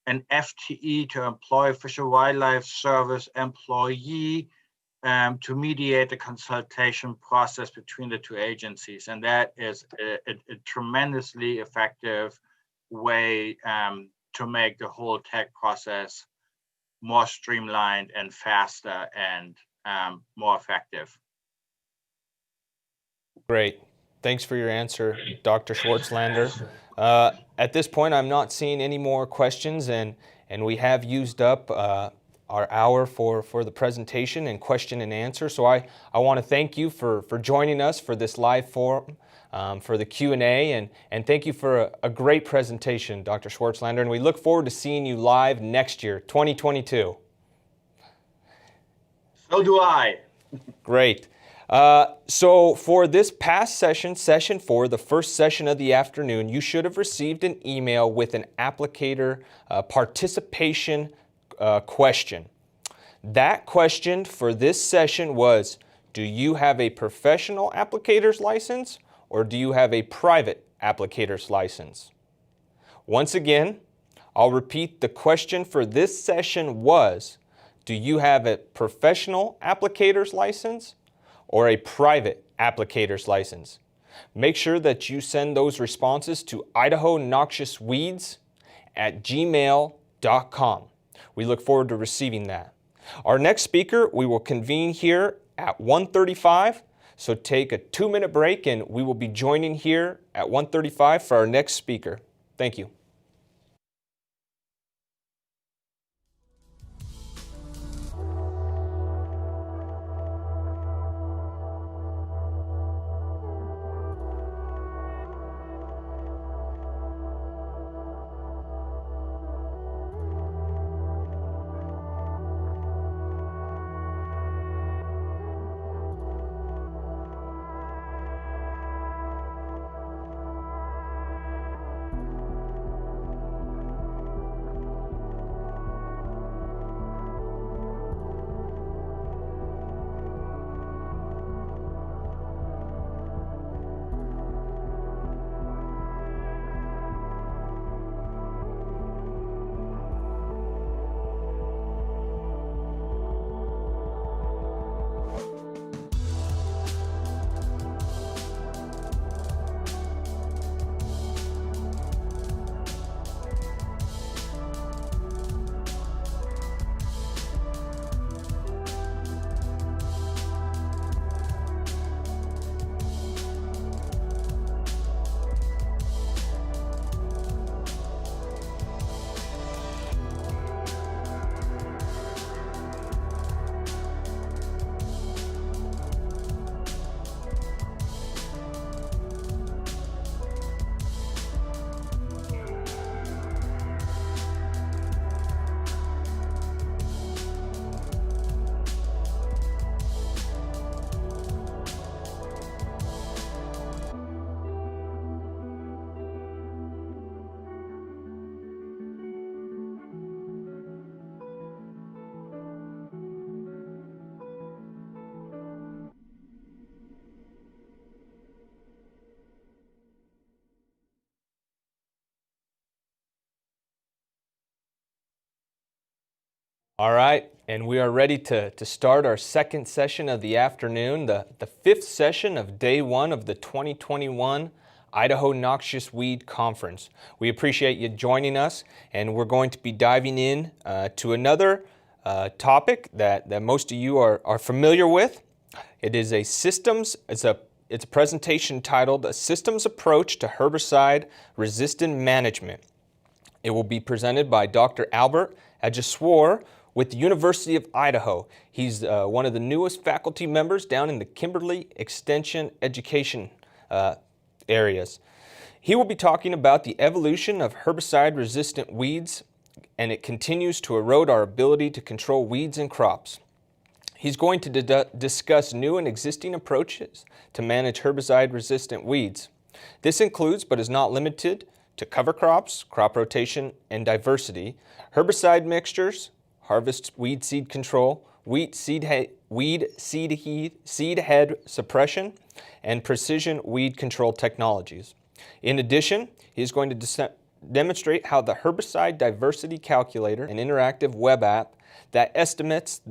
an FTE to employ Fish and Wildlife Service employee to mediate the consultation process between the two agencies. And that is a tremendously effective way to make the whole tech process more streamlined and faster and more effective. Great. Thanks for your answer, Dr. Schwartzlander. At this point, I'm not seeing any more questions, and we have used up our hour for the presentation and question and answer. So I want to thank you for joining us for this live forum, for the Q&A, and thank you for a great presentation, Dr. Schwartzlander, and we look forward to seeing you live next year, 2022. So do I. Great. So for this past session, session 4, the first session of the afternoon, you should have received an email with an applicator participation question. That question for this session was, do you have a professional applicator's license or do you have a private applicator's license? Once again, I'll repeat, the question for this session was, do you have a professional applicator's license or a private applicator's license? Make sure that you send those responses to idahonoxiousweeds@gmail.com. We look forward to receiving that. Our next speaker, we will convene here at 1:35, so take a 2-minute break and we will be joining here at 1:35 for our next speaker. Thank you. All right, and we are ready to start our second session of the afternoon, the fifth session of day 1 of the 2021 Idaho Noxious Weed Conference. We appreciate you joining us, and we're going to be diving in to another topic that most of you are familiar with. It is a it's a presentation titled A Systems Approach to Herbicide-Resistant Management. It will be presented by Dr. Albert Ajaswar with the University of Idaho. He's one of the newest faculty members down in the Kimberly Extension Education areas. He will be talking about the evolution of herbicide-resistant weeds, and it continues to erode our ability to control weeds in crops. He's going to discuss new and existing approaches to manage herbicide-resistant weeds. This includes, but is not limited to, cover crops, crop rotation and diversity, herbicide mixtures, harvest weed seed control, weed seed head suppression, and precision weed control technologies. In addition, he's going to demonstrate how the Herbicide Diversity Calculator, an interactive web app that estimates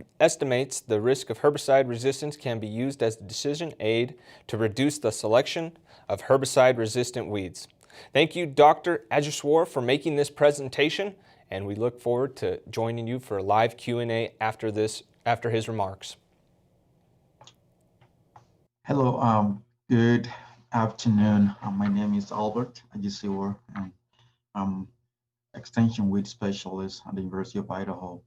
the risk of herbicide resistance, can be used as a decision aid to reduce the selection of herbicide-resistant weeds. Thank you, Dr. Ajaswar, for making this presentation, and we look forward to joining you for a live Q&A after his remarks. Hello, good afternoon. My name is Albert Ajaswar, and I'm Extension Weed Specialist at the University of Idaho.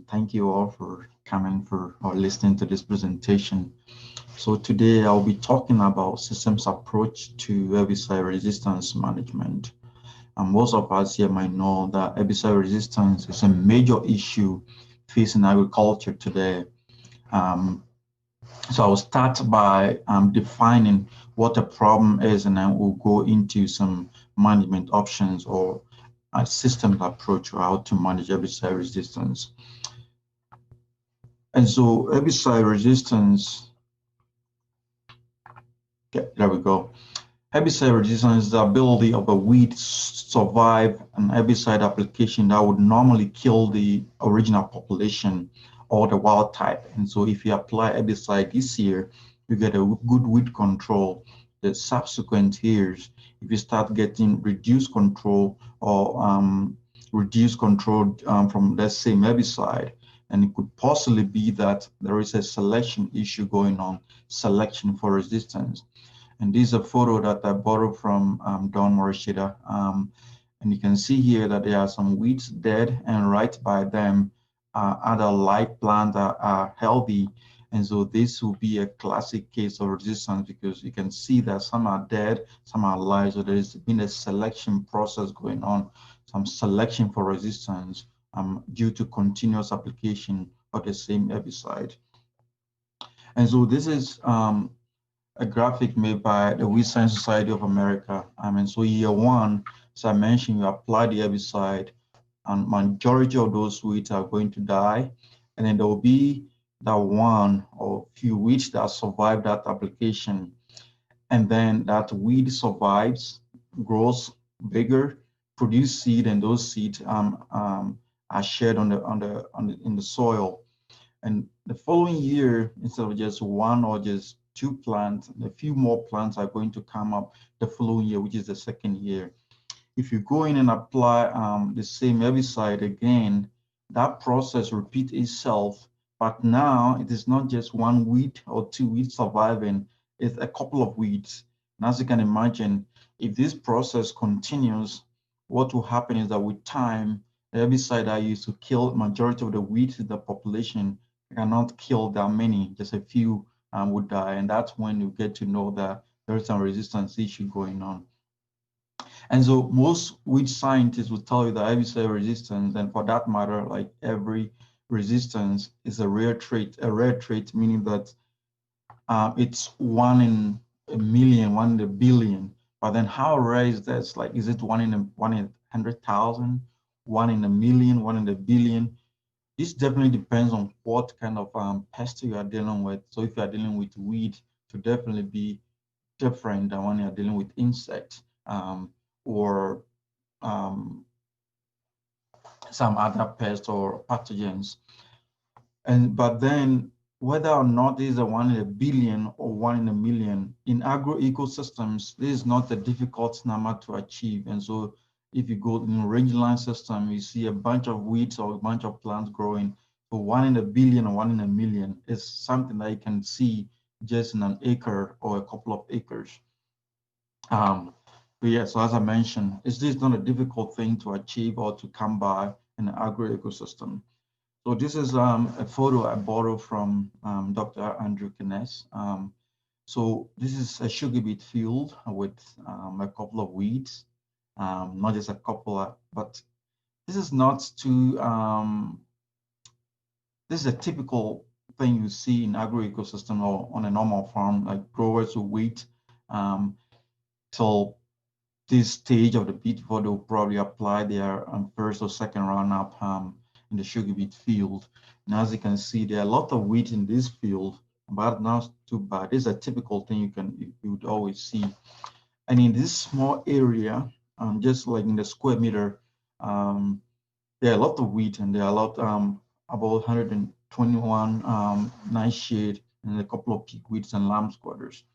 Thank you all for coming or listening to this presentation. So today I'll be talking about systems approach to herbicide resistance management. Most of us here might know that herbicide resistance is a major issue facing agriculture today. So I'll start by defining what a problem is, and then we'll go into some management options or a systems approach or how to manage herbicide resistance. And so herbicide resistance, okay, there we go. Herbicide resistance is the ability of a weed to survive an herbicide application that would normally kill the original population or the wild type. And so if you apply herbicide this year, you get a good weed control. The subsequent years, if you start getting reduced control or reduced control from that same herbicide, and it could possibly be that there is a selection issue going on, selection for resistance. And this is a photo that I borrowed from Don Morishita. And you can see here that there are some weeds dead, and right by them other light plants are healthy. And so this will be a classic case of resistance, because you can see that some are dead, some are alive. So there's been a selection process going on, some selection for resistance due to continuous application of the same herbicide. And so this is a graphic made by the Weed Science Society of America. And so year one, as I mentioned, you apply the herbicide, and majority of those weeds are going to die. And then there will be that one or few weeds that survive that application. And then that weed survives, grows bigger, produce seed, and those seeds are shared in the soil. And the following year, instead of just one or just two plants, a few more plants are going to come up the following year, which is the second year. If you go in and apply the same herbicide again, that process repeats itself, but now it is not just one weed or two weeds surviving, it's a couple of weeds. And as you can imagine, if this process continues, what will happen is that with time, the herbicide I used to kill majority of the weeds in the population cannot kill that many, just a few would die. And that's when you get to know that there's some resistance issue going on. And so most weed scientists will tell you that herbicide resistance, and for that matter, like every resistance, is a rare trait meaning that it's 1 in a million, 1 in a billion. But then how rare is that? Like, is it 1 in 100,000, 1 in a million, 1 in a billion? This definitely depends on what kind of pest you are dealing with. So if you are dealing with weed, to definitely be different than when you are dealing with insects or some other pests or pathogens. But then whether or not this is a 1 in a billion or 1 in a million, in agro-ecosystems, this is not a difficult number to achieve. And so if you go in a rangeland system, you see a bunch of weeds or a bunch of plants growing. So 1 in a billion or 1 in a million is something that you can see just in an acre or a couple of acres. But yeah, so as I mentioned, it's just not a difficult thing to achieve or to come by in an agro-ecosystem. So this is a photo I borrowed from Dr. Andrew Kines. So this is a sugar beet field with a couple of weeds, not just a couple, but this is not too, this is a typical thing you see in agro-ecosystem or on a normal farm, like growers who wait till this stage of the beet before they'll probably apply their first or second roundup in the sugar beet field. And as you can see, there are a lot of weeds in this field, but not too bad. This is a typical thing you would always see. And in this small area, just like in the square meter, there are a lot of wheat, and there are a lot, about 121 nightshade and a couple of pigweeds and lamb squatters.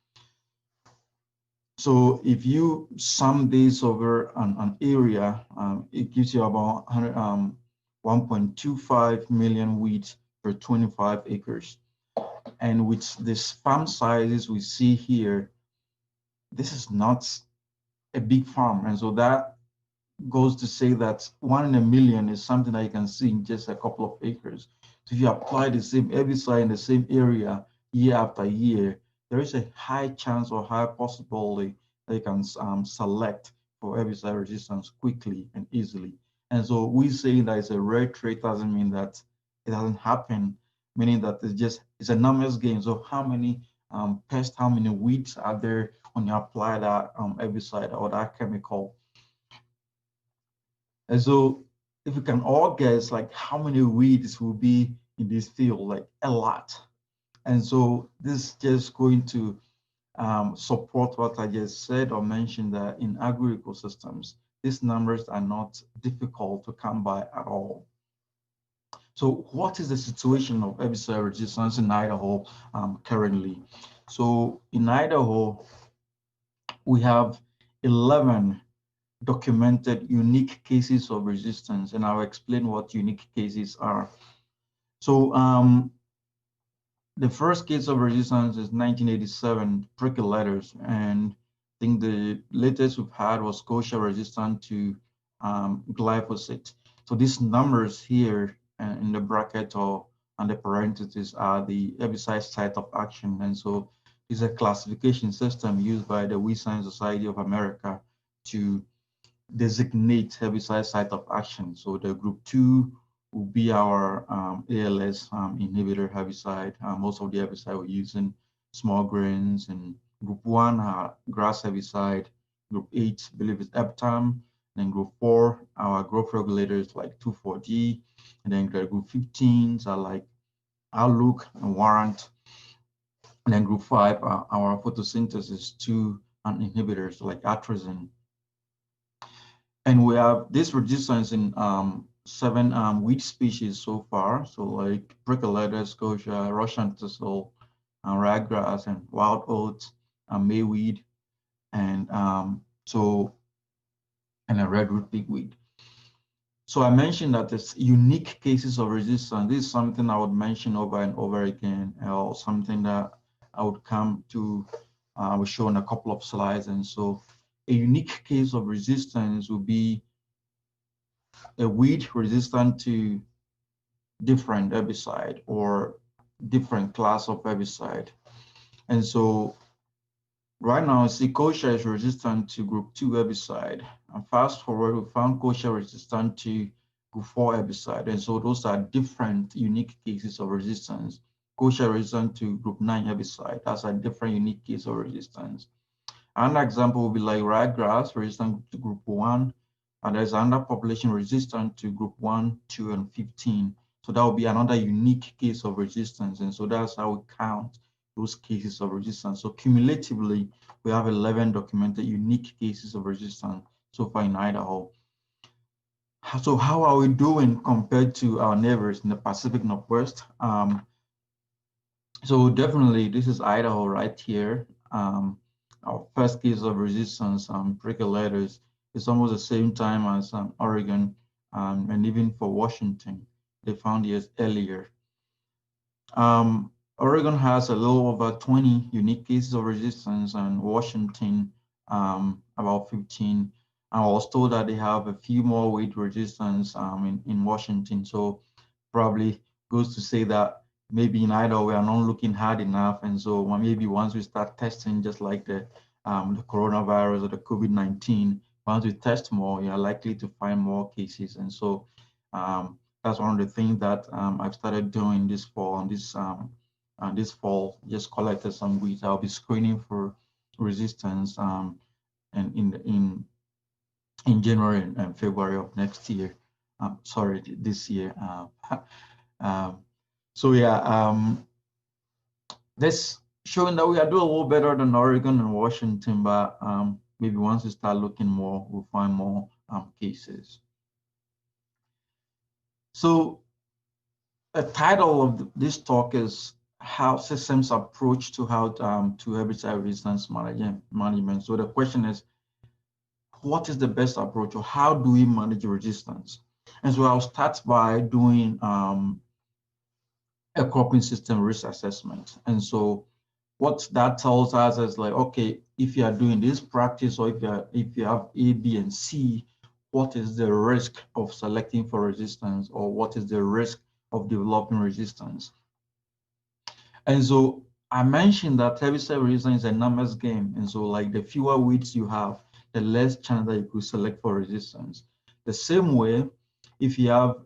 So if you sum this over an area, it gives you about 1.25 million wheat per 25 acres. And with this farm sizes we see here, this is not a big farm. And so that goes to say that 1 in a million is something that you can see in just a couple of acres. So if you apply the same herbicide in the same area year after year, there is a high chance or high possibility that you can select for herbicide resistance quickly and easily. And so we say that it's a rare trait doesn't mean that it doesn't happen. meaning that it's a numbers game. So how many pests, how many weeds are there when you apply that herbicide or that chemical? And so if you can all guess like how many weeds will be in this field, like a lot. And so this is just going to support what I just said or mentioned, that in agro-ecosystems, these numbers are not difficult to come by at all. So what is the situation of herbicide resistance in Idaho currently? So in Idaho, we have 11 documented unique cases of resistance, and I'll explain what unique cases are. So the first case of resistance is 1987 prickly letters, and I think the latest we've had was kosher resistant to glyphosate. So these numbers here in the bracket or and the parentheses are the herbicide site of action, and so it's a classification system used by the Weed Science Society of America to designate herbicide site of action. So the group 2 will be our ALS inhibitor herbicide. Most of the herbicide we're using small grains, and group 1 grass herbicide. Group 8, I believe it's Eptam. Then group 4, our growth regulators like 2,4-D. And then group 15s are like Outlook and Warrant. And then group 5 are our photosynthesis 2 inhibitors like atrazine. And we have this resistance in 7 weed species so far. So like prickly letter, scotia, Russian thistle, ryegrass, and wild oats, mayweed, and and a redwood pigweed. So I mentioned that there's unique cases of resistance. This is something I would mention over and over again, or something that I would come to, will show in a couple of slides. And so a unique case of resistance would be a weed resistant to different herbicide or different class of herbicide. And so right now, see, kosher is resistant to group 2 herbicide. And fast forward, we found kosher resistant to group 4 herbicide. And so those are different unique cases of resistance. Kosher resistant to group 9 herbicide. That's a different unique case of resistance. Another example would be like ryegrass resistant to group 1. And there's another population resistant to group 1, 2, and 15. So that would be another unique case of resistance. And so that's how we count those cases of resistance. So cumulatively, we have 11 documented unique cases of resistance so far in Idaho. So how are we doing compared to our neighbors in the Pacific Northwest? So definitely, this is Idaho right here. Our first case of resistance, prickly letters, is almost the same time as Oregon, and even for Washington, they found years earlier. Oregon has a little over 20 unique cases of resistance, and Washington about 15. I was told that they have a few more weed resistance in Washington, so probably goes to say that maybe in Idaho we are not looking hard enough, and so maybe once we start testing, just like the coronavirus or the COVID-19, once we test more, you are likely to find more cases. And so that's one of the things that I've started doing this fall. This fall, just collected some weeds. I'll be screening for resistance and in January and February of next year. Sorry, this year. So yeah, this showing that we are doing a little better than Oregon and Washington, but maybe once we start looking more, we'll find more cases. So the title of this talk is how systems approach to how to herbicide resistance management. So the question is, what is the best approach, or how do we manage resistance? And so I'll start by doing a cropping system risk assessment. And so what that tells us is like, okay, if you are doing this practice, or if you have A, B, and C, what is the risk of selecting for resistance, or what is the risk of developing resistance? And so I mentioned that herbicide resistance is a numbers game. And so like the fewer weeds you have, the less chance that you could select for resistance. The same way, if you have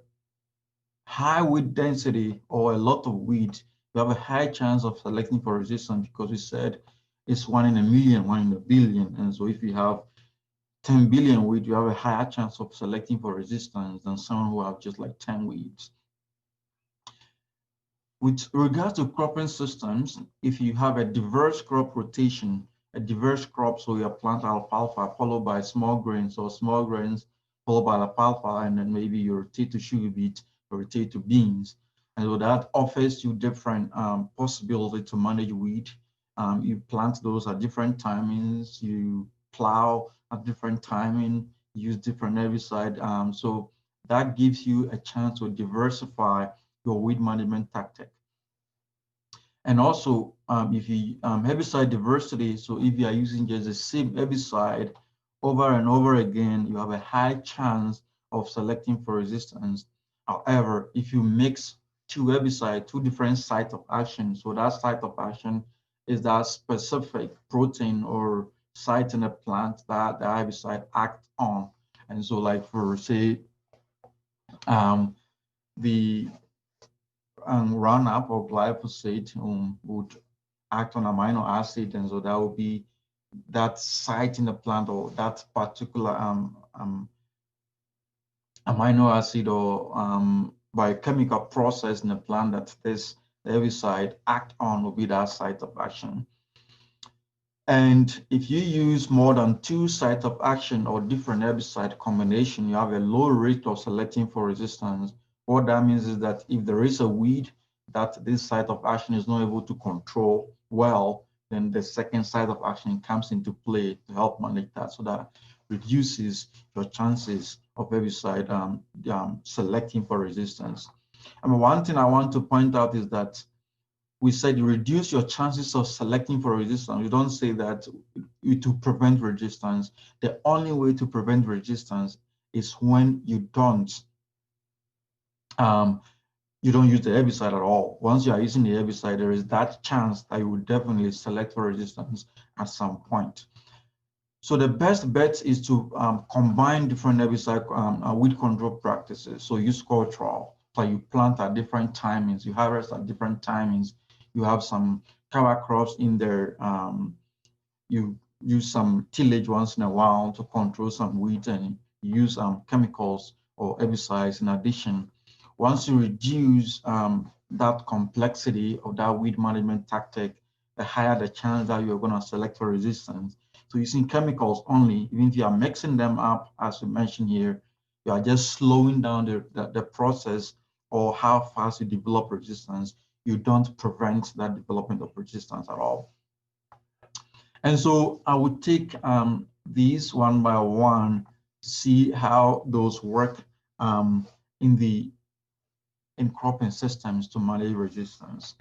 high weed density or a lot of weed, you have a high chance of selecting for resistance because we said it's 1 in a million, 1 in a billion. And so if you have 10 billion weed, you have a higher chance of selecting for resistance than someone who have just like 10 weeds. With regards to cropping systems, if you have a diverse crop rotation, a diverse crop, so you plant alfalfa followed by small grains, or small grains followed by alfalfa, and then maybe you rotate to sugar beet or rotate to beans. And so that offers you different possibility to manage weed. You plant those at different timings, you plow at different timing, use different herbicide. So that gives you a chance to diversify your weed management tactic. And also, if you herbicide diversity, so if you are using just the same herbicide over and over again, you have a high chance of selecting for resistance. However, if you mix two herbicides, two different sites of action, so that site of action is that specific protein or site in a plant that the herbicide acts on. And so like for say, the Roundup or glyphosate would act on amino acid, and so that would be that site in the plant or that particular amino acid or biochemical process in the plant that this herbicide act on will be that site of action. And if you use more than two sites of action or different herbicide combination, you have a low rate of selecting for resistance. What that means is that if there is a weed that this site of action is not able to control well, then the second site of action comes into play to help manage that. So that reduces your chances of herbicide selecting for resistance. And one thing I want to point out is that we said you reduce your chances of selecting for resistance. We don't say that to prevent resistance. The only way to prevent resistance is when you don't use the herbicide at all. Once you are using the herbicide, there is that chance that you will definitely select for resistance at some point. So the best bet is to combine different herbicide weed control practices. So use cultural, so you plant at different timings, you harvest at different timings. You have some cover crops in there. You use some tillage once in a while to control some weeds, and use chemicals or herbicides in addition. Once you reduce that complexity of that weed management tactic, the higher the chance that you're going to select for resistance. So using chemicals only, even if you are mixing them up, as we mentioned here, you are just slowing down the process or how fast you develop resistance. You don't prevent that development of resistance at all. And so I would take these one by one to see how those work in cropping systems to manage resistance.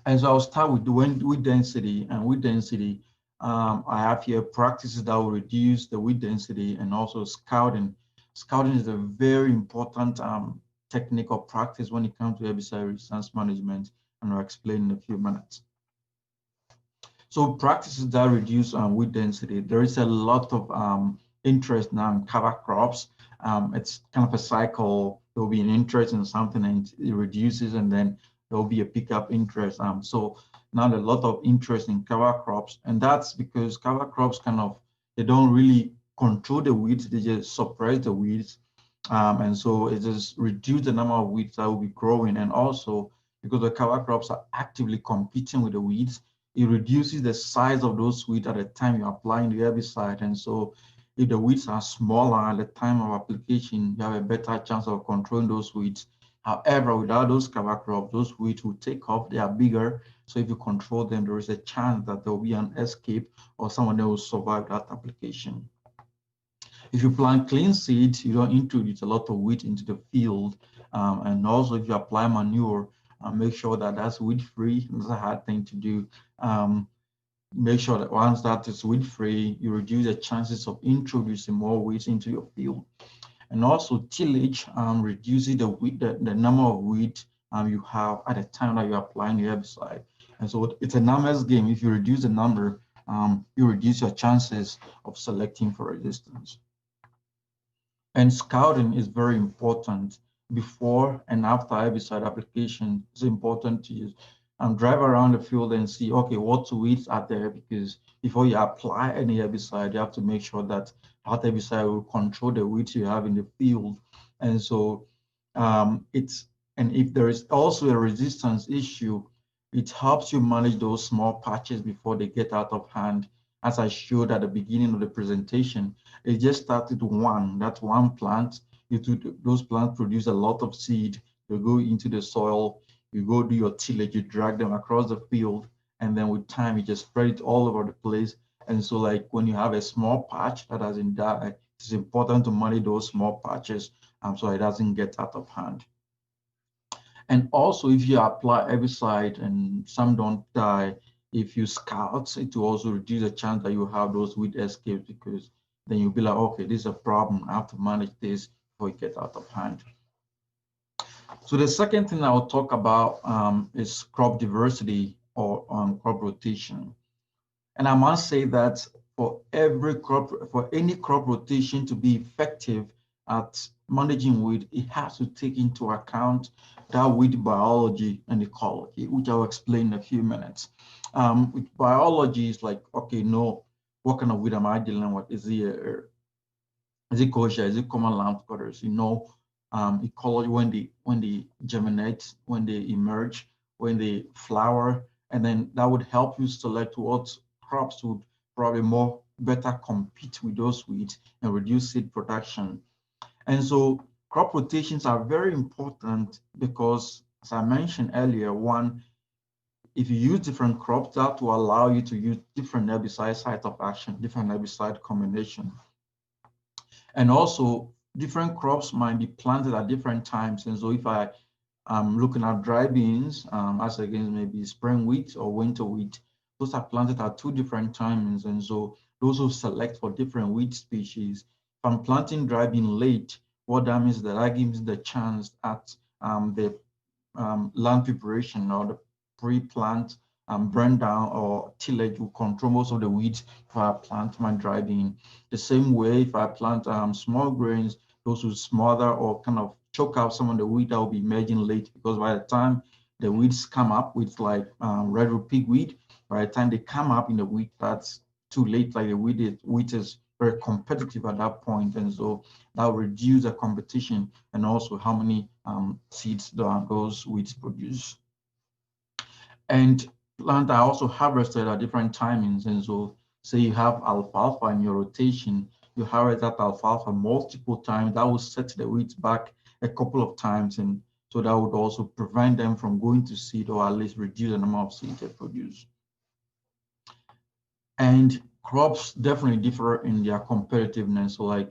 And so I'll start with weed density. And weed density, I have here practices that will reduce the weed density, and also scouting. Scouting is a very important technique or practice when it comes to herbicide resistance management, and I'll explain in a few minutes. So practices that reduce weed density, there is a lot of interest now in cover crops. It's kind of a cycle. There will be an interest in something and it reduces, and then there will be a pickup interest. So now there's a lot of interest in cover crops, and that's because cover crops they don't really control the weeds, they just suppress the weeds. And so it just reduces the number of weeds that will be growing. And also because the cover crops are actively competing with the weeds, it reduces the size of those weeds at the time you're applying the herbicide. And so if the weeds are smaller at the time of application, you have a better chance of controlling those weeds. However, without those cover crops, those weeds will take off, they are bigger. So if you control them, there is a chance that there will be an escape or someone that will survive that application. If you plant clean seeds, you don't introduce a lot of weed into the field. And also if you apply manure, make sure that that's weed-free. It's a hard thing to do. Make sure that once that is weed-free, you reduce the chances of introducing more weeds into your field. And also tillage reduces the number of weeds you have at the time that you're applying the herbicide. And so it's a numbers game. If you reduce the number, you reduce your chances of selecting for resistance. And scouting is very important before and after herbicide application, it's important to use drive around the field and see, okay, what weeds are there, because before you apply any herbicide, you have to make sure that that herbicide will control the weeds you have in the field. And so and if there is also a resistance issue, it helps you manage those small patches before they get out of hand. As I showed at the beginning of the presentation, it just started that's one plant. Those plants produce a lot of seed. They go into the soil, you go do your tillage, you drag them across the field, and then with time, you just spread it all over the place. And so like when you have a small patch that doesn't die, it's important to manage those small patches so it doesn't get out of hand. And also, if you apply herbicide and some don't die, if you scout, it will also reduce the chance that you have those weed escapes, because then you'll be like, okay, this is a problem. I have to manage this before it gets out of hand. So the second thing I'll talk about is crop diversity or crop rotation. And I must say that for any crop rotation to be effective at managing weed, it has to take into account that weed biology and ecology, which I'll explain in a few minutes. With biology, is like, okay, no, what kind of weed am I dealing with? Is it kochia? Is it common land cutters? Ecology, when they germinate, when they emerge, when they flower, and then that would help you select what crops would probably better compete with those weeds and reduce seed production. And so crop rotations are very important because, as I mentioned earlier, one, if you use different crops, that will allow you to use different herbicide site of action, different herbicide combination. And also, different crops might be planted at different times. And so if I'm looking at dry beans, as against maybe spring wheat or winter wheat, those are planted at two different timings. And so those who select for different wheat species. If I'm planting dry bean late, what that means is that gives me the chance at the land preparation or the pre-plant burn down or tillage will control most of the weeds if I plant my dry bean. The same way, if I plant small grains, those will smother or kind of choke out some of the weed that will be emerging late, because by the time the weeds come up with like red root pigweed, by the time they come up in the wheat, that's too late. Like the wheat is very competitive at that point, and so that will reduce the competition and also how many seeds those weeds produce. And plant are also harvested at different timings, and so say you have alfalfa in your rotation, you harvest that alfalfa multiple times, that will set the weeds back a couple of times, and so that would also prevent them from going to seed, or at least reduce the number of seeds they produce. And crops definitely differ in their competitiveness. So like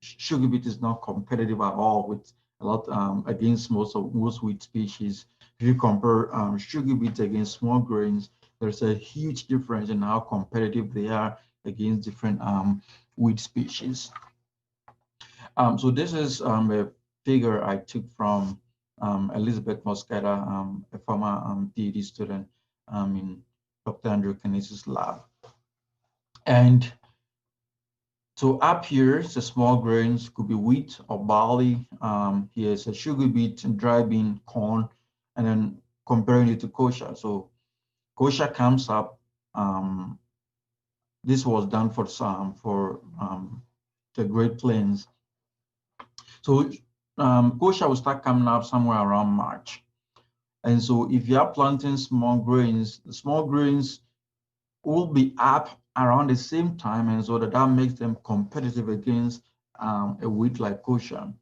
sugar beet is not competitive at all with a lot against most wheat species. If you compare sugar beet against small grains, there's a huge difference in how competitive they are against different wheat species. So this is a figure I took from Elizabeth Mosqueda, a former PhD student in Dr. Andrew Kinesis' lab. And so up here, the small grains could be wheat or barley. Here's a sugar beet, dry bean, corn, and then comparing it to kochia. So kochia comes up. This was done for the Great Plains. So kochia will start coming up somewhere around March. And so if you are planting small grains, the small grains will be up around the same time, and so that makes them competitive against a wheat like kochia.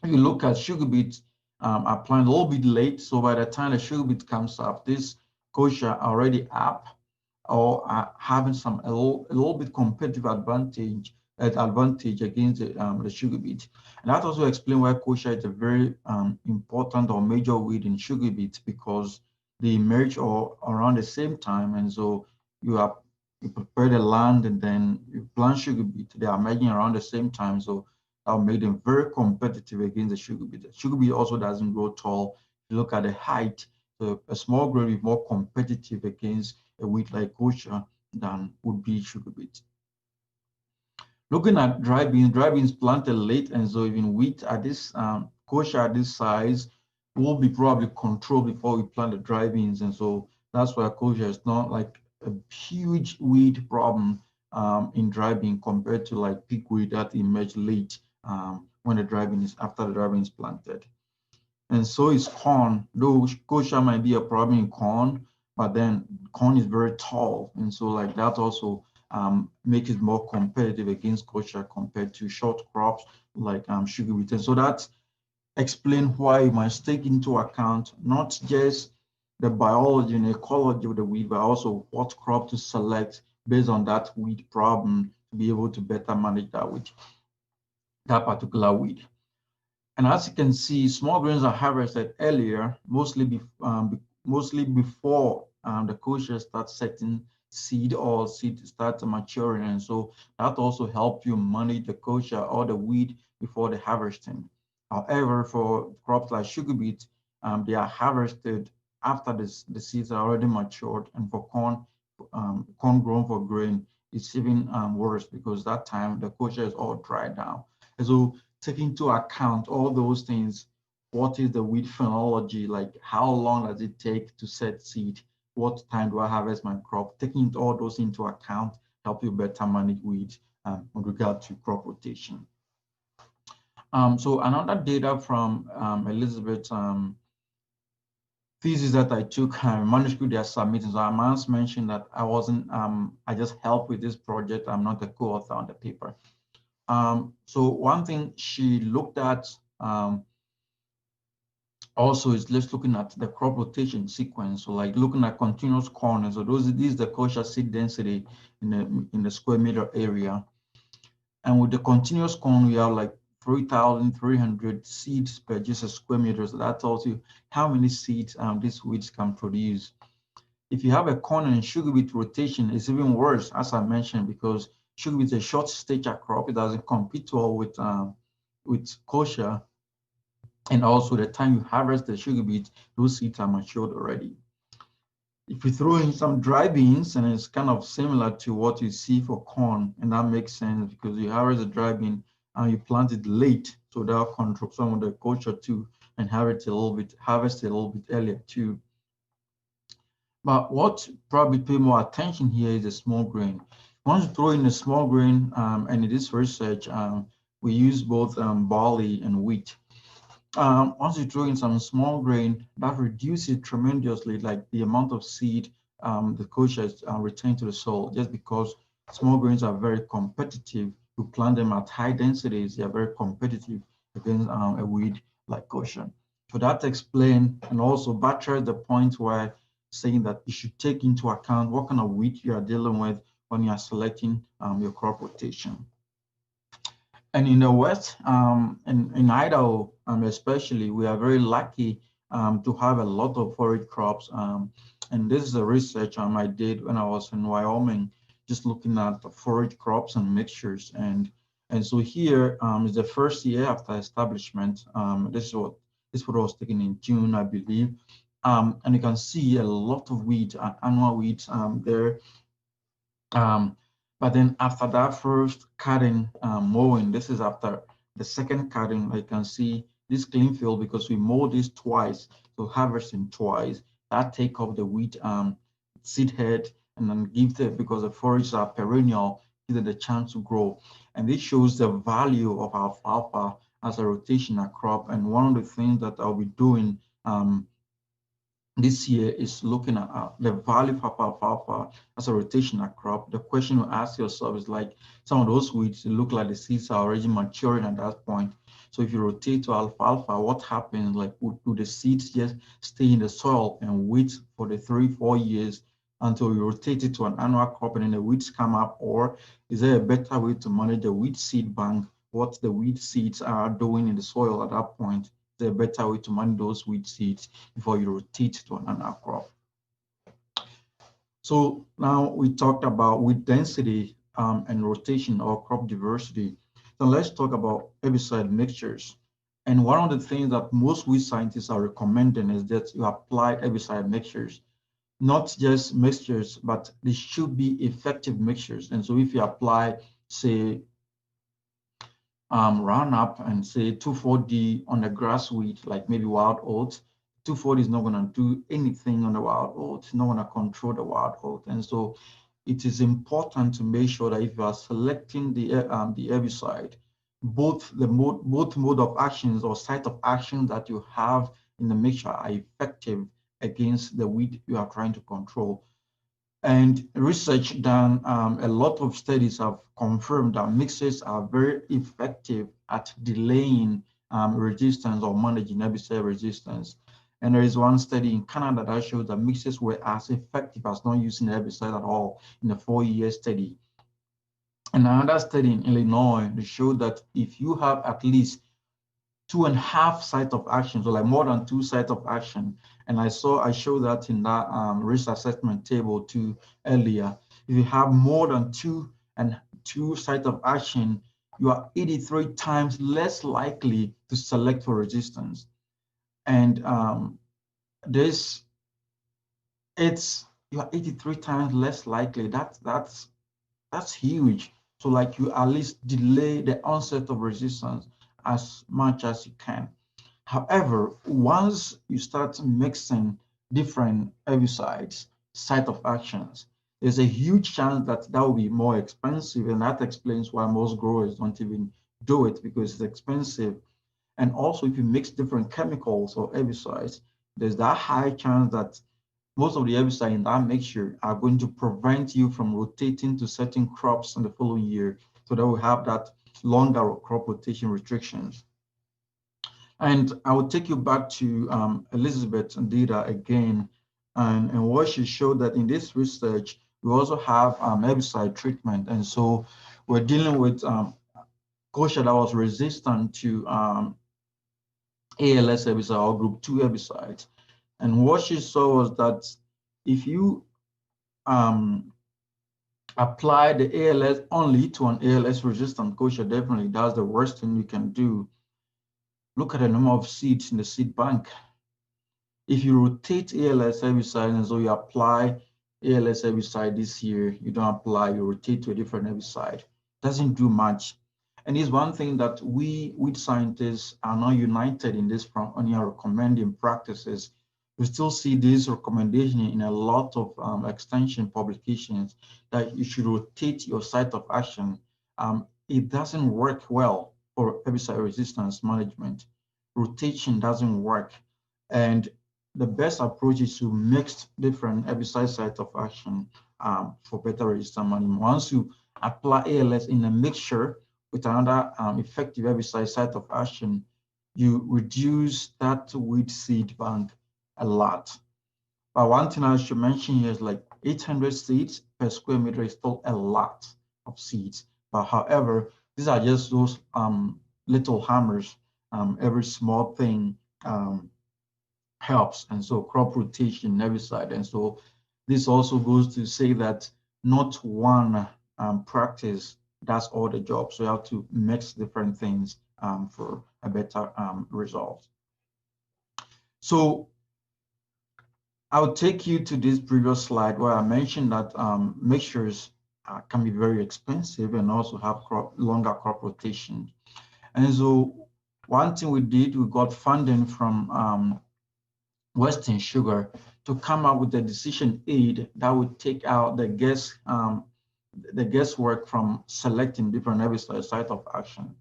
If you look at sugar beets, are planted a little bit late, so by the time the sugar beet comes up, this kochia already up or having a little bit competitive advantage against the sugar beet. And that also explains why kochia is a very important or major weed in sugar beets, because they emerge around the same time, and so you prepare the land and then you plant sugar beet. They are emerging around the same time, so that will make them very competitive against the sugar beet. The sugar beet also doesn't grow tall. If you look at the height, so a small grain is more competitive against a wheat like kochia than would be sugar beet. Looking at dry beans planted late, and so even wheat at this kochia at this size will be probably controlled before we plant the dry beans. And so that's why kochia is not like a huge weed problem in dry bean compared to like pigweed that emerge late when the dry bean is after the dry bean is planted. And so is corn, though kochia might be a problem in corn, but then corn is very tall. And so like that also makes it more competitive against kochia compared to short crops like sugar beet. And so that explains why you must take into account not just the biology and ecology of the weed, but also what crop to select based on that weed problem to be able to better manage that weed, that particular weed. And as you can see, small grains are harvested earlier, mostly before the kochia starts setting seed or seed starts maturing. And so that also helps you manage the kochia or the weed before the harvesting. However, for crops like sugar beet, they are harvested after the seeds are already matured. And for corn, corn grown for grain, it's even worse because that time the kochia is all dried down. And so taking into account all those things, what is the weed phenology, like how long does it take to set seed, what time do I harvest my crop, taking all those into account help you better manage weeds with regard to crop rotation. So another data from Elizabeth thesis that I took, manuscript they are submitting. So I must mention that I wasn't, I just helped with this project. I'm not a co-author on the paper. So one thing she looked at also is just looking at the crop rotation sequence. So like looking at continuous corn. And so this is the kochia seed density in the square meter area. And with the continuous corn, we have like 3,300 seeds per just a square meter. So that tells you how many seeds these weeds can produce. If you have a corn and sugar beet rotation, it's even worse, as I mentioned, because sugar beet is a short stature crop. It doesn't compete well with kochia. And also the time you harvest the sugar beet, those seeds are matured already. If you throw in some dry beans, and it's kind of similar to what you see for corn, and that makes sense because you harvest the dry bean and you plant it late, so that'll control some of the kochia too, and harvest a little bit earlier too. But what probably pay more attention here is the small grain. Once you throw in the small grain, and in this research, we use both barley and wheat. Once you throw in some small grain, that reduces tremendously, like the amount of seed the kochia is retained to the soil, just because small grains are very competitive. You plant them at high densities, they are very competitive against a weed like kochia. So that explains and also buttress the point where saying that you should take into account what kind of weed you are dealing with when you are selecting your crop rotation. And in the West, in Idaho especially, we are very lucky to have a lot of forage crops. And this is a research I did when I was in Wyoming, just looking at the forage crops and mixtures. And so here is the first year after establishment. This photo was taken in June, I believe. And you can see a lot of weeds, annual weeds there. But then after that first cutting, mowing, this is after the second cutting, I can see this clean field because we mow this twice, so harvesting twice, that take off the wheat seed head and then give the, because the forages are perennial, give it the chance to grow. And this shows the value of alfalfa as a rotational crop. And one of the things that I'll be doing this year is looking at the value of alfalfa as a rotational crop. The question you ask yourself is like, some of those weeds look like the seeds are already maturing at that point. So if you rotate to alfalfa, what happens? Like, do the seeds just stay in the soil and wait for the 3-4 years until you rotate it to an annual crop and then the weeds come up? Or is there a better way to manage the weed seed bank, what the weed seeds are doing in the soil at that point? Is there a better way to manage those weed seeds before you rotate to an annual crop? So now we talked about weed density and rotation or crop diversity. So let's talk about herbicide mixtures. And one of the things that most weed scientists are recommending is that you apply herbicide mixtures. Not just mixtures, but they should be effective mixtures. And so if you apply, say, run up and say 2,4-D on the grass weed, like maybe wild oats, 2,4-D is not going to do anything on the wild oats, not going to control the wild oat. And so it is important to make sure that if you are selecting the herbicide, both mode of actions or site of action that you have in the mixture are effective against the weed you are trying to control. And research done, a lot of studies have confirmed that mixes are very effective at delaying resistance or managing herbicide resistance. And there is one study in Canada that shows that mixes were as effective as not using herbicide at all in a 4-year study. And another study in Illinois showed that if you have at least 2.5 sites of action, so like more than 2 sites of action, and I showed that in that risk assessment table too earlier. If you have more than 2 sites of action, you are 83 times less likely to select for resistance. And you are 83 times less likely. That's huge. So like you at least delay the onset of resistance as much as you can. However, once you start mixing different herbicides, site of actions, there's a huge chance that that will be more expensive, and that explains why most growers don't even do it, because it's expensive. And also, if you mix different chemicals or herbicides, there's that high chance that most of the herbicides in that mixture are going to prevent you from rotating to certain crops in the following year. So that will have that longer crop rotation restrictions. And I will take you back to Elizabeth's data again, and what she showed that in this research, we also have herbicide treatment. And so we're dealing with kochia that was resistant to ALS herbicide or group 2 herbicides. And what she saw was that if you apply the ALS only to an ALS resistant kochia, definitely that's the worst thing you can do. Look at the number of seeds in the seed bank. If you rotate ALS herbicide and so you apply ALS herbicide this year, you don't apply, you rotate to a different herbicide, doesn't do much. And it's one thing that we scientists are not united in this front on your recommending practices. We still see this recommendation in a lot of extension publications that you should rotate your site of action. It doesn't work well for herbicide resistance management. Rotation doesn't work. And the best approach is to mix different herbicide sites of action for better resistance management. Once you apply ALS in a mixture with another effective herbicide site of action, you reduce that weed seed bank a lot. But one thing I should mention here is like 800 seeds per square meter is still a lot of seeds. But however, these are just those little hammers. Every small thing helps. And so crop rotation, herbicide. And so this also goes to say that not one practice does all the job. So you have to mix different things for a better result. So I'll take you to this previous slide where I mentioned that mixtures can be very expensive and also have longer crop rotation. And so one thing we did, we got funding from Western Sugar to come up with a decision aid that would take out the guesswork from selecting different herbicide site of action.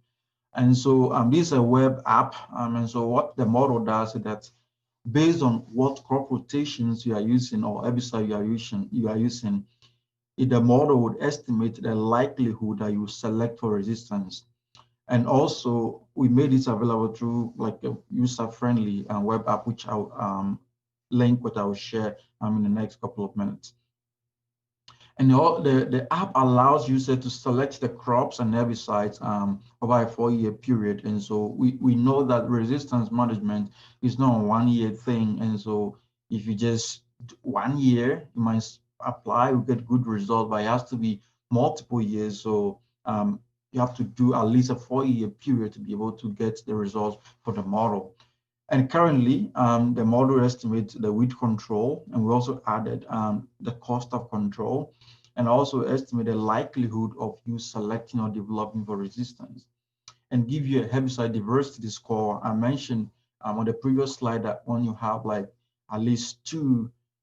And so this is a web app. And so what the model does is that based on what crop rotations you are using or herbicide you are using, the model would estimate the likelihood that you select for resistance. And also, we made this available through like a user-friendly web app, which I'll link, what I'll share in the next couple of minutes. And the app allows users to select the crops and herbicides over a 4-year period. And so we know that resistance management is not a 1-year thing. And so if you just 1 year, you might apply, you get good results, but it has to be multiple years. So you have to do at least a 4-year period to be able to get the results for the model. And currently, the model estimates the weed control, and we also added the cost of control, and also estimate the likelihood of you selecting or developing for resistance. and give you a herbicide diversity score. I mentioned on the previous slide that when you have like at least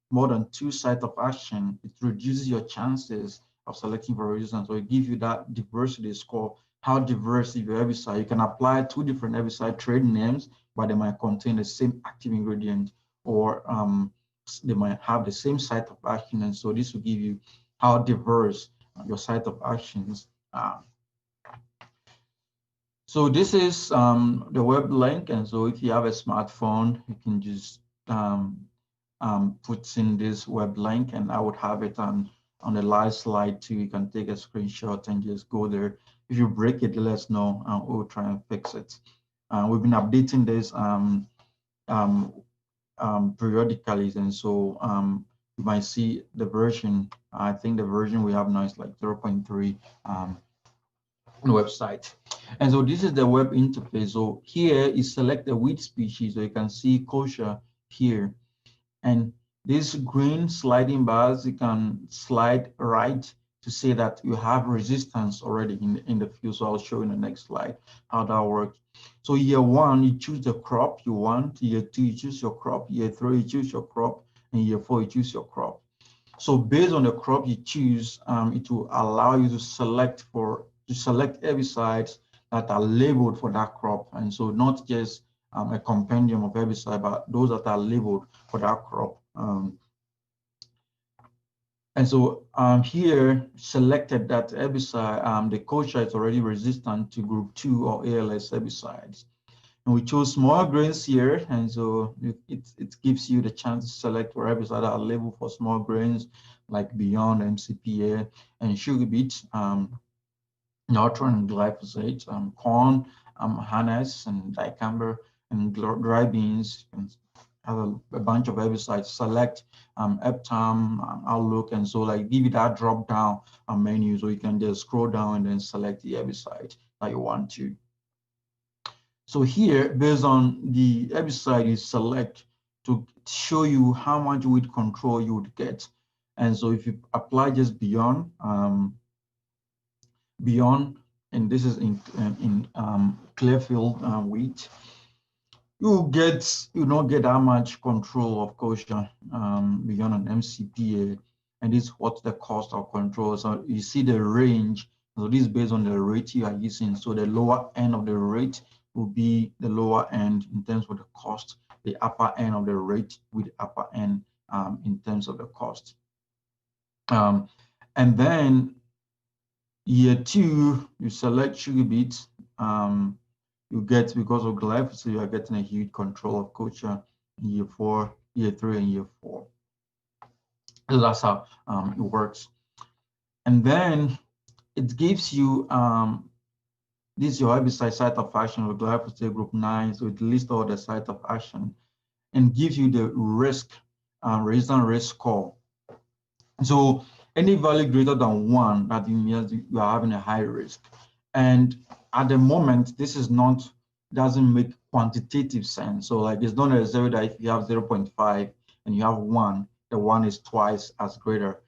more than two sites of action, it reduces your chances of selecting for resistance. So it gives you that diversity score. How diverse is your herbicide? You can apply two different herbicide trade names, but they might contain the same active ingredient, or they might have the same site of action. And so this will give you how diverse your site of actions are. So this is the web link. And so if you have a smartphone, you can just put in this web link, and I would have it on the last slide too. You can take a screenshot and just go there. If you break it, let us know, and we'll try and fix it. We've been updating this periodically, and so you might see the version. I think the version we have now is like 0.3 website. And so this is the web interface. So here is select the weed species. So you can see kochia here, and these green sliding bars, you can slide right to say that you have resistance already in the field. So I'll show you in the next slide how that works. So year 1, you choose the crop you want. Year 2, you choose your crop. Year 3, you choose your crop. And year 4, you choose your crop. So based on the crop you choose, it will allow you to select herbicides that are labeled for that crop. And so not just a compendium of herbicide, but those that are labeled for that crop. And so here selected that herbicide, the kochia is already resistant to group 2 or ALS herbicides. And we chose small grains here, and so it gives you the chance to select for herbicides that are labeled for small grains like Beyond, MCPA, and sugar beet, Nortron and glyphosate, corn, harness and dicamba, and dry beans, and have a bunch of herbicides. Select Eptam, Outlook, and so like give you that drop down menu, so you can just scroll down and then select the herbicide that you want to. So here, based on the herbicide you select, to show you how much weed control you would get. And so if you apply just Beyond, and this is in Clearfield wheat, you don't get that much control of kochia beyond an MCPA, and this is what the cost of control. So you see the range. So this is based on the rate you are using. So the lower end of the rate will be the lower end in terms of the cost. The upper end of the rate with the upper end in terms of the cost. And then year 2, you select sugar beets. You get, because of glyphosate, you are getting a huge control of kochia in year 4, year 3, and year 4. So that's how it works. And then it gives you, this is your herbicide site of action with glyphosate group 9. So it lists all the site of action and gives you the risk, resistance risk score. So any value greater than 1, that means you are having a high risk. And at the moment, this is doesn't make quantitative sense. So like it's not necessary that if you have 0.5 and you have 1, the 1 is twice as greater.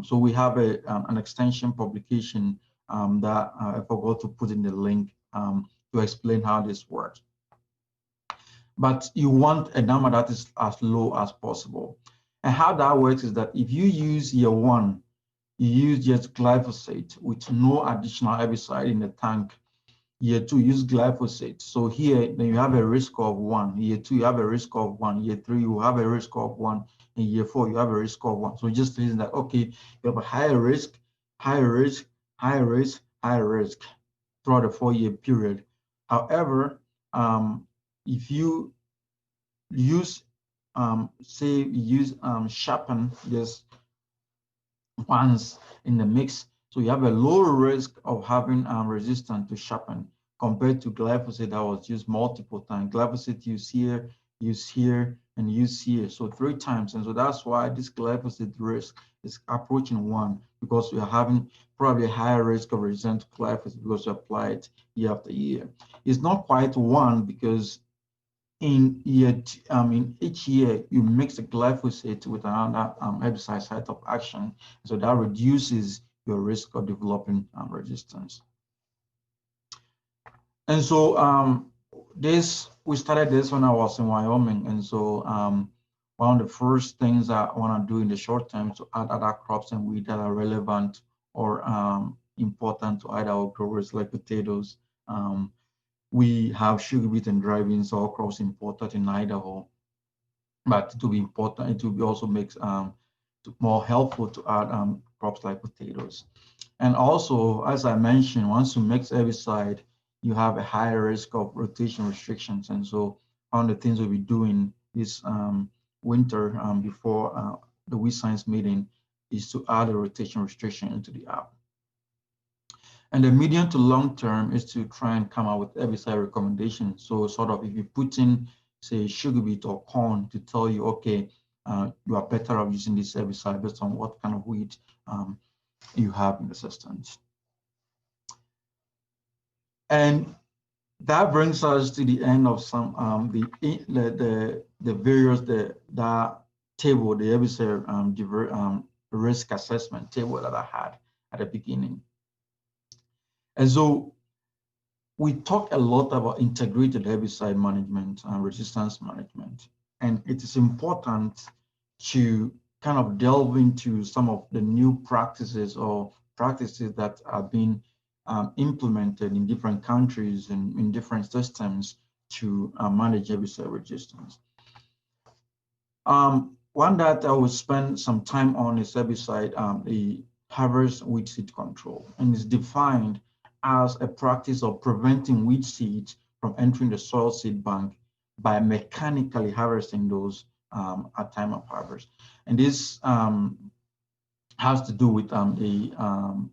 So we have an extension publication that I forgot to put in the link to explain how this works. But you want a number that is as low as possible. And how that works is that if you use year 1, you use just glyphosate with no additional herbicide in the tank. Year 2, use glyphosate. So here, then you have a risk of 1. Year 2, you have a risk of 1. Year 3, you have a risk of 1. In year 4, you have a risk of 1. So just listen that, okay, you have a higher risk, higher risk, higher risk, higher risk throughout the 4-year period. However, if you use, say, use sharpen just once in the mix, so you have a lower risk of having resistance to sharpen compared to glyphosate that was used multiple times. Glyphosate used here, and used here, so 3 times. And so that's why this glyphosate risk is approaching 1, because you're having probably a higher risk of resistance to glyphosate because you apply it year after year. It's not quite 1 because in each year you mix the glyphosate with another herbicide site of action, so that reduces your risk of developing resistance. And so we started this when I was in Wyoming. And so one of the first things I want to do in the short term is to add other crops and weeds that are relevant or important to Idaho growers like potatoes. We have sugar beet and dry beans, all crops imported in Idaho. But to be important, it will be also makes more helpful to add crops like potatoes. And also, as I mentioned, once you mix herbicide, you have a higher risk of rotation restrictions. And so one of the things we'll be doing this winter before the weed science meeting is to add a rotation restriction into the app. And the medium to long term is to try and come up with herbicide recommendations. So sort of if you put in, say, sugar beet or corn to tell you, okay, you are better off using this herbicide based on what kind of weed you have in the systems. And that brings us to the end of some the various that table, the herbicide risk assessment table that I had at the beginning. And so we talk a lot about integrated herbicide management and resistance management. And it is important to kind of delve into some of the new practices or practices that are being implemented in different countries and in different systems to manage herbicide resistance. One that I will spend some time on is herbicide, the harvest weed seed control, and it's defined as a practice of preventing weed seeds from entering the soil seed bank by mechanically harvesting those at time of harvest. And this has to do with an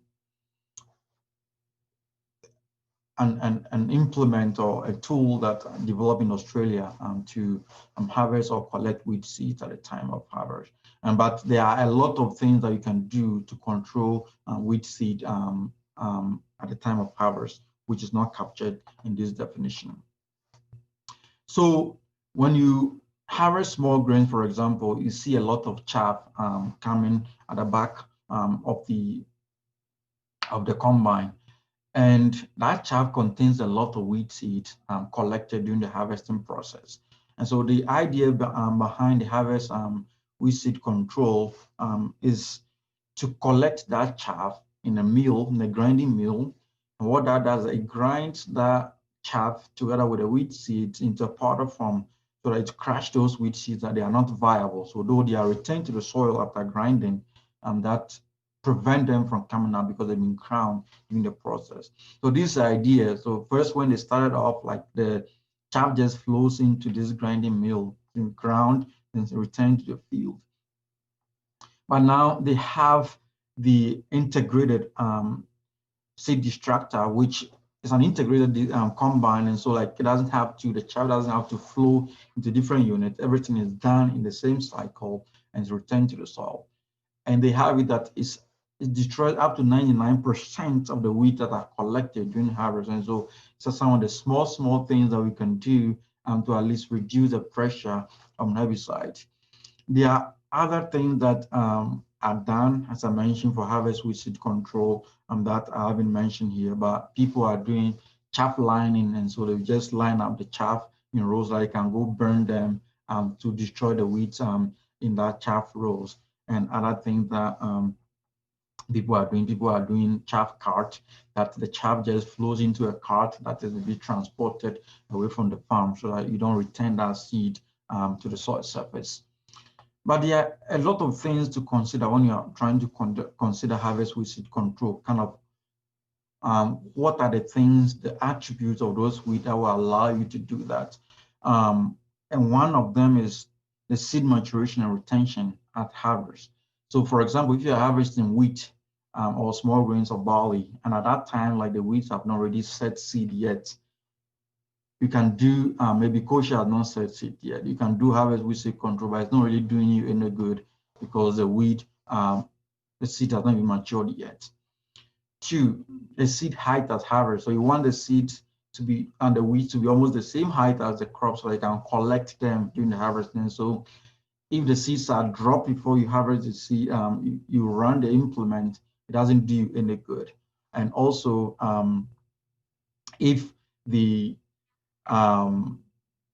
implement or a tool that developed in Australia to harvest or collect weed seeds at the time of harvest. But there are a lot of things that you can do to control weed seed at the time of harvest, which is not captured in this definition. So when you harvest small grains, for example, you see a lot of chaff coming at the back of the combine. And that chaff contains a lot of weed seeds collected during the harvesting process. And so the idea behind the harvest weed seed control is to collect that chaff in a mill, in a grinding mill. And what that does, it grinds that chaff together with the weed seeds into a powder form so that it crushes those weed seeds that they are not viable. So though they are retained to the soil after grinding, that prevent them from coming out because they've been ground during the process. So this idea, so first when they started off, like the chaff just flows into this grinding mill, in ground, and returned to the field. But now they have the integrated seed distractor, which is an integrated combine, and so like it doesn't have to, the chaff doesn't have to flow into different units. Everything is done in the same cycle and is returned to the soil. And they have it that it destroys up to 99% of the weeds that are collected during harvest. And so it's some of the small things that we can do to at least reduce the pressure on herbicides. There are other things that are done, as I mentioned, for harvest weed seed control that I haven't mentioned here, but people are doing chaff lining, and so they just line up the chaff in rows that you can go burn them to destroy the weeds in that chaff rows. And other things that people are doing chaff cart, that the chaff just flows into a cart that is to be transported away from the farm so that you don't return that seed to the soil surface. But there are a lot of things to consider when you're trying to consider harvest weed seed control, kind of what are the things, the attributes of those weeds that will allow you to do that. And one of them is the seed maturation and retention at harvest. So for example, if you're harvesting wheat or small grains of barley, and at that time, like the weeds have not really set seed yet, you can do, maybe kosher has not set seed yet, you can do harvest weed seed control, but it's not really doing you any good because the weed, the seed has not been matured yet. Two, the seed height at harvest. So you want the seed to be, and the weeds to be almost the same height as the crop so they can collect them during the harvesting. So if the seeds are dropped before you harvest the seed, you run the implement, it doesn't do you any good. And also, if the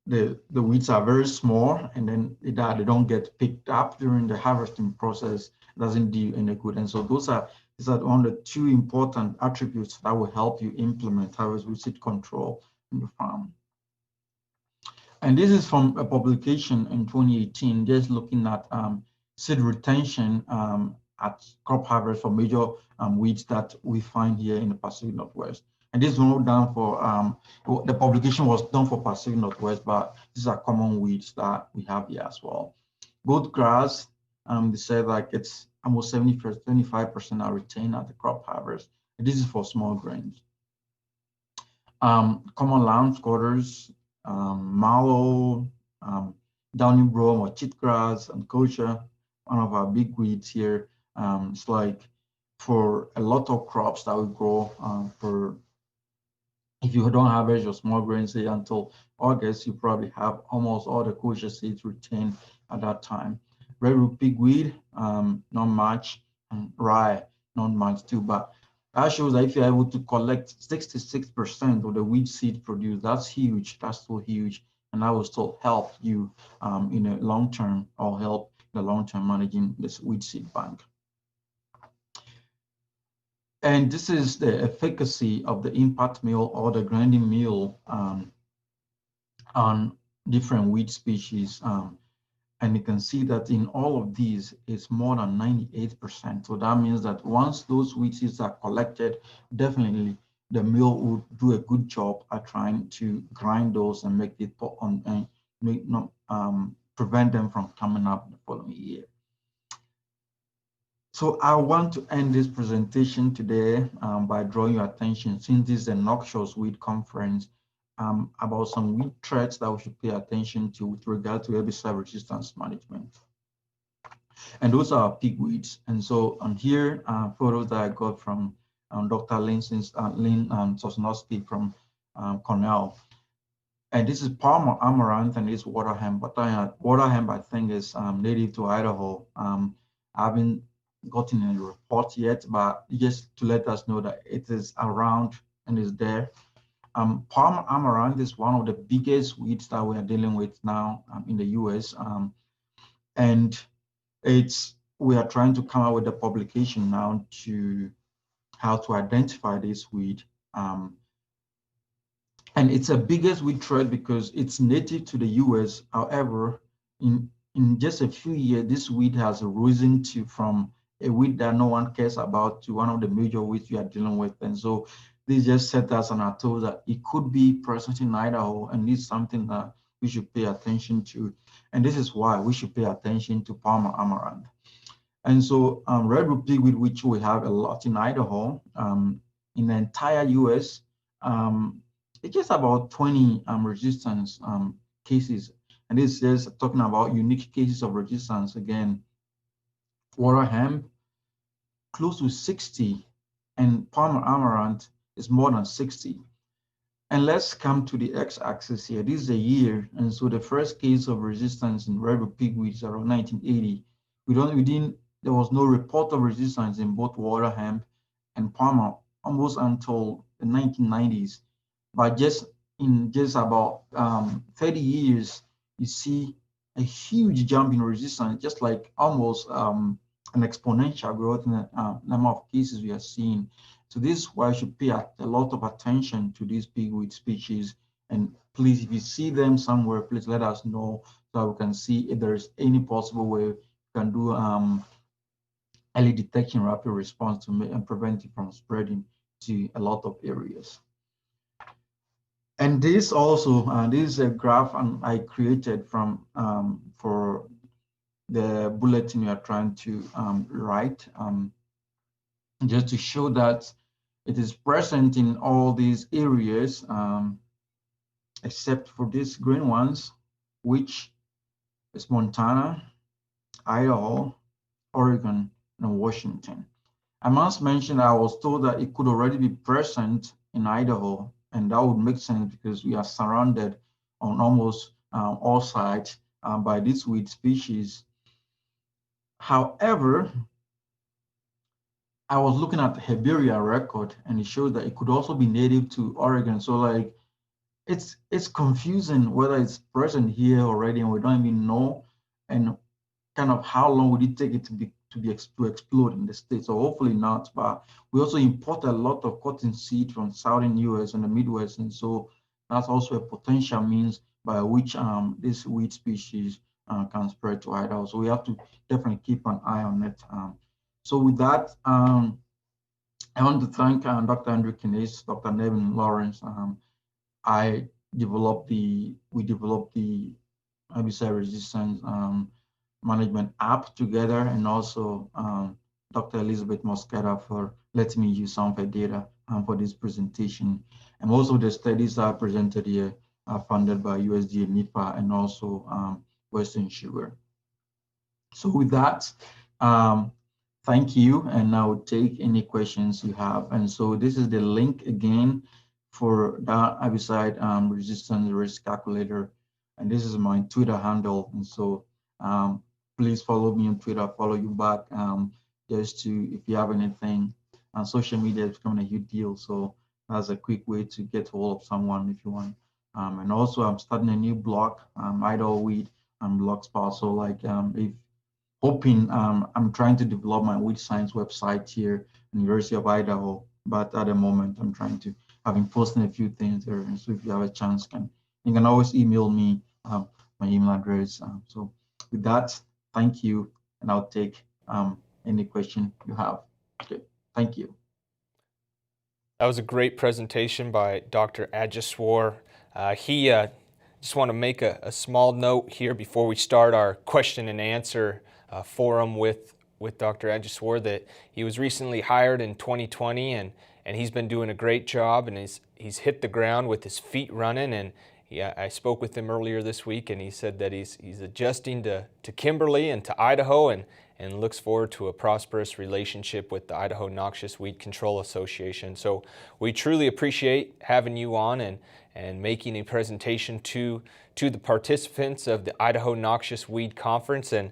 the weeds are very small, and then they don't get picked up during the harvesting process. It doesn't do any good. And so these are one of the two important attributes that will help you implement harvest weed seed control in your farm. And this is from a publication in 2018, just looking at seed retention at crop harvest for major weeds that we find here in the Pacific Northwest. And this is not done for, the publication was done for Pacific Northwest, but these are common weeds that we have here as well. Goat grass, they say like it's almost 75% are retained at the crop harvest. And this is for small grains. Common lawn squatters, mallow, downy brome or cheatgrass, and kochia, one of our big weeds here. It's like for a lot of crops that we grow for, if you don't harvest your small grains here until August, you probably have almost all the kochia seeds retained at that time. Red root pigweed, not much, and rye, not much too, but that shows that if you're able to collect 66% of the weed seed produced, that's huge, that's so huge, and that will still help you in the long term, or help in the long term managing this weed seed bank. And this is the efficacy of the impact mill or the grinding mill on different weed species. And you can see that in all of these, it's more than 98%. So that means that once those weed seeds are collected, definitely the mill would do a good job at trying to grind those and make it and prevent them from coming up the following year. So I want to end this presentation today by drawing your attention, since this is a Noxious Weed Conference, about some weed threats that we should pay attention to with regard to herbicide resistance management. And those are pigweeds. And so on here, photos that I got from Dr. Lynn Sosnowski from Cornell. And this is palm amaranth, and this water hemp. But water hemp, I think, is native to Idaho. I haven't gotten any report yet, but just to let us know that it is around and is there. Palm amaranth is one of the biggest weeds that we are dealing with now in the US. And we are trying to come up with a publication now to how to identify this weed. And it's the biggest weed threat because it's native to the US. However, in just a few years, this weed has risen from a weed that no one cares about to one of the major weeds we are dealing with. And so this just set us on our toes that it could be present in Idaho, and it's something that we should pay attention to. And this is why we should pay attention to palm amaranth. And so red root pigweed, which we have a lot in Idaho, in the entire US, it's just about 20 resistance cases. And this is talking about unique cases of resistance. Again, water hemp, close to 60, and palm amaranth is more than 60. And let's come to the x-axis here. This is a year, and so the first case of resistance in red root pigweed is around 1980. There was no report of resistance in both water hemp and palm almost until the 1990s. But in about 30 years, you see a huge jump in resistance, just like almost an exponential growth in the number of cases we are seeing. So this is why you should pay a lot of attention to these pigweed species. And please, if you see them somewhere, please let us know so we can see if there is any possible way we can do early detection, rapid response to and prevent it from spreading to a lot of areas. And this also, this is a graph I created from for the bulletin we are trying to write, just to show that it is present in all these areas, except for these green ones, which is Montana, Idaho, Oregon, and Washington. I must mention I was told that it could already be present in Idaho, and that would make sense because we are surrounded on almost all sides by these weed species. However, I was looking at the Herbaria record, and it shows that it could also be native to Oregon. So like it's confusing whether it's present here already and we don't even know, and kind of how long would it take it to explode in the States. So hopefully not, but we also import a lot of cotton seed from southern US and the Midwest, and so that's also a potential means by which this weed species can spread to Idaho. So we have to definitely keep an eye on it. So with that, I want to thank Dr. Andrew Kines, Dr. Nevin Lawrence. We developed the herbicide resistance management app together, and also Dr. Elizabeth Mosqueda for letting me use some of her data for this presentation. And most of the studies that are presented here are funded by USDA, NIPA, and also Western Sugar. So with that, thank you, and I will take any questions you have. And so this is the link again for that herbicide resistance risk calculator, and this is my Twitter handle. And so please follow me on Twitter, follow you back, just to, if you have anything. Social media is becoming a huge deal, so that's a quick way to get hold of someone if you want. And also I'm starting a new blog, Idaho Weed and Blogspot. So like if hoping, I'm trying to develop my weed science website here at University of Idaho, but at the moment I'm trying to, I've been posting a few things there. And so if you have a chance, you can always email me, my email address. So with that, thank you, and I'll take any question you have. Okay, thank you. That was a great presentation by Dr. Ajaswar. Just want to make a small note here before we start our question and answer forum with Dr. Ajaswar, that he was recently hired in 2020, and he's been doing a great job, and he's hit the ground with his feet running. And I spoke with him earlier this week, and he said that he's adjusting to Kimberly and to Idaho, and looks forward to a prosperous relationship with the Idaho Noxious Weed Control Association. So we truly appreciate having you on and making a presentation to the participants of the Idaho Noxious Weed Conference. And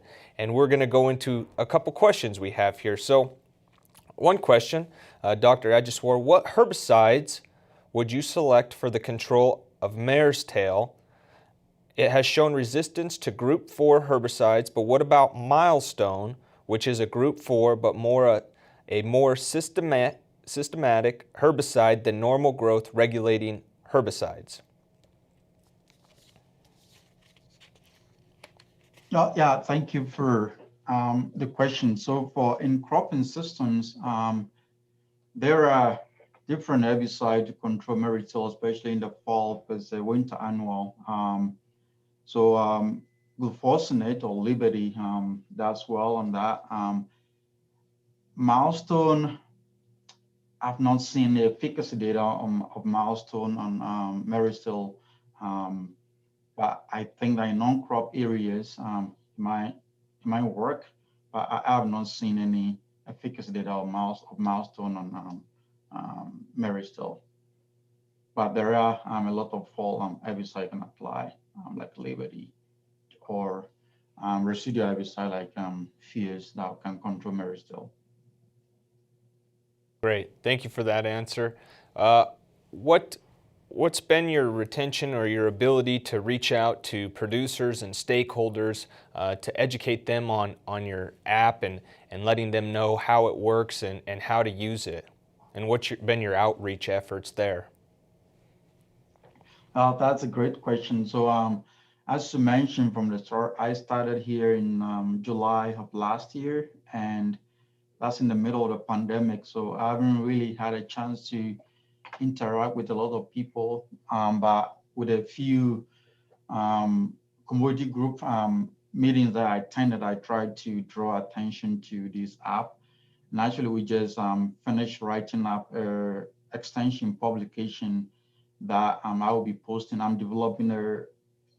we're going to go into a couple questions we have here. So one question, Dr. Ajaswar, what herbicides would you select for the control of mare's tail? It has shown resistance to group 4 herbicides, but what about Milestone, which is a group 4 but a more systematic herbicide than normal growth regulating herbicides? Yeah, thank you for the question. So for in cropping systems, there are different herbicides to control maritime, especially in the fall, because the winter annual. So glufosinate or Liberty does well on that. Milestone, I've not seen the efficacy data of Milestone on Maristil, but I think that in non-crop areas it might work, but I have not seen any efficacy data of Milestone on Maristil. But there are a lot of fall herbicide can apply, like Liberty, or residual herbicide like Fierce that can control Maristil. Great, thank you for that answer. What's been your retention or your ability to reach out to producers and stakeholders to educate them on your app and letting them know how it works and how to use it? And what's been your outreach efforts there? That's a great question. So as you mentioned from the start, I started here in July of last year, and that's in the middle of the pandemic. So I haven't really had a chance to interact with a lot of people, but with a few community group meetings that I attended, I tried to draw attention to this app. And actually, we just finished writing up an extension publication that I will be posting. I'm developing a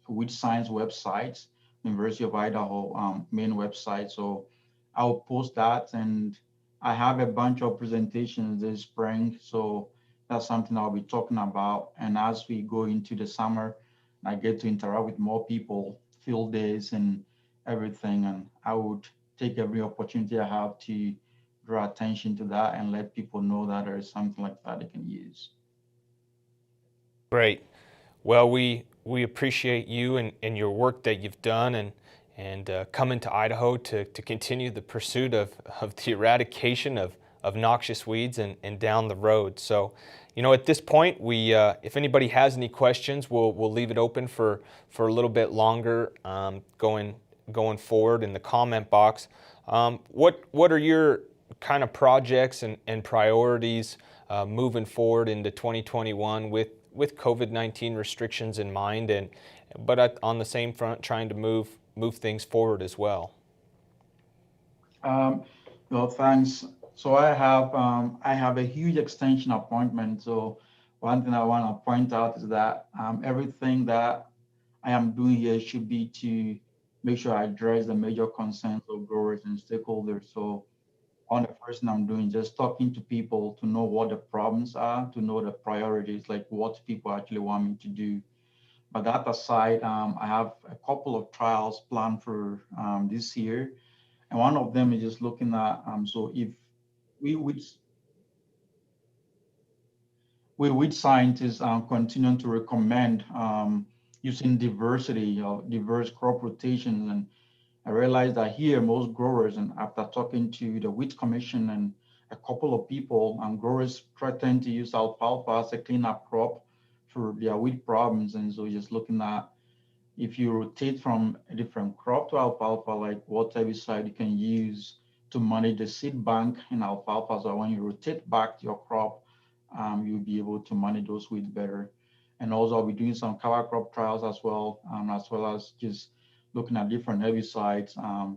weed science website, University of Idaho main website. So I'll post that, and I have a bunch of presentations this spring. So that's something I'll be talking about. And as we go into the summer, I get to interact with more people, field days and everything. And I would take every opportunity I have to draw attention to that and let people know that there is something like that they can use. Great. Well, we appreciate you and your work that you've done and coming to Idaho to continue the pursuit of the eradication of noxious weeds and down the road. So, at this point, we if anybody has any questions, we'll leave it open for a little bit longer going forward in the comment box. What are your kind of projects and priorities moving forward into 2021 with COVID-19 restrictions in mind, but on the same front, trying to move things forward as well? Well, thanks. So I have a huge extension appointment. So one thing I want to point out is that everything that I am doing here should be to make sure I address the major concerns of growers and stakeholders. So on the first thing I'm doing, just talking to people to know what the problems are, to know the priorities, like what people actually want me to do. But that aside, I have a couple of trials planned for this year. And one of them is just looking at, so if we with scientists continuing to recommend using diverse crop rotations. And I realized that here most growers, and after talking to the Wheat Commission and a couple of people, growers tend to use alfalfa as a cleanup crop for their wheat problems. And so just looking at if you rotate from a different crop to alfalfa, like what herbicide you can use to manage the seed bank in alfalfa. So when you rotate back your crop, you'll be able to manage those weeds better. And also I'll be doing some cover crop trials as well as just looking at different herbicides,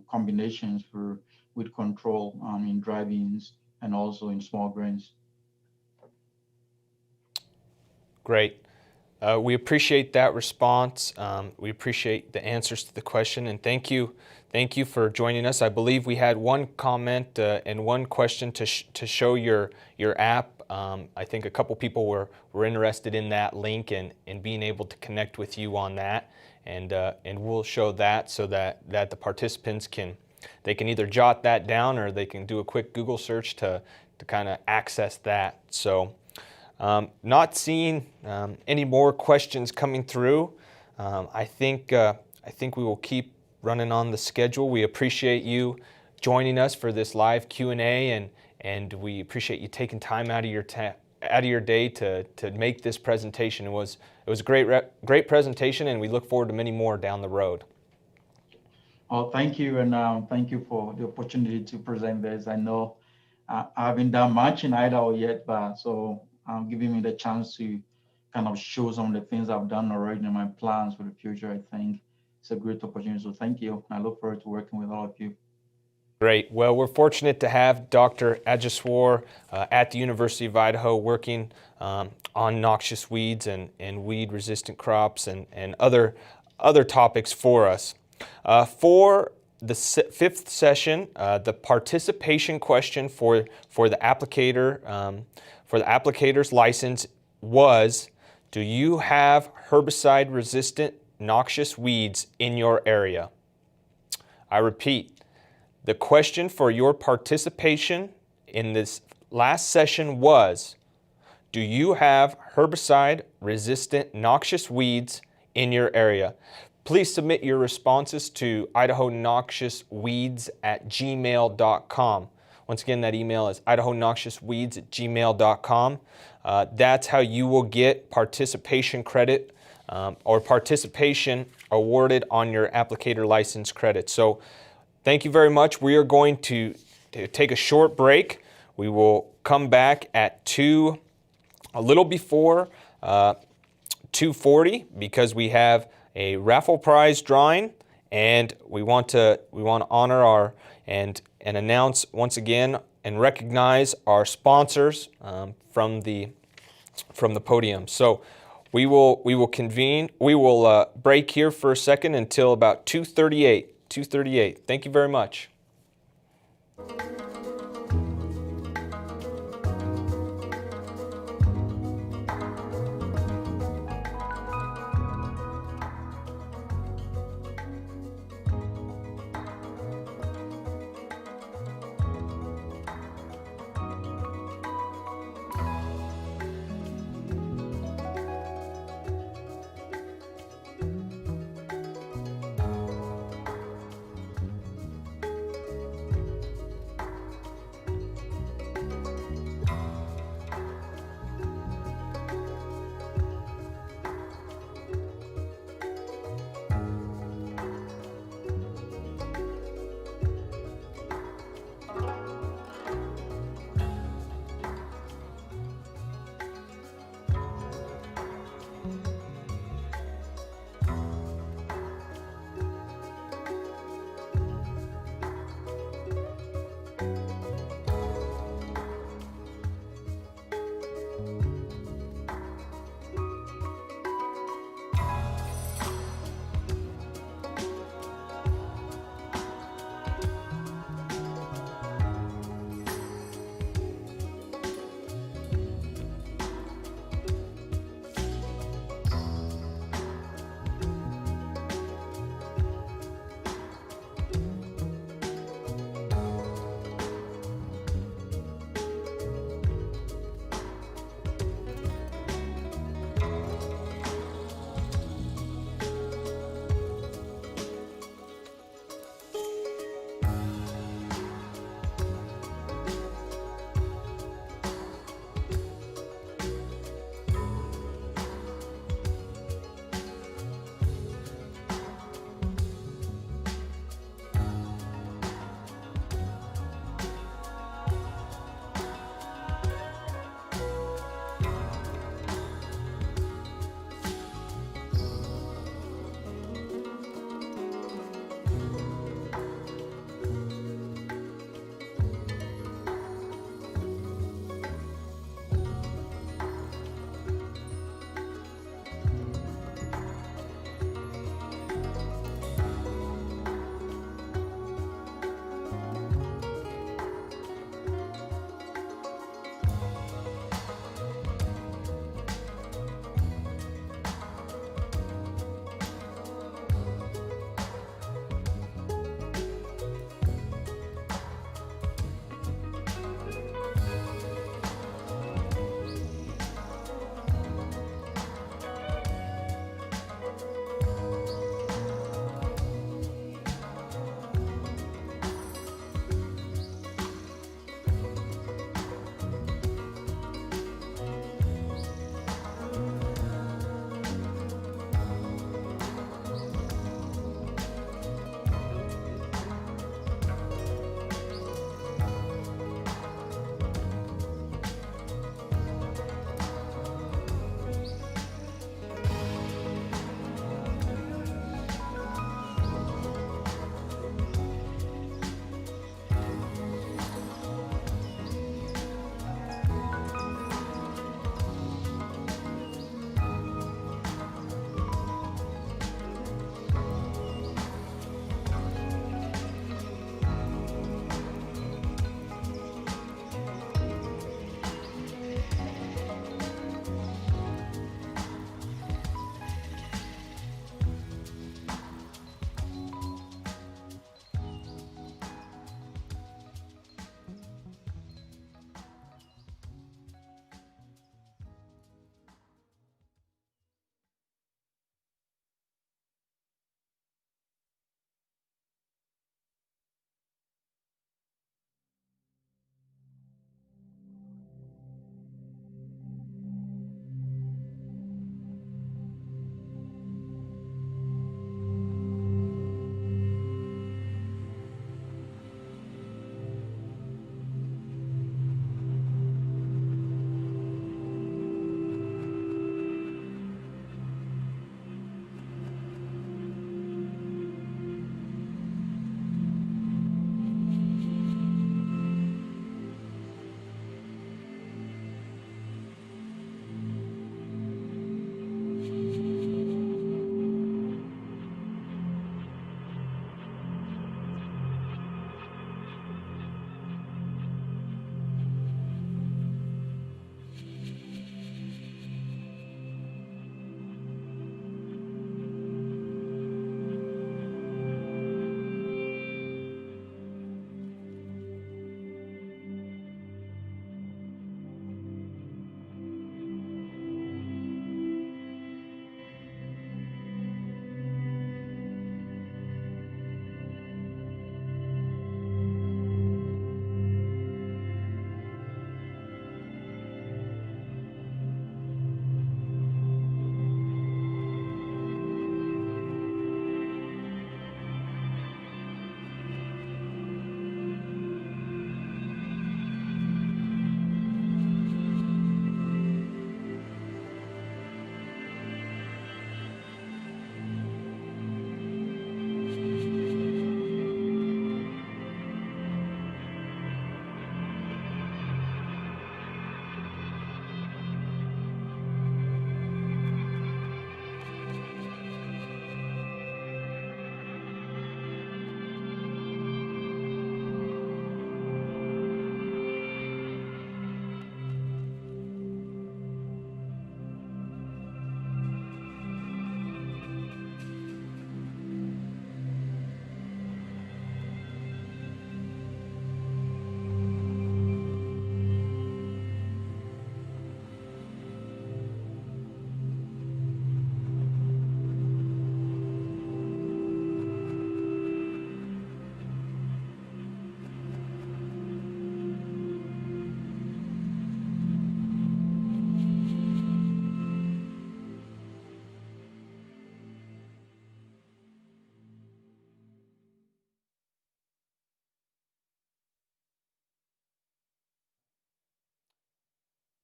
combinations for weed control in dry beans and also in small grains. Great. We appreciate that response. We appreciate the answers to the question, and thank you for joining us. I believe we had one comment and one question to show your app. I think a couple people were interested in that link and being able to connect with you on that, and we'll show that so that the participants can either jot that down or they can do a quick Google search to kind of access that. So. Not seeing any more questions coming through. I think we will keep running on the schedule. We appreciate you joining us for this live Q&A, and we appreciate you taking time out of your day to make this presentation. It was a great presentation, and we look forward to many more down the road. Oh, thank you, and thank you for the opportunity to present this. I know I haven't done much in Idaho yet, but so giving me the chance to kind of show some of the things I've done already in my plans for the future, I think it's a great opportunity. So thank you. I look forward to working with all of you. Great. Well, we're fortunate to have Dr. Ajaswar at the University of Idaho working on noxious weeds and weed-resistant crops and other topics for us. For the fifth session, the participation question for the applicator for the applicator's license was, do you have herbicide-resistant noxious weeds in your area? I repeat, the question for your participation in this last session was, do you have herbicide-resistant noxious weeds in your area? Please submit your responses to idahonoxiousweeds@gmail.com. Once again, that email is idahonoxiousweeds@gmail.com. That's how you will get participation credit or participation awarded on your applicator license credit. So thank you very much. We are going to take a short break. We will come back at a little before 2:40 because we have a raffle prize drawing, and we want to honor and announce once again and recognize our sponsors from the podium. So we will convene. We will break here for a second until about 2:38. Thank you very much.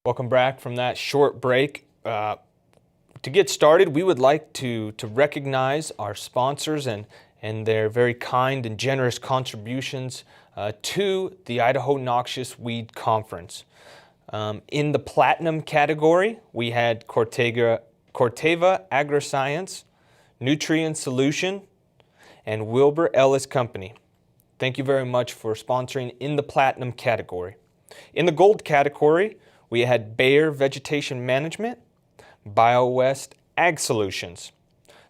Welcome back from that short break. To get started, we would like to recognize our sponsors and their very kind and generous contributions to the Idaho Noxious Weed Conference. In the Platinum category, we had Corteva Agriscience, Nutrient Solution, and Wilbur Ellis Company. Thank you very much for sponsoring in the Platinum category. In the Gold category, we had Bayer Vegetation Management, BioWest Ag Solutions.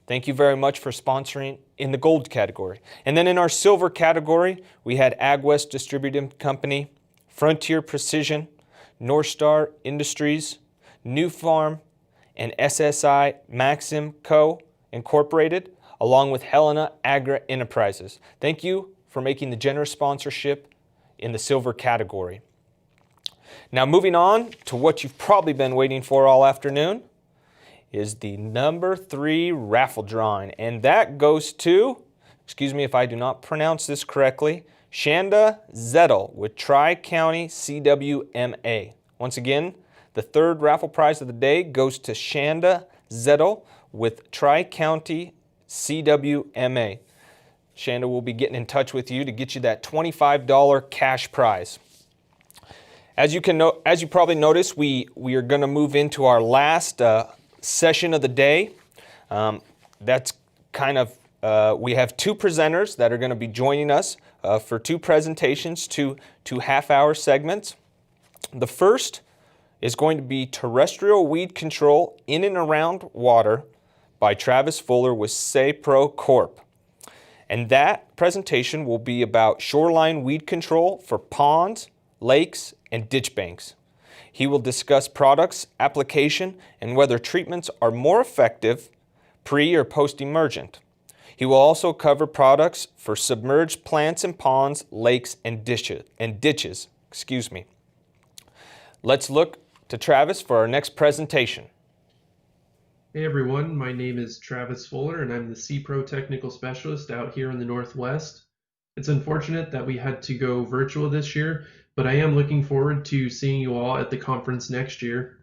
Thank you very much for sponsoring in the Gold category. And then in our Silver category, we had AgWest Distributing Company, Frontier Precision, North Star Industries, New Farm, and SSI Maxim Co. Incorporated, along with Helena Agra Enterprises. Thank you for making the generous sponsorship in the Silver category. Now moving on to what you've probably been waiting for all afternoon is the number 3 raffle drawing, and that goes to, excuse me if I do not pronounce this correctly, Shanda Zettel with Tri-County CWMA. Once again, the third raffle prize of the day goes to Shanda Zettel with Tri-County CWMA. Shanda will be getting in touch with you to get you that $25 cash prize. As you probably noticed, we are going to move into our last session of the day. That's kind of, we have 2 presenters that are going to be joining us for 2 presentations, 2 half-hour segments. The first is going to be Terrestrial Weed Control in and Around Water by Travis Fuller with SayPro Corp. And that presentation will be about shoreline weed control for ponds, lakes, and ditch banks. He will discuss products, application, and whether treatments are more effective pre- or post-emergent. He will also cover products for submerged plants in ponds, lakes, and ditches. Let's look to Travis for our next presentation. Hey everyone, my name is Travis Fuller and I'm the SayPro Technical Specialist out here in the Northwest. It's unfortunate that we had to go virtual this year, but I am looking forward to seeing you all at the conference next year.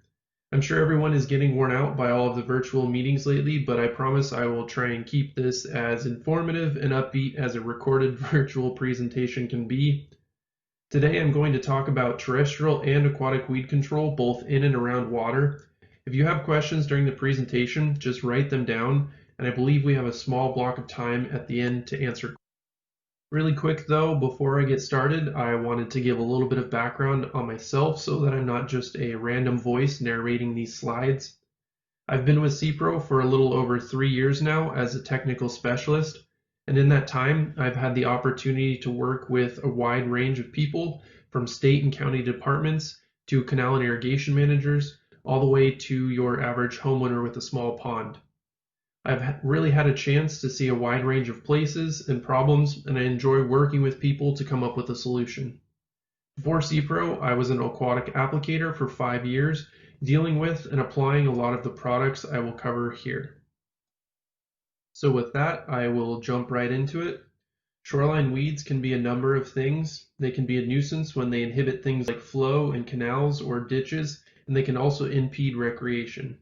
I'm sure everyone is getting worn out by all of the virtual meetings lately, but I promise I will try and keep this as informative and upbeat as a recorded virtual presentation can be. Today I'm going to talk about terrestrial and aquatic weed control both in and around water. If you have questions during the presentation, just write them down, and I believe we have a small block of time at the end to answer. Really quick though, before I get started, I wanted to give a little bit of background on myself so that I'm not just a random voice narrating these slides. I've been with SayPro for a little over 3 years now as a technical specialist, and in that time, I've had the opportunity to work with a wide range of people from state and county departments to canal and irrigation managers, all the way to your average homeowner with a small pond. I've really had a chance to see a wide range of places and problems, and I enjoy working with people to come up with a solution. Before SayPro, I was an aquatic applicator for 5 years, dealing with and applying a lot of the products I will cover here. So with that, I will jump right into it. Shoreline weeds can be a number of things. They can be a nuisance when they inhibit things like flow in canals or ditches, and they can also impede recreation.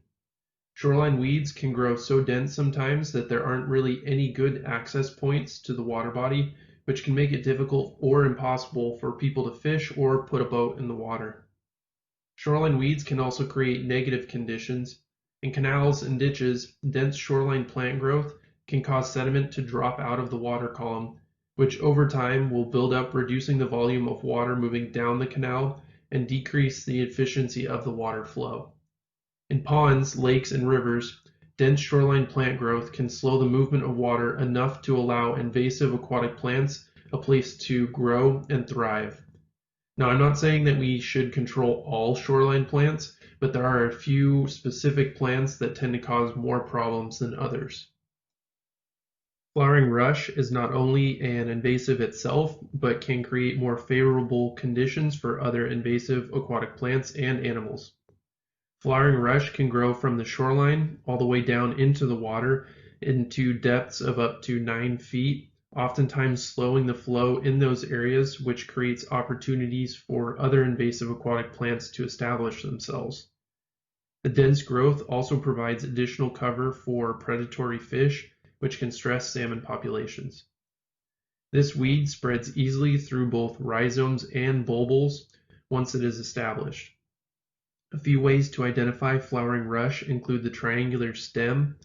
Shoreline weeds can grow so dense sometimes that there aren't really any good access points to the water body, which can make it difficult or impossible for people to fish or put a boat in the water. Shoreline weeds can also create negative conditions. In canals and ditches, dense shoreline plant growth can cause sediment to drop out of the water column, which over time will build up, reducing the volume of water moving down the canal and decrease the efficiency of the water flow. In ponds, lakes, and rivers, dense shoreline plant growth can slow the movement of water enough to allow invasive aquatic plants a place to grow and thrive. Now, I'm not saying that we should control all shoreline plants, but there are a few specific plants that tend to cause more problems than others. Flowering rush is not only an invasive itself, but can create more favorable conditions for other invasive aquatic plants and animals. Flowering rush can grow from the shoreline all the way down into the water into depths of up to 9 feet, oftentimes slowing the flow in those areas, which creates opportunities for other invasive aquatic plants to establish themselves. The dense growth also provides additional cover for predatory fish, which can stress salmon populations. This weed spreads easily through both rhizomes and bulbils once it is established. A few ways to identify flowering rush include the triangular stem.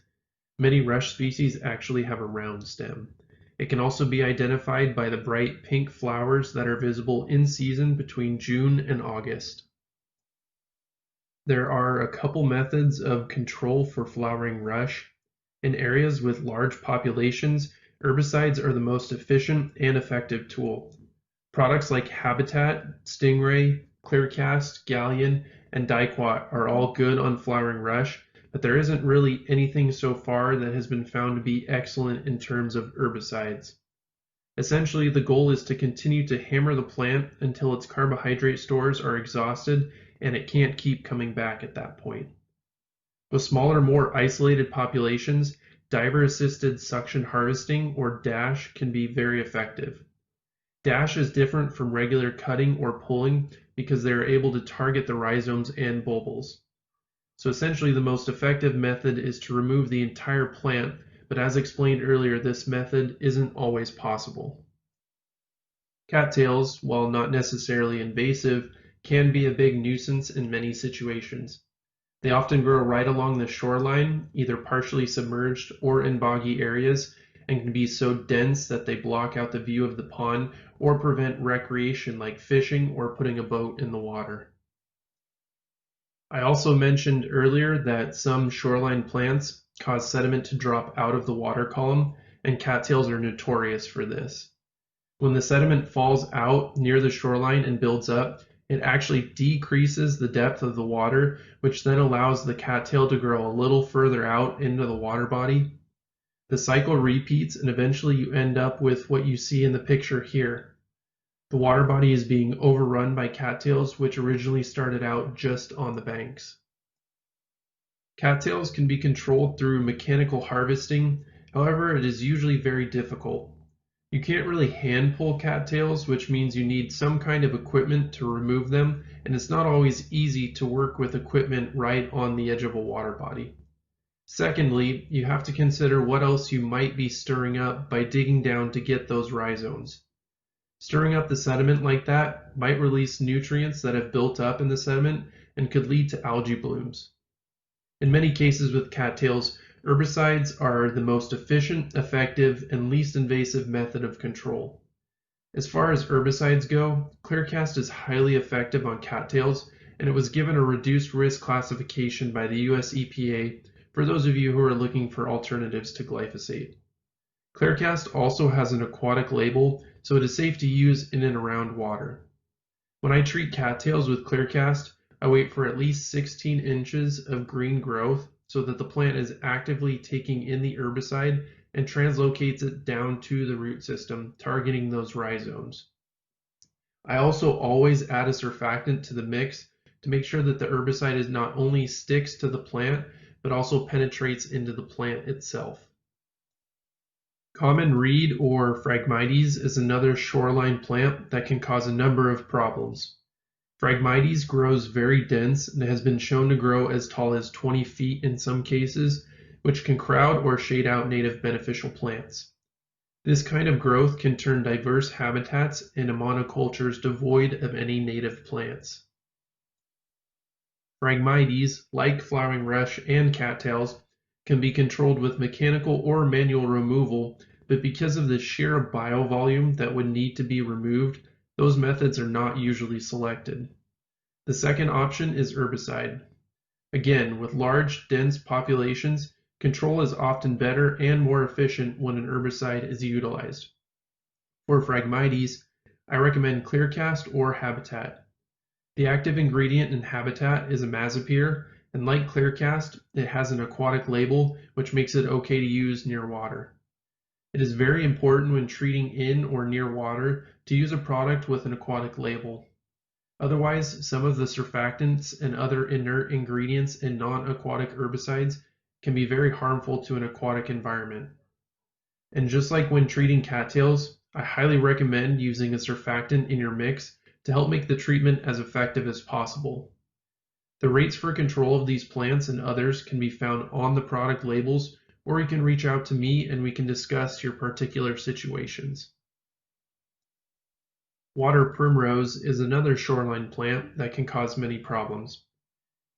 Many rush species actually have a round stem. It can also be identified by the bright pink flowers that are visible in season between June and August. There are a couple methods of control for flowering rush. In areas with large populations, herbicides are the most efficient and effective tool. Products like Habitat, Stingray, Clearcast, Galleon, and Diquat are all good on flowering rush, but there isn't really anything so far that has been found to be excellent in terms of herbicides. Essentially, the goal is to continue to hammer the plant until its carbohydrate stores are exhausted and it can't keep coming back at that point. With smaller, more isolated populations, diver-assisted suction harvesting, or DASH, can be very effective. DASH is different from regular cutting or pulling because they are able to target the rhizomes and bulbils. So essentially, the most effective method is to remove the entire plant, but as explained earlier, this method isn't always possible. Cattails, while not necessarily invasive, can be a big nuisance in many situations. They often grow right along the shoreline, either partially submerged or in boggy areas, and can be so dense that they block out the view of the pond or prevent recreation like fishing or putting a boat in the water. I also mentioned earlier that some shoreline plants cause sediment to drop out of the water column, and cattails are notorious for this. When the sediment falls out near the shoreline and builds up, it actually decreases the depth of the water, which then allows the cattail to grow a little further out into the water body. The cycle repeats, and eventually you end up with what you see in the picture here. The water body is being overrun by cattails, which originally started out just on the banks. Cattails can be controlled through mechanical harvesting, however, it is usually very difficult. You can't really hand pull cattails, which means you need some kind of equipment to remove them, and it's not always easy to work with equipment right on the edge of a water body. Secondly, you have to consider what else you might be stirring up by digging down to get those rhizomes. Stirring up the sediment like that might release nutrients that have built up in the sediment and could lead to algae blooms. In many cases with cattails, herbicides are the most efficient, effective, and least invasive method of control. As far as herbicides go, Clearcast is highly effective on cattails, and it was given a reduced risk classification by the US EPA for those of you who are looking for alternatives to glyphosate. Clearcast also has an aquatic label, so it is safe to use in and around water. When I treat cattails with Clearcast, I wait for at least 16 inches of green growth so that the plant is actively taking in the herbicide and translocates it down to the root system, targeting those rhizomes. I also always add a surfactant to the mix to make sure that the herbicide is not only sticks to the plant, but also penetrates into the plant itself. Common reed or Phragmites is another shoreline plant that can cause a number of problems. Phragmites grows very dense and has been shown to grow as tall as 20 feet in some cases, which can crowd or shade out native beneficial plants. This kind of growth can turn diverse habitats into monocultures devoid of any native plants. Phragmites, like flowering rush and cattails, can be controlled with mechanical or manual removal, but because of the sheer biovolume that would need to be removed, those methods are not usually selected. The second option is herbicide. Again, with large, dense populations, control is often better and more efficient when an herbicide is utilized. For Phragmites, I recommend Clearcast or Habitat. The active ingredient in Habitat is imazapyr, and like Clearcast, it has an aquatic label, which makes it okay to use near water. It is very important when treating in or near water to use a product with an aquatic label. Otherwise, some of the surfactants and other inert ingredients in non-aquatic herbicides can be very harmful to an aquatic environment. And just like when treating cattails, I highly recommend using a surfactant in your mix to help make the treatment as effective as possible. The rates for control of these plants and others can be found on the product labels, or you can reach out to me and we can discuss your particular situations. Water primrose is another shoreline plant that can cause many problems.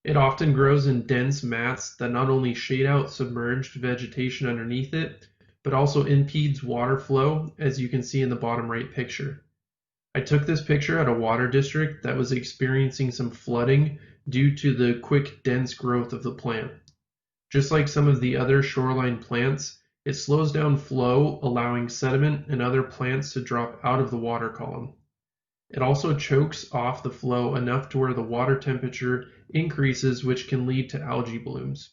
It often grows in dense mats that not only shade out submerged vegetation underneath it, but also impedes water flow, as you can see in the bottom right picture. I took this picture at a water district that was experiencing some flooding due to the quick, dense growth of the plant. Just like some of the other shoreline plants, it slows down flow, allowing sediment and other plants to drop out of the water column. It also chokes off the flow enough to where the water temperature increases, which can lead to algae blooms.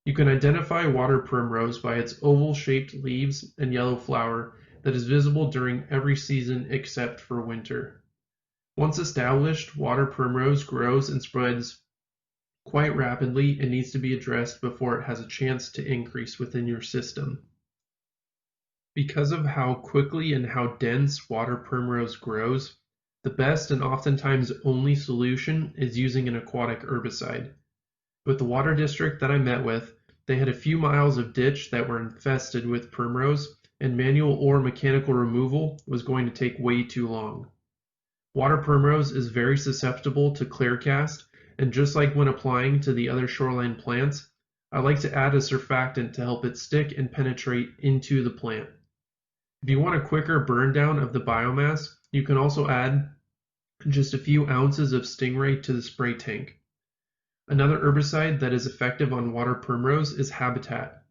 You can identify water primrose by its oval-shaped leaves and yellow flower that is visible during every season except for winter. Once established, water primrose grows and spreads quite rapidly and needs to be addressed before it has a chance to increase within your system. Because of how quickly and how dense water primrose grows, the best and oftentimes only solution is using an aquatic herbicide. With the water district that I met with, they had a few miles of ditch that were infested with primrose, and manual or mechanical removal was going to take way too long. Water primrose is very susceptible to clear cast, and just like when applying to the other shoreline plants, I like to add a surfactant to help it stick and penetrate into the plant. If you want a quicker burn down of the biomass, you can also add just a few ounces of stingray to the spray tank. Another herbicide that is effective on water primrose is Habitat.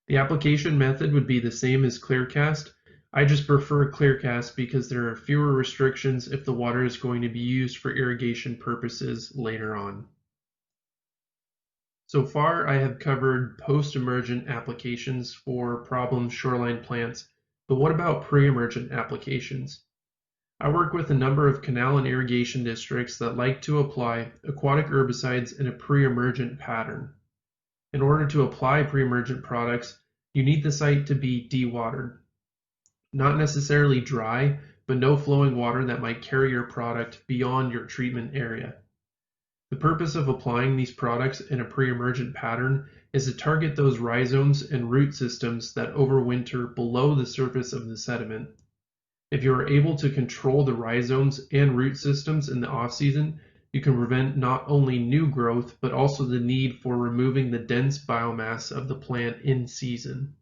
The application method would be the same as Clearcast. I just prefer Clearcast because there are fewer restrictions if the water is going to be used for irrigation purposes later on. So far, I have covered post-emergent applications for problem shoreline plants, but what about pre-emergent applications? I work with a number of canal and irrigation districts that like to apply aquatic herbicides in a pre-emergent pattern. In order to apply pre-emergent products, you need the site to be dewatered. Not necessarily dry, but no flowing water that might carry your product beyond your treatment area. The purpose of applying these products in a pre-emergent pattern is to target those rhizomes and root systems that overwinter below the surface of the sediment. If you are able to control the rhizomes and root systems in the off-season, you can prevent not only new growth, but also the need for removing the dense biomass of the plant in season.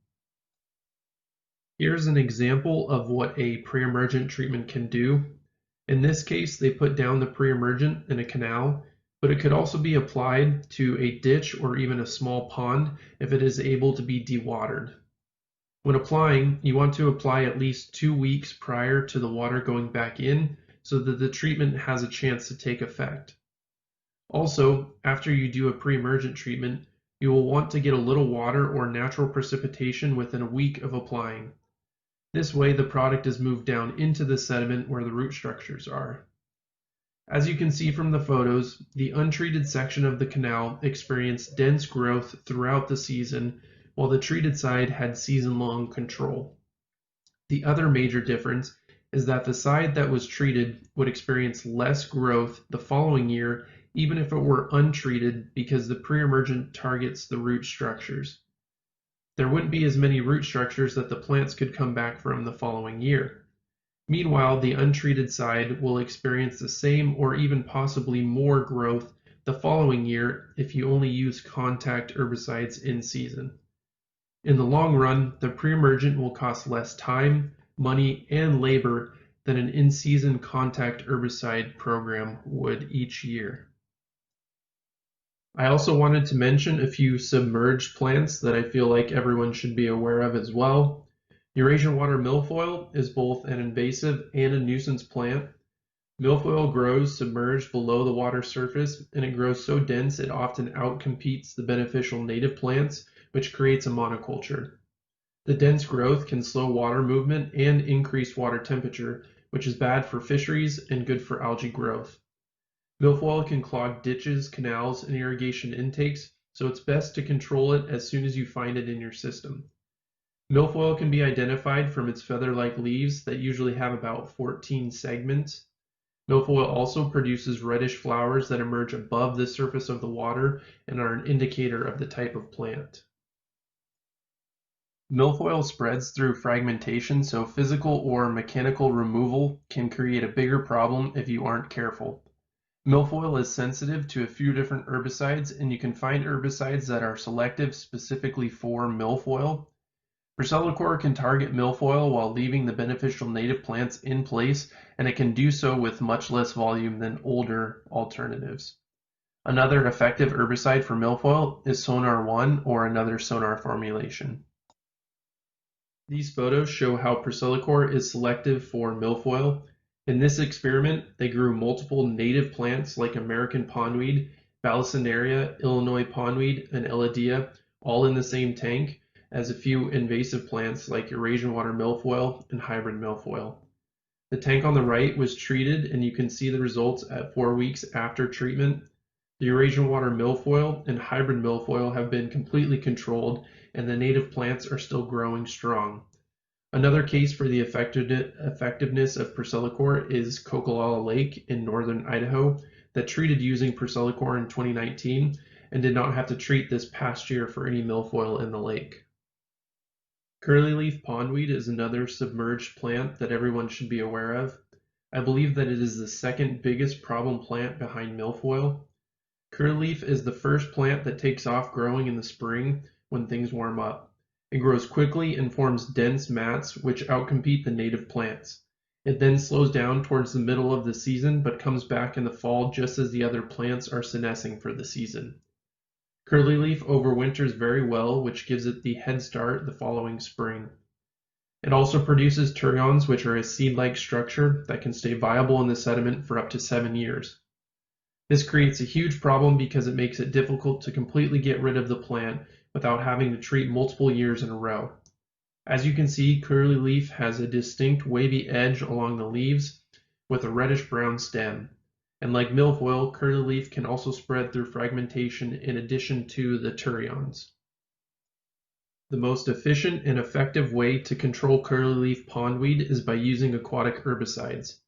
Here's an example of what a pre-emergent treatment can do. In this case, they put down the pre-emergent in a canal, but it could also be applied to a ditch or even a small pond if it is able to be dewatered. When applying, you want to apply at least 2 weeks prior to the water going back in so that the treatment has a chance to take effect. Also, after you do a pre-emergent treatment, you will want to get a little water or natural precipitation within a week of applying. This way, the product is moved down into the sediment where the root structures are. As you can see from the photos, the untreated section of the canal experienced dense growth throughout the season, while the treated side had season-long control. The other major difference is that the side that was treated would experience less growth the following year, even if it were untreated, because the pre-emergent targets the root structures. There wouldn't be as many root structures that the plants could come back from the following year. Meanwhile, the untreated side will experience the same or even possibly more growth the following year if you only use contact herbicides in season. In the long run, the pre-emergent will cost less time, money, and labor than an in-season contact herbicide program would each year. I also wanted to mention a few submerged plants that I feel like everyone should be aware of as well. Eurasian water milfoil is both an invasive and a nuisance plant. Milfoil grows submerged below the water surface, and it grows so dense it often outcompetes the beneficial native plants, which creates a monoculture. The dense growth can slow water movement and increase water temperature, which is bad for fisheries and good for algae growth. Milfoil can clog ditches, canals, and irrigation intakes, so it's best to control it as soon as you find it in your system. Milfoil can be identified from its feather-like leaves that usually have about 14 segments. Milfoil also produces reddish flowers that emerge above the surface of the water and are an indicator of the type of plant. Milfoil spreads through fragmentation, so physical or mechanical removal can create a bigger problem if you aren't careful. Milfoil is sensitive to a few different herbicides, and you can find herbicides that are selective specifically for milfoil. Persilicor can target milfoil while leaving the beneficial native plants in place, and it can do so with much less volume than older alternatives. Another effective herbicide for milfoil is Sonar 1 or another Sonar formulation. These photos show how Persilicor is selective for milfoil. In this experiment, they grew multiple native plants like American pondweed, Balsinaria, Illinois pondweed, and Elodea, all in the same tank, as a few invasive plants like Eurasian water milfoil and hybrid milfoil. The tank on the right was treated, and you can see the results at 4 weeks after treatment. The Eurasian water milfoil and hybrid milfoil have been completely controlled, and the native plants are still growing strong. Another case for the effectiveness of Persilicor is Coquilala Lake in northern Idaho that treated using Persilicor in 2019 and did not have to treat this past year for any milfoil in the lake. Curlyleaf pondweed is another submerged plant that everyone should be aware of. I believe that it is the second biggest problem plant behind milfoil. Curlyleaf is the first plant that takes off growing in the spring when things warm up. It grows quickly and forms dense mats which outcompete the native plants. It then slows down towards the middle of the season but comes back in the fall just as the other plants are senescing for the season. Curlyleaf overwinters very well, which gives it the head start the following spring. It also produces turions, which are a seed-like structure that can stay viable in the sediment for up to 7 years. This creates a huge problem because it makes it difficult to completely get rid of the plant without having to treat multiple years in a row. As you can see, curlyleaf has a distinct wavy edge along the leaves with a reddish-brown stem. And like milfoil, curlyleaf can also spread through fragmentation in addition to the turions. The most efficient and effective way to control curlyleaf pondweed is by using aquatic herbicides.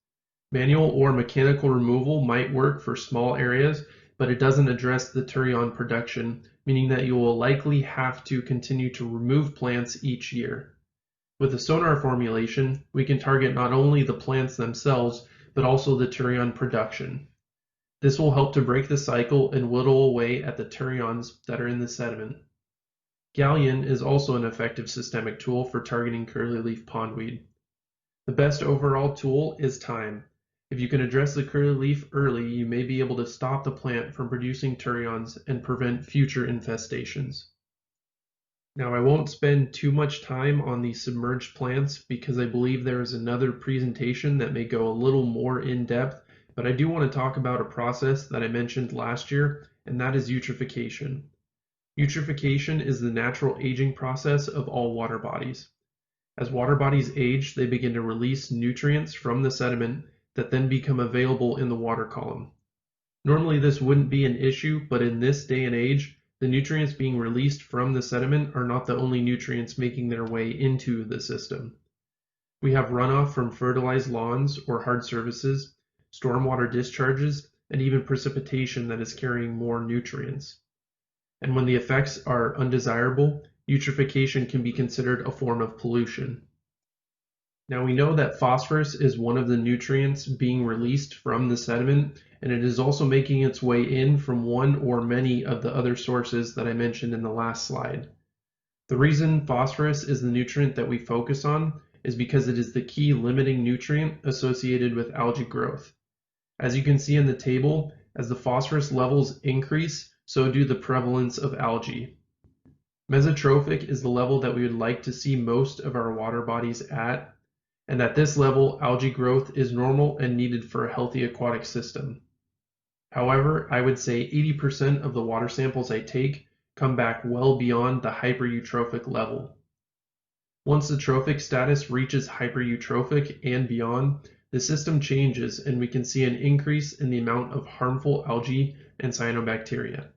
Manual or mechanical removal might work for small areas, but it doesn't address the turion production, meaning that you will likely have to continue to remove plants each year. With the Sonar formulation, we can target not only the plants themselves, but also the turion production. This will help to break the cycle and whittle away at the turions that are in the sediment. Gallium is also an effective systemic tool for targeting curlyleaf pondweed. The best overall tool is time. If you can address the curlyleaf early, you may be able to stop the plant from producing turions and prevent future infestations. Now, I won't spend too much time on the submerged plants because I believe there is another presentation that may go a little more in depth, but I do want to talk about a process that I mentioned last year, and that is eutrophication. Eutrophication is the natural aging process of all water bodies. As water bodies age, they begin to release nutrients from the sediment that then become available in the water column. Normally this wouldn't be an issue, but in this day and age, the nutrients being released from the sediment are not the only nutrients making their way into the system. We have runoff from fertilized lawns or hard surfaces, stormwater discharges, and even precipitation that is carrying more nutrients. And when the effects are undesirable, eutrophication can be considered a form of pollution. Now we know that phosphorus is one of the nutrients being released from the sediment, and it is also making its way in from one or many of the other sources that I mentioned in the last slide. The reason phosphorus is the nutrient that we focus on is because it is the key limiting nutrient associated with algae growth. As you can see in the table, as the phosphorus levels increase, so do the prevalence of algae. Mesotrophic is the level that we would like to see most of our water bodies at, and at this level, algae growth is normal and needed for a healthy aquatic system. However, I would say 80% of the water samples I take come back well beyond the hypereutrophic level. Once the trophic status reaches hypereutrophic and beyond, the system changes and we can see an increase in the amount of harmful algae and cyanobacteria.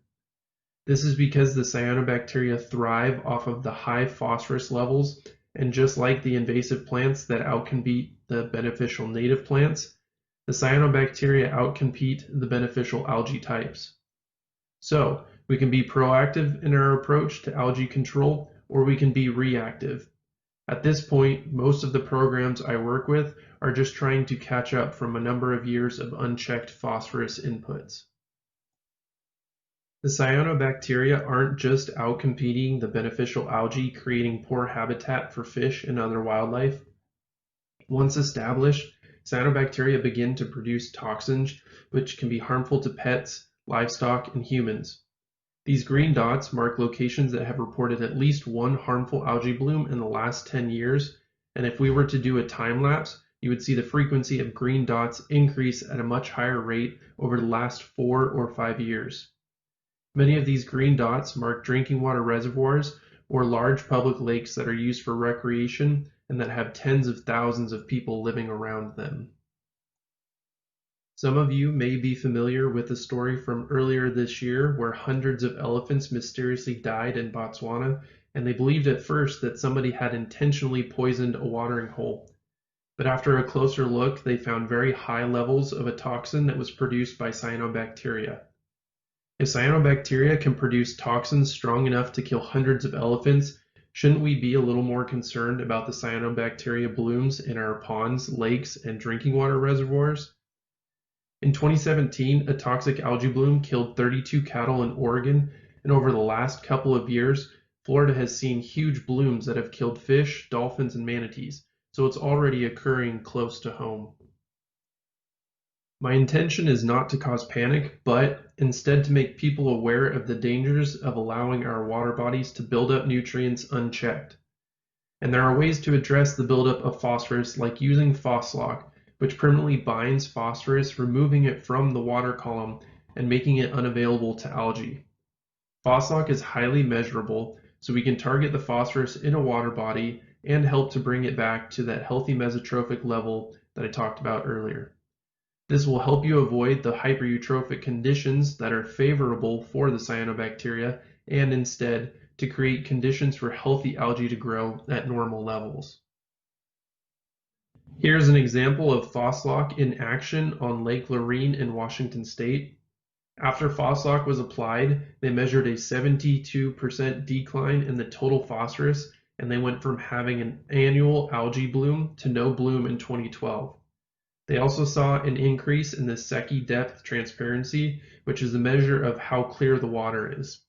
This is because the cyanobacteria thrive off of the high phosphorus levels, and just like the invasive plants that outcompete the beneficial native plants, the cyanobacteria outcompete the beneficial algae types. So, we can be proactive in our approach to algae control, or we can be reactive. At this point, most of the programs I work with are just trying to catch up from a number of years of unchecked phosphorus inputs. The cyanobacteria aren't just outcompeting the beneficial algae, creating poor habitat for fish and other wildlife. Once established, cyanobacteria begin to produce toxins which can be harmful to pets, livestock, and humans. These green dots mark locations that have reported at least one harmful algae bloom in the last 10 years, and if we were to do a time lapse, you would see the frequency of green dots increase at a much higher rate over the last 4 or 5 years. Many of these green dots mark drinking water reservoirs or large public lakes that are used for recreation and that have tens of thousands of people living around them. Some of you may be familiar with the story from earlier this year where hundreds of elephants mysteriously died in Botswana, and they believed at first that somebody had intentionally poisoned a watering hole. But after a closer look, they found very high levels of a toxin that was produced by cyanobacteria. If cyanobacteria can produce toxins strong enough to kill hundreds of elephants, shouldn't we be a little more concerned about the cyanobacteria blooms in our ponds, lakes, and drinking water reservoirs? In 2017, a toxic algae bloom killed 32 cattle in Oregon, and over the last couple of years, Florida has seen huge blooms that have killed fish, dolphins, and manatees, so it's already occurring close to home. My intention is not to cause panic, but instead to make people aware of the dangers of allowing our water bodies to build up nutrients unchecked. And there are ways to address the buildup of phosphorus, like using Phoslock, which permanently binds phosphorus, removing it from the water column and making it unavailable to algae. Phoslock is highly measurable, so we can target the phosphorus in a water body and help to bring it back to that healthy mesotrophic level that I talked about earlier. This will help you avoid the hypereutrophic conditions that are favorable for the cyanobacteria and instead to create conditions for healthy algae to grow at normal levels. Here's an example of Phoslock in action on Lake Lorraine in Washington State. After Phoslock was applied, they measured a 72% decline in the total phosphorus, and they went from having an annual algae bloom to no bloom in 2012. They also saw an increase in the Secchi depth transparency, which is a measure of how clear the water is.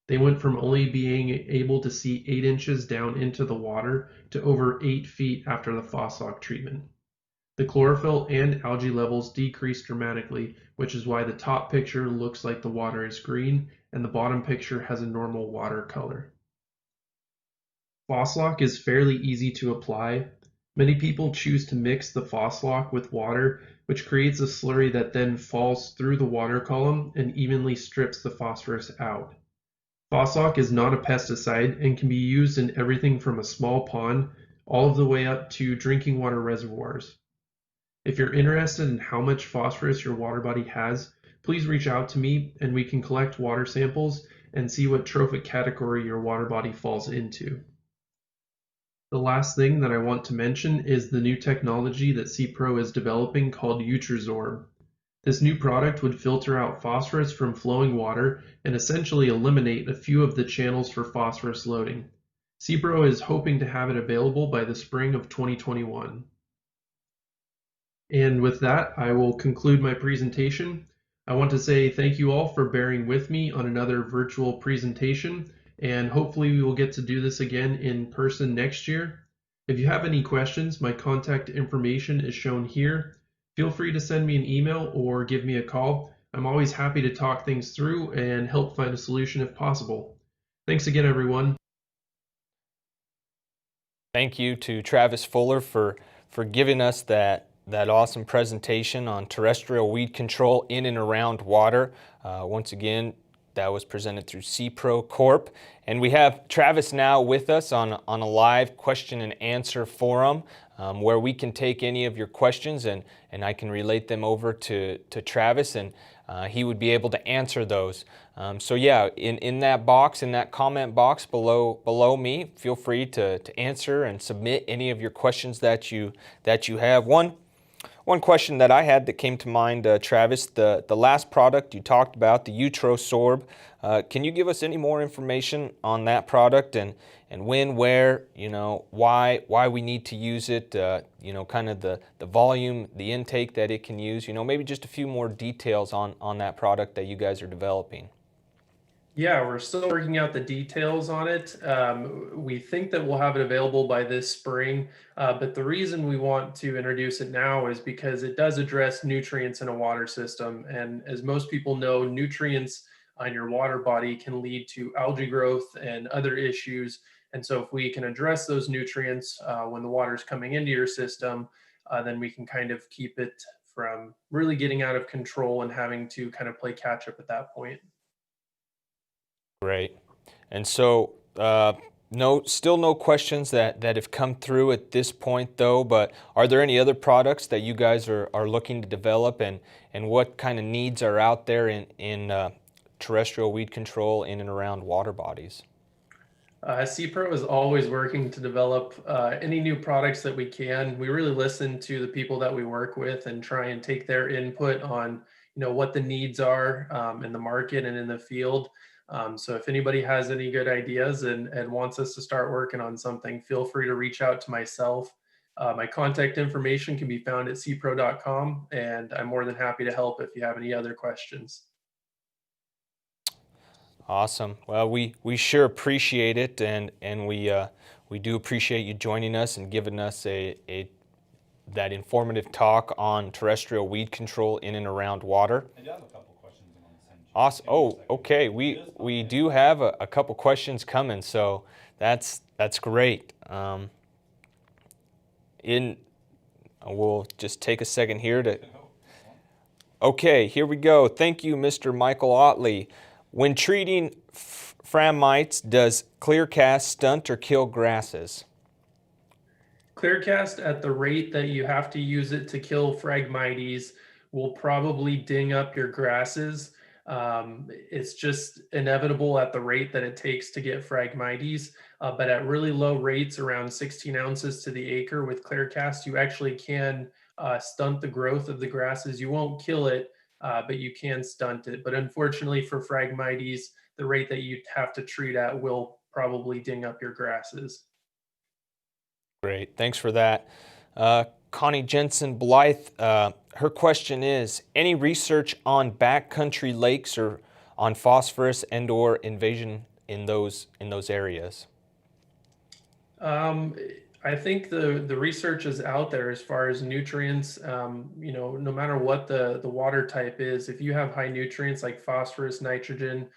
They went from only being able to see 8 inches down into the water to over 8 feet after the Phoslock treatment. The chlorophyll and algae levels decreased dramatically, which is why the top picture looks like the water is green and the bottom picture has a normal water color. Phoslock is fairly easy to apply. Many people choose to mix the Phoslock with water, which creates a slurry that then falls through the water column and evenly strips the phosphorus out. Phoslock is not a pesticide and can be used in everything from a small pond all of the way up to drinking water reservoirs. If you're interested in how much phosphorus your water body has, please reach out to me and we can collect water samples and see what trophic category your water body falls into. The last thing that I want to mention is the new technology that CPRO is developing called Utrizorb. This new product would filter out phosphorus from flowing water and essentially eliminate a few of the channels for phosphorus loading. CPRO is hoping to have it available by the spring of 2021. And with that, I will conclude my presentation. I want to say thank you all for bearing with me on another virtual presentation, and hopefully we will get to do this again in person next year. If you have any questions, my contact information is shown here. Feel free to send me an email or give me a call. I'm always happy to talk things through and help find a solution if possible. Thanks again, everyone. Thank you to Travis Fuller for giving us that awesome presentation on terrestrial weed control in and around water. Once again, that was presented through CPRO Corp. And we have Travis now with us on a live question and answer forum where we can take any of your questions and I can relate them over to Travis, and he would be able to answer those. So yeah, in that box, in that comment box below me, feel free to answer and submit any of your questions that you have. One question that I had that came to mind, Travis, the last product you talked about, the UtroSorb, can you give us any more information on that product and when, where, why we need to use it, kind of the volume, the intake that it can use, maybe just a few more details on that product that you guys are developing. Yeah, we're still working out the details on it. We think that we'll have it available by this spring, but the reason we want to introduce it now is because it does address nutrients in a water system. And as most people know, nutrients in your water body can lead to algae growth and other issues. And so if we can address those nutrients when the water is coming into your system, then we can kind of keep it from really getting out of control and having to kind of play catch up at that point. Great. And so still no questions that have come through at this point though, but are there any other products that you guys are looking to develop, and what kind of needs are out there in terrestrial weed control in and around water bodies? CPRO is always working to develop any new products that we can. We really listen to the people that we work with and try and take their input on what the needs are in the market and in the field. So if anybody has any good ideas and wants us to start working on something, feel free to reach out to myself. My contact information can be found at cpro.com, and I'm more than happy to help if you have any other questions. Awesome. Well, we sure appreciate it, and we do appreciate you joining us and giving us that informative talk on terrestrial weed control in and around water. I do have a couple questions on the same. Awesome. Oh, okay. We do have a couple questions coming, so that's great. We'll just take a second here to. Okay, here we go. Thank you, Mr. Michael Otley. When treating Phragmites, does ClearCast stunt or kill grasses? ClearCast, at the rate that you have to use it to kill Phragmites, will probably ding up your grasses. It's just inevitable at the rate that it takes to get Phragmites. But at really low rates, around 16 ounces to the acre with ClearCast, you actually can stunt the growth of the grasses. You won't kill it, but you can stunt it. But unfortunately for Phragmites, the rate that you have to treat at will probably ding up your grasses. Great, thanks for that. Connie Jensen Blythe, her question is, any research on backcountry lakes or on phosphorus and or invasion in those areas? I think the research is out there as far as nutrients. No matter what the water type is, if you have high nutrients like phosphorus, nitrogen,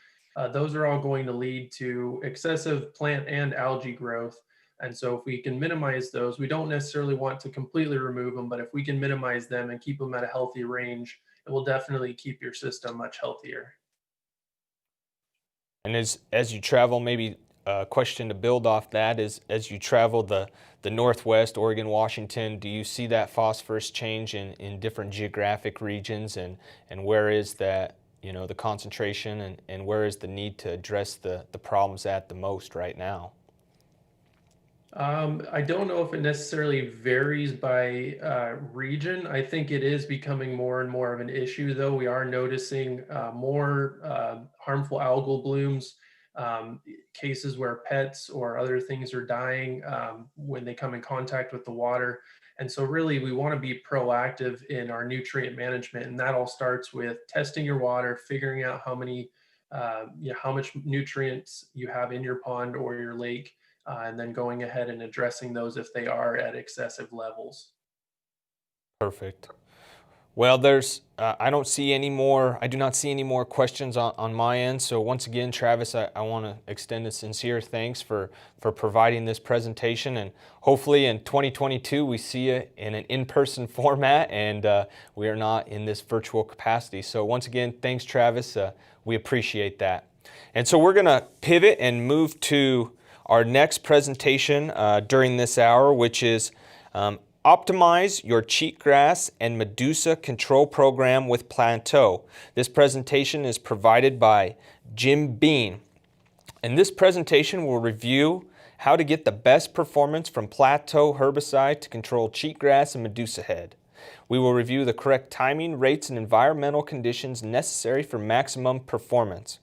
those are all going to lead to excessive plant and algae growth. And so if we can minimize those, we don't necessarily want to completely remove them, but if we can minimize them and keep them at a healthy range, it will definitely keep your system much healthier. And as you travel, maybe a question to build off that is, as you travel the Northwest, Oregon, Washington, do you see that phosphorus change in different geographic regions, and where is that, the concentration, and where is the need to address the problems at the most right now? I don't know if it necessarily varies by region. I think it is becoming more and more of an issue, though. We are noticing more harmful algal blooms, cases where pets or other things are dying when they come in contact with the water. And so really we want to be proactive in our nutrient management, and that all starts with testing your water, figuring out how much nutrients you have in your pond or your lake, and then going ahead and addressing those if they are at excessive levels. Perfect. Well, I do not see any more questions on my end. So once again, Travis, I want to extend a sincere thanks for providing this presentation, and hopefully in 2022 we see you in an in-person format, and we are not in this virtual capacity. So once again, thanks, Travis. We appreciate that. And so we're going to pivot and move to our next presentation during this hour, which is Optimize Your Cheatgrass and Medusa Control Program with Plateau. This presentation is provided by Jim Bean. And this presentation will review how to get the best performance from Plateau herbicide to control cheatgrass and Medusa head. We will review the correct timing, rates, and environmental conditions necessary for maximum performance.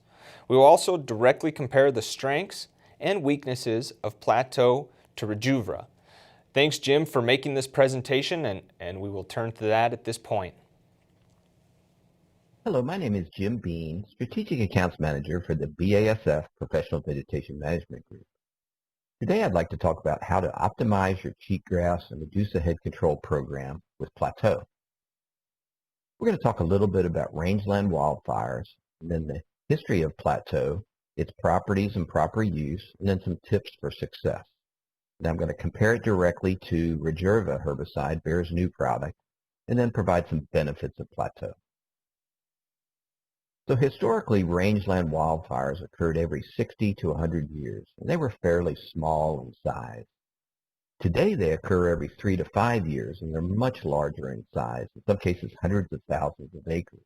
We will also directly compare the strengths and weaknesses of Plateau to Rejuvra. Thanks, Jim, for making this presentation, and we will turn to that at this point. Hello, my name is Jim Bean, Strategic Accounts Manager for the BASF Professional Vegetation Management Group. Today I'd like to talk about how to optimize your cheatgrass and Medusa head control program with Plateau. We're going to talk a little bit about rangeland wildfires, and then the history of Plateau, its properties and proper use, and then some tips for success. And I'm going to compare it directly to Rejuvra herbicide, Bayer's new product, and then provide some benefits of Plateau. So historically, rangeland wildfires occurred every 60 to 100 years, and they were fairly small in size. Today, they occur every 3 to 5 years, and they're much larger in size, in some cases hundreds of thousands of acres.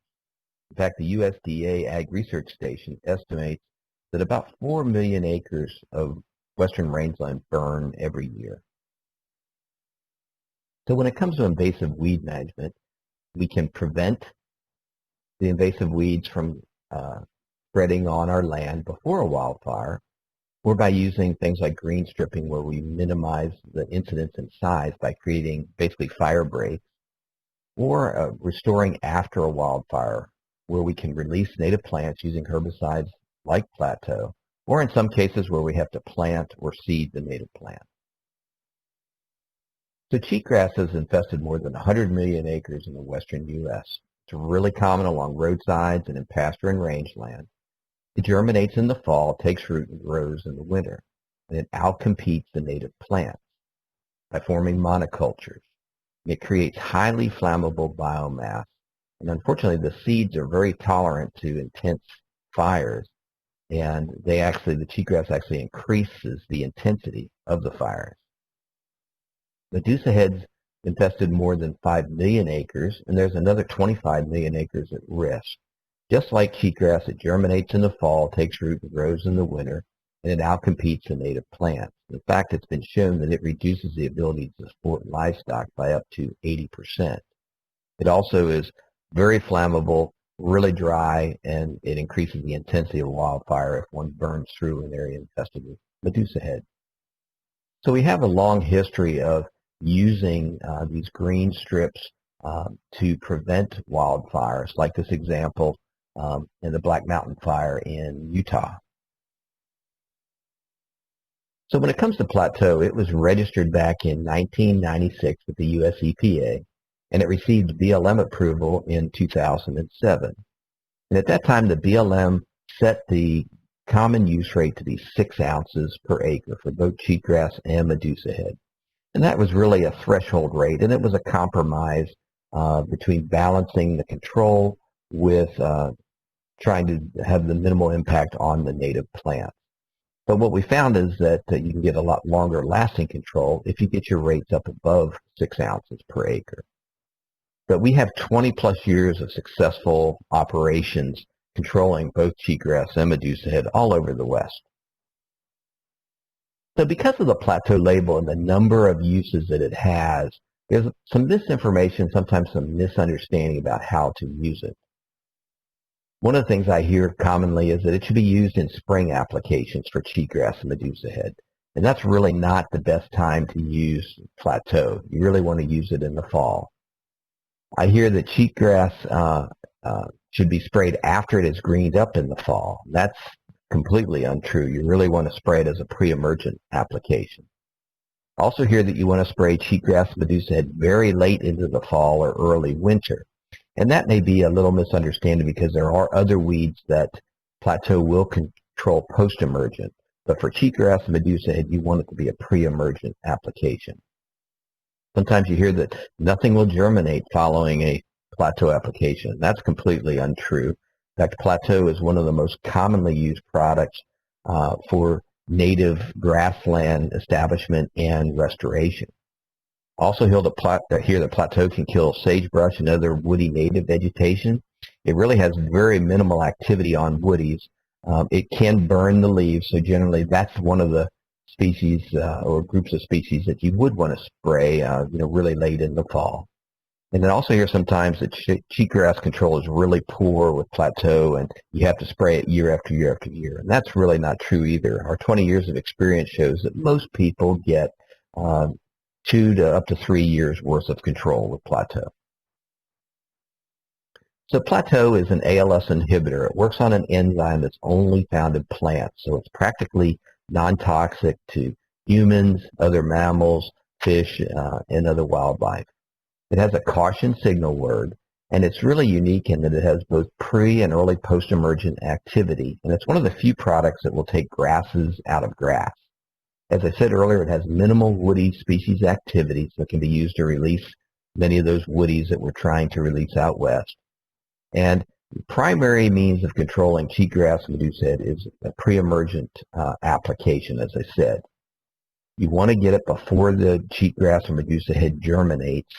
In fact, the USDA Ag Research Station estimates that about 4 million acres of western rangeland burn every year. So when it comes to invasive weed management, we can prevent the invasive weeds from spreading on our land before a wildfire, or by using things like green stripping, where we minimize the incidence and size by creating basically fire breaks, or restoring after a wildfire, where we can release native plants using herbicides like Plateau, or in some cases where we have to plant or seed the native plant. So cheatgrass has infested more than 100 million acres in the western U.S. It's really common along roadsides and in pasture and rangeland. It germinates in the fall, takes root, and grows in the winter. And it outcompetes the native plants by forming monocultures. It creates highly flammable biomass. And unfortunately, the seeds are very tolerant to intense fires. And the cheatgrass actually increases the intensity of the fires. Medusa heads infested more than 5 million acres, and there's another 25 million acres at risk. Just like cheatgrass, it germinates in the fall, takes root, and grows in the winter, and it outcompetes the native plants. In fact, it's been shown that it reduces the ability to support livestock by up to 80%. It also is very flammable, really dry, and it increases the intensity of wildfire if one burns through an area infested with Medusa head. So we have a long history of using these green strips to prevent wildfires, like this example in the Black Mountain Fire in Utah. So when it comes to Plateau, it was registered back in 1996 with the US EPA, and it received BLM approval in 2007. And at that time, the BLM set the common use rate to be 6 ounces per acre for both cheatgrass and Medusa head. And that was really a threshold rate, and it was a compromise between balancing the control with trying to have the minimal impact on the native plant. But what we found is that you can get a lot longer lasting control if you get your rates up above 6 ounces per acre. But we have 20 plus years of successful operations controlling both cheatgrass and Medusa head all over the West. So because of the Plateau label and the number of uses that it has, there's some misinformation, sometimes some misunderstanding about how to use it. One of the things I hear commonly is that it should be used in spring applications for cheatgrass and Medusa head. And that's really not the best time to use Plateau. You really want to use it in the fall. I hear that cheatgrass should be sprayed after it is greened up in the fall. That's completely untrue. You really want to spray it as a pre-emergent application. Also hear that you want to spray cheatgrass Medusa head very late into the fall or early winter. And that may be a little misunderstanding because there are other weeds that Plateau will control post-emergent. But for cheatgrass and Medusa head, you want it to be a pre-emergent application. Sometimes you hear that nothing will germinate following a Plateau application. That's completely untrue. In fact, Plateau is one of the most commonly used products for native grassland establishment and restoration. Also here, the Plateau can kill sagebrush and other woody native vegetation. It really has very minimal activity on woodies. It can burn the leaves, so generally that's one of the species or groups of species that you would want to spray, really late in the fall. And then also here sometimes that cheatgrass control is really poor with Plateau, and you have to spray it year after year after year. And that's really not true either. Our 20 years of experience shows that most people get 2 to up to 3 years worth of control with Plateau. So Plateau is an ALS inhibitor. It works on an enzyme that's only found in plants, so it's practically non-toxic to humans, other mammals, fish, and other wildlife. It has a caution signal word, and it's really unique in that it has both pre- and early post-emergent activity, and it's one of the few products that will take grasses out of grass. As I said earlier, it has minimal woody species activity, so it can be used to release many of those woodies that we're trying to release out west. And the primary means of controlling cheatgrass medusa head is a pre-emergent application, as I said. You want to get it before the cheatgrass or medusa head germinates.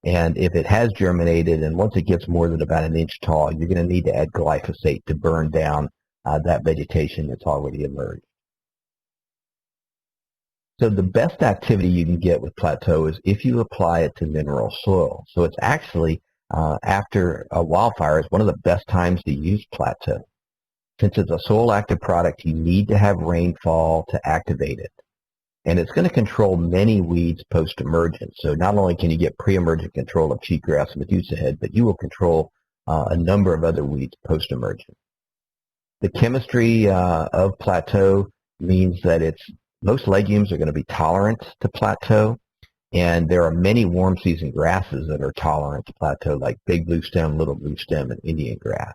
And if it has germinated, and once it gets more than about 1 inch tall, you're going to need to add glyphosate to burn down that vegetation that's already emerged. So the best activity you can get with Plateau is if you apply it to mineral soil. So it's actually, after a wildfire, is one of the best times to use Plateau. Since it's a soil active product, you need to have rainfall to activate it. And it's going to control many weeds post-emergent. So not only can you get pre-emergent control of cheatgrass and medusa head, but you will control a number of other weeds post-emergent. The chemistry of Plateau means that most legumes are going to be tolerant to Plateau, and there are many warm season grasses that are tolerant to Plateau, like big blue stem, little blue stem, and Indian grass.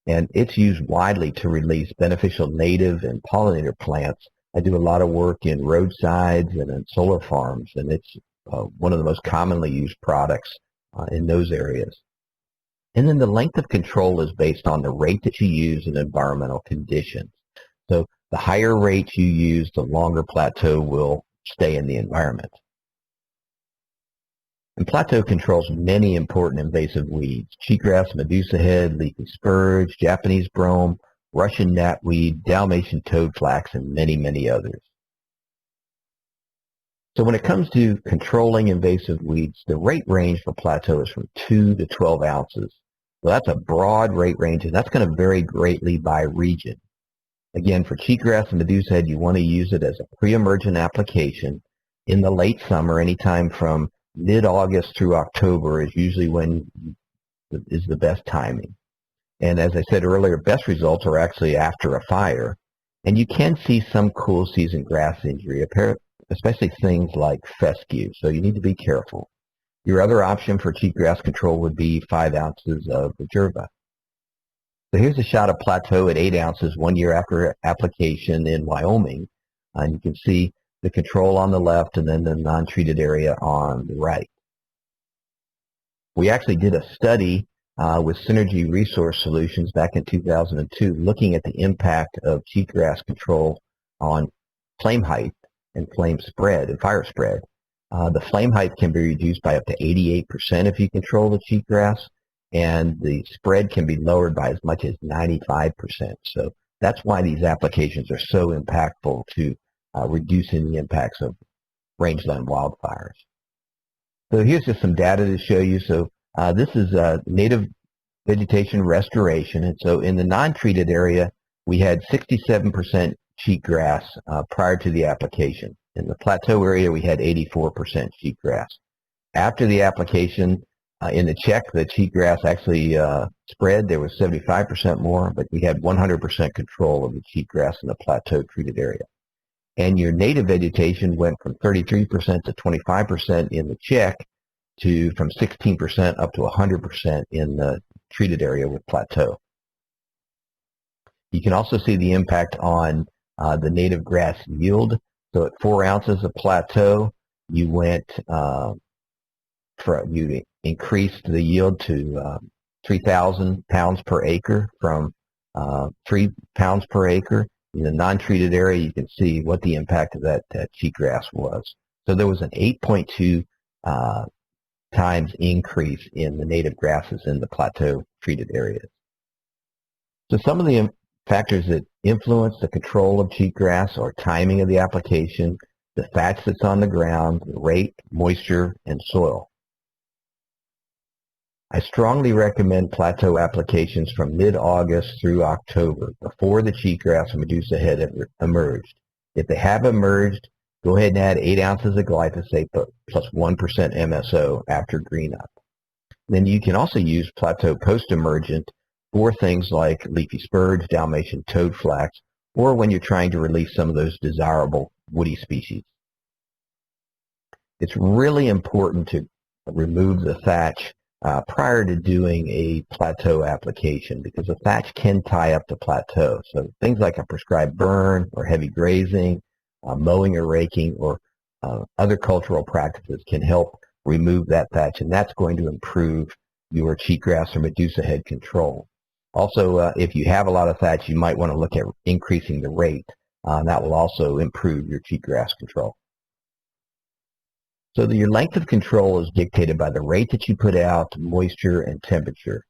And it's used widely to release beneficial native and pollinator plants. I do a lot of work in roadsides and in solar farms, and it's one of the most commonly used products in those areas. And then the length of control is based on the rate that you use and environmental conditions. So the higher rate you use, the longer Plateau will stay in the environment. And Plateau controls many important invasive weeds: cheatgrass, medusa head, leafy spurge, Japanese brome, Russian knapweed, Dalmatian toadflax, and many, many others. So when it comes to controlling invasive weeds, the rate range for Plateau is from 2 to 12 ounces. So that's a broad rate range, and that's going to vary greatly by region. Again, for cheatgrass and medusa head, you want to use it as a pre-emergent application in the late summer. Anytime from mid-August through October is usually when is the best timing. And as I said earlier, best results are actually after a fire. And you can see some cool season grass injury, especially things like fescue, so you need to be careful. Your other option for cheatgrass control would be 5 ounces of Regerva. So here's a shot of Plateau at 8 ounces 1 year after application in Wyoming. And you can see the control on the left and then the non-treated area on the right. We actually did a study with Synergy Resource Solutions back in 2002 looking at the impact of cheatgrass control on flame height and flame spread and fire spread. The flame height can be reduced by up to 88% if you control the cheatgrass, and the spread can be lowered by as much as 95%. So that's why these applications are so impactful to reducing the impacts of rangeland wildfires. So here's just some data to show you. So this is native vegetation restoration. And so in the non-treated area, we had 67% cheatgrass prior to the application. In the plateau area, we had 84% cheatgrass. After the application, in the check, the cheatgrass actually spread. There was 75% more, but we had 100% control of the cheatgrass in the plateau treated area. And your native vegetation went from 33% to 25% in the check to from 16% up to 100% in the treated area with plateau. You can also see the impact on the native grass yield. So at 4 ounces of plateau, you increased the yield to 3,000 pounds per acre from 3 pounds per acre. In the non-treated area, you can see what the impact of that cheatgrass was. So there was an 8.2 times increase in the native grasses in the plateau treated areas. So some of the factors that influence the control of cheatgrass are timing of the application, the thatch that's on the ground, the rate, moisture, and soil. I strongly recommend plateau applications from mid-August through October, before the cheatgrass and medusa head have emerged. If they have emerged, go ahead and add 8 ounces of glyphosate plus 1% MSO after green up. Then you can also use plateau post-emergent for things like leafy spurge, Dalmatian toadflax, or when you're trying to release some of those desirable woody species. It's really important to remove the thatch prior to doing a plateau application, because the thatch can tie up the plateau. So things like a prescribed burn or heavy grazing, mowing or raking, or other cultural practices can help remove that thatch, and that's going to improve your cheatgrass or medusa head control. Also, if you have a lot of thatch, you might want to look at increasing the rate. That will also improve your cheatgrass control. So your length of control is dictated by the rate that you put out, moisture, and temperature.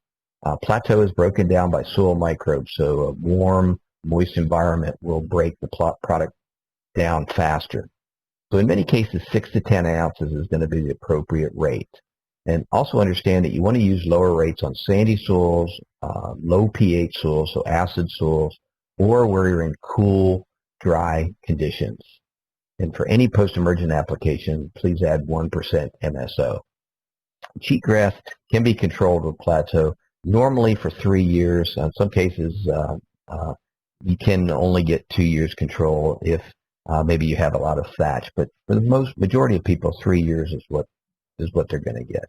Plateau is broken down by soil microbes, so a warm, moist environment will break the product down faster. So in many cases, 6 to 10 ounces is going to be the appropriate rate. And also understand that you want to use lower rates on sandy soils, low pH soils, so acid soils, or where you're in cool, dry conditions. And for any post-emergent application, please add 1% MSO. Cheatgrass can be controlled with plateau, normally for 3 years. In some cases, you can only get 2 years control if maybe you have a lot of thatch. But for the majority of people, 3 years is what they're going to get.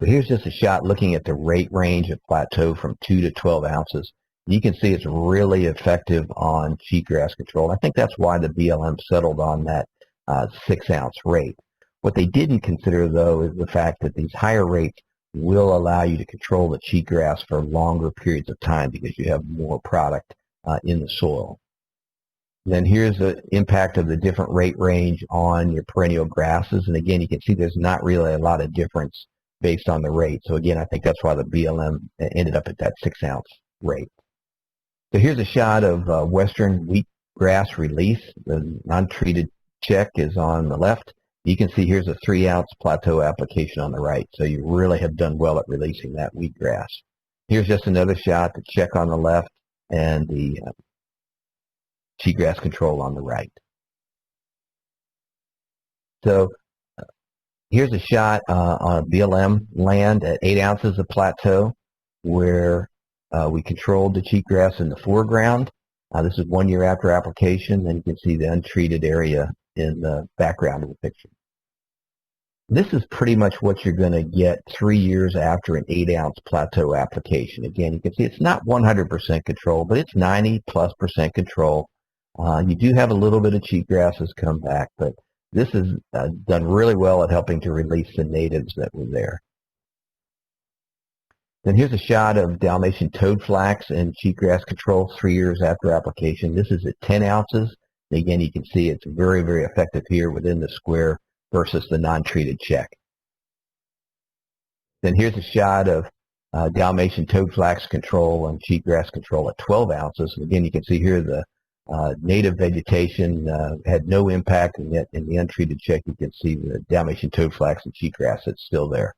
But here's just a shot looking at the rate range of plateau from 2 to 12 ounces. You can see it's really effective on cheatgrass control. I think that's why the BLM settled on that 6-ounce rate. What they didn't consider, though, is the fact that these higher rates will allow you to control the cheatgrass for longer periods of time because you have more product in the soil. Then here's the impact of the different rate range on your perennial grasses. And again, you can see there's not really a lot of difference based on the rate. So again, I think that's why the BLM ended up at that 6-ounce rate. So here's a shot of western wheatgrass release. The non-treated check is on the left. You can see here's a 3-ounce plateau application on the right. So you really have done well at releasing that wheatgrass. Here's just another shot, the check on the left and the cheatgrass control on the right. So here's a shot on BLM land at 8 ounces of plateau where we controlled the cheatgrass in the foreground. This is 1 year after application, and you can see the untreated area in the background of the picture. This is pretty much what you're going to get 3 years after an 8-ounce plateau application. Again, you can see it's not 100% control, but it's 90+% control. You do have a little bit of cheatgrasses come back, but this has done really well at helping to release the natives that were there. Then here's a shot of Dalmatian toadflax and cheatgrass control 3 years after application. This is at 10 ounces. And again, you can see it's very, very effective here within the square versus the non-treated check. Then here's a shot of Dalmatian toadflax control and cheatgrass control at 12 ounces. And again, you can see here the native vegetation had no impact, and yet in the untreated check, you can see the Dalmatian toadflax and cheatgrass that's still there.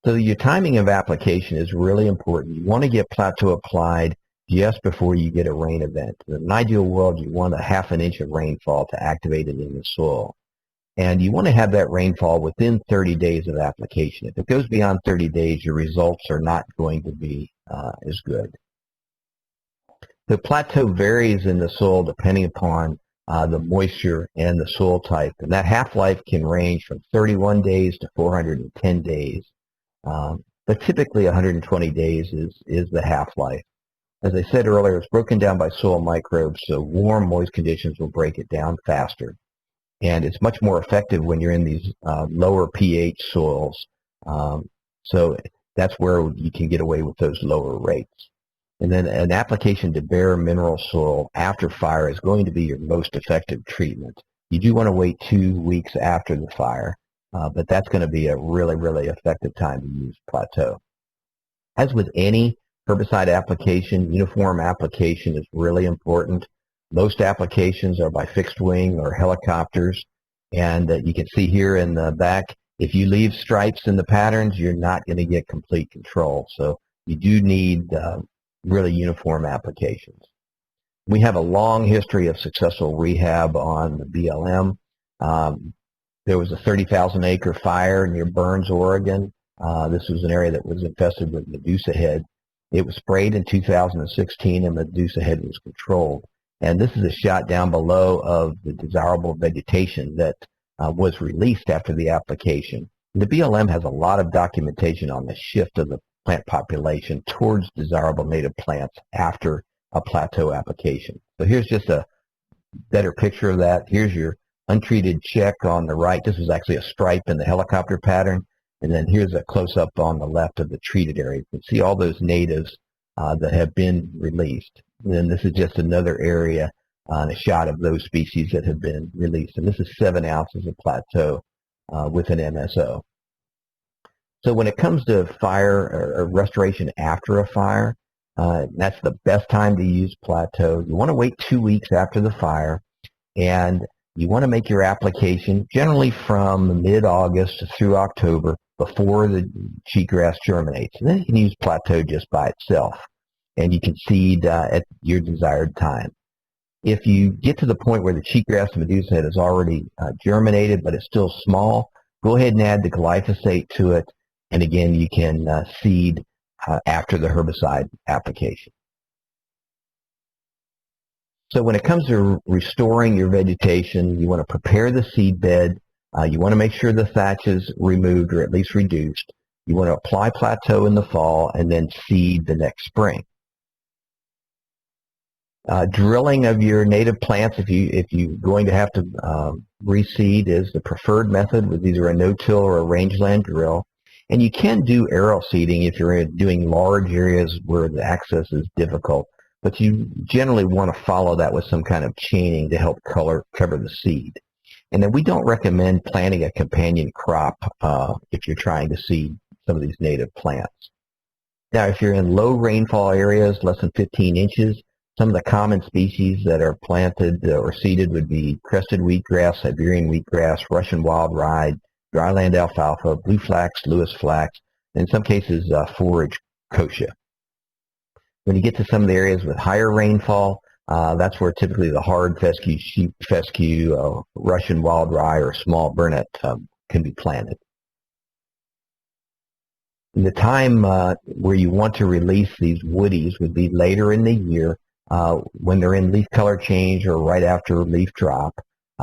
So your timing of application is really important. You want to get plateau applied just before you get a rain event. In an ideal world, you want a ½ an inch of rainfall to activate it in the soil. And you want to have that rainfall within 30 days of application. If it goes beyond 30 days, your results are not going to be as good. The plateau varies in the soil depending upon the moisture and the soil type. And that half-life can range from 31 days to 410 days. But typically 120 days is the half-life. As I said earlier, it's broken down by soil microbes, so warm, moist conditions will break it down faster. And it's much more effective when you're in these lower pH soils So that's where you can get away with those lower rates. And then an application to bare mineral soil after fire is going to be your most effective treatment. You do want to wait 2 weeks after the fire, but that's going to be a really, really effective time to use Plateau. As with any herbicide application, uniform application is really important. Most applications are by fixed wing or helicopters, and you can see here in the back, if you leave stripes in the patterns, you're not going to get complete control. So you do need really uniform applications. We have a long history of successful rehab on the BLM. There was a 30,000 acre fire near Burns, Oregon. This was an area that was infested with Medusa head. It was sprayed in 2016 and Medusa head was controlled. And this is a shot down below of the desirable vegetation that was released after the application. The BLM has a lot of documentation on the shift of the plant population towards desirable native plants after a Plateau application. So here's just a better picture of that. Here's your untreated check on the right. This is actually a stripe in the helicopter pattern. And then here's a close-up on the left of the treated area. You can see all those natives that have been released. And then this is just another area on a shot of those species that have been released. And this is 7 ounces of Plateau with an MSO. So when it comes to fire or restoration after a fire, that's the best time to use Plateau. You want to wait 2 weeks after the fire, and you want to make your application generally from mid-August through October before the cheatgrass germinates. And then you can use Plateau just by itself, and you can seed at your desired time. If you get to the point where the cheatgrass Medusa head has already germinated, but it's still small, go ahead and add the glyphosate to it. And again, you can seed after the herbicide application. So when it comes to restoring your vegetation, you want to prepare the seed bed. You want to make sure the thatch is removed or at least reduced. You want to apply Plateau in the fall and then seed the next spring. Drilling of your native plants, if you're going to have to reseed, is the preferred method with either a no-till or a rangeland drill. And you can do aerial seeding if you're doing large areas where the access is difficult, but you generally want to follow that with some kind of chaining to help cover the seed. And then we don't recommend planting a companion crop if you're trying to seed some of these native plants. Now, if you're in low rainfall areas, less than 15 inches, some of the common species that are planted or seeded would be crested wheatgrass, Siberian wheatgrass, Russian wild rye, dryland alfalfa, blue flax, Lewis flax, and in some cases forage kochia. When you get to some of the areas with higher rainfall, that's where typically the hard fescue, sheep fescue, Russian wild rye, or small burnet can be planted. And the time where you want to release these woodies would be later in the year when they're in leaf color change or right after leaf drop.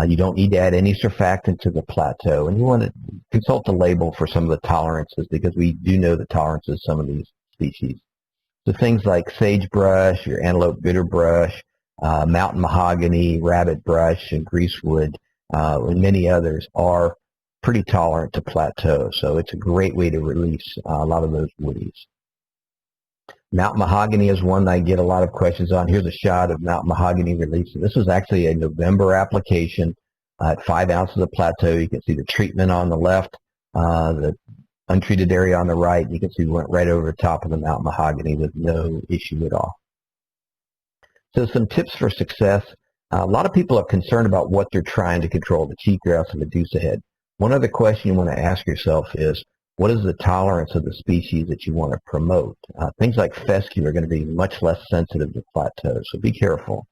You don't need to add any surfactant to the Plateau, and you want to consult the label for some of the tolerances because we do know the tolerances of some of these species. So things like sagebrush, your antelope bitterbrush, mountain mahogany, rabbit brush, and greasewood, and many others are pretty tolerant to Plateau, so it's a great way to release a lot of those woodies. Mountain mahogany is one that I get a lot of questions on. Here's a shot of mountain mahogany release. This was actually a November application at 5 ounces of Plateau. You can see the treatment on the left, the untreated area on the right. You can see we went right over the top of the mountain mahogany with no issue at all. So some tips for success. A lot of people are concerned about what they're trying to control, the cheatgrass and Medusa head. One other question you want to ask yourself is, what is the tolerance of the species that you want to promote? Things like fescue are going to be much less sensitive to Plateau, so be careful.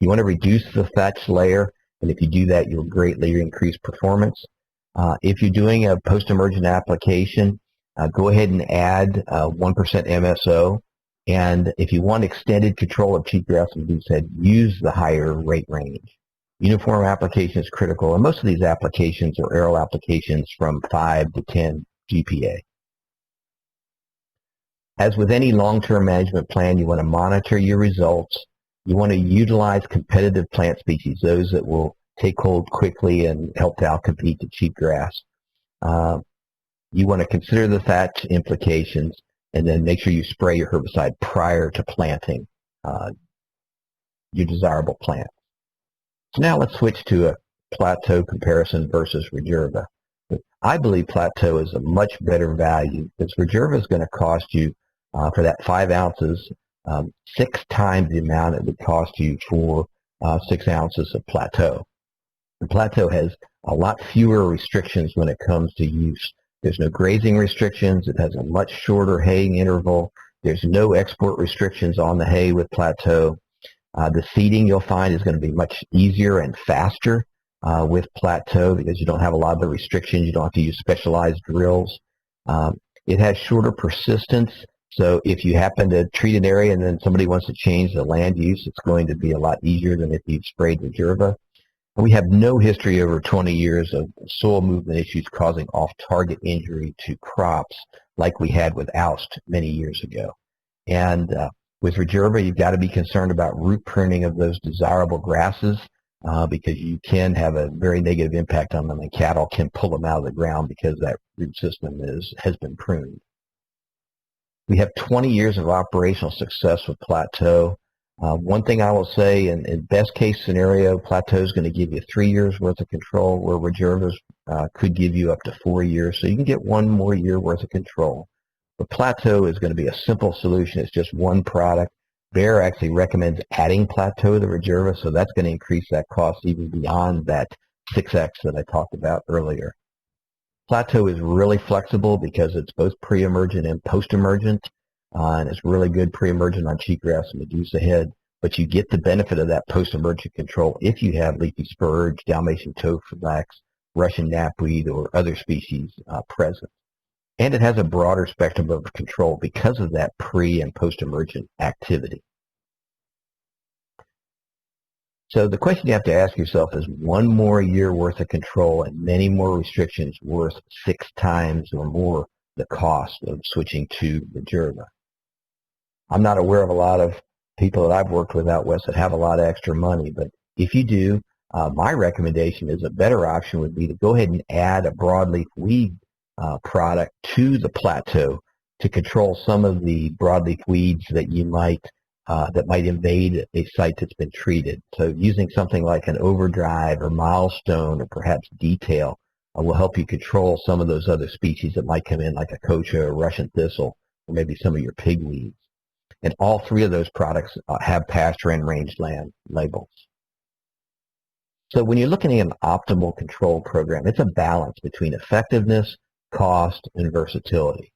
You want to reduce the thatch layer, and if you do that, you'll greatly increase performance. If you're doing a post-emergent application, go ahead and add 1% MSO, and if you want extended control of cheatgrass and Medusa head, use the higher rate range. Uniform application is critical, and most of these applications are aerial applications from 5 to 10 GPA. As with any long-term management plan, you want to monitor your results. You want to utilize competitive plant species, those that will take hold quickly and help to outcompete the cheatgrass. You want to consider the thatch implications and then make sure you spray your herbicide prior to planting your desirable plant. So now let's switch to a plateau comparison versus Regerva. I believe plateau is a much better value because Regerva is going to cost you for that 5 ounces 6 times the amount it would cost you for 6 ounces of plateau. And plateau has a lot fewer restrictions when it comes to use. There's no grazing restrictions. It has a much shorter haying interval. There's no export restrictions on the hay with plateau. The seeding you'll find is going to be much easier and faster with plateau because you don't have a lot of the restrictions. You don't have to use specialized drills. It has shorter persistence. So if you happen to treat an area and then somebody wants to change the land use, it's going to be a lot easier than if you've sprayed Regerva. We have no history over 20 years of soil movement issues causing off-target injury to crops like we had with oust many years ago. And with Regerva, you've got to be concerned about root pruning of those desirable grasses because you can have a very negative impact on them, and cattle can pull them out of the ground because that root system has been pruned. We have 20 years of operational success with plateau. One thing I will say, in best case scenario, plateau is going to give you 3 years worth of control, where Regervas could give you up to 4 years. So you can get 1 more year worth of control. But plateau is going to be a simple solution. It's just one product. Bayer actually recommends adding plateau to Regerva, so that's going to increase that cost even beyond that 6x that I talked about earlier. Plateau is really flexible because it's both pre-emergent and post-emergent, and it's really good pre-emergent on cheatgrass and medusa head, but you get the benefit of that post-emergent control if you have leafy spurge, Dalmatian toadflax, Russian knapweed, or other species present. And it has a broader spectrum of control because of that pre- and post-emergent activity. So the question you have to ask yourself is, 1 more year worth of control and many more restrictions worth 6 times or more the cost of switching to Regerva? I'm not aware of a lot of people that I've worked with out west that have a lot of extra money, but if you do, my recommendation is a better option would be to go ahead and add a broadleaf weed product to the plateau to control some of the broadleaf weeds that you might that might invade a site that's been treated. So using something like an overdrive or milestone or perhaps detail will help you control some of those other species that might come in, like a kochia or Russian thistle, or maybe some of your pigweeds. And all 3 of those products have pasture and rangeland labels. So when you're looking at an optimal control program, it's a balance between effectiveness, cost, and versatility.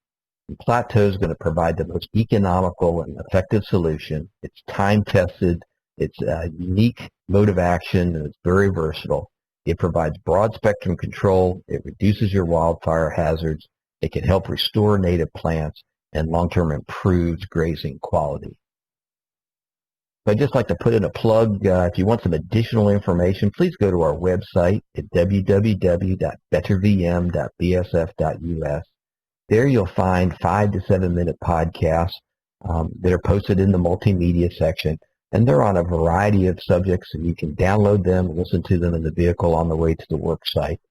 And plateau is going to provide the most economical and effective solution. It's time-tested, it's a unique mode of action, and it's very versatile. It provides broad-spectrum control, it reduces your wildfire hazards, it can help restore native plants, and long-term improves grazing quality. I'd just like to put in a plug. If you want some additional information, please go to our website at www.bettervm.bsf.us. There you'll find 5 to 7 minute podcasts that are posted in the multimedia section, and they're on a variety of subjects, and you can download them and listen to them in the vehicle on the way to the work site.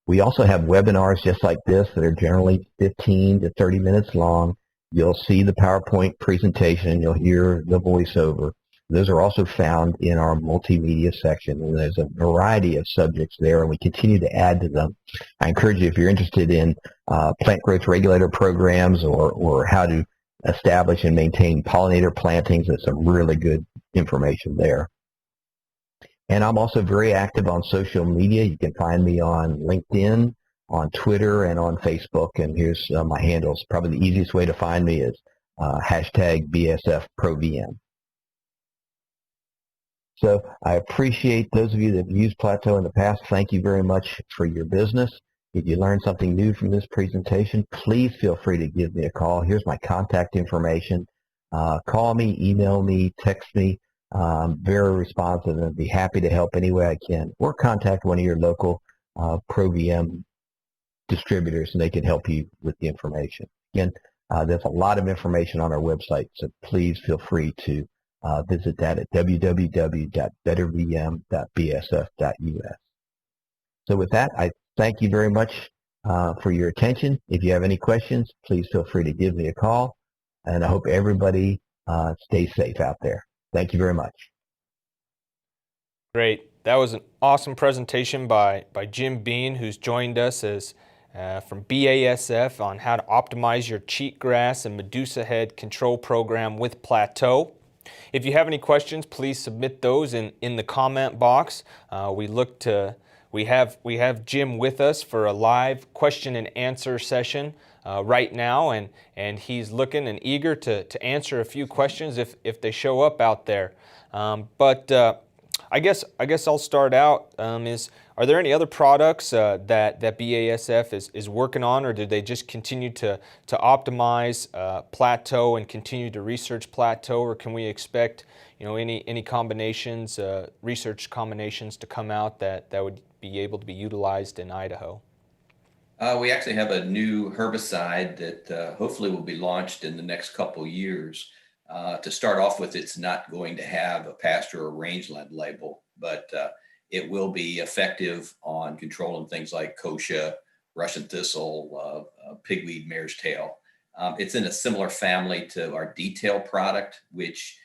We also have webinars just like this that are generally 15 to 30 minutes long. You'll see the PowerPoint presentation, you'll hear the voiceover. Those are also found in our multimedia section, and there's a variety of subjects there, and we continue to add to them. I encourage you, if you're interested in plant growth regulator programs or how to establish and maintain pollinator plantings, there's some really good information there. And I'm also very active on social media. You can find me on LinkedIn, on Twitter, and on Facebook. And here's my handles. Probably the easiest way to find me is hashtag BSFProVM. So I appreciate those of you that have used Plateau in the past. Thank you very much for your business. If you learned something new from this presentation, please feel free to give me a call. Here's my contact information. Call me, email me, text me. Very responsive, and be happy to help any way I can. Or contact one of your local ProVM distributors, and they can help you with the information. Again, there's a lot of information on our website, so please feel free to visit that at www.bettervm.bsf.us. So with that, I thank you very much for your attention. If you have any questions, please feel free to give me a call. And I hope everybody stays safe out there. Thank you very much. Great. That was an awesome presentation by Jim Bean, who's joined us as from BASF on how to optimize your cheatgrass and Medusa head control program with Plateau. If you have any questions, please submit those in the comment box. We have Jim with us for a live question and answer session right now, and he's looking and eager to answer a few questions if they show up out there. I guess I'll start out. Are there any other products that BASF is working on, or did they just continue to optimize Plateau and continue to research Plateau, or can we expect any combinations, research combinations to come out that would be able to be utilized in Idaho? We actually have a new herbicide that hopefully will be launched in the next couple years. To start off with, it's not going to have a pasture or rangeland label, but it will be effective on controlling things like kochia, Russian thistle, pigweed, mare's tail. It's in a similar family to our detail product, which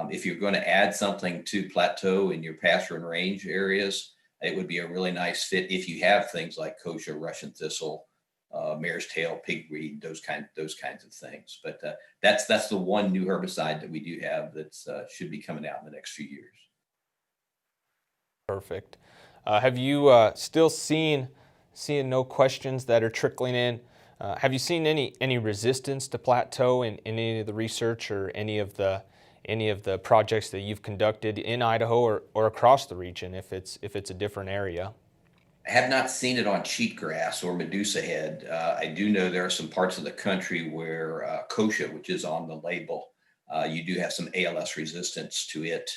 if you're going to add something to Plateau in your pasture and range areas, it would be a really nice fit if you have things like kochia, Russian thistle, mare's tail, pigweed, those kinds of things. But that's the one new herbicide that we do have that should be coming out in the next few years. Perfect. Have you still seeing no questions that are trickling in? Have you seen any resistance to Plateau in any of the research or any of the projects that you've conducted in Idaho or across the region if it's a different area? I have not seen it on cheatgrass or Medusa head. I do know there are some parts of the country where kochia, which is on the label, you do have some ALS resistance to it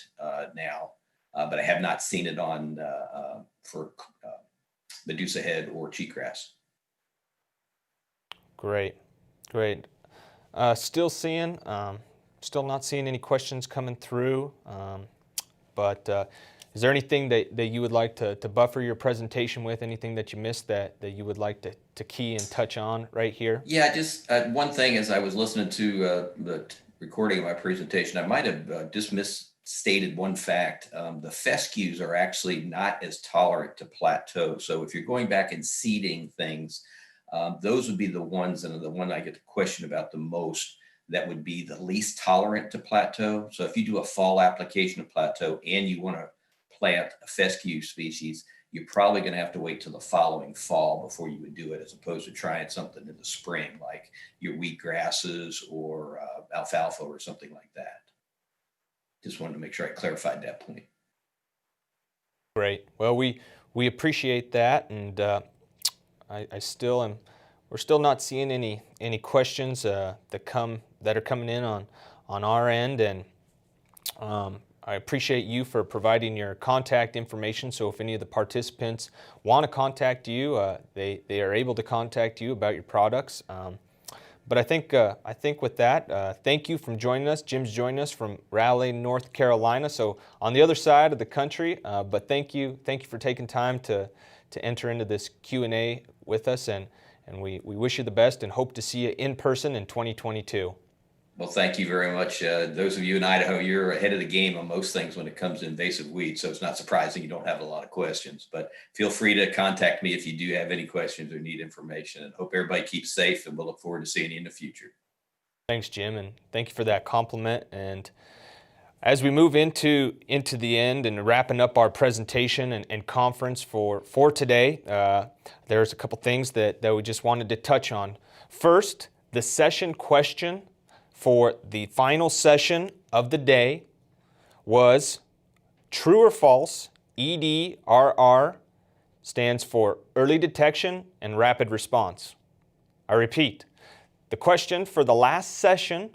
now, but I have not seen it on for Medusa head or cheatgrass. Great. Still not seeing any questions coming through, but is there anything that you would like to buffer your presentation with? Anything that you missed that you would like to key and touch on right here? Yeah, just one thing as I was listening to the recording of my presentation, I might have just misstated one fact. The fescues are actually not as tolerant to Plateau. So if you're going back and seeding things, those would be the ones, and the one I get the question about the most, that would be the least tolerant to Plateau. So if you do a fall application of Plateau and you want to plant a fescue species, you're probably going to have to wait till the following fall before you would do it, as opposed to trying something in the spring, like your wheat grasses or alfalfa or something like that. Just wanted to make sure I clarified that point. Great. Well, we appreciate that, and we're still not seeing any questions that are coming in on our end, and I appreciate you for providing your contact information. So if any of the participants want to contact you, they are able to contact you about your products. But I think with that, thank you for joining us. Jim's joining us from Raleigh, North Carolina, so on the other side of the country. But thank you for taking time to enter into this Q&A with us, and we wish you the best and hope to see you in person in 2022. Well, thank you very much. Those of you in Idaho, you're ahead of the game on most things when it comes to invasive weeds, so it's not surprising you don't have a lot of questions. But feel free to contact me if you do have any questions or need information, and hope everybody keeps safe, and we'll look forward to seeing you in the future. Thanks, Jim, and thank you for that compliment. And as we move into the end and wrapping up our presentation and conference for today, there's a couple things that we just wanted to touch on. First, the session question for the final session of the day was true or false. EDRR stands for early detection and rapid response. I repeat, the question for the last session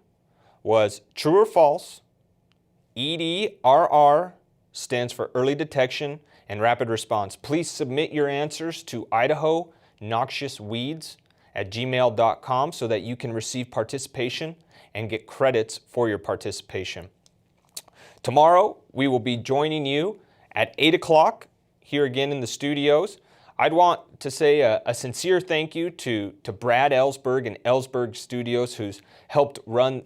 was true or false. EDRR stands for early detection and rapid response. Please submit your answers to Idaho Noxious Weeds @gmail.com so that you can receive participation and get credits for your participation. Tomorrow, we will be joining you at 8 o'clock here again in the studios. I'd want to say a sincere thank you to Brad Ellsberg and Ellsberg Studios, who's helped run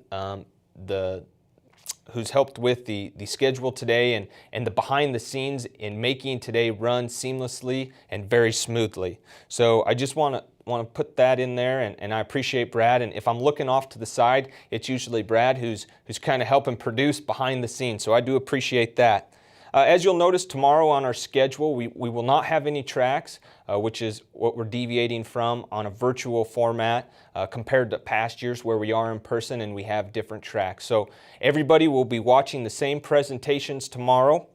who's helped with the schedule today and the behind the scenes in making today run seamlessly and very smoothly. So I just want to put that in there, and I appreciate Brad. And if I'm looking off to the side, it's usually Brad who's kind of helping produce behind the scenes. So I do appreciate that. As you'll notice tomorrow on our schedule, we will not have any tracks, which is what we're deviating from on a virtual format compared to past years where we are in person and we have different tracks. So everybody will be watching the same presentations tomorrow,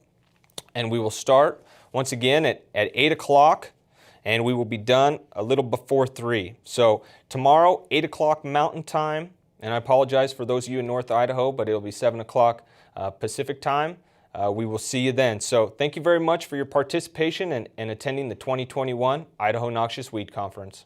and we will start once again at 8 o'clock, and we will be done a little before 3. So tomorrow, 8 o'clock Mountain Time, and I apologize for those of you in North Idaho, but it'll be 7 o'clock Pacific Time. We will see you then. So thank you very much for your participation and attending the 2021 Idaho Noxious Weed Conference.